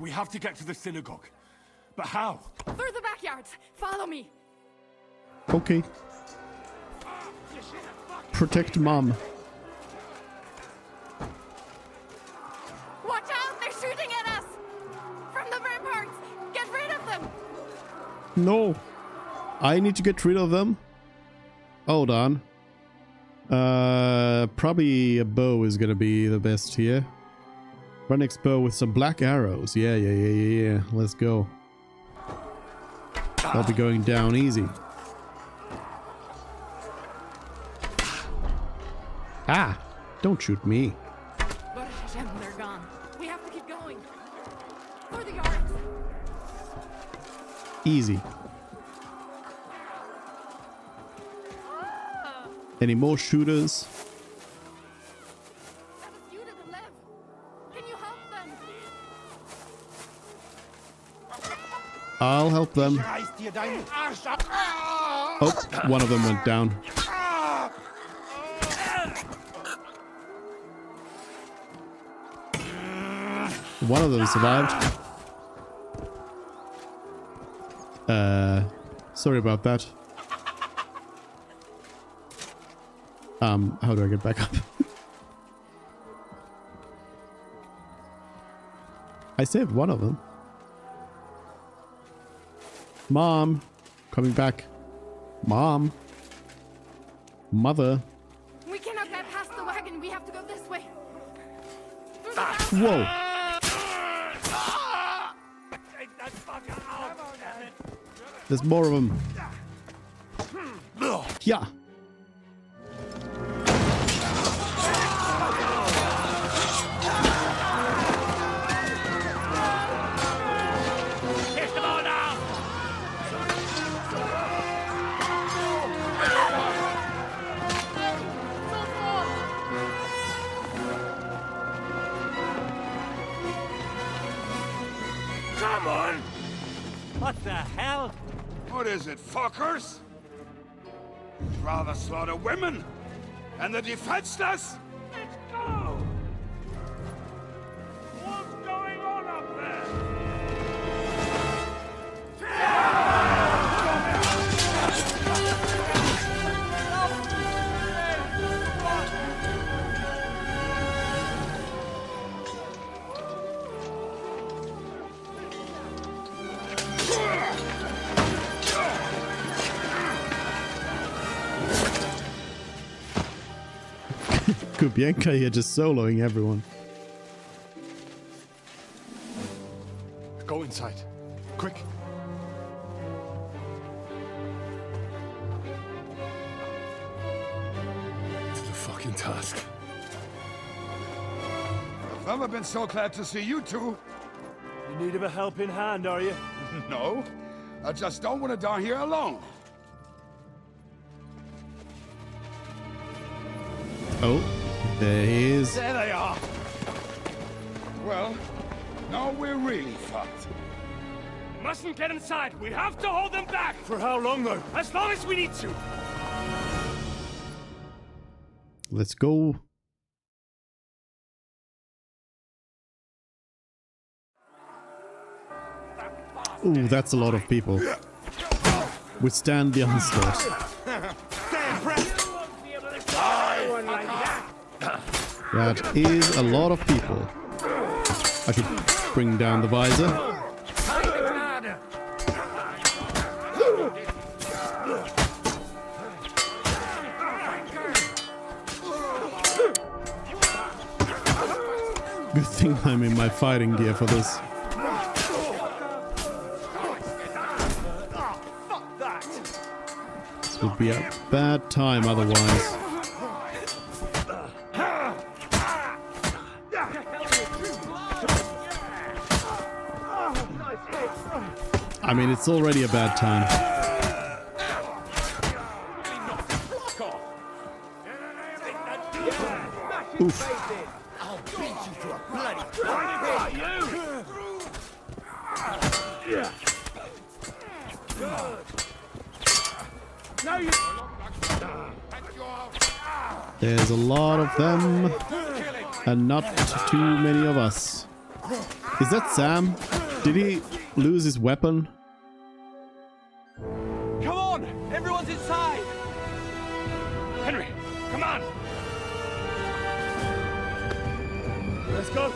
We have to get to the synagogue. But how? Through the backyards. Follow me. Okay. Protect Mom. Watch out! They're shooting at us! From the ramparts! Get rid of them! No. I need to get rid of them. Hold on. Probably a bow is gonna be the best here. Runix bow with some black arrows. Yeah. Let's go. I'll be going down easy. Ah! Don't shoot me. But they're gone. We have to keep going. For the yards. Easy. Any more shooters? Can you help them? I'll help them. Oh, one of them went down. One of them survived. Sorry about that. How do I get back up? I saved one of them. Mom, coming back. Mom. Mother. We cannot get past the wagon. We have to go this way. Whoa. There's more of them. Yeah. Come on! What the hell? What is it, fuckers? Rather slaughter women and the defenseless? Let's go! What's going on up there? Kubienka here just soloing everyone. Go inside. Quick. To the fucking task. I've never been so glad to see you two. In need of a helping hand, are you? No, I just don't want to die here alone. Oh, there he is. There they are. Well, now we're really fucked. Mustn't get inside. We have to hold them back. For how long, though? As long as we need to. Let's go. Ooh, that's a lot of people. Withstand the onslaught. That is a lot of people. I should bring down the visor. Good thing I'm in my fighting gear for this. This would be a bad time otherwise. I mean, it's already a bad time. Oof. I'll beat you to a bloody pulp. Yeah. Good. Now you. There's a lot of them, and not too many of us. Is that Sam? Did he lose his weapon? Come on! Everyone's inside! Henry, come on! Let's go!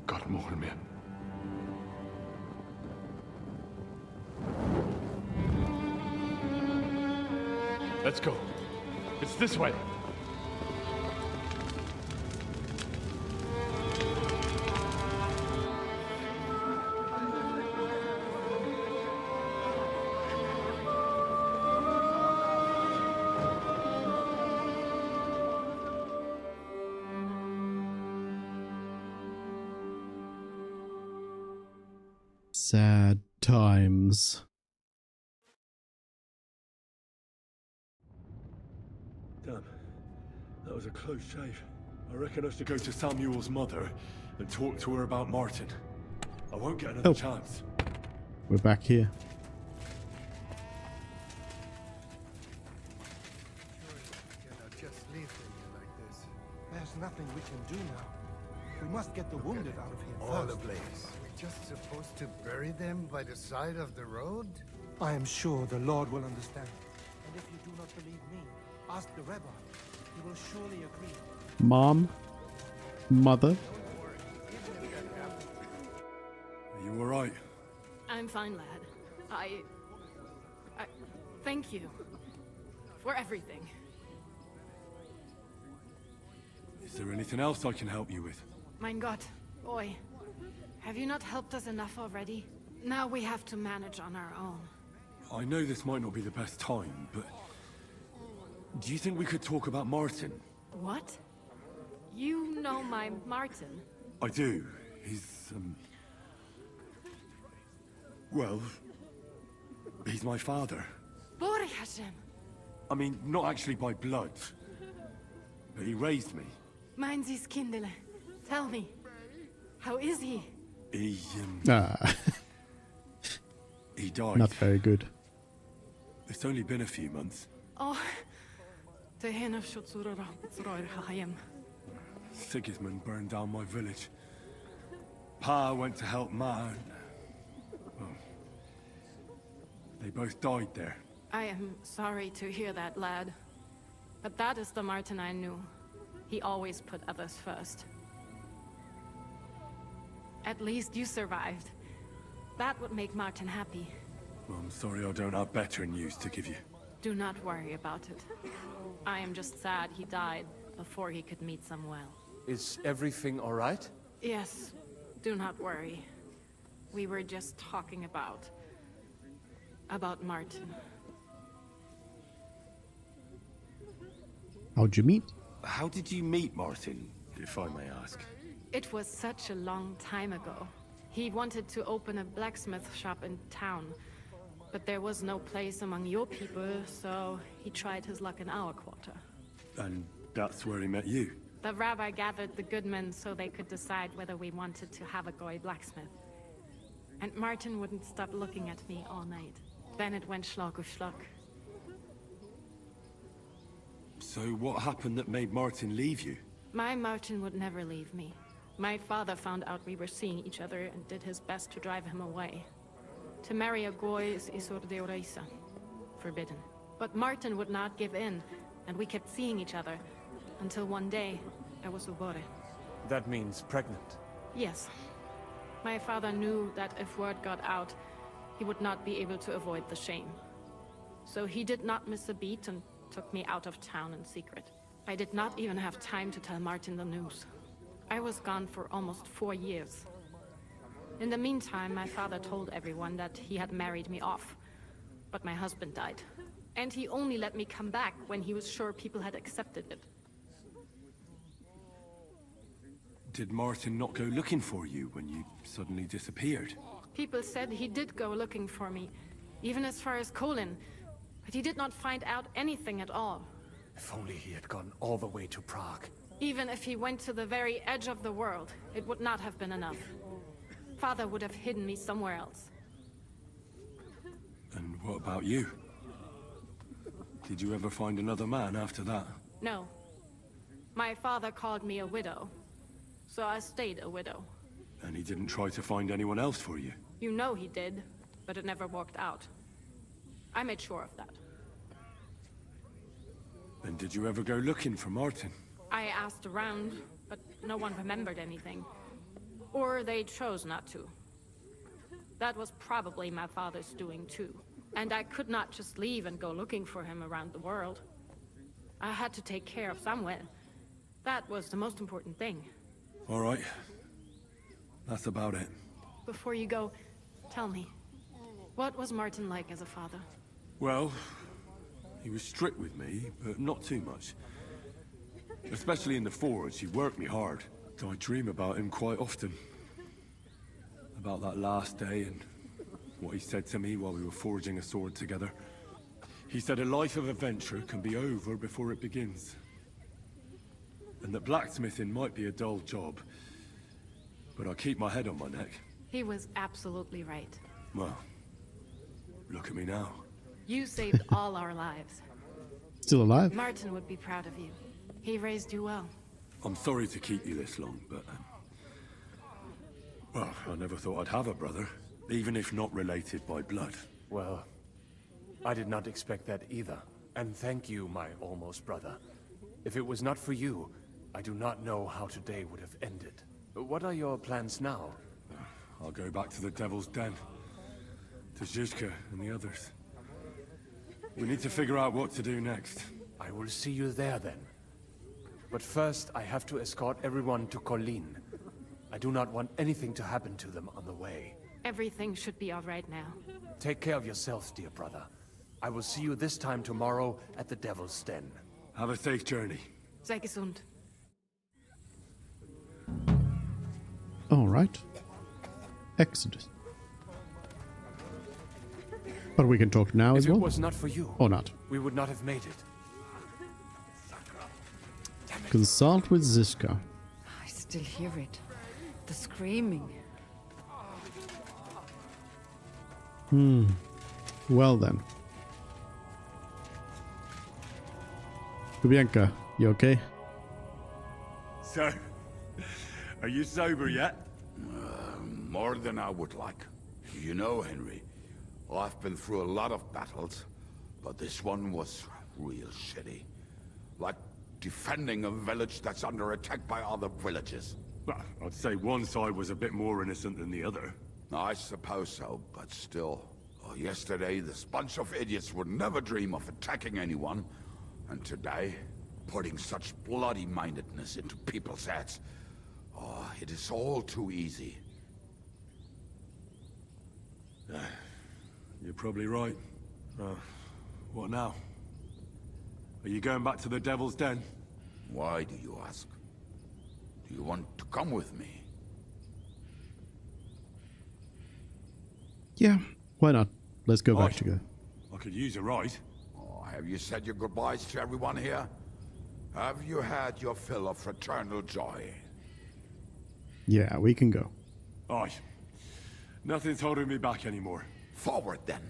God more me. Let's go. It's this way. Sad times. Damn. That was a close shave. I reckon I should go to Samuel's mother and talk to her about Martin. I won't get another chance. We're back here. Just leave them here like this. There's nothing we can do now. We must get the wounded out of here All first. the place. Are we just supposed to bury them by the side of the road? I am sure the Lord will understand. And if you do not believe me, ask the Rabbi. He will surely agree. Mom? Mother? Are you alright? I'm fine, lad. I thank you for everything. Is there anything else I can help you with? Mein Gott, boy. Have you not helped us enough already? Now we have to manage on our own. I know this might not be the best time, but do you think we could talk about Martin? What? You know my Martin? I do. He's, well, he's my father. Bore Hashem. I mean, not actually by blood, but he raised me. Mein Sis Kindele. Tell me, how is he? He, Ah. he died. Not very good. It's only been a few months. Oh, Tehena Shutsura Hayem. Sigismund burned down my village. Pa went to help Ma. Well, they both died there. I am sorry to hear that, lad. But that is the Martin I knew. He always put others first. At least you survived. That would make Martin happy. Well, I'm sorry I don't have better news to give you. Do not worry about it. I am just sad he died before he could meet Samuel. Is everything all right? Yes, do not worry. We were just talking about Martin. How'd you meet? How did you meet Martin, if I may ask? It was such a long time ago. He wanted to open a blacksmith shop in town, but there was no place among your people, so he tried his luck in our quarter. And that's where he met you? The rabbi gathered the good men so they could decide whether we wanted to have a goy blacksmith. And Martin wouldn't stop looking at me all night. Then it went schlock auf schlock. So what happened that made Martin leave you? My Martin would never leave me. My father found out we were seeing each other and did his best to drive him away. To marry a goy is isur de oraisa, forbidden. But Martin would not give in, and we kept seeing each other, until one day, I was ubore. That means pregnant. Yes. My father knew that if word got out, he would not be able to avoid the shame. So he did not miss a beat and took me out of town in secret. I did not even have time to tell Martin the news. I was gone for almost 4 years. In the meantime, my father told everyone that he had married me off. But my husband died. And he only let me come back when he was sure people had accepted it. Did Martin not go looking for you when you suddenly disappeared? People said he did go looking for me, even as far as Kolin. But he did not find out anything at all. If only he had gone all the way to Prague. Even if he went to the very edge of the world, it would not have been enough. Father would have hidden me somewhere else. And what about you? Did you ever find another man after that? No. My father called me a widow. So I stayed a widow. And he didn't try to find anyone else for you? You know he did, but it never worked out. I made sure of that. And did you ever go looking for Martin? I asked around, but no one remembered anything. Or they chose not to. That was probably my father's doing too. And I could not just leave and go looking for him around the world. I had to take care of someone. That was the most important thing. All right. That's about it. Before you go, tell me, what was Martin like as a father? Well, he was strict with me, but not too much. Especially in the forge, he worked me hard. I dream about him quite often. About that last day and what he said to me while we were forging a sword together. He said a life of adventure can be over before it begins. And that blacksmithing might be a dull job, but I keep my head on my neck. He was absolutely right. Well, look at me now. You saved all our lives. Still alive? Martin would be proud of you. He raised you well. I'm sorry to keep you this long, but... well, I never thought I'd have a brother, even if not related by blood. Well, I did not expect that either. And thank you, my almost brother. If it was not for you, I do not know how today would have ended. What are your plans now? I'll go back to the Devil's Den. To Zizka and the others. We need to figure out what to do next. I will see you there then. But first, I have to escort everyone to Kolin. I do not want anything to happen to them on the way. Everything should be all right now. Take care of yourselves, dear brother. I will see you this time tomorrow at the Devil's Den. Have a safe journey. Sei gesund. All right. Exodus. But we can talk now as well. If it was not for you, or not. we would not have made it. Consult with Zizka. I still hear it. The screaming. Well then. Kubienka, you okay? So, are you sober yet? More than I would like. You know, Henry, I've been through a lot of battles, but this one was real shitty. Like defending a village that's under attack by other villages. Well, I'd say one side was a bit more innocent than the other. I suppose so, but still. Yesterday, this bunch of idiots would never dream of attacking anyone. And today, putting such bloody mindedness into people's heads. Oh, it is all too easy. You're probably right. What now? Are you going back to the Devil's Den? Why do you ask? Do you want to come with me? Yeah, why not? Let's go back together. I could use a ride. Oh, have you said your goodbyes to everyone here? Have you had your fill of fraternal joy? Yeah, we can go. Aye. Nothing's holding me back anymore. Forward, then.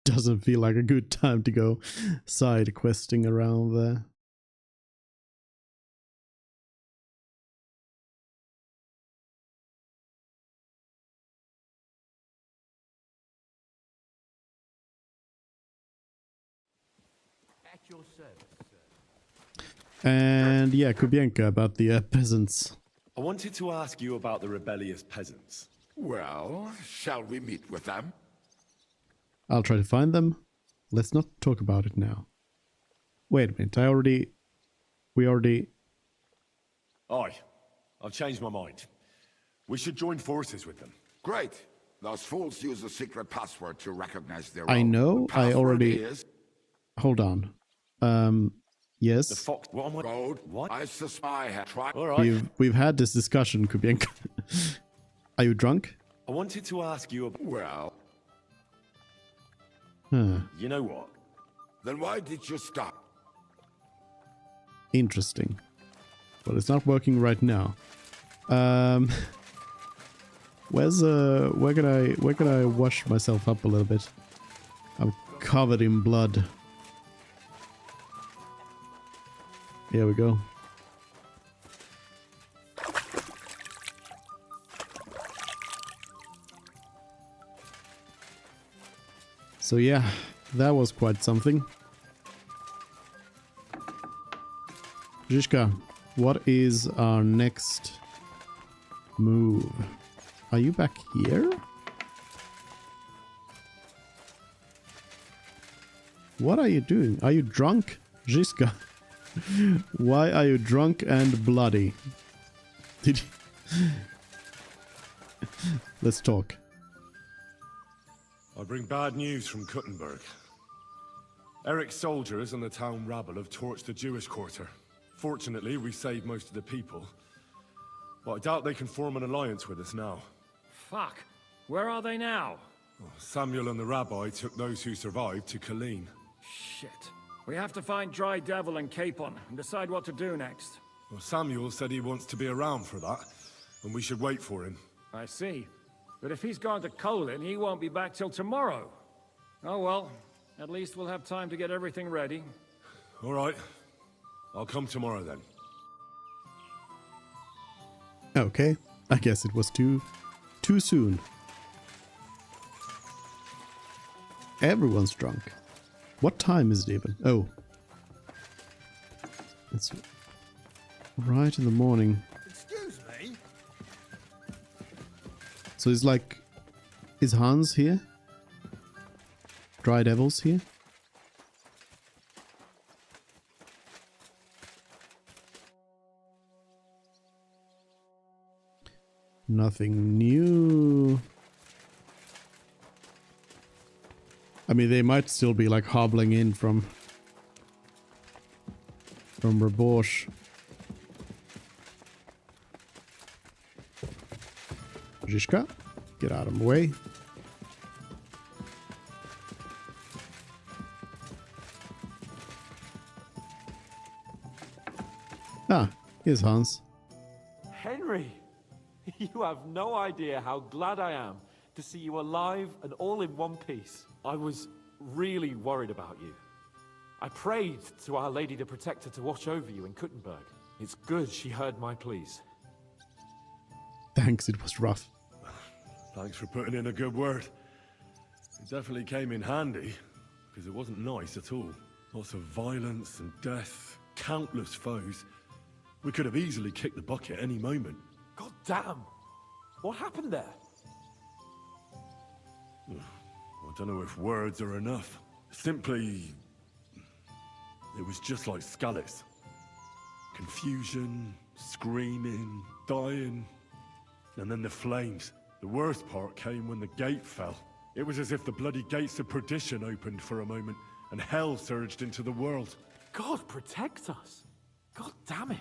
Doesn't feel like a good time to go side questing around there. At your service, sir. And yeah, Kubienka, about the peasants. I wanted to ask you about the rebellious peasants. Well, shall we meet with them? I'll try to find them. Let's not talk about it now. Wait a minute, we already... Aye, I've changed my mind. We should join forces with them. Great. Those fools use a secret password to recognize their I own. know, The I password already... is... Hold on. Yes. The fox... What? I suspect I have tried... We've had this discussion, Kubienka. Are you drunk? I wanted to ask you about... Well... You know what? Then why did you stop? Interesting. But it's not working right now. Where can I wash myself up a little bit? I'm covered in blood. Here we go. So yeah, that was quite something. Zizka, what is our next move? Are you back here? What are you doing? Are you drunk? Zizka, why are you drunk and bloody? Did you... Let's talk. I bring bad news from Kuttenberg. Eric's soldiers and the town rabble have torched the Jewish quarter. Fortunately, we saved most of the people. But I doubt they can form an alliance with us now. Fuck. Where are they now? Samuel and the rabbi took those who survived to Colleen. Shit. We have to find Dry Devil and Capon and decide what to do next. Well, Samuel said he wants to be around for that, and we should wait for him. I see. But if he's gone to Colin, he won't be back till tomorrow. Oh well, at least we'll have time to get everything ready. All right. I'll come tomorrow then. Okay, I guess it was too soon. Everyone's drunk. What time is it even? Oh. It's right in the morning. Excuse me? So it's like... Is Hans here? Dry Devil's here? Nothing new. I mean, they might still be like hobbling in from Rabosh. Zizka, get out of my way. Ah, here's Hans. Henry! You have no idea how glad I am to see you alive and all in one piece. I was really worried about you. I prayed to Our Lady the Protector to watch over you in Kuttenberg. It's good she heard my pleas. Thanks, it was rough. Thanks for putting in a good word. It definitely came in handy, because it wasn't nice at all. Lots of violence and death, countless foes. We could have easily kicked the bucket any moment. God damn! What happened there? I don't know if words are enough. Simply... it was just like Skalitz. Confusion, screaming, dying, and then the flames. The worst part came when the gate fell. It was as if the bloody gates of perdition opened for a moment, and hell surged into the world. God protect us! God damn it!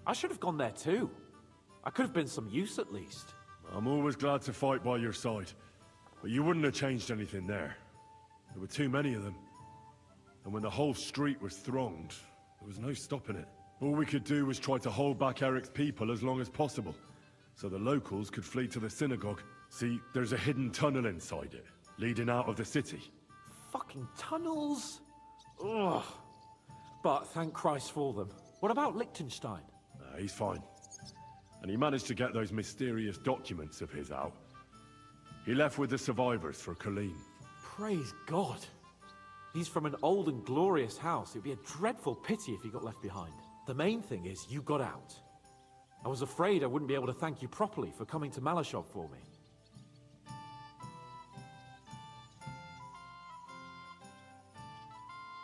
I should have gone there too. I could have been some use at least. I'm always glad to fight by your side, but you wouldn't have changed anything there. There were too many of them. And when the whole street was thronged, there was no stopping it. All we could do was try to hold back Eric's people as long as possible, so the locals could flee to the synagogue. See, there's a hidden tunnel inside it, leading out of the city. Fucking tunnels! Ugh. But thank Christ for them. What about Liechtenstein? He's fine. And he managed to get those mysterious documents of his out. He left with the survivors for Colleen. Praise God. He's from an old and glorious house. It'd be a dreadful pity if he got left behind. The main thing is you got out. I was afraid I wouldn't be able to thank you properly for coming to Malashov for me.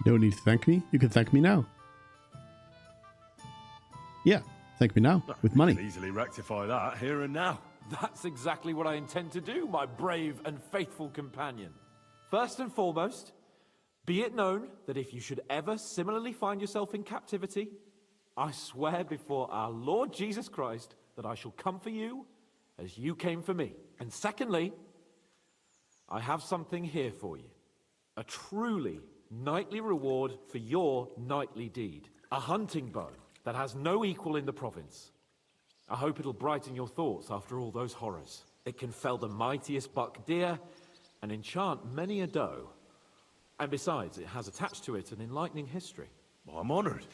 No need to thank me. You can thank me now. Yeah, thank me now, with money. We can easily rectify that here and now. That's exactly what I intend to do, my brave and faithful companion. First and foremost, be it known that if you should ever similarly find yourself in captivity, I swear before our Lord Jesus Christ that I shall come for you as you came for me. And secondly, I have something here for you. A truly knightly reward for your knightly deed. A hunting bow that has no equal in the province. I hope it'll brighten your thoughts after all those horrors. It can fell the mightiest buck deer and enchant many a doe. And besides, it has attached to it an enlightening history. Well, I'm honored.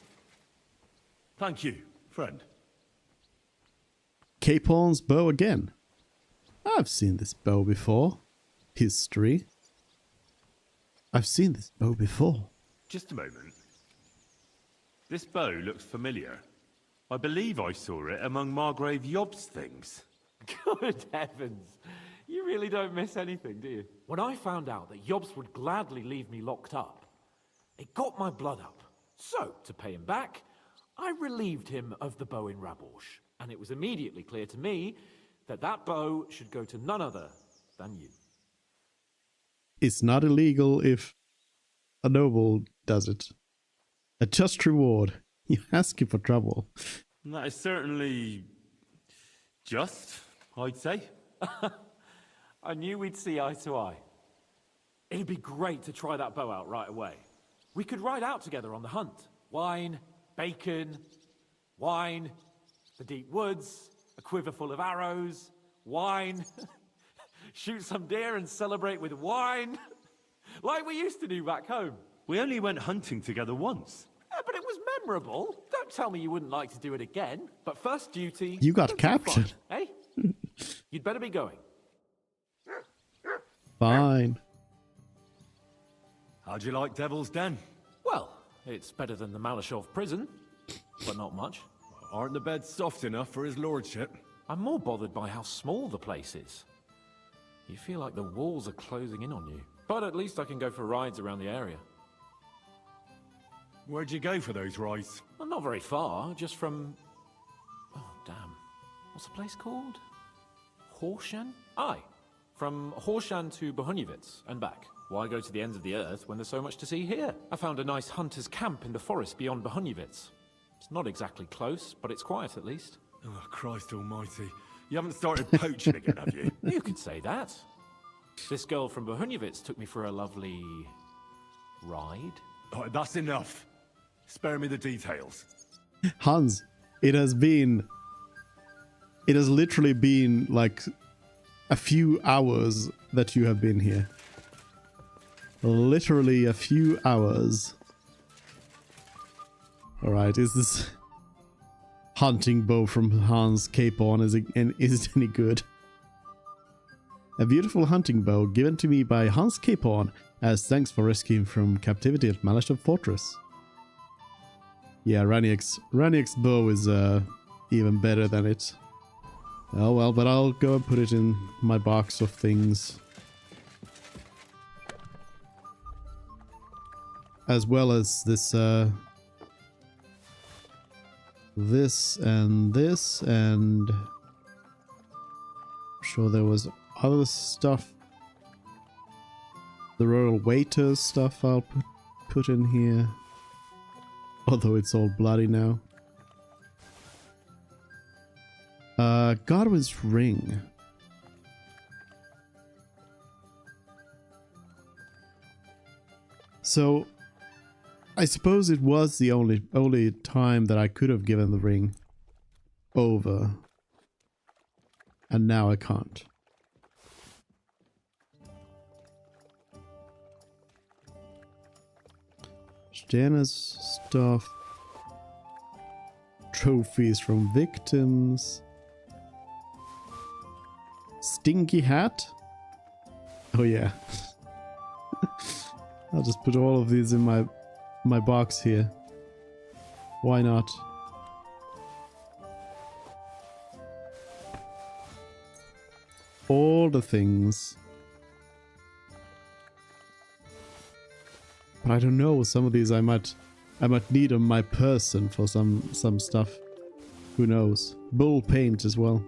Thank you, friend. Capon's bow again. I've seen this bow before. History. I've seen this bow before. Just a moment. This bow looks familiar. I believe I saw it among Margrave Yob's things. Good heavens. You really don't miss anything, do you? When I found out that Yobs would gladly leave me locked up, it got my blood up. So, to pay him back, I relieved him of the bow in Raborsh. And it was immediately clear to me that that bow should go to none other than you. It's not illegal if a noble does it. A just reward. You ask him for trouble. That is certainly just, I'd say. I knew we'd see eye to eye. It'd be great to try that bow out right away. We could ride out together on the hunt. Wine, bacon, wine, the deep woods, a quiver full of arrows, wine. Shoot some deer and celebrate with wine. Like we used to do back home. We only went hunting together once. Yeah, but it was memorable. Don't tell me you wouldn't like to do it again. But first duty... You got captured. Eh? You'd better be going. Fine. How'd you like Devil's Den? Well, it's better than the Malashov prison, but not much. Aren't the beds soft enough for his lordship? I'm more bothered by how small the place is. You feel like the walls are closing in on you. But at least I can go for rides around the area. Where'd you go for those rides? Well, not very far, just from... Oh, damn. What's the place called? Horshan? Aye. From Horshan to Bohunyevitz and back. Why go to the ends of the earth when there's so much to see here? I found a nice hunter's camp in the forest beyond Bohunyevitz. It's not exactly close, but it's quiet at least. Oh, Christ almighty. You haven't started poaching again, have you? You could say that. This girl from Bohunyevitz took me for a lovely... ride? Oh, that's enough. Spare me the details. Hans, it has literally been like a few hours that you have been here. Literally a few hours. Alright, is this hunting bow from Hans Capon is it any good? A beautiful hunting bow given to me by Hans Capon as thanks for rescuing from captivity at Malashov Fortress. Yeah, Raniak's bow is even better than it. Oh well, but I'll go and put it in my box of things. As well as this this and this, and I'm sure there was other stuff. The royal waiters stuff I'll put in here. Although it's all bloody now. Godwin's ring. So, I suppose it was the only time that I could have given the ring over. And now I can't. Jana's stuff. Trophies from victims. Stinky hat. Oh yeah. I'll just put all of these in my box here. Why not? All the things. But I don't know, some of these I might need on my person for some stuff. Who knows? Bull paint as well.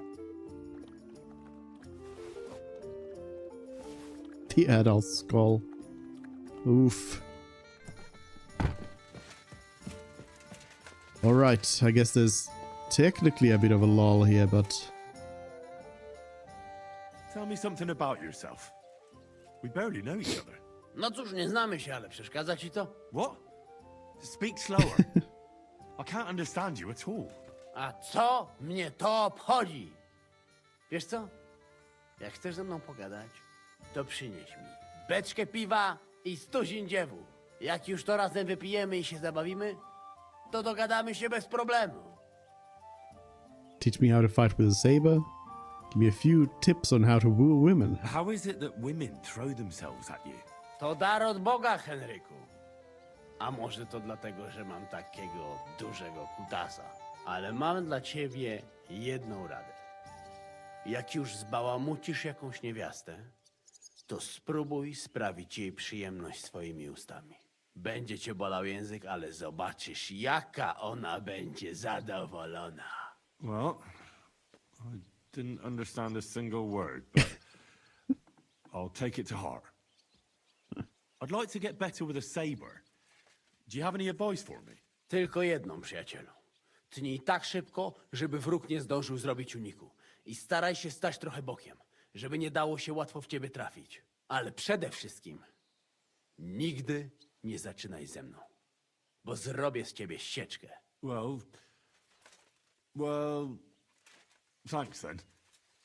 The adult skull. Oof. Alright, I guess there's technically a bit of a lull here, but... Tell me something about yourself. We barely know each other. No cóż, nie znamy się, ale przeszkadza ci to? What? Speak slower. I can't understand you at all. A co mnie to obchodzi? Wiesz co? Jak chcesz ze mną pogadać, to przynieś mi beczkę piwa i stuzin dziewu. Jak już to razem wypijemy i się zabawimy, to dogadamy się bez problemu. Teach me how to fight with a saber. Give me a few tips on how to woo women. How is it that women throw themselves at you? To dar od Boga, Henryku. A może to dlatego, że mam takiego dużego kutasa. Ale mam dla ciebie jedną radę. Jak już zbałamucisz jakąś niewiastę, to spróbuj sprawić jej przyjemność swoimi ustami. Będzie cię bolał język, ale zobaczysz, jaka ona będzie zadowolona. Well, I didn't understand a single word, but I'll take it to heart. I'd like to get better with a saber. Do you have any advice for me? Tylko jedną, przyjacielu. Tnij tak szybko, żeby wróg nie zdążył zrobić uniku. I staraj się stać trochę bokiem, żeby nie dało się łatwo w ciebie trafić. Ale przede wszystkim nigdy nie zaczynaj ze mną, bo zrobię z ciebie ścieczkę. Well, thanks then.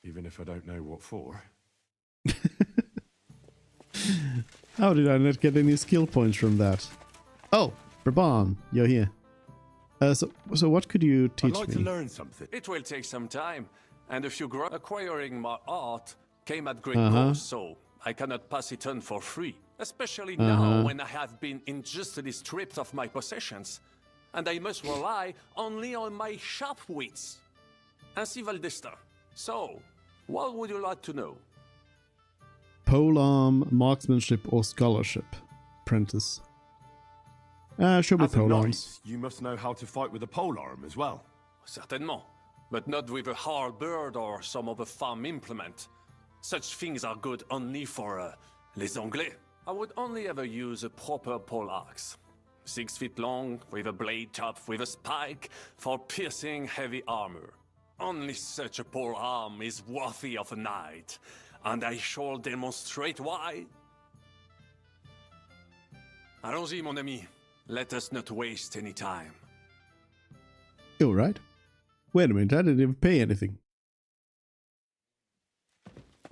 Even if I don't know what for. How did I not get any skill points from that? Oh, Brabant, you're here. So what could you teach I'd like me? to learn something. It will take some time, and if you grow acquiring my art came at great Uh-huh. cost, so I cannot pass it on for free. Especially now when I have been injustly stripped of my possessions, and I must rely only on my sharp wits. Ainsi va le destin. So, what would you like to know? Polearm, marksmanship, or scholarship? Apprentice. Show me As a polearms. knight, you must know how to fight with a polearm as well. Certainement, but not with a halberd or some other farm implement. Such things are good only for les Anglais. I would only ever use a proper poleaxe. 6 feet long, with a blade topped with a spike for piercing heavy armor. Only such a polearm is worthy of a knight, and I shall demonstrate why. Allons-y, mon ami. Let us not waste any time. All right. Wait a minute, I didn't even pay anything.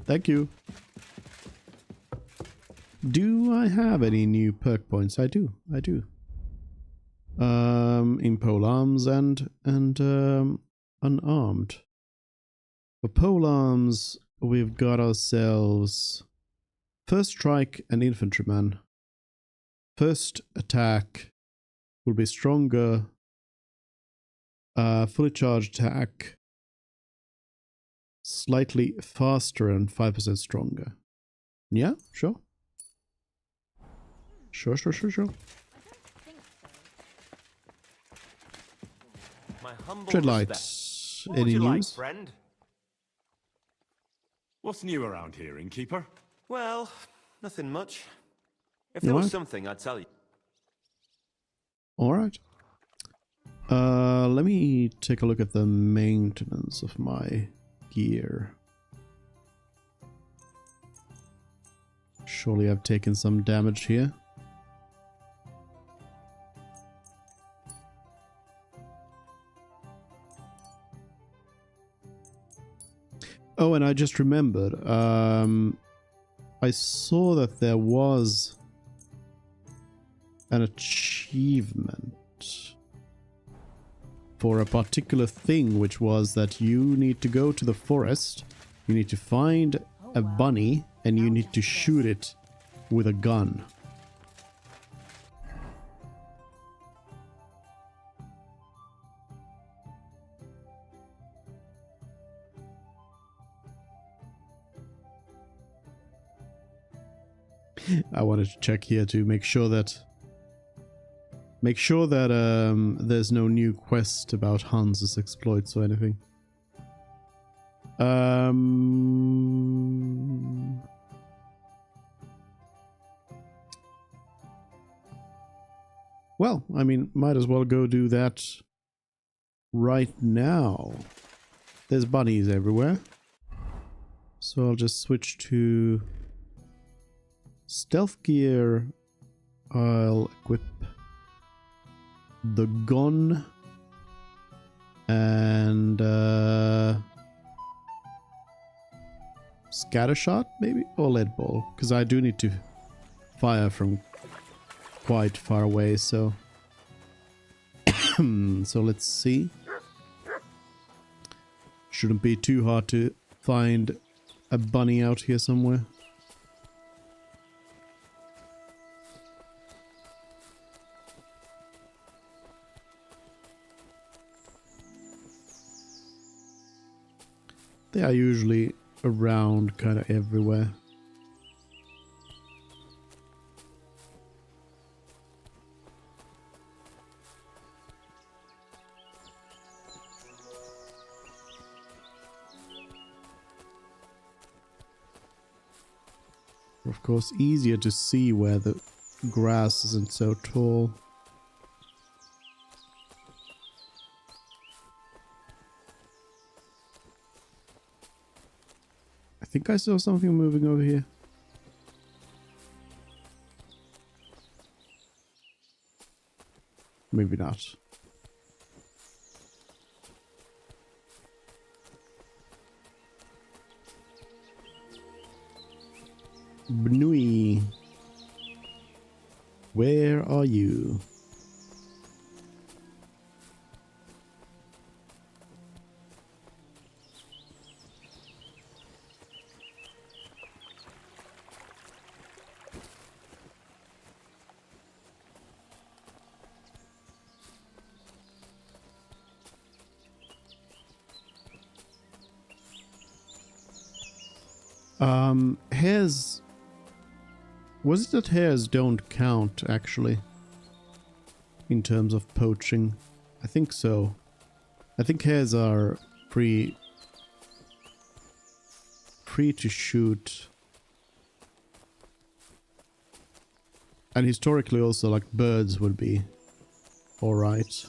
Thank you. Do I have any new perk points? I do. In polearms and unarmed. For polearms, we've got ourselves first strike and infantryman. First attack will be stronger. Fully charged attack, slightly faster and 5% stronger. Yeah, sure. Sure. My humble Treadlight. respect. What Any would you like, news? friend? What's new around here, innkeeper? Well, nothing much. If You there was what? something, I'd tell you. All right. Let me take a look at the maintenance of my gear. Surely I've taken some damage here. Oh, and I just remembered. I saw that there was an achievement for a particular thing, which was that you need to go to the forest, you need to find a bunny, and you need to shoot it with a gun. I wanted to check here to make sure that Make sure that there's no new quest about Hans's exploits or anything. Well, I mean, might as well go do that right now. There's bunnies everywhere. So I'll just switch to stealth gear. I'll equip the gun and scatter shot maybe, or lead ball, because I do need to fire from quite far away, so so let's see. Shouldn't be too hard to find a bunny out here somewhere. They are usually around kind of everywhere. Of course, easier to see where the grass isn't so tall. I think I saw something moving over here. Maybe not. Bnui, where are you? Hares. Was it that hares don't count, actually? In terms of poaching? I think so. I think hares are free to shoot. And historically also, like, birds would be alright.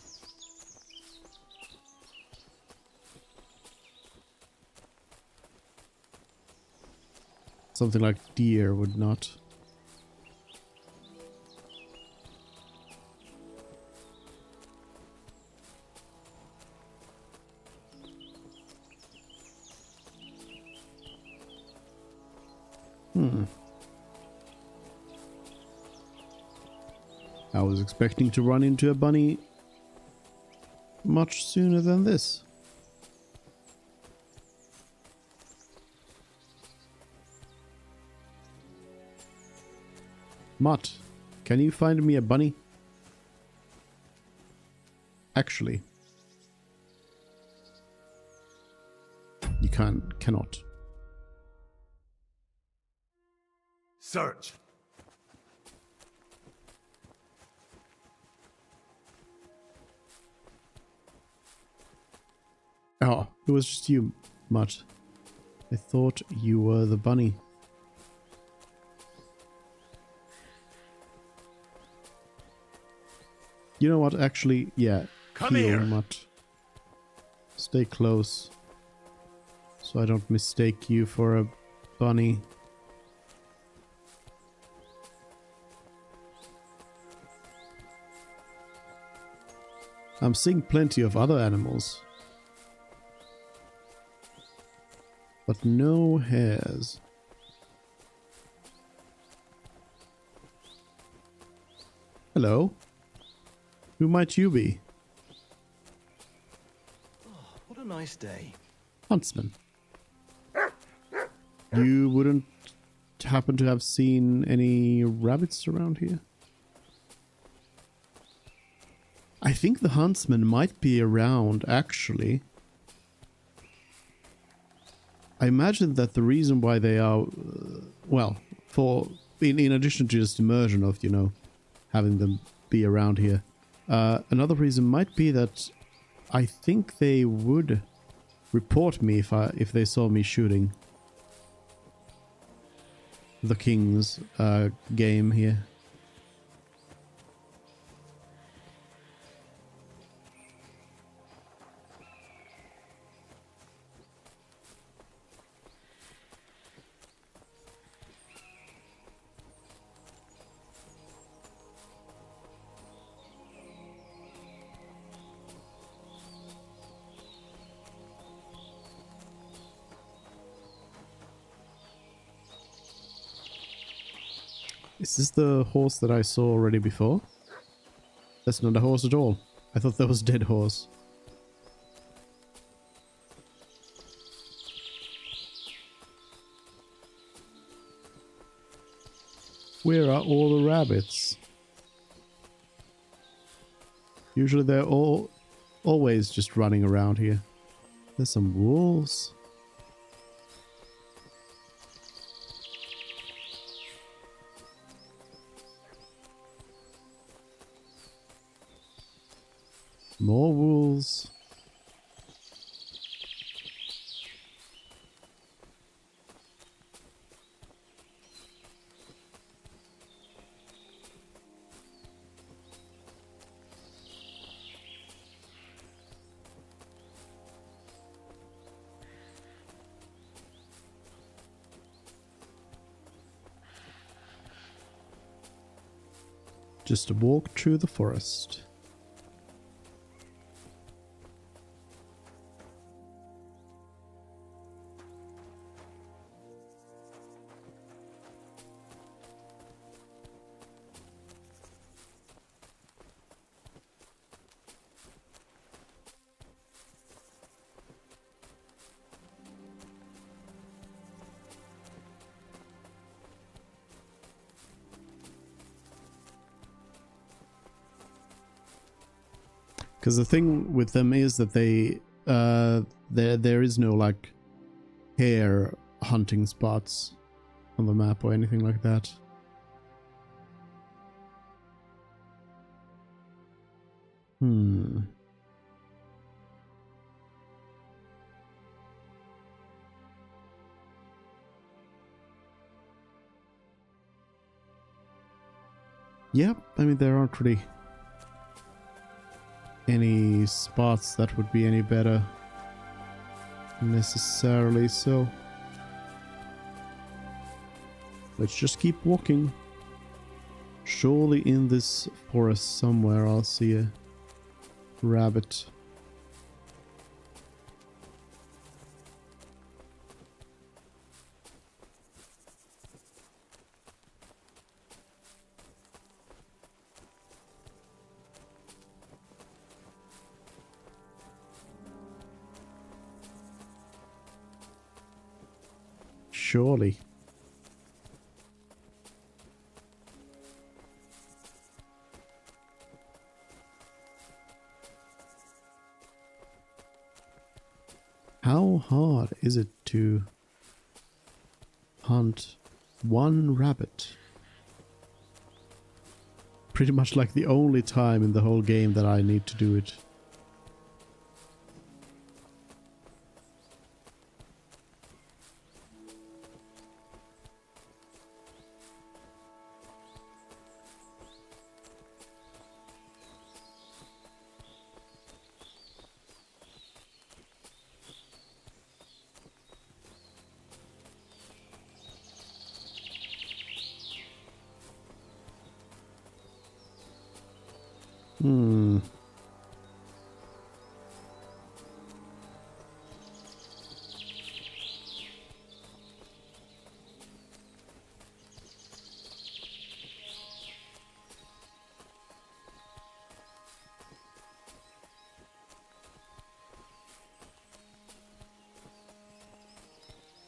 Something like deer would not. I was expecting to run into a bunny much sooner than this. Mutt, can you find me a bunny? Actually, you cannot. Search. Oh, it was just you, Mutt. I thought you were the bunny. You know what, actually, yeah. Come here, Mutt. Stay close, so I don't mistake you for a bunny. I'm seeing plenty of other animals, but no hares. Hello. Who might you be? Oh, what a nice day. Huntsman. You wouldn't happen to have seen any rabbits around here? I think the huntsman might be around, actually. I imagine that the reason why they are, well, in addition to just immersion of, you know, having them be around here, Another reason might be that I think they would report me if they saw me shooting the king's game here. Is this the horse that I saw already before? That's not a horse at all. I thought that was a dead horse. Where are all the rabbits? Usually they're always just running around here. There's some wolves. More wolves. Just a walk through the forest. Because the thing with them is that they, there is no like hare hunting spots on the map or anything like that. Yep, I mean there aren't really any spots that would be any better necessarily, so let's just keep walking. Surely in this forest somewhere I'll see a rabbit. Surely. How hard is it to hunt one rabbit? Pretty much like the only time in the whole game that I need to do it.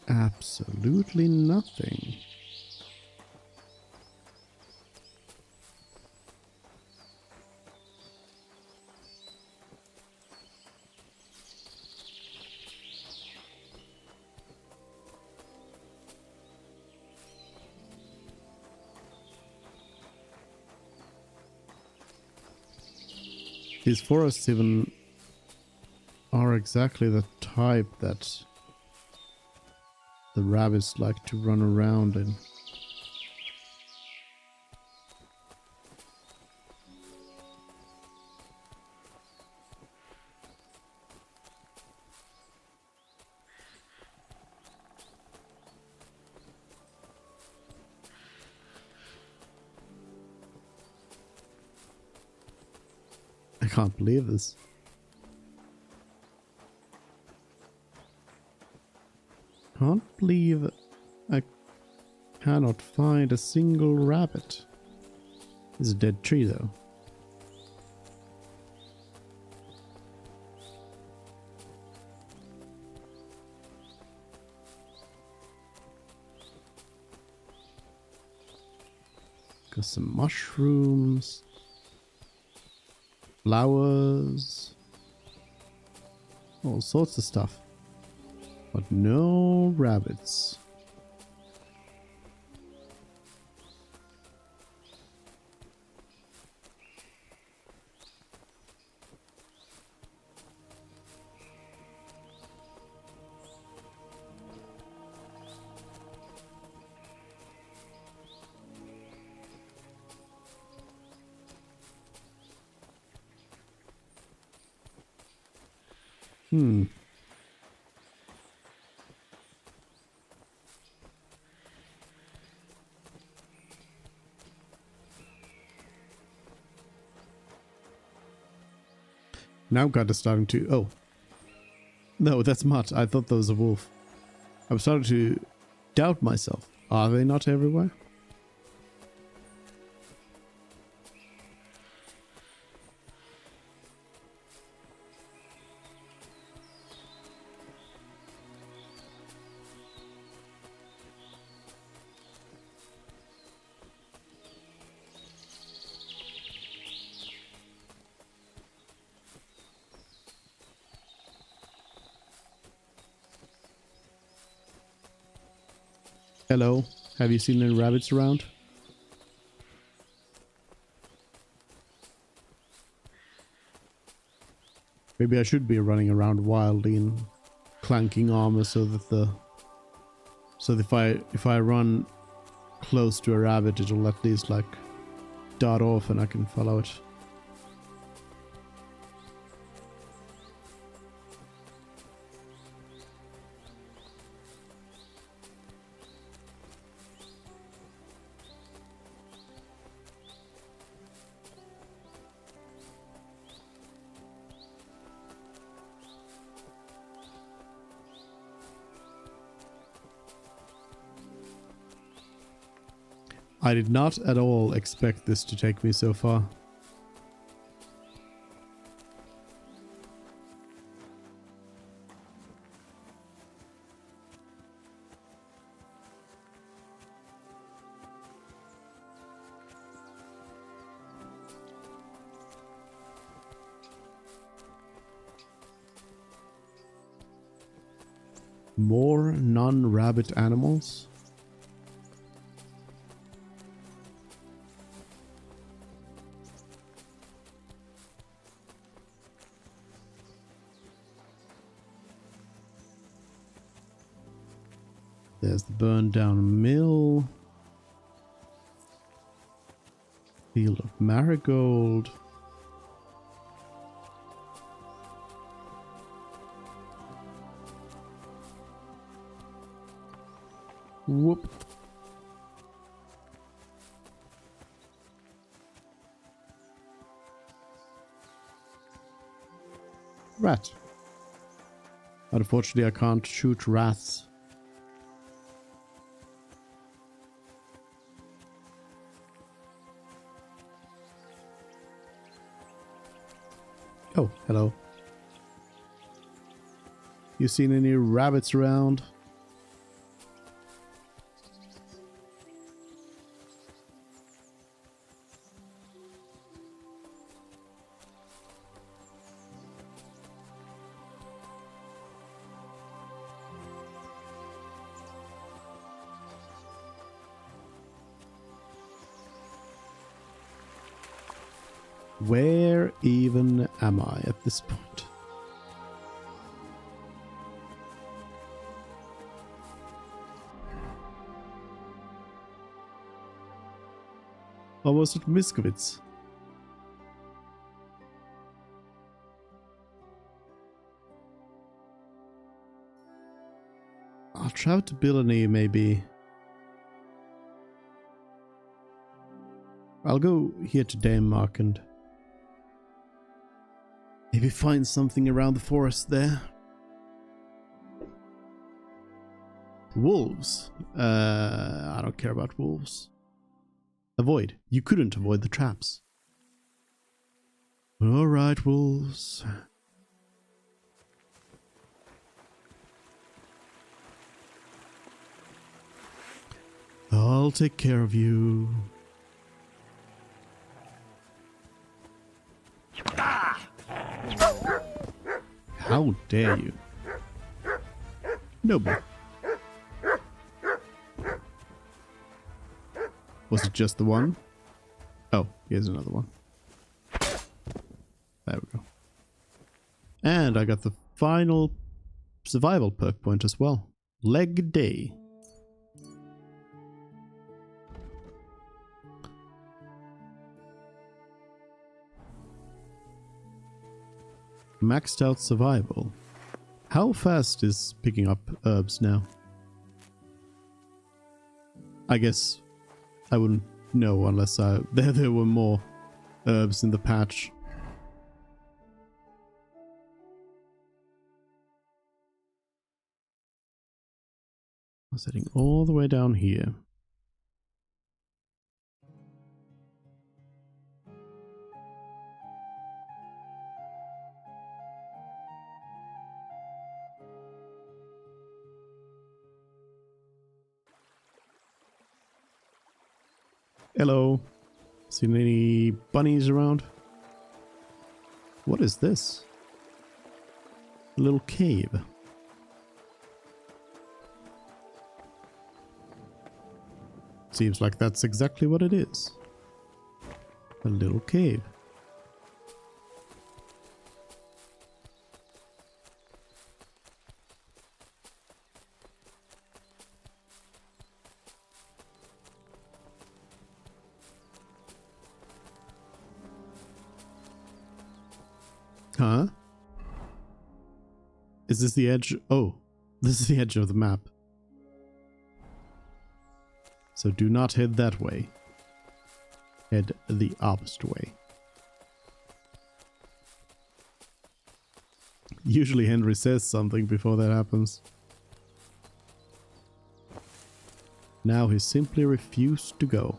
Absolutely nothing. these forests even are exactly the type that the rabbits like to run around in. I can't believe this. Can't believe I cannot find a single rabbit. It's a dead tree though. Got some mushrooms. Flowers. All sorts of stuff. But no rabbits. Now God is starting to... Oh. No, that's Mutt. I thought that was a wolf. I'm starting to doubt myself. Are they not everywhere? Hello, have you seen any rabbits around? Maybe I should be running around wildly in clanking armor so that if I run close to a rabbit, it'll at least like dart off and I can follow it. I did not at all expect this to take me so far. More non-rabbit animals? There's the burned down mill. Field of marigold. Whoop. Rat. Unfortunately, I can't shoot rats. Oh, hello. You seen any rabbits around? Where even am I at this point? Or was it Miskovitz? I'll travel to Billany, maybe. I'll go here to Denmark and maybe find something around the forest there. Wolves? I don't care about wolves. Avoid. You couldn't avoid the traps. Alright, wolves. I'll take care of you. How dare you? Noble. Was it just the one? Oh, here's another one. There we go. And I got the final survival perk point as well. Leg Day. Maxed out survival. How fast is picking up herbs now? I guess I wouldn't know unless there were more herbs in the patch. I'm setting all the way down here. Hello. Seen any bunnies around? What is this? A little cave. Seems like that's exactly what it is. A little cave. Huh? Is this the edge? Oh, this is the edge of the map. So do not head that way. Head the opposite way. Usually Henry says something before that happens. Now he simply refused to go.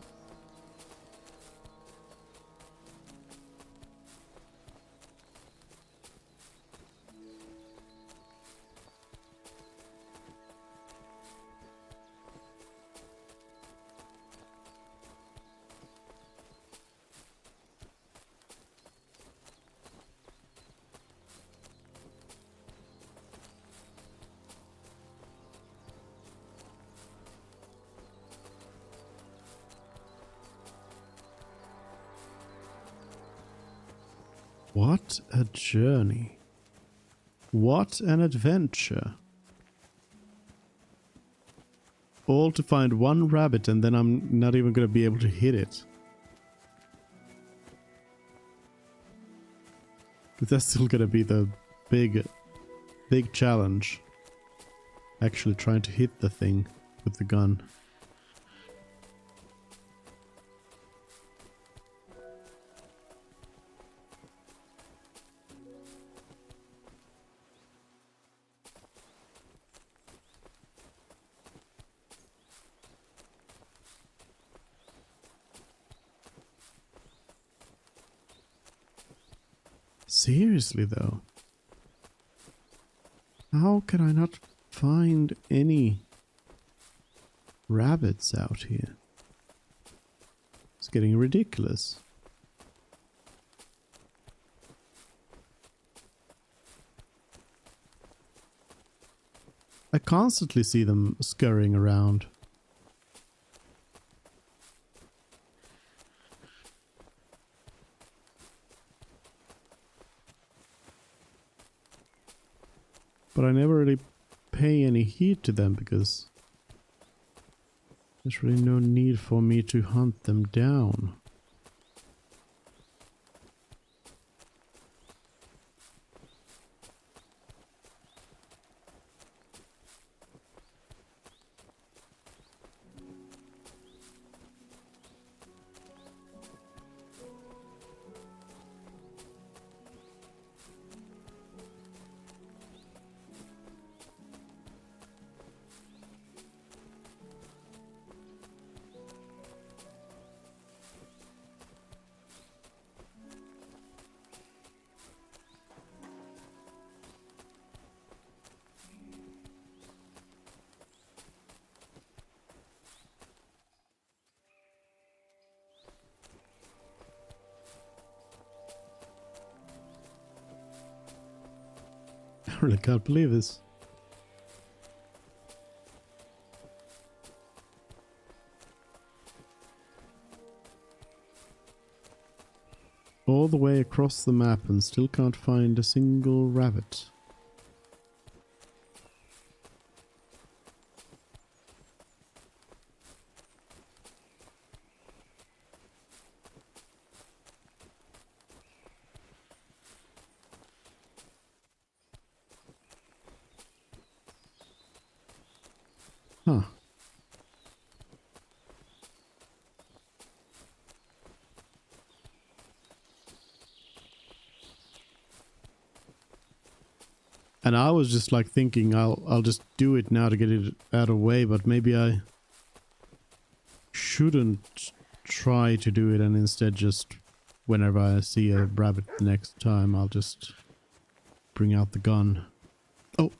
What a journey. What an adventure. All to find one rabbit and then I'm not even going to be able to hit it. But that's still going to be the big challenge. Actually trying to hit the thing with the gun. Seriously though, how can I not find any rabbits out here? It's getting ridiculous. I constantly see them scurrying around. But I never really pay any heed to them because there's really no need for me to hunt them down. I really can't believe this. All the way across the map and still can't find a single rabbit. Huh. And I was just like thinking I'll just do it now to get it out of the way, but maybe I shouldn't try to do it and instead just whenever I see a rabbit the next time I'll just bring out the gun. Oh.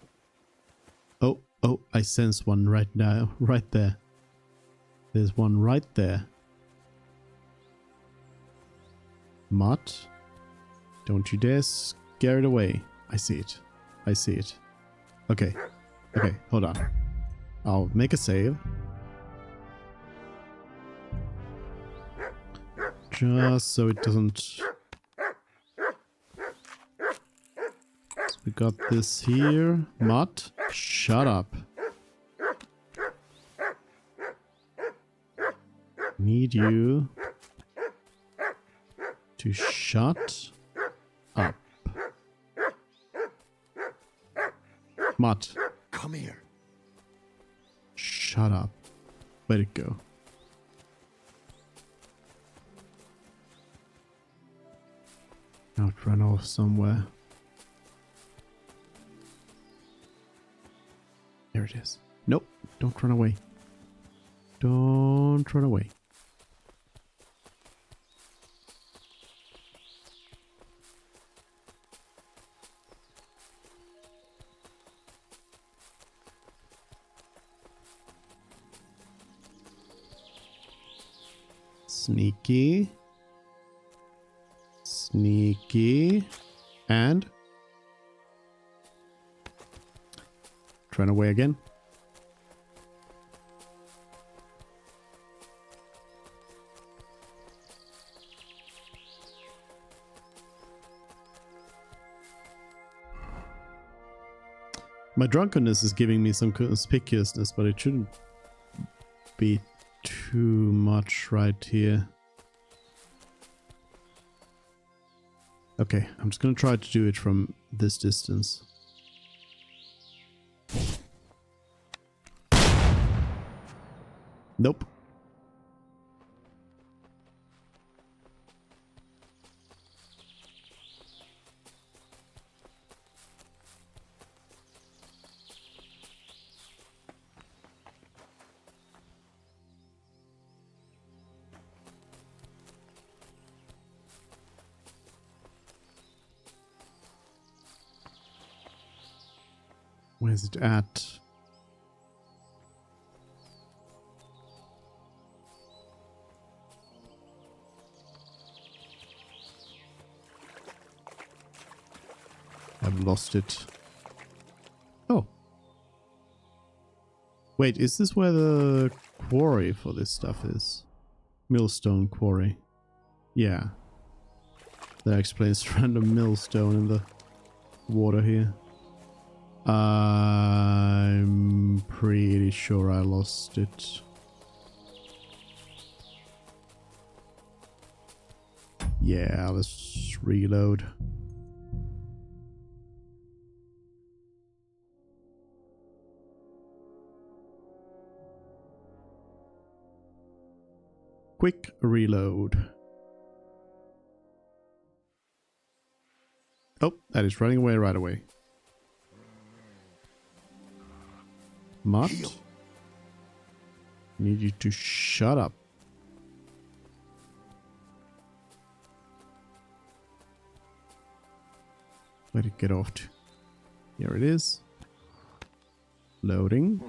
Oh, oh, I sense one right now, right there. There's one right there. Mutt, don't you dare scare it away. I see it. I see it. Okay. Okay, hold on. I'll make a save. Just so it doesn't... So we got this here. Mutt, shut up. Need you to shut up. Mutt. Come here. Shut up. Let it go. Now it run off somewhere. There it is. Nope. Don't run away. Don't run away. Sneaky. Sneaky. And run away again. My drunkenness is giving me some conspicuousness, but it shouldn't be too much right here. Okay, I'm just gonna try to do it from this distance. Nope. Where's it at? I've lost it. Oh. Wait, is this where the quarry for this stuff is? Millstone quarry. Yeah. That explains random millstone in the water here. I'm pretty sure I lost it. Yeah, let's reload. Quick reload. Oh, that is running away right away. Mutt? Need you to shut up. Where'd it get off to? Here it is. Loading.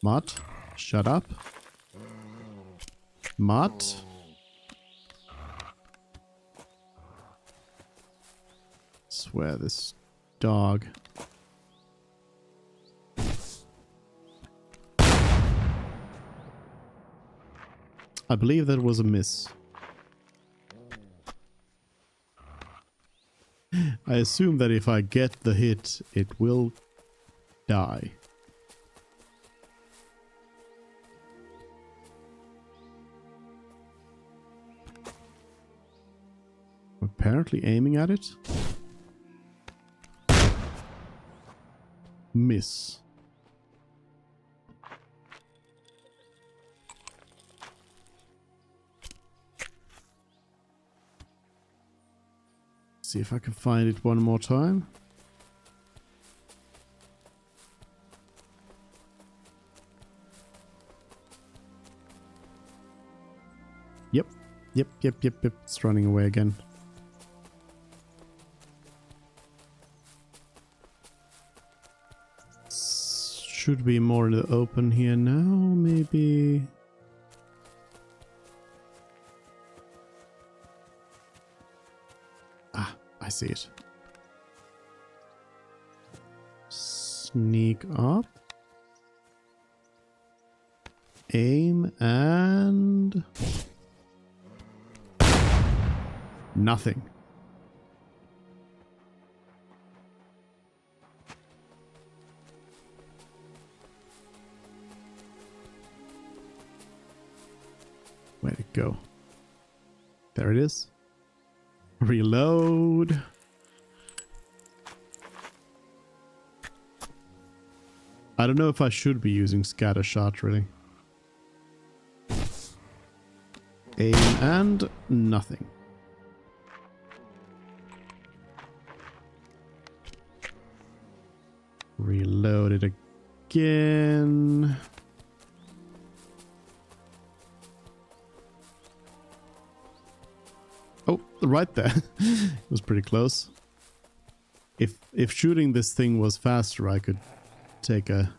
Mutt, shut up. Mutt. Swear this dog. I believe that was a miss. I assume that if I get the hit, it will die. Apparently aiming at it. Miss. See if I can find it one more time. Yep. It's running away again. Should be more in the open here now, maybe. Ah, I see it. Sneak up. Aim and... nothing. Where'd it go? There it is. Reload. I don't know if I should be using scatter shot, really. Aim and nothing. Reload it again. Oh, right there. It was pretty close. If shooting this thing was faster, I could take a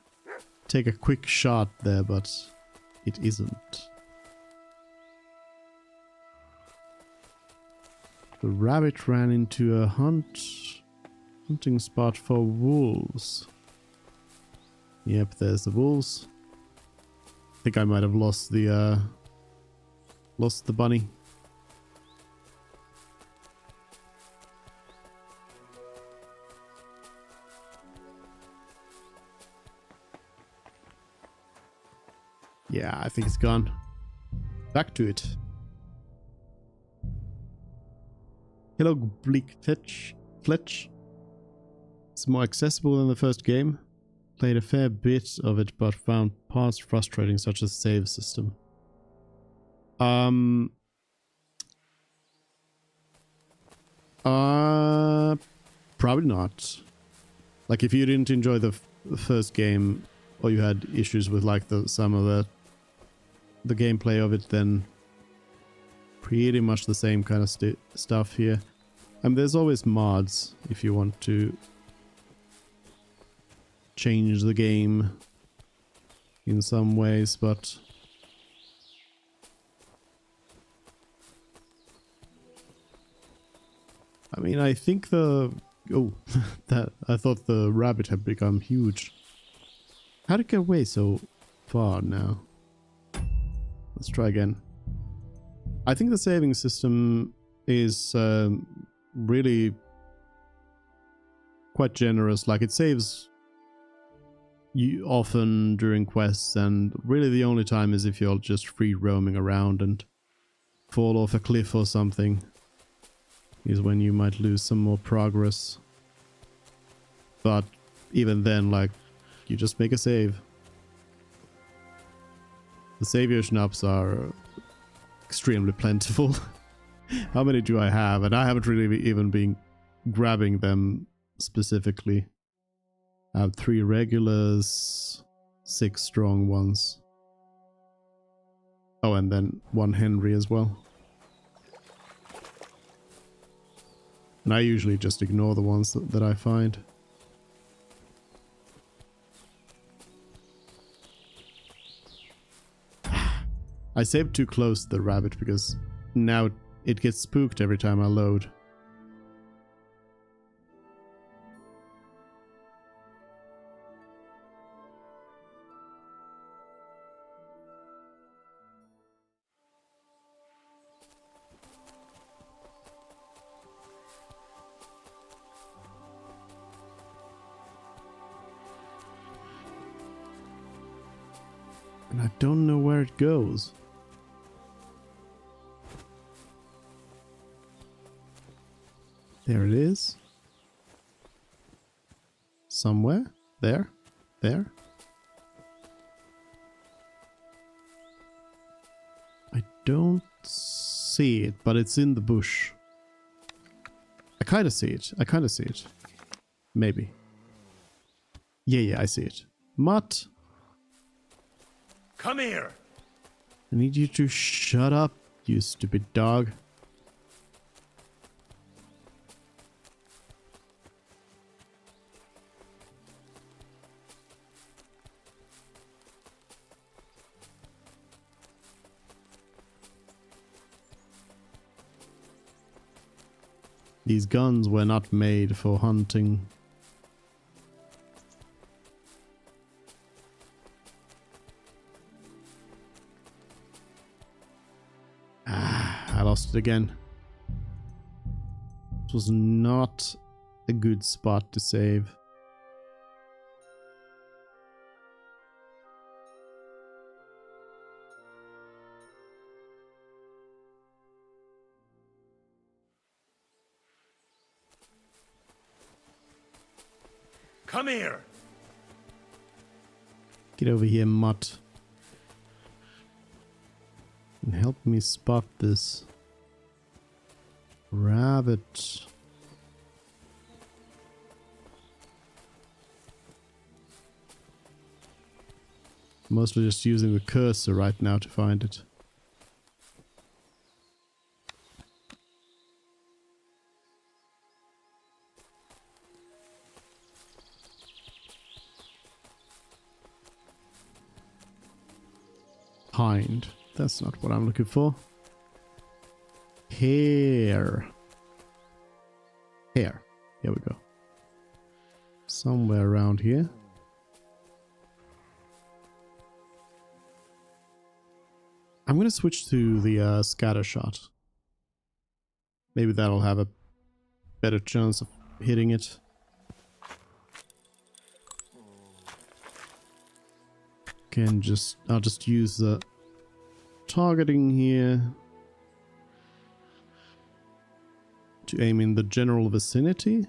quick shot there, but it isn't. The rabbit ran into a hunting spot for wolves. Yep, there's the wolves. I think I might have lost the bunny. Yeah, I think it's gone. Back to it. Hello, Bleak Fletch. It's more accessible than the first game. Played a fair bit of it, but found parts frustrating, such as save system. Probably not. Like, if you didn't enjoy the first game, or you had issues with like some of the gameplay of it, then pretty much the same kind of stuff here. And there's always mods if you want to change the game in some ways, but I mean, I think that I thought the rabbit had become huge. How'd it get away so far now? Let's try again. I think the saving system is really quite generous. Like, it saves you often during quests, and really the only time is if you're just free roaming around and fall off a cliff or something, is when you might lose some more progress. But even then, like, you just make a save. The savior schnapps are extremely plentiful. How many do I have? And I haven't really even been grabbing them specifically. I have 3 regulars, 6 strong ones. Oh, and then 1 Henry as well. And I usually just ignore the ones that I find. I saved too close to the rabbit because now it gets spooked every time I load. And I don't know where it goes. There it is. Somewhere. There. There. I don't see it, but it's in the bush. I kind of see it. I kind of see it. Maybe. Yeah, I see it. Mutt. Come here! I need you to shut up, you stupid dog. These guns were not made for hunting. I lost it again. This was not a good spot to save. Come here! Get over here, mutt. And help me spot this rabbit. Mostly just using the cursor right now to find it. Hind. That's not what I'm looking for. Here. Here. Here we go. Somewhere around here. I'm going to switch to the scatter shot. Maybe that'll have a better chance of hitting it. I'll just use the targeting here to aim in the general vicinity.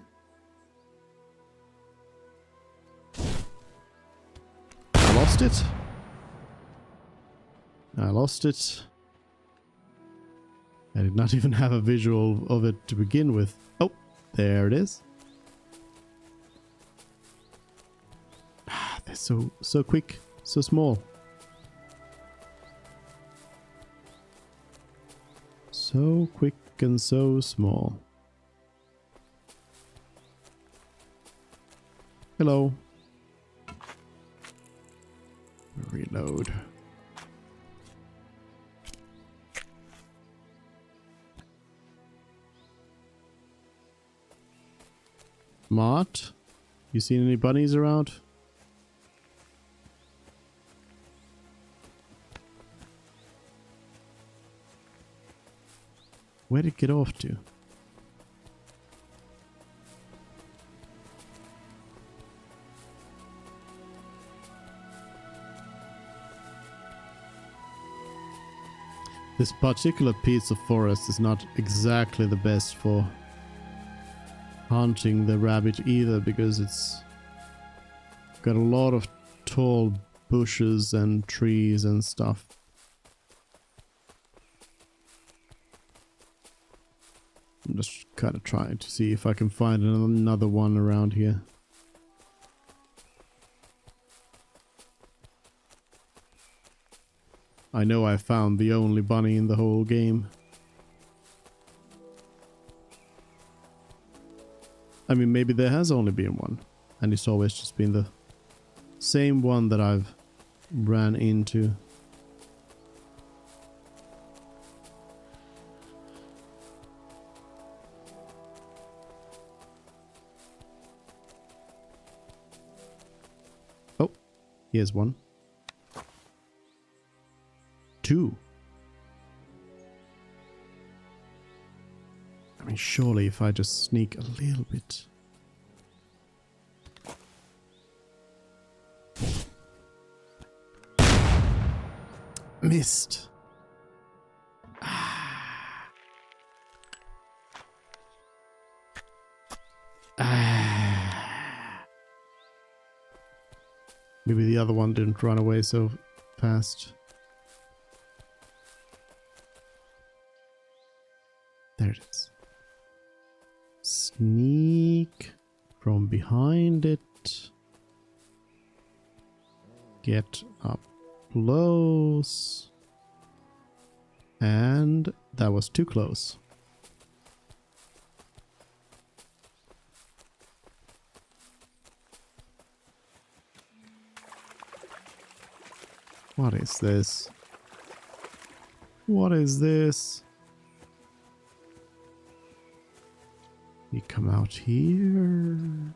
I lost it. I did not even have a visual of it to begin with. Oh, there it is. They're so quick. So small. So quick and so small. Hello. Reload. Mart? You seen any bunnies around? Where'd it get off to? This particular piece of forest is not exactly the best for hunting the rabbit either, because it's got a lot of tall bushes and trees and stuff. I'm just kind of trying to see if I can find another one around here. I know I found the only bunny in the whole game. I mean, maybe there has only been one, and it's always just been the same one that I've ran into. Oh, here's one. Two. I mean, surely if I just sneak a little bit. Missed. Maybe the other one didn't run away so fast. There it is. Sneak from behind it. Get up close. And that was too close. What is this? What is this? You come out here.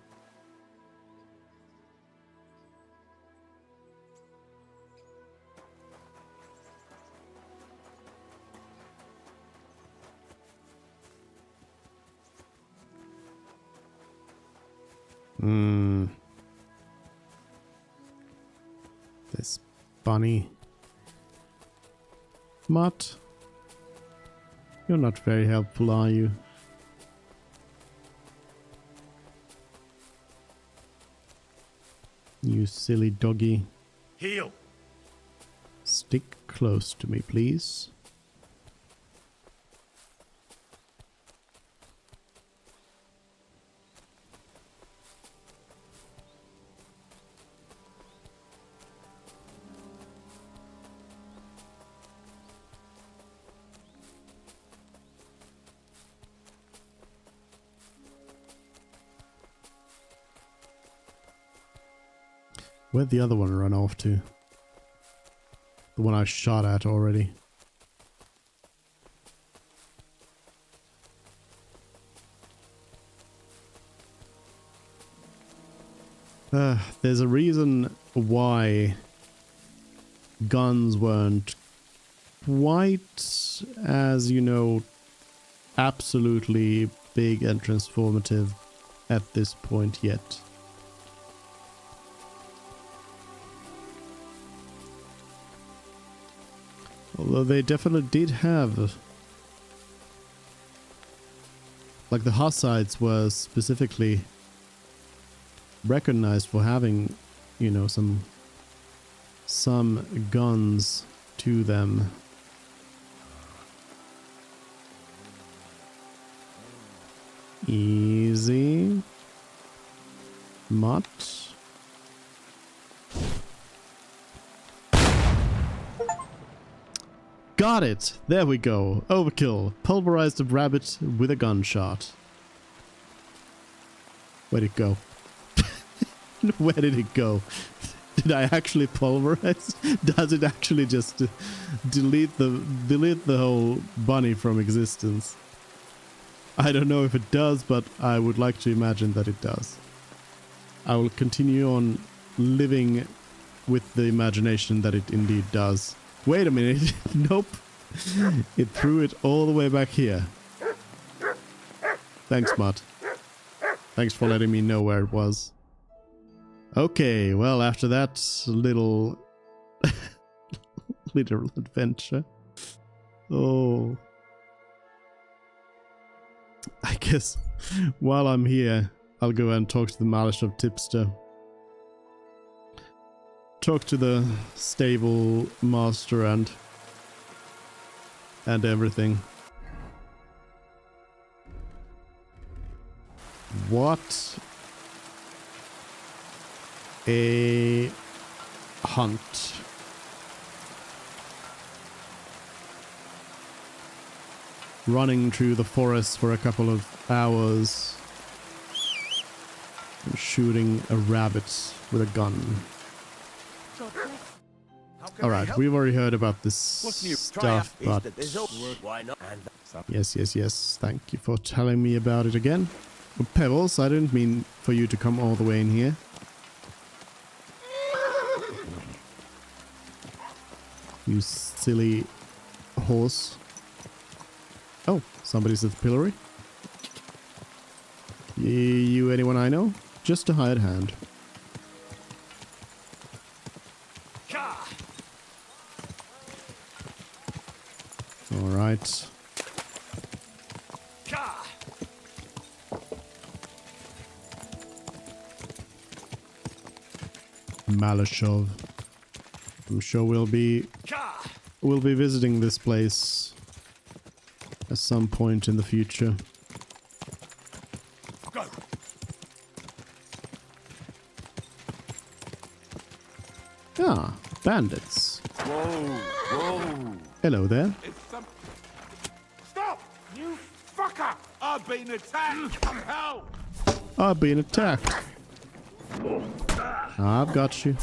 This bunny. Mutt, you're not very helpful, are you? You silly doggy. Heel. Stick close to me, please. Where'd the other one run off to? The one I shot at already. There's a reason why guns weren't quite as, you know, absolutely big and transformative at this point yet. Although they definitely did have, like, the Hussites were specifically recognized for having, you know, some guns to them. Easy. Mutt. Got it! There we go. Overkill. Pulverized a rabbit with a gunshot. Where'd it go? Where did it go? Did I actually pulverize? Does it actually just delete the whole bunny from existence? I don't know if it does, but I would like to imagine that it does. I will continue on living with the imagination that it indeed does. Wait a minute. Nope. It threw it all the way back here. Thanks, Mutt. Thanks for letting me know where it was. Okay, well, after that little adventure. Oh. I guess while I'm here, I'll go and talk to the Malish of Tipster. Talk to the stable master and everything. What a hunt. Running through the forest for a couple of hours and shooting a rabbit with a gun. Alright, we've already heard about this stuff, but yes, thank you for telling me about it again. Pebbles, I didn't mean for you to come all the way in here. You silly horse. Oh, somebody's at the pillory. You anyone I know? Just a hired hand. Alright. Malashov. I'm sure we'll be visiting this place at some point in the future. Go. Ah, bandits. Whoa. Hello there. Stop! You fucker! I've been attacked! Help! I've been attacked. I've got you.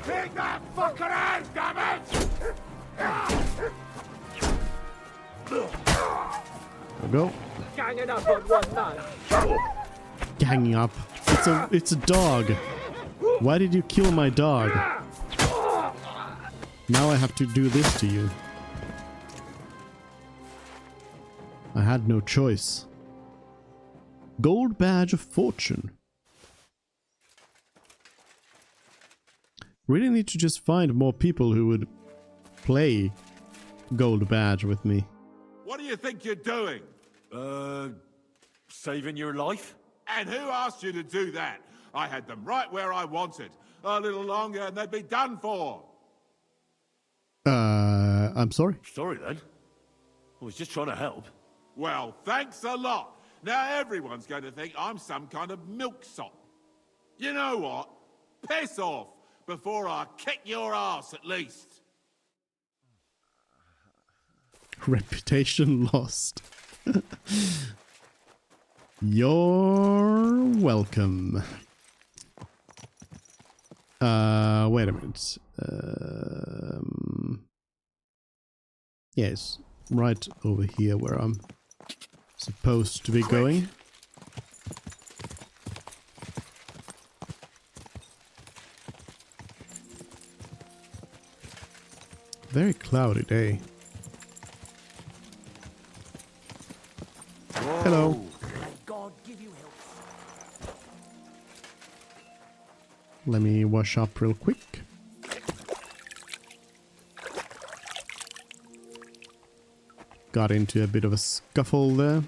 Take that fucker out, damn it! There we go. Ganging up on one man. Ganging up. It's a dog. Why did you kill my dog? Now I have to do this to you. I had no choice. Gold badge of fortune. Really need to just find more people who would play gold badge with me. What do you think you're doing? Saving your life? And who asked you to do that? I had them right where I wanted. A little longer and they'd be done for. I'm sorry. Sorry then. I was just trying to help. Well, thanks a lot. Now everyone's going to think I'm some kind of milksop. You know what? Piss off before I kick your ass at least. Reputation lost. You're welcome. Wait a minute. Yes, right over here where I'm supposed to be going. Very cloudy day. Whoa. Hello. May God give you health. Let me wash up real quick. Got into a bit of a scuffle there.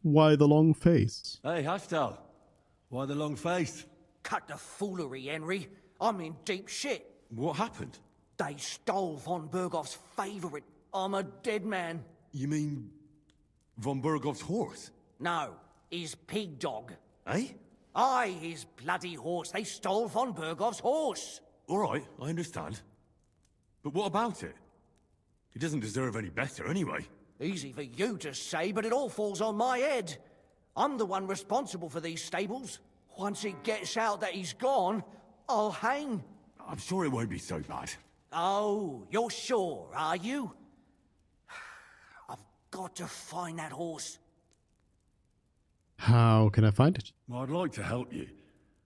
Why the long face? Hey, Hostel. Why the long face? Cut the foolery, Henry. I'm in deep shit. What happened? They stole von Bergoff's favorite. I'm a dead man. You mean von Bergoff's horse? No, his pig dog. Eh? Aye, his bloody horse. They stole von Bergoff's horse. All right, I understand. But what about it? He doesn't deserve any better anyway. Easy for you to say, but it all falls on my head. I'm the one responsible for these stables. Once it gets out that he's gone, I'll hang. I'm sure it won't be so bad. Oh, you're sure, are you? I've got to find that horse. How can I find it? Well, I'd like to help you,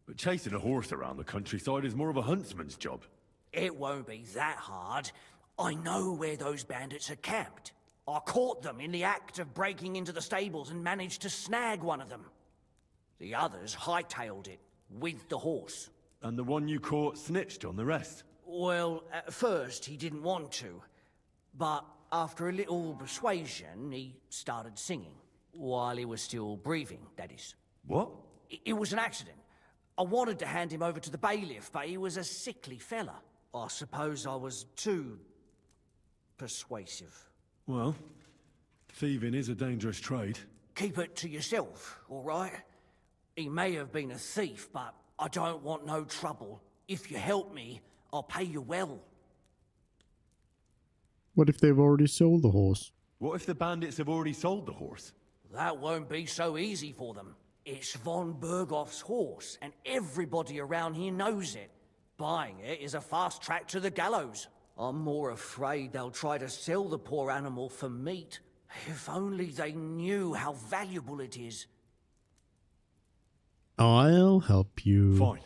but chasing a horse around the countryside is more of a huntsman's job. It won't be that hard. I know where those bandits are camped. I caught them in the act of breaking into the stables and managed to snag one of them. The others hightailed it with the horse. And the one you caught snitched on the rest? Well, at first he didn't want to, but after a little persuasion, he started singing. While he was still breathing, that is. What? It was an accident. I wanted to hand him over to the bailiff, but he was a sickly fella. I suppose I was too persuasive. Well, thieving is a dangerous trade. Keep it to yourself, all right? He may have been a thief, but I don't want no trouble. If you help me, I'll pay you well. What if they've already sold the horse? What if the bandits have already sold the horse? That won't be so easy for them. It's von Berghoff's horse, and everybody around here knows it. Buying it is a fast track to the gallows. I'm more afraid they'll try to sell the poor animal for meat. If only they knew how valuable it is. I'll help you. Fine.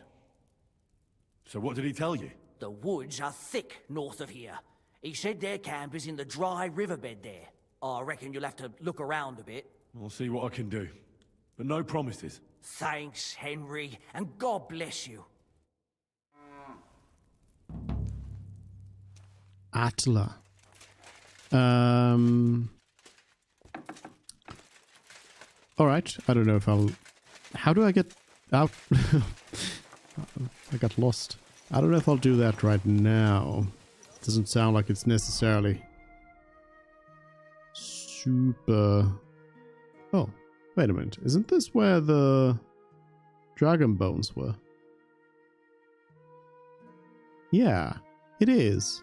So what did he tell you? The woods are thick north of here. He said their camp is in the dry riverbed there. I reckon you'll have to look around a bit. I'll see what I can do. But no promises. Thanks, Henry, and God bless you. Attila. Alright, I don't know if I'll... How do I get out? I got lost. I don't know if I'll do that right now. Doesn't sound like it's necessarily super... Oh, wait a minute. Isn't this where the dragon bones were? Yeah, it is.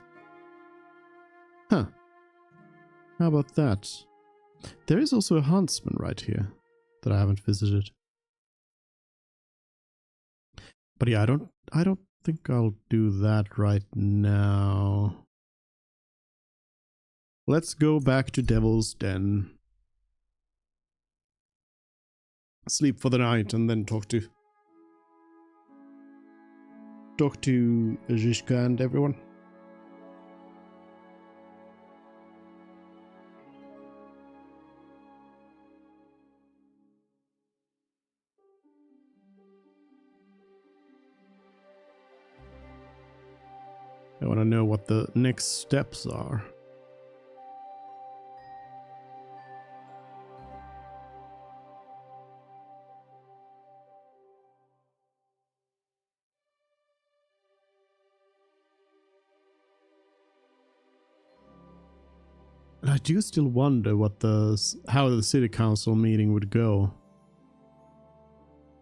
Huh. How about that? There is also a huntsman right here that I haven't visited. But yeah, I don't think I'll do that right now. Let's go back to Devil's Den. Sleep for the night and then talk to Zhishka and everyone. I want to know what the next steps are. I do still wonder how the city council meeting would go.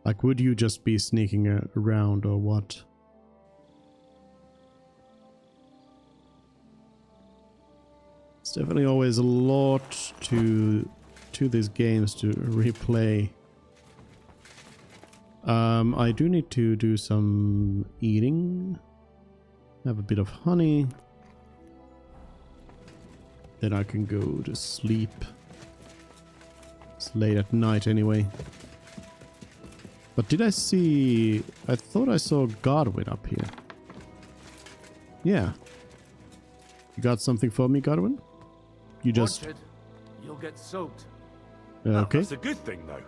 Like, would you just be sneaking around or what? It's definitely always a lot to these games to replay. I do need to do some eating. Have a bit of honey. Then I can go to sleep. It's late at night anyway. But did I see... I thought I saw Godwin up here. Yeah. You got something for me, Godwin? You just... Wanted, you'll get soaked. Okay. That's a good thing, though.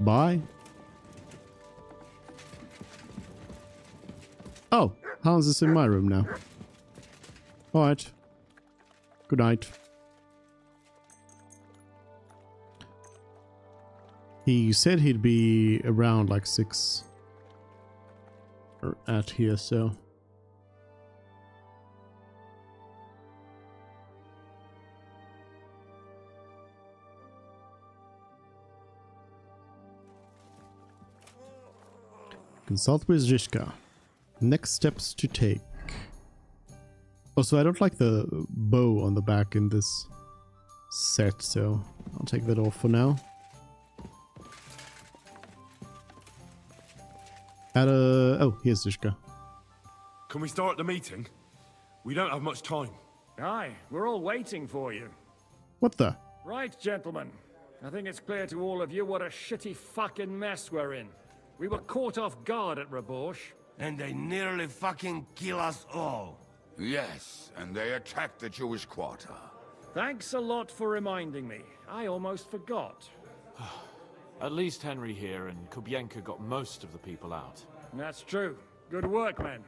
Bye. Oh, Hans is in my room now. Alright. Good night. He said he'd be around like 6 or at here, so... Consult with Zhishka. Next steps to take. Also, I don't like the bow on the back in this set, so I'll take that off for now. Oh, here's Zhishka. Can we start the meeting? We don't have much time. Aye, we're all waiting for you. What the? Right, gentlemen. I think it's clear to all of you what a shitty fucking mess we're in. We were caught off guard at Rabosh. And they nearly fucking kill us all. Yes, and they attacked the Jewish quarter. Thanks a lot for reminding me. I almost forgot. At least Henry here and Kubienka got most of the people out. That's true. Good work, men.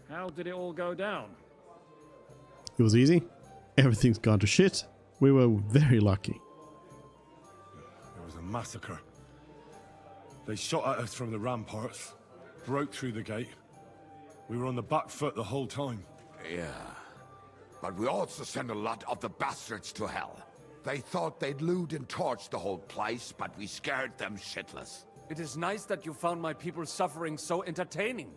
How did it all go down? It was easy. Everything's gone to shit. We were very lucky. It was a massacre. They shot at us from the ramparts, broke through the gate. We were on the back foot the whole time. Yeah. But we also sent a lot of the bastards to hell. They thought they'd loot and torch the whole place, but we scared them shitless. It is nice that you found my people's suffering so entertaining.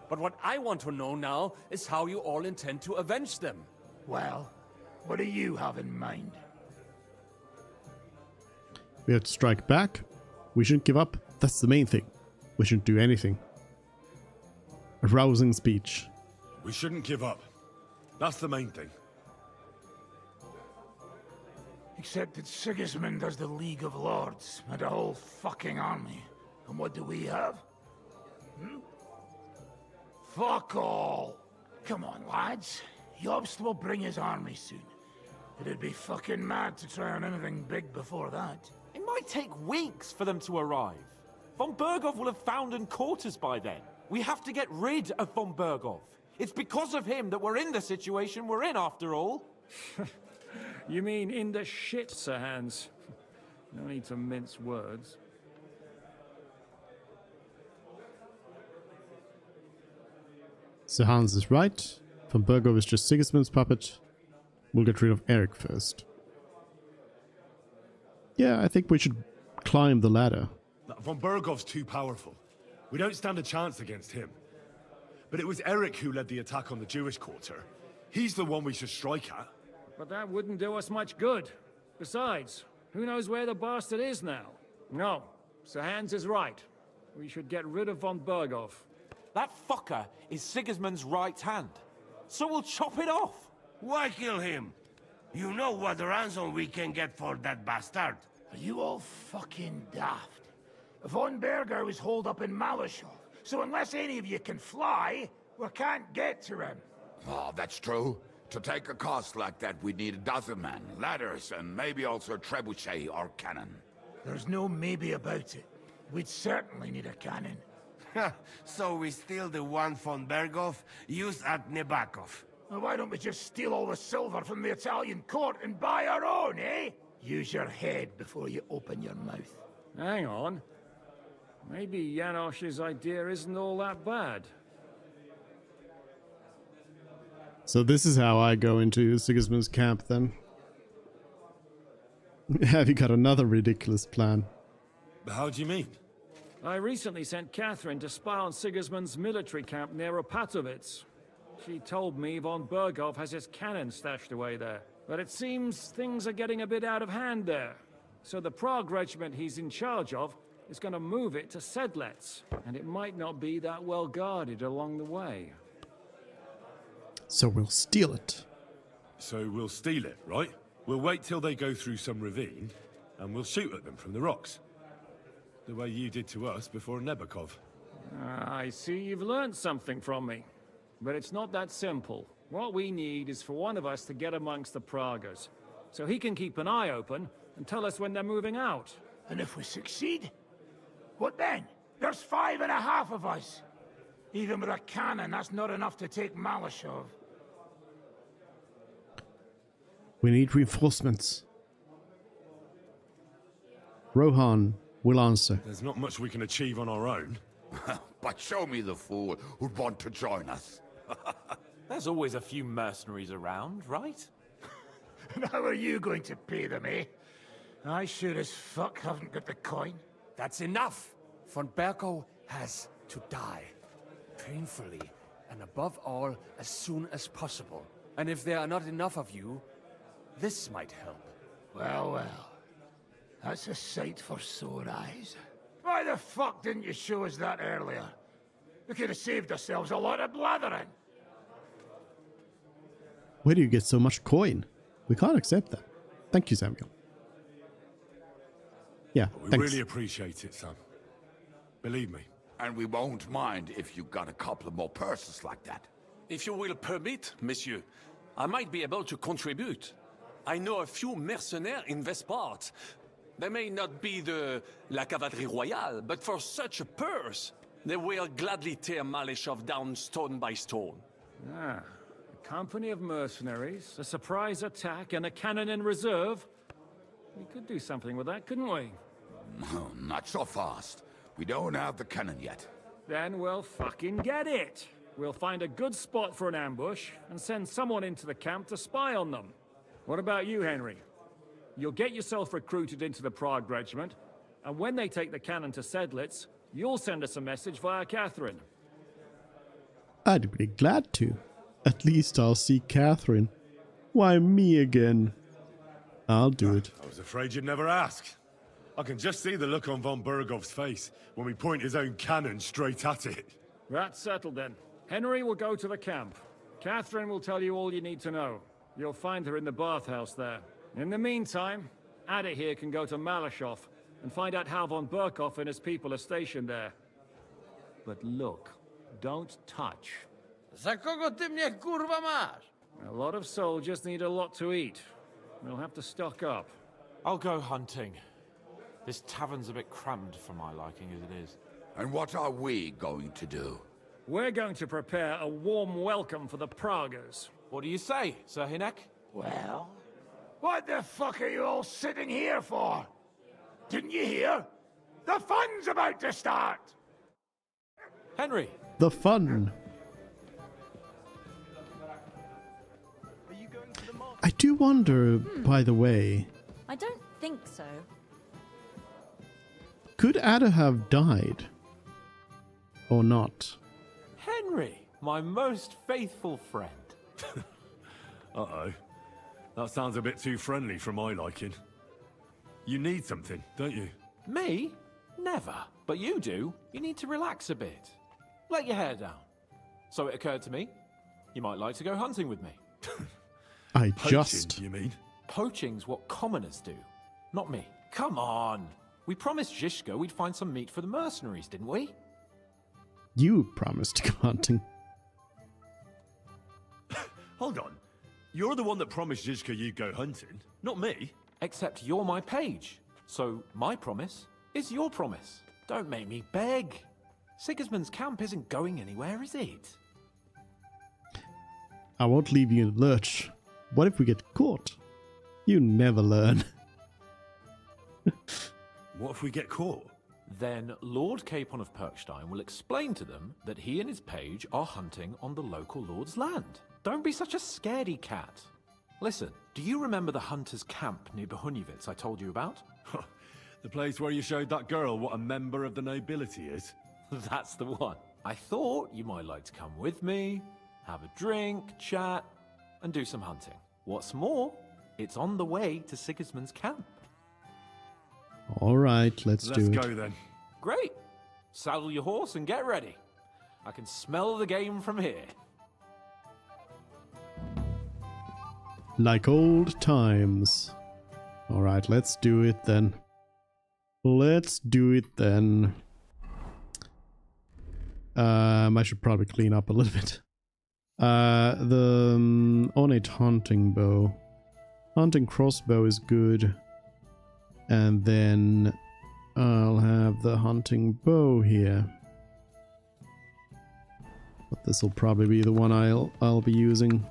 But what I want to know now is how you all intend to avenge them. Well, what do you have in mind? We have to strike back. We shouldn't give up. That's the main thing. We shouldn't do anything. A rousing speech. We shouldn't give up. That's the main thing. Except that Sigismund has the League of Lords and a whole fucking army. And what do we have? Hmm? Fuck all! Come on, lads. Jobst will bring his army soon. It'd be fucking mad to try on anything big before that. It might take weeks for them to arrive. Von Berghoff will have found and caught us by then. We have to get rid of Von Berghoff. It's because of him that we're in the situation we're in, after all. You mean in the shit, Sir Hans? No need to mince words. Sir Hans is right. Von Berghoff is just Sigismund's puppet. We'll get rid of Eric first. Yeah, I think we should climb the ladder. Von Berghoff's too powerful. We don't stand a chance against him. But it was Eric who led the attack on the Jewish quarter. He's the one we should strike at. But that wouldn't do us much good. Besides, who knows where the bastard is now? No, Sir Hans is right. We should get rid of Von Berghoff. That fucker is Sigismund's right hand. So we'll chop it off. Why kill him? You know what ransom we can get for that bastard. Are you all fucking daft? Von Berger was holed up in Malashov, so unless any of you can fly, we can't get to him. Oh, that's true. To take a cost like that, we'd need a dozen men, ladders, and maybe also a trebuchet or cannon. There's no maybe about it. We'd certainly need a cannon. So we steal the one von Berghoff used at Nebakov. Well, why don't we just steal all the silver from the Italian court and buy our own, eh? Use your head before you open your mouth. Hang on. Maybe Janosch's idea isn't all that bad. So this is how I go into Sigismund's camp then. Have you got another ridiculous plan? How do you mean? I recently sent Catherine to spy on Sigismund's military camp near Opatovitz. She told me Von Berghoff has his cannon stashed away there. But it seems things are getting a bit out of hand there. So the Prague regiment he's in charge of is going to move it to Sedlets. And it might not be that well guarded along the way. So we'll steal it. So we'll steal it, right? We'll wait till they go through some ravine, and we'll shoot at them from the rocks. The way you did to us before Nebakov. I see you've learned something from me. But it's not that simple. What we need is for one of us to get amongst the Pragas, so he can keep an eye open and tell us when they're moving out. And if we succeed? What then? There's 5.5 of us. Even with a cannon, that's not enough to take Malashov. We need reinforcements. Rohan will answer. There's not much we can achieve on our own. But show me the fool who'd want to join us. There's always a few mercenaries around, right? And how are you going to pay them, eh? I sure as fuck haven't got the coin. That's enough! Von Berghoff has to die. Painfully, and above all, as soon as possible. And if there are not enough of you, this might help. Well, well. That's a sight for sore eyes. Why the fuck didn't you show us that earlier? We could have saved ourselves a lot of blathering. Where do you get so much coin? We can't accept that. Thank you, Samuel. Yeah, We thanks. really appreciate it, son. Believe me. And we won't mind if you got a couple of more purses like that. If you will permit, monsieur, I might be able to contribute. I know a few mercenaires in this part. They may not be la cavalerie royale, but for such a purse, they will gladly tear Malishov down stone by stone. Ah, a company of mercenaries, a surprise attack, and a cannon in reserve. We could do something with that, couldn't we? No, not so fast. We don't have the cannon yet. Then we'll fucking get it. We'll find a good spot for an ambush and send someone into the camp to spy on them. What about you, Henry? You'll get yourself recruited into the Prague Regiment, and when they take the cannon to Sedlitz, you'll send us a message via Catherine. I'd be glad to. At least I'll see Catherine. Why me again? I'll do it. I was afraid you'd never ask. I can just see the look on von Bergov's face when we point his own cannon straight at it. That's settled then. Henry will go to the camp. Catherine will tell you all you need to know. You'll find her in the bathhouse there. In the meantime, Ada here can go to Malishov and find out how von Berkov and his people are stationed there. But look, don't touch. Za kogo ty mnie kurwa masz? A lot of soldiers need a lot to eat. We'll have to stock up. I'll go hunting. This tavern's a bit crammed for my liking as it is. And what are we going to do? We're going to prepare a warm welcome for the Praguers. What do you say, Sir Hinek? Well, what the fuck are you all sitting here for? Didn't you hear? The fun's about to start! Henry! The fun! I do wonder, by the way, I don't think so. could Ada have died? Or not? Henry, my most faithful friend. Uh-oh. That sounds a bit too friendly for my liking. You need something, don't you? Me? Never. But you do. You need to relax a bit. Let your hair down. So it occurred to me, you might like to go hunting with me. I Poaching, just... you mean? Poaching's what commoners do, not me. Come on. We promised Zhishka we'd find some meat for the mercenaries, didn't we? You promised to go hunting. Hold on. You're the one that promised Zhizka you'd go hunting, not me. Except you're my page. So my promise is your promise. Don't make me beg. Sigismund's camp isn't going anywhere, is it? I won't leave you in the lurch. What if we get caught? You never learn. What if we get caught? Then Lord Capon of Perkstein will explain to them that he and his page are hunting on the local lord's land. Don't be such a scaredy cat. Listen, do you remember the hunter's camp near Bohuniewicz I told you about? The place where you showed that girl what a member of the nobility is? That's the one. I thought you might like to come with me, have a drink, chat, and do some hunting. What's more, it's on the way to Sigismund's camp. Alright, let's do it. Let's go then. Great. Saddle your horse and get ready. I can smell the game from here. Like old times. Alright, let's do it then. Let's do it then. I should probably clean up a little bit. The ornate hunting bow. Hunting crossbow is good. And then I'll have the hunting bow here. But this will probably be the one I'll be using.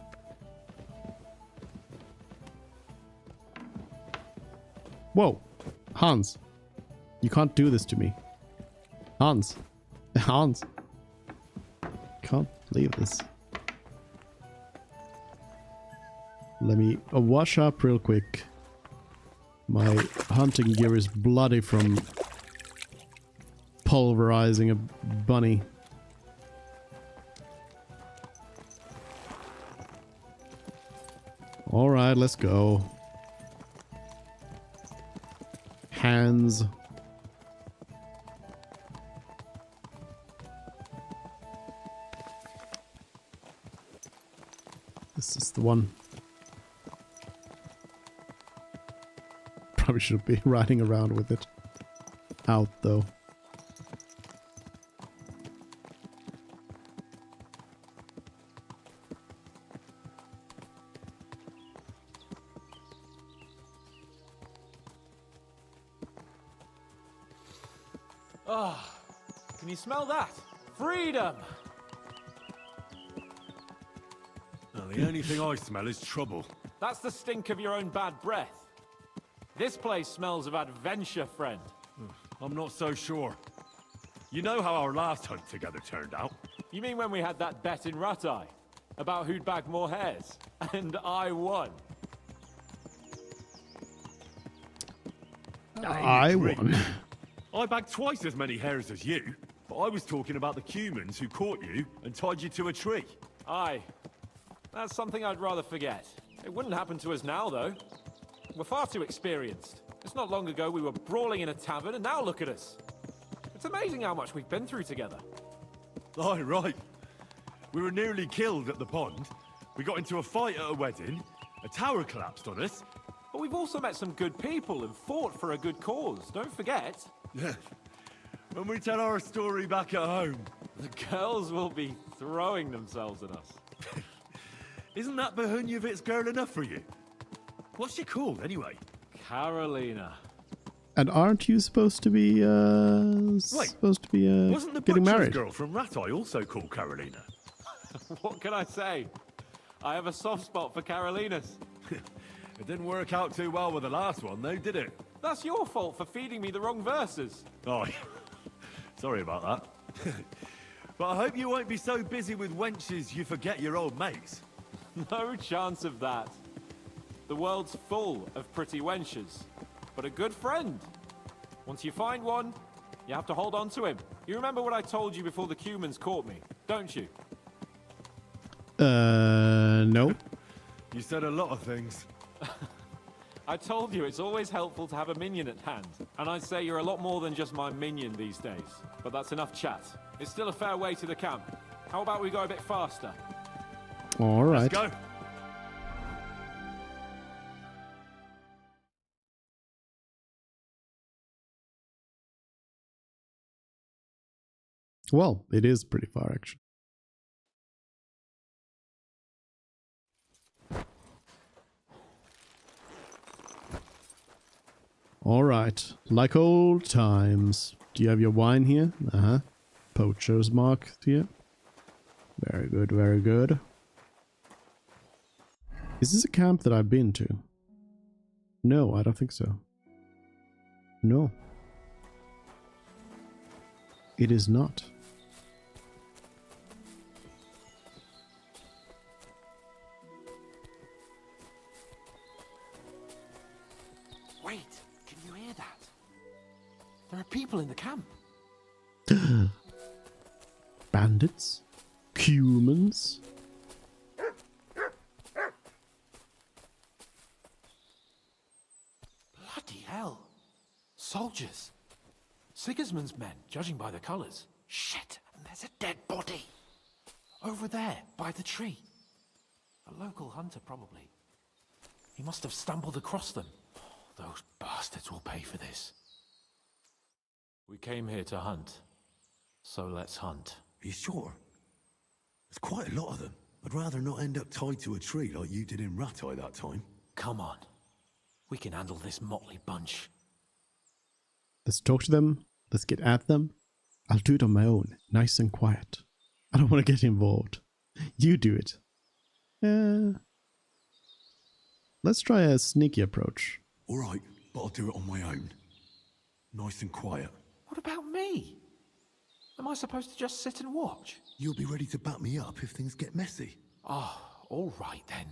Whoa! Hans! You can't do this to me. Hans! Hans! Can't believe this. Let me wash up real quick. My hunting gear is bloody from pulverizing a bunny. Alright, let's go. Hands. This is the one. Probably should be riding around with it out though. Ah, can you smell that? Freedom! Now, the only thing I smell is trouble. That's the stink of your own bad breath. This place smells of adventure, friend. I'm not so sure. You know how our last hunt together turned out? You mean when we had that bet in Ratai? About who'd bag more hares? And I won. I won. I bagged twice as many hares as you, but I was talking about the humans who caught you and tied you to a tree. Aye. That's something I'd rather forget. It wouldn't happen to us now, though. We're far too experienced. It's not long ago we were brawling in a tavern, and now look at us. It's amazing how much we've been through together. Aye, right. We were nearly killed at the pond. We got into a fight at a wedding. A tower collapsed on us. But we've also met some good people and fought for a good cause. Don't forget. Yeah. When we tell our story back at home. The girls will be throwing themselves at us. Isn't that Behunjevit's girl enough for you? What's she called, anyway? Carolina. And aren't you supposed to be, wasn't the getting butcher's married? girl from Ratai also called Carolina? What can I say? I have a soft spot for Carolinas. It didn't work out too well with the last one, though, did it? That's your fault for feeding me the wrong verses. Oh, sorry about that. But I hope you won't be so busy with wenches you forget your old mates. No chance of that. The world's full of pretty wenches. But a good friend. Once you find one, you have to hold on to him. You remember what I told you before the Cumans caught me, don't you? No. You said a lot of things. I told you it's always helpful to have a minion at hand. And I'd say you're a lot more than just my minion these days. But that's enough chat. It's still a fair way to the camp. How about we go a bit faster? All right. Let's go. Well, it is pretty far, actually. All right, like old times. Do you have your wine here? Uh-huh. Poacher's mark here. Very good, very good. Is this a camp that I've been to? No, I don't think so. No. It is not. Wait, can you hear that? There are people in the camp. Bandits? Humans? Bloody hell. Soldiers. Sigismund's men, judging by the colours. Shit, and there's a dead body. Over there, by the tree. A local hunter, probably. He must have stumbled across them. Those bastards will pay for this. We came here to hunt. So let's hunt. Are you sure? There's quite a lot of them. I'd rather not end up tied to a tree like you did in Ratai that time. Come on. We can handle this motley bunch. Let's talk to them. Let's get at them. I'll do it on my own, nice and quiet. I don't want to get involved. You do it. Let's try a sneaky approach. All right, but I'll do it on my own. Nice and quiet. What about me? Am I supposed to just sit and watch? You'll be ready to back me up if things get messy. Oh, all right then.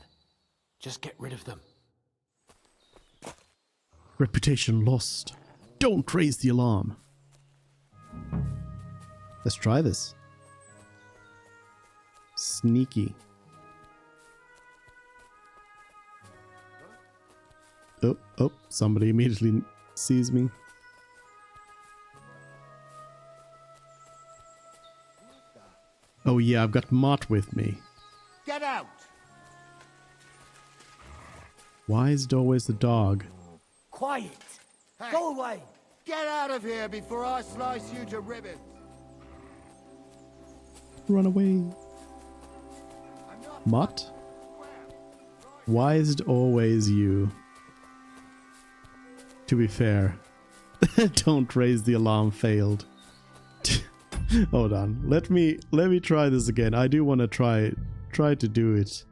Just get rid of them. Reputation lost. Don't raise the alarm. Let's try this. Sneaky. Oh, somebody immediately sees me. Oh yeah, I've got Mott with me. Get out! Why is it always the dog? Quiet! Hey. Go away! Get out of here before I slice you to ribbons! Run away. Mott? Why is it always you? To be fair, don't raise the alarm failed. Hold on. Let me try this again. I do want to try to do it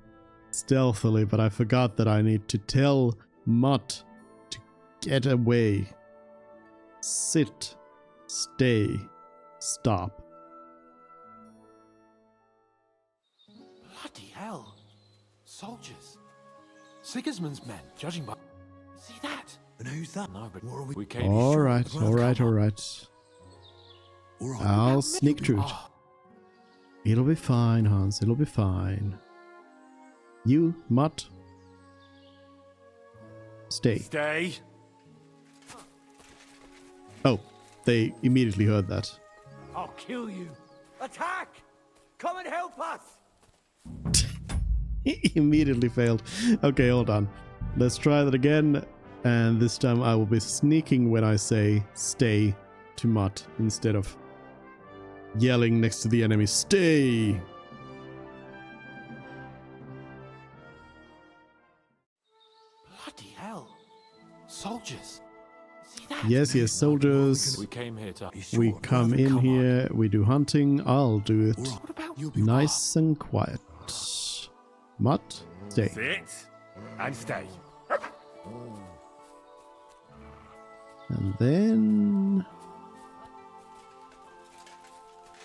stealthily, but I forgot that I need to tell Mutt to get away. Sit. Stay. Stop. Bloody hell. Soldiers. Sigismund's men, judging by... See that? And who's that? No, but what are we... came Alright, alright. I'll sneak through it. It'll be fine, Hans. It'll be fine. You, Mutt. Stay. Stay. Oh, they immediately heard that. I'll kill you. Attack! Come and help us! He immediately failed. Okay, hold on. Let's try that again. And this time I will be sneaking when I say stay to Mutt instead of yelling next to the enemy. Stay! Bloody hell. Soldiers. See that? Yes, soldiers. We came here to... We come in here, we do hunting. I'll do it nice and quiet. Mutt, stay. Sit and stay. And then...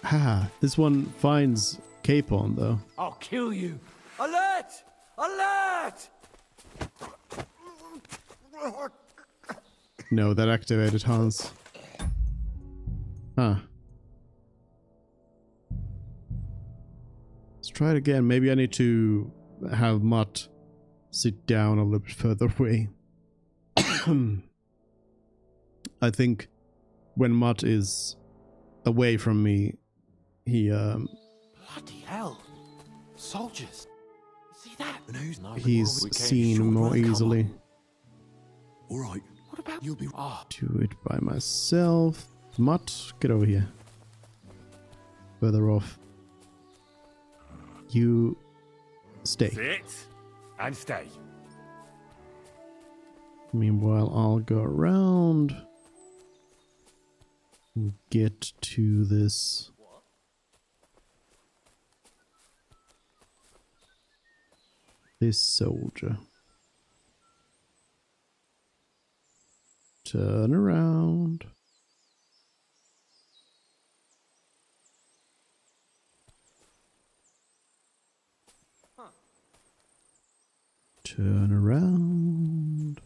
Ah, this one finds Capon though. I'll kill you. Alert! Alert! No, that activated Hans. Huh. Let's try it again. Maybe I need to have Mutt sit down a little bit further away. I think when Mutt is away from me, he Bloody hell. Soldiers. See that? And who's... he's seen more easily. Alright. What about... You'll be... Do it by myself. Mutt, get over here. Further off. You stay. Sit and stay. Meanwhile, I'll go around and get to this. This soldier. Turn around. Turn around.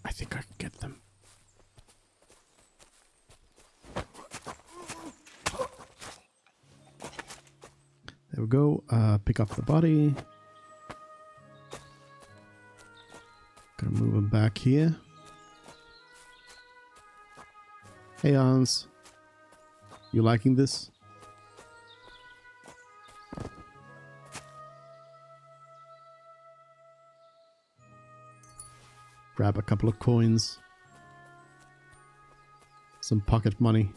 I think I can get them. There we go. Pick up the body. Gonna move him back here. Hey Hans. You liking this? Grab a couple of coins. Some pocket money.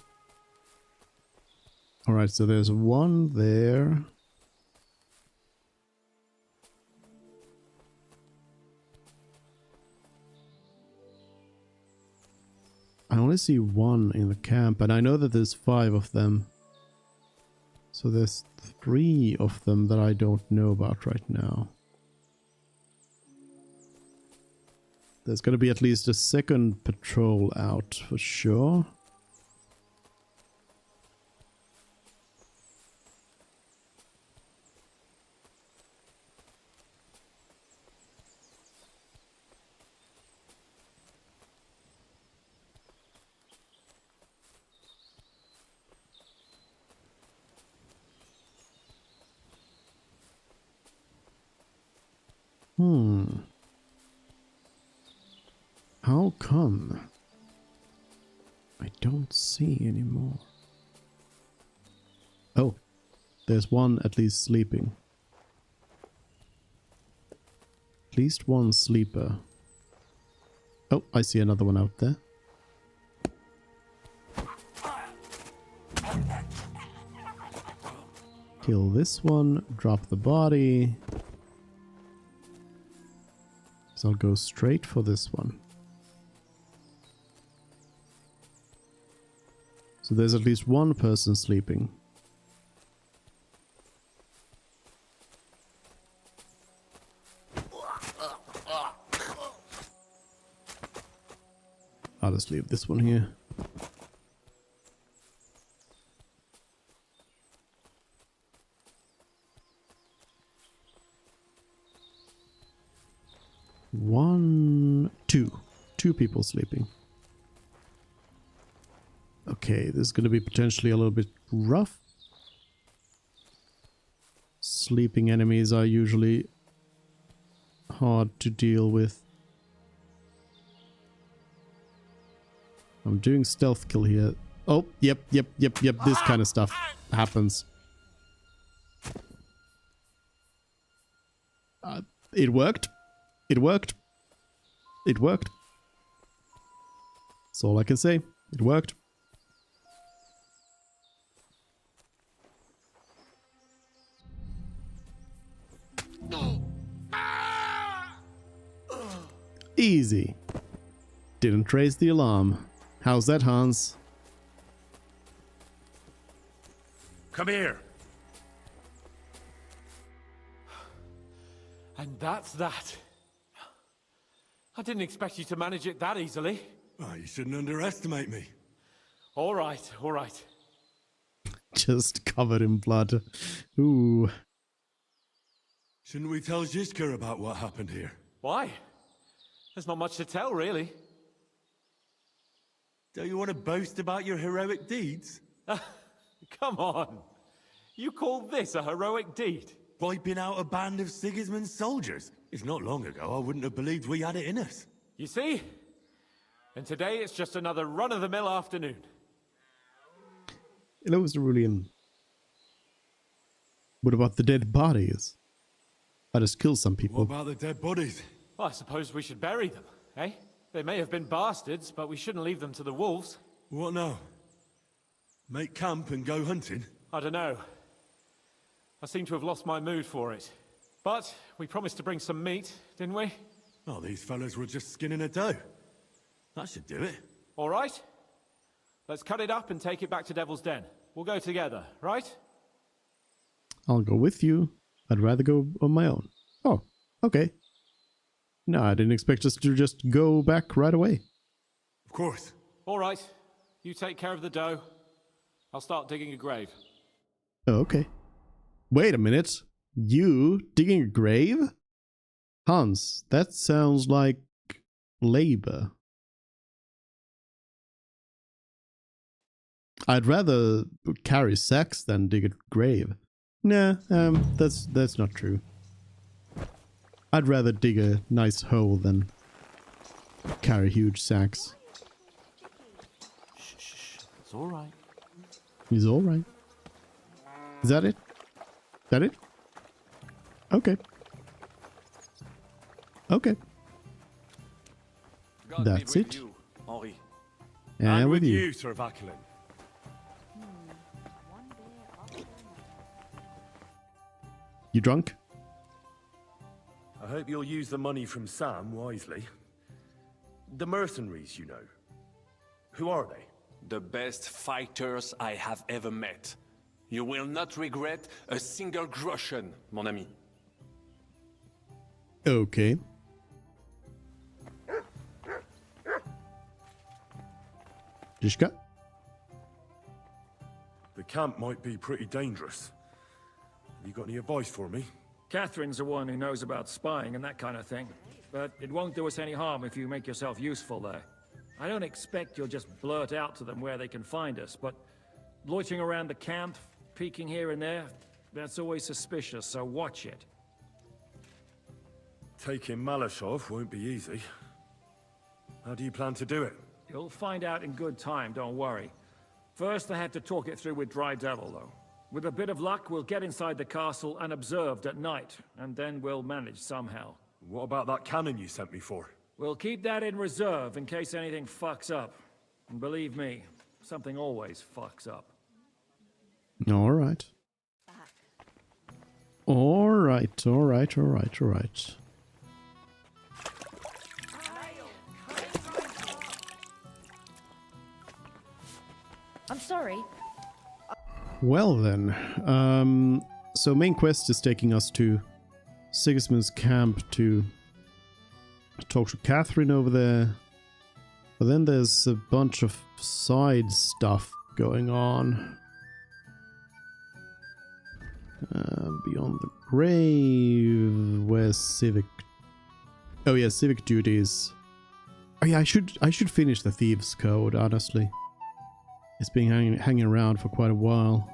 Alright, so there's one there. I only see one in the camp, and I know that there's 5 of them. So there's 3 of them that I don't know about right now. There's gonna be at least a second patrol out for sure. How come I don't see anymore? Oh, there's one at least sleeping. At least one sleeper. Oh, I see another one out there. Kill this one, drop the body. So I'll go straight for this one. So there's at least one person sleeping. I'll just leave this one here. Two people sleeping. Okay, this is going to be potentially a little bit rough. Sleeping enemies are usually hard to deal with. I'm doing stealth kill here. Oh, yep. This kind of stuff happens. It worked. It worked. It worked. That's all I can say. It worked. Easy. Didn't raise the alarm. How's that, Hans? Come here. And that's that. I didn't expect you to manage it that easily. Oh, you shouldn't underestimate me. All right, all right. Just covered in blood. Ooh. Shouldn't we tell Zizka about what happened here? Why? There's not much to tell, really. Don't you want to boast about your heroic deeds? Come on. You call this a heroic deed? Wiping out a band of Sigismund's soldiers. It's not long ago I wouldn't have believed we had it in us. You see? And today it's just another run-of-the-mill afternoon. Hello, Mr. Rulian. What about the dead bodies? I just killed some people. What about the dead bodies? Well, I suppose we should bury them, eh? They may have been bastards, but we shouldn't leave them to the wolves. What now? Make camp and go hunting? I don't know. I seem to have lost my mood for it. But we promised to bring some meat, didn't we? Oh, these fellas were just skinning a doe. That should do it. All right. Let's cut it up and take it back to Devil's Den. We'll go together, right? I'll go with you. I'd rather go on my own. Oh, okay. No, I didn't expect us to just go back right away. Of course. All right. You take care of the doe. I'll start digging a grave. Oh, okay. Wait a minute. You digging a grave? Hans, that sounds like labor. I'd rather carry sacks than dig a grave. Nah, that's not true. I'd rather dig a nice hole than carry huge sacks. Shh. It's all right. He's all right. Is that it? Is that it? Okay. Okay. God That's be with it. You, Henri. And with you. you, Sir Vaculin. You drunk? I hope you'll use the money from Sam wisely. The mercenaries, you know. Who are they? The best fighters I have ever met. You will not regret a single groschen, mon ami. Okay. Jishka? The camp might be pretty dangerous. Have you got any advice for me? Catherine's the one who knows about spying and that kind of thing. But it won't do us any harm if you make yourself useful there. I don't expect you'll just blurt out to them where they can find us, but loitering around the camp, peeking here and there, that's always suspicious, so watch it. Taking Malashov won't be easy. How do you plan to do it? You'll find out in good time, don't worry. First, I have to talk it through with Dry Devil, though. With a bit of luck, we'll get inside the castle unobserved at night, and then we'll manage somehow. What about that cannon you sent me for? We'll keep that in reserve in case anything fucks up. And believe me, something always fucks up. All right. All right. I'm sorry. Well then, so main quest is taking us to Sigismund's camp to talk to Catherine over there. But then there's a bunch of side stuff going on. Beyond the grave, where's civic? Oh yeah, civic duties. Oh yeah, I should finish the Thieves' Code, honestly. It's been hanging around for quite a while.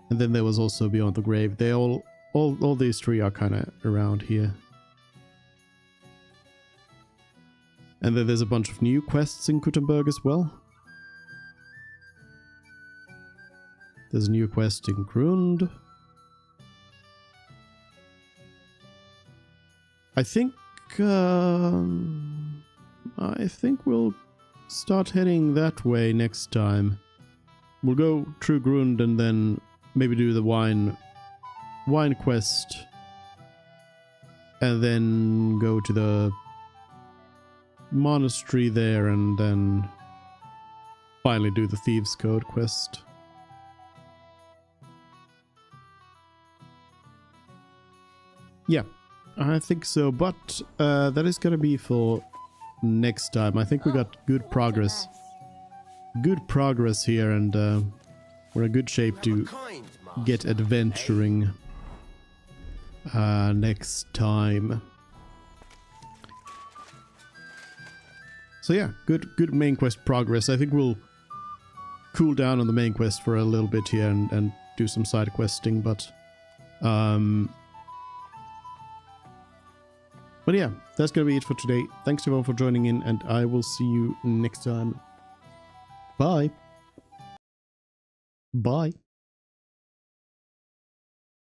And then there was also Beyond the Grave. They all these three are kind of around here. And then there's a bunch of new quests in Kuttenberg as well. There's a new quest in Grund. I think we'll start heading that way next time. We'll go through Grund and then maybe do the wine quest. And then go to the monastery there and then finally do the Thieves' Code quest. Yeah, I think so, but that is gonna be for next time. I think we got good progress. Good progress here, and we're in good shape to get adventuring next time. So yeah, good main quest progress. I think we'll cool down on the main quest for a little bit here and do some side questing, but yeah, that's gonna be it for today. Thanks everyone for joining in, and I will see you next time. Bye. Bye.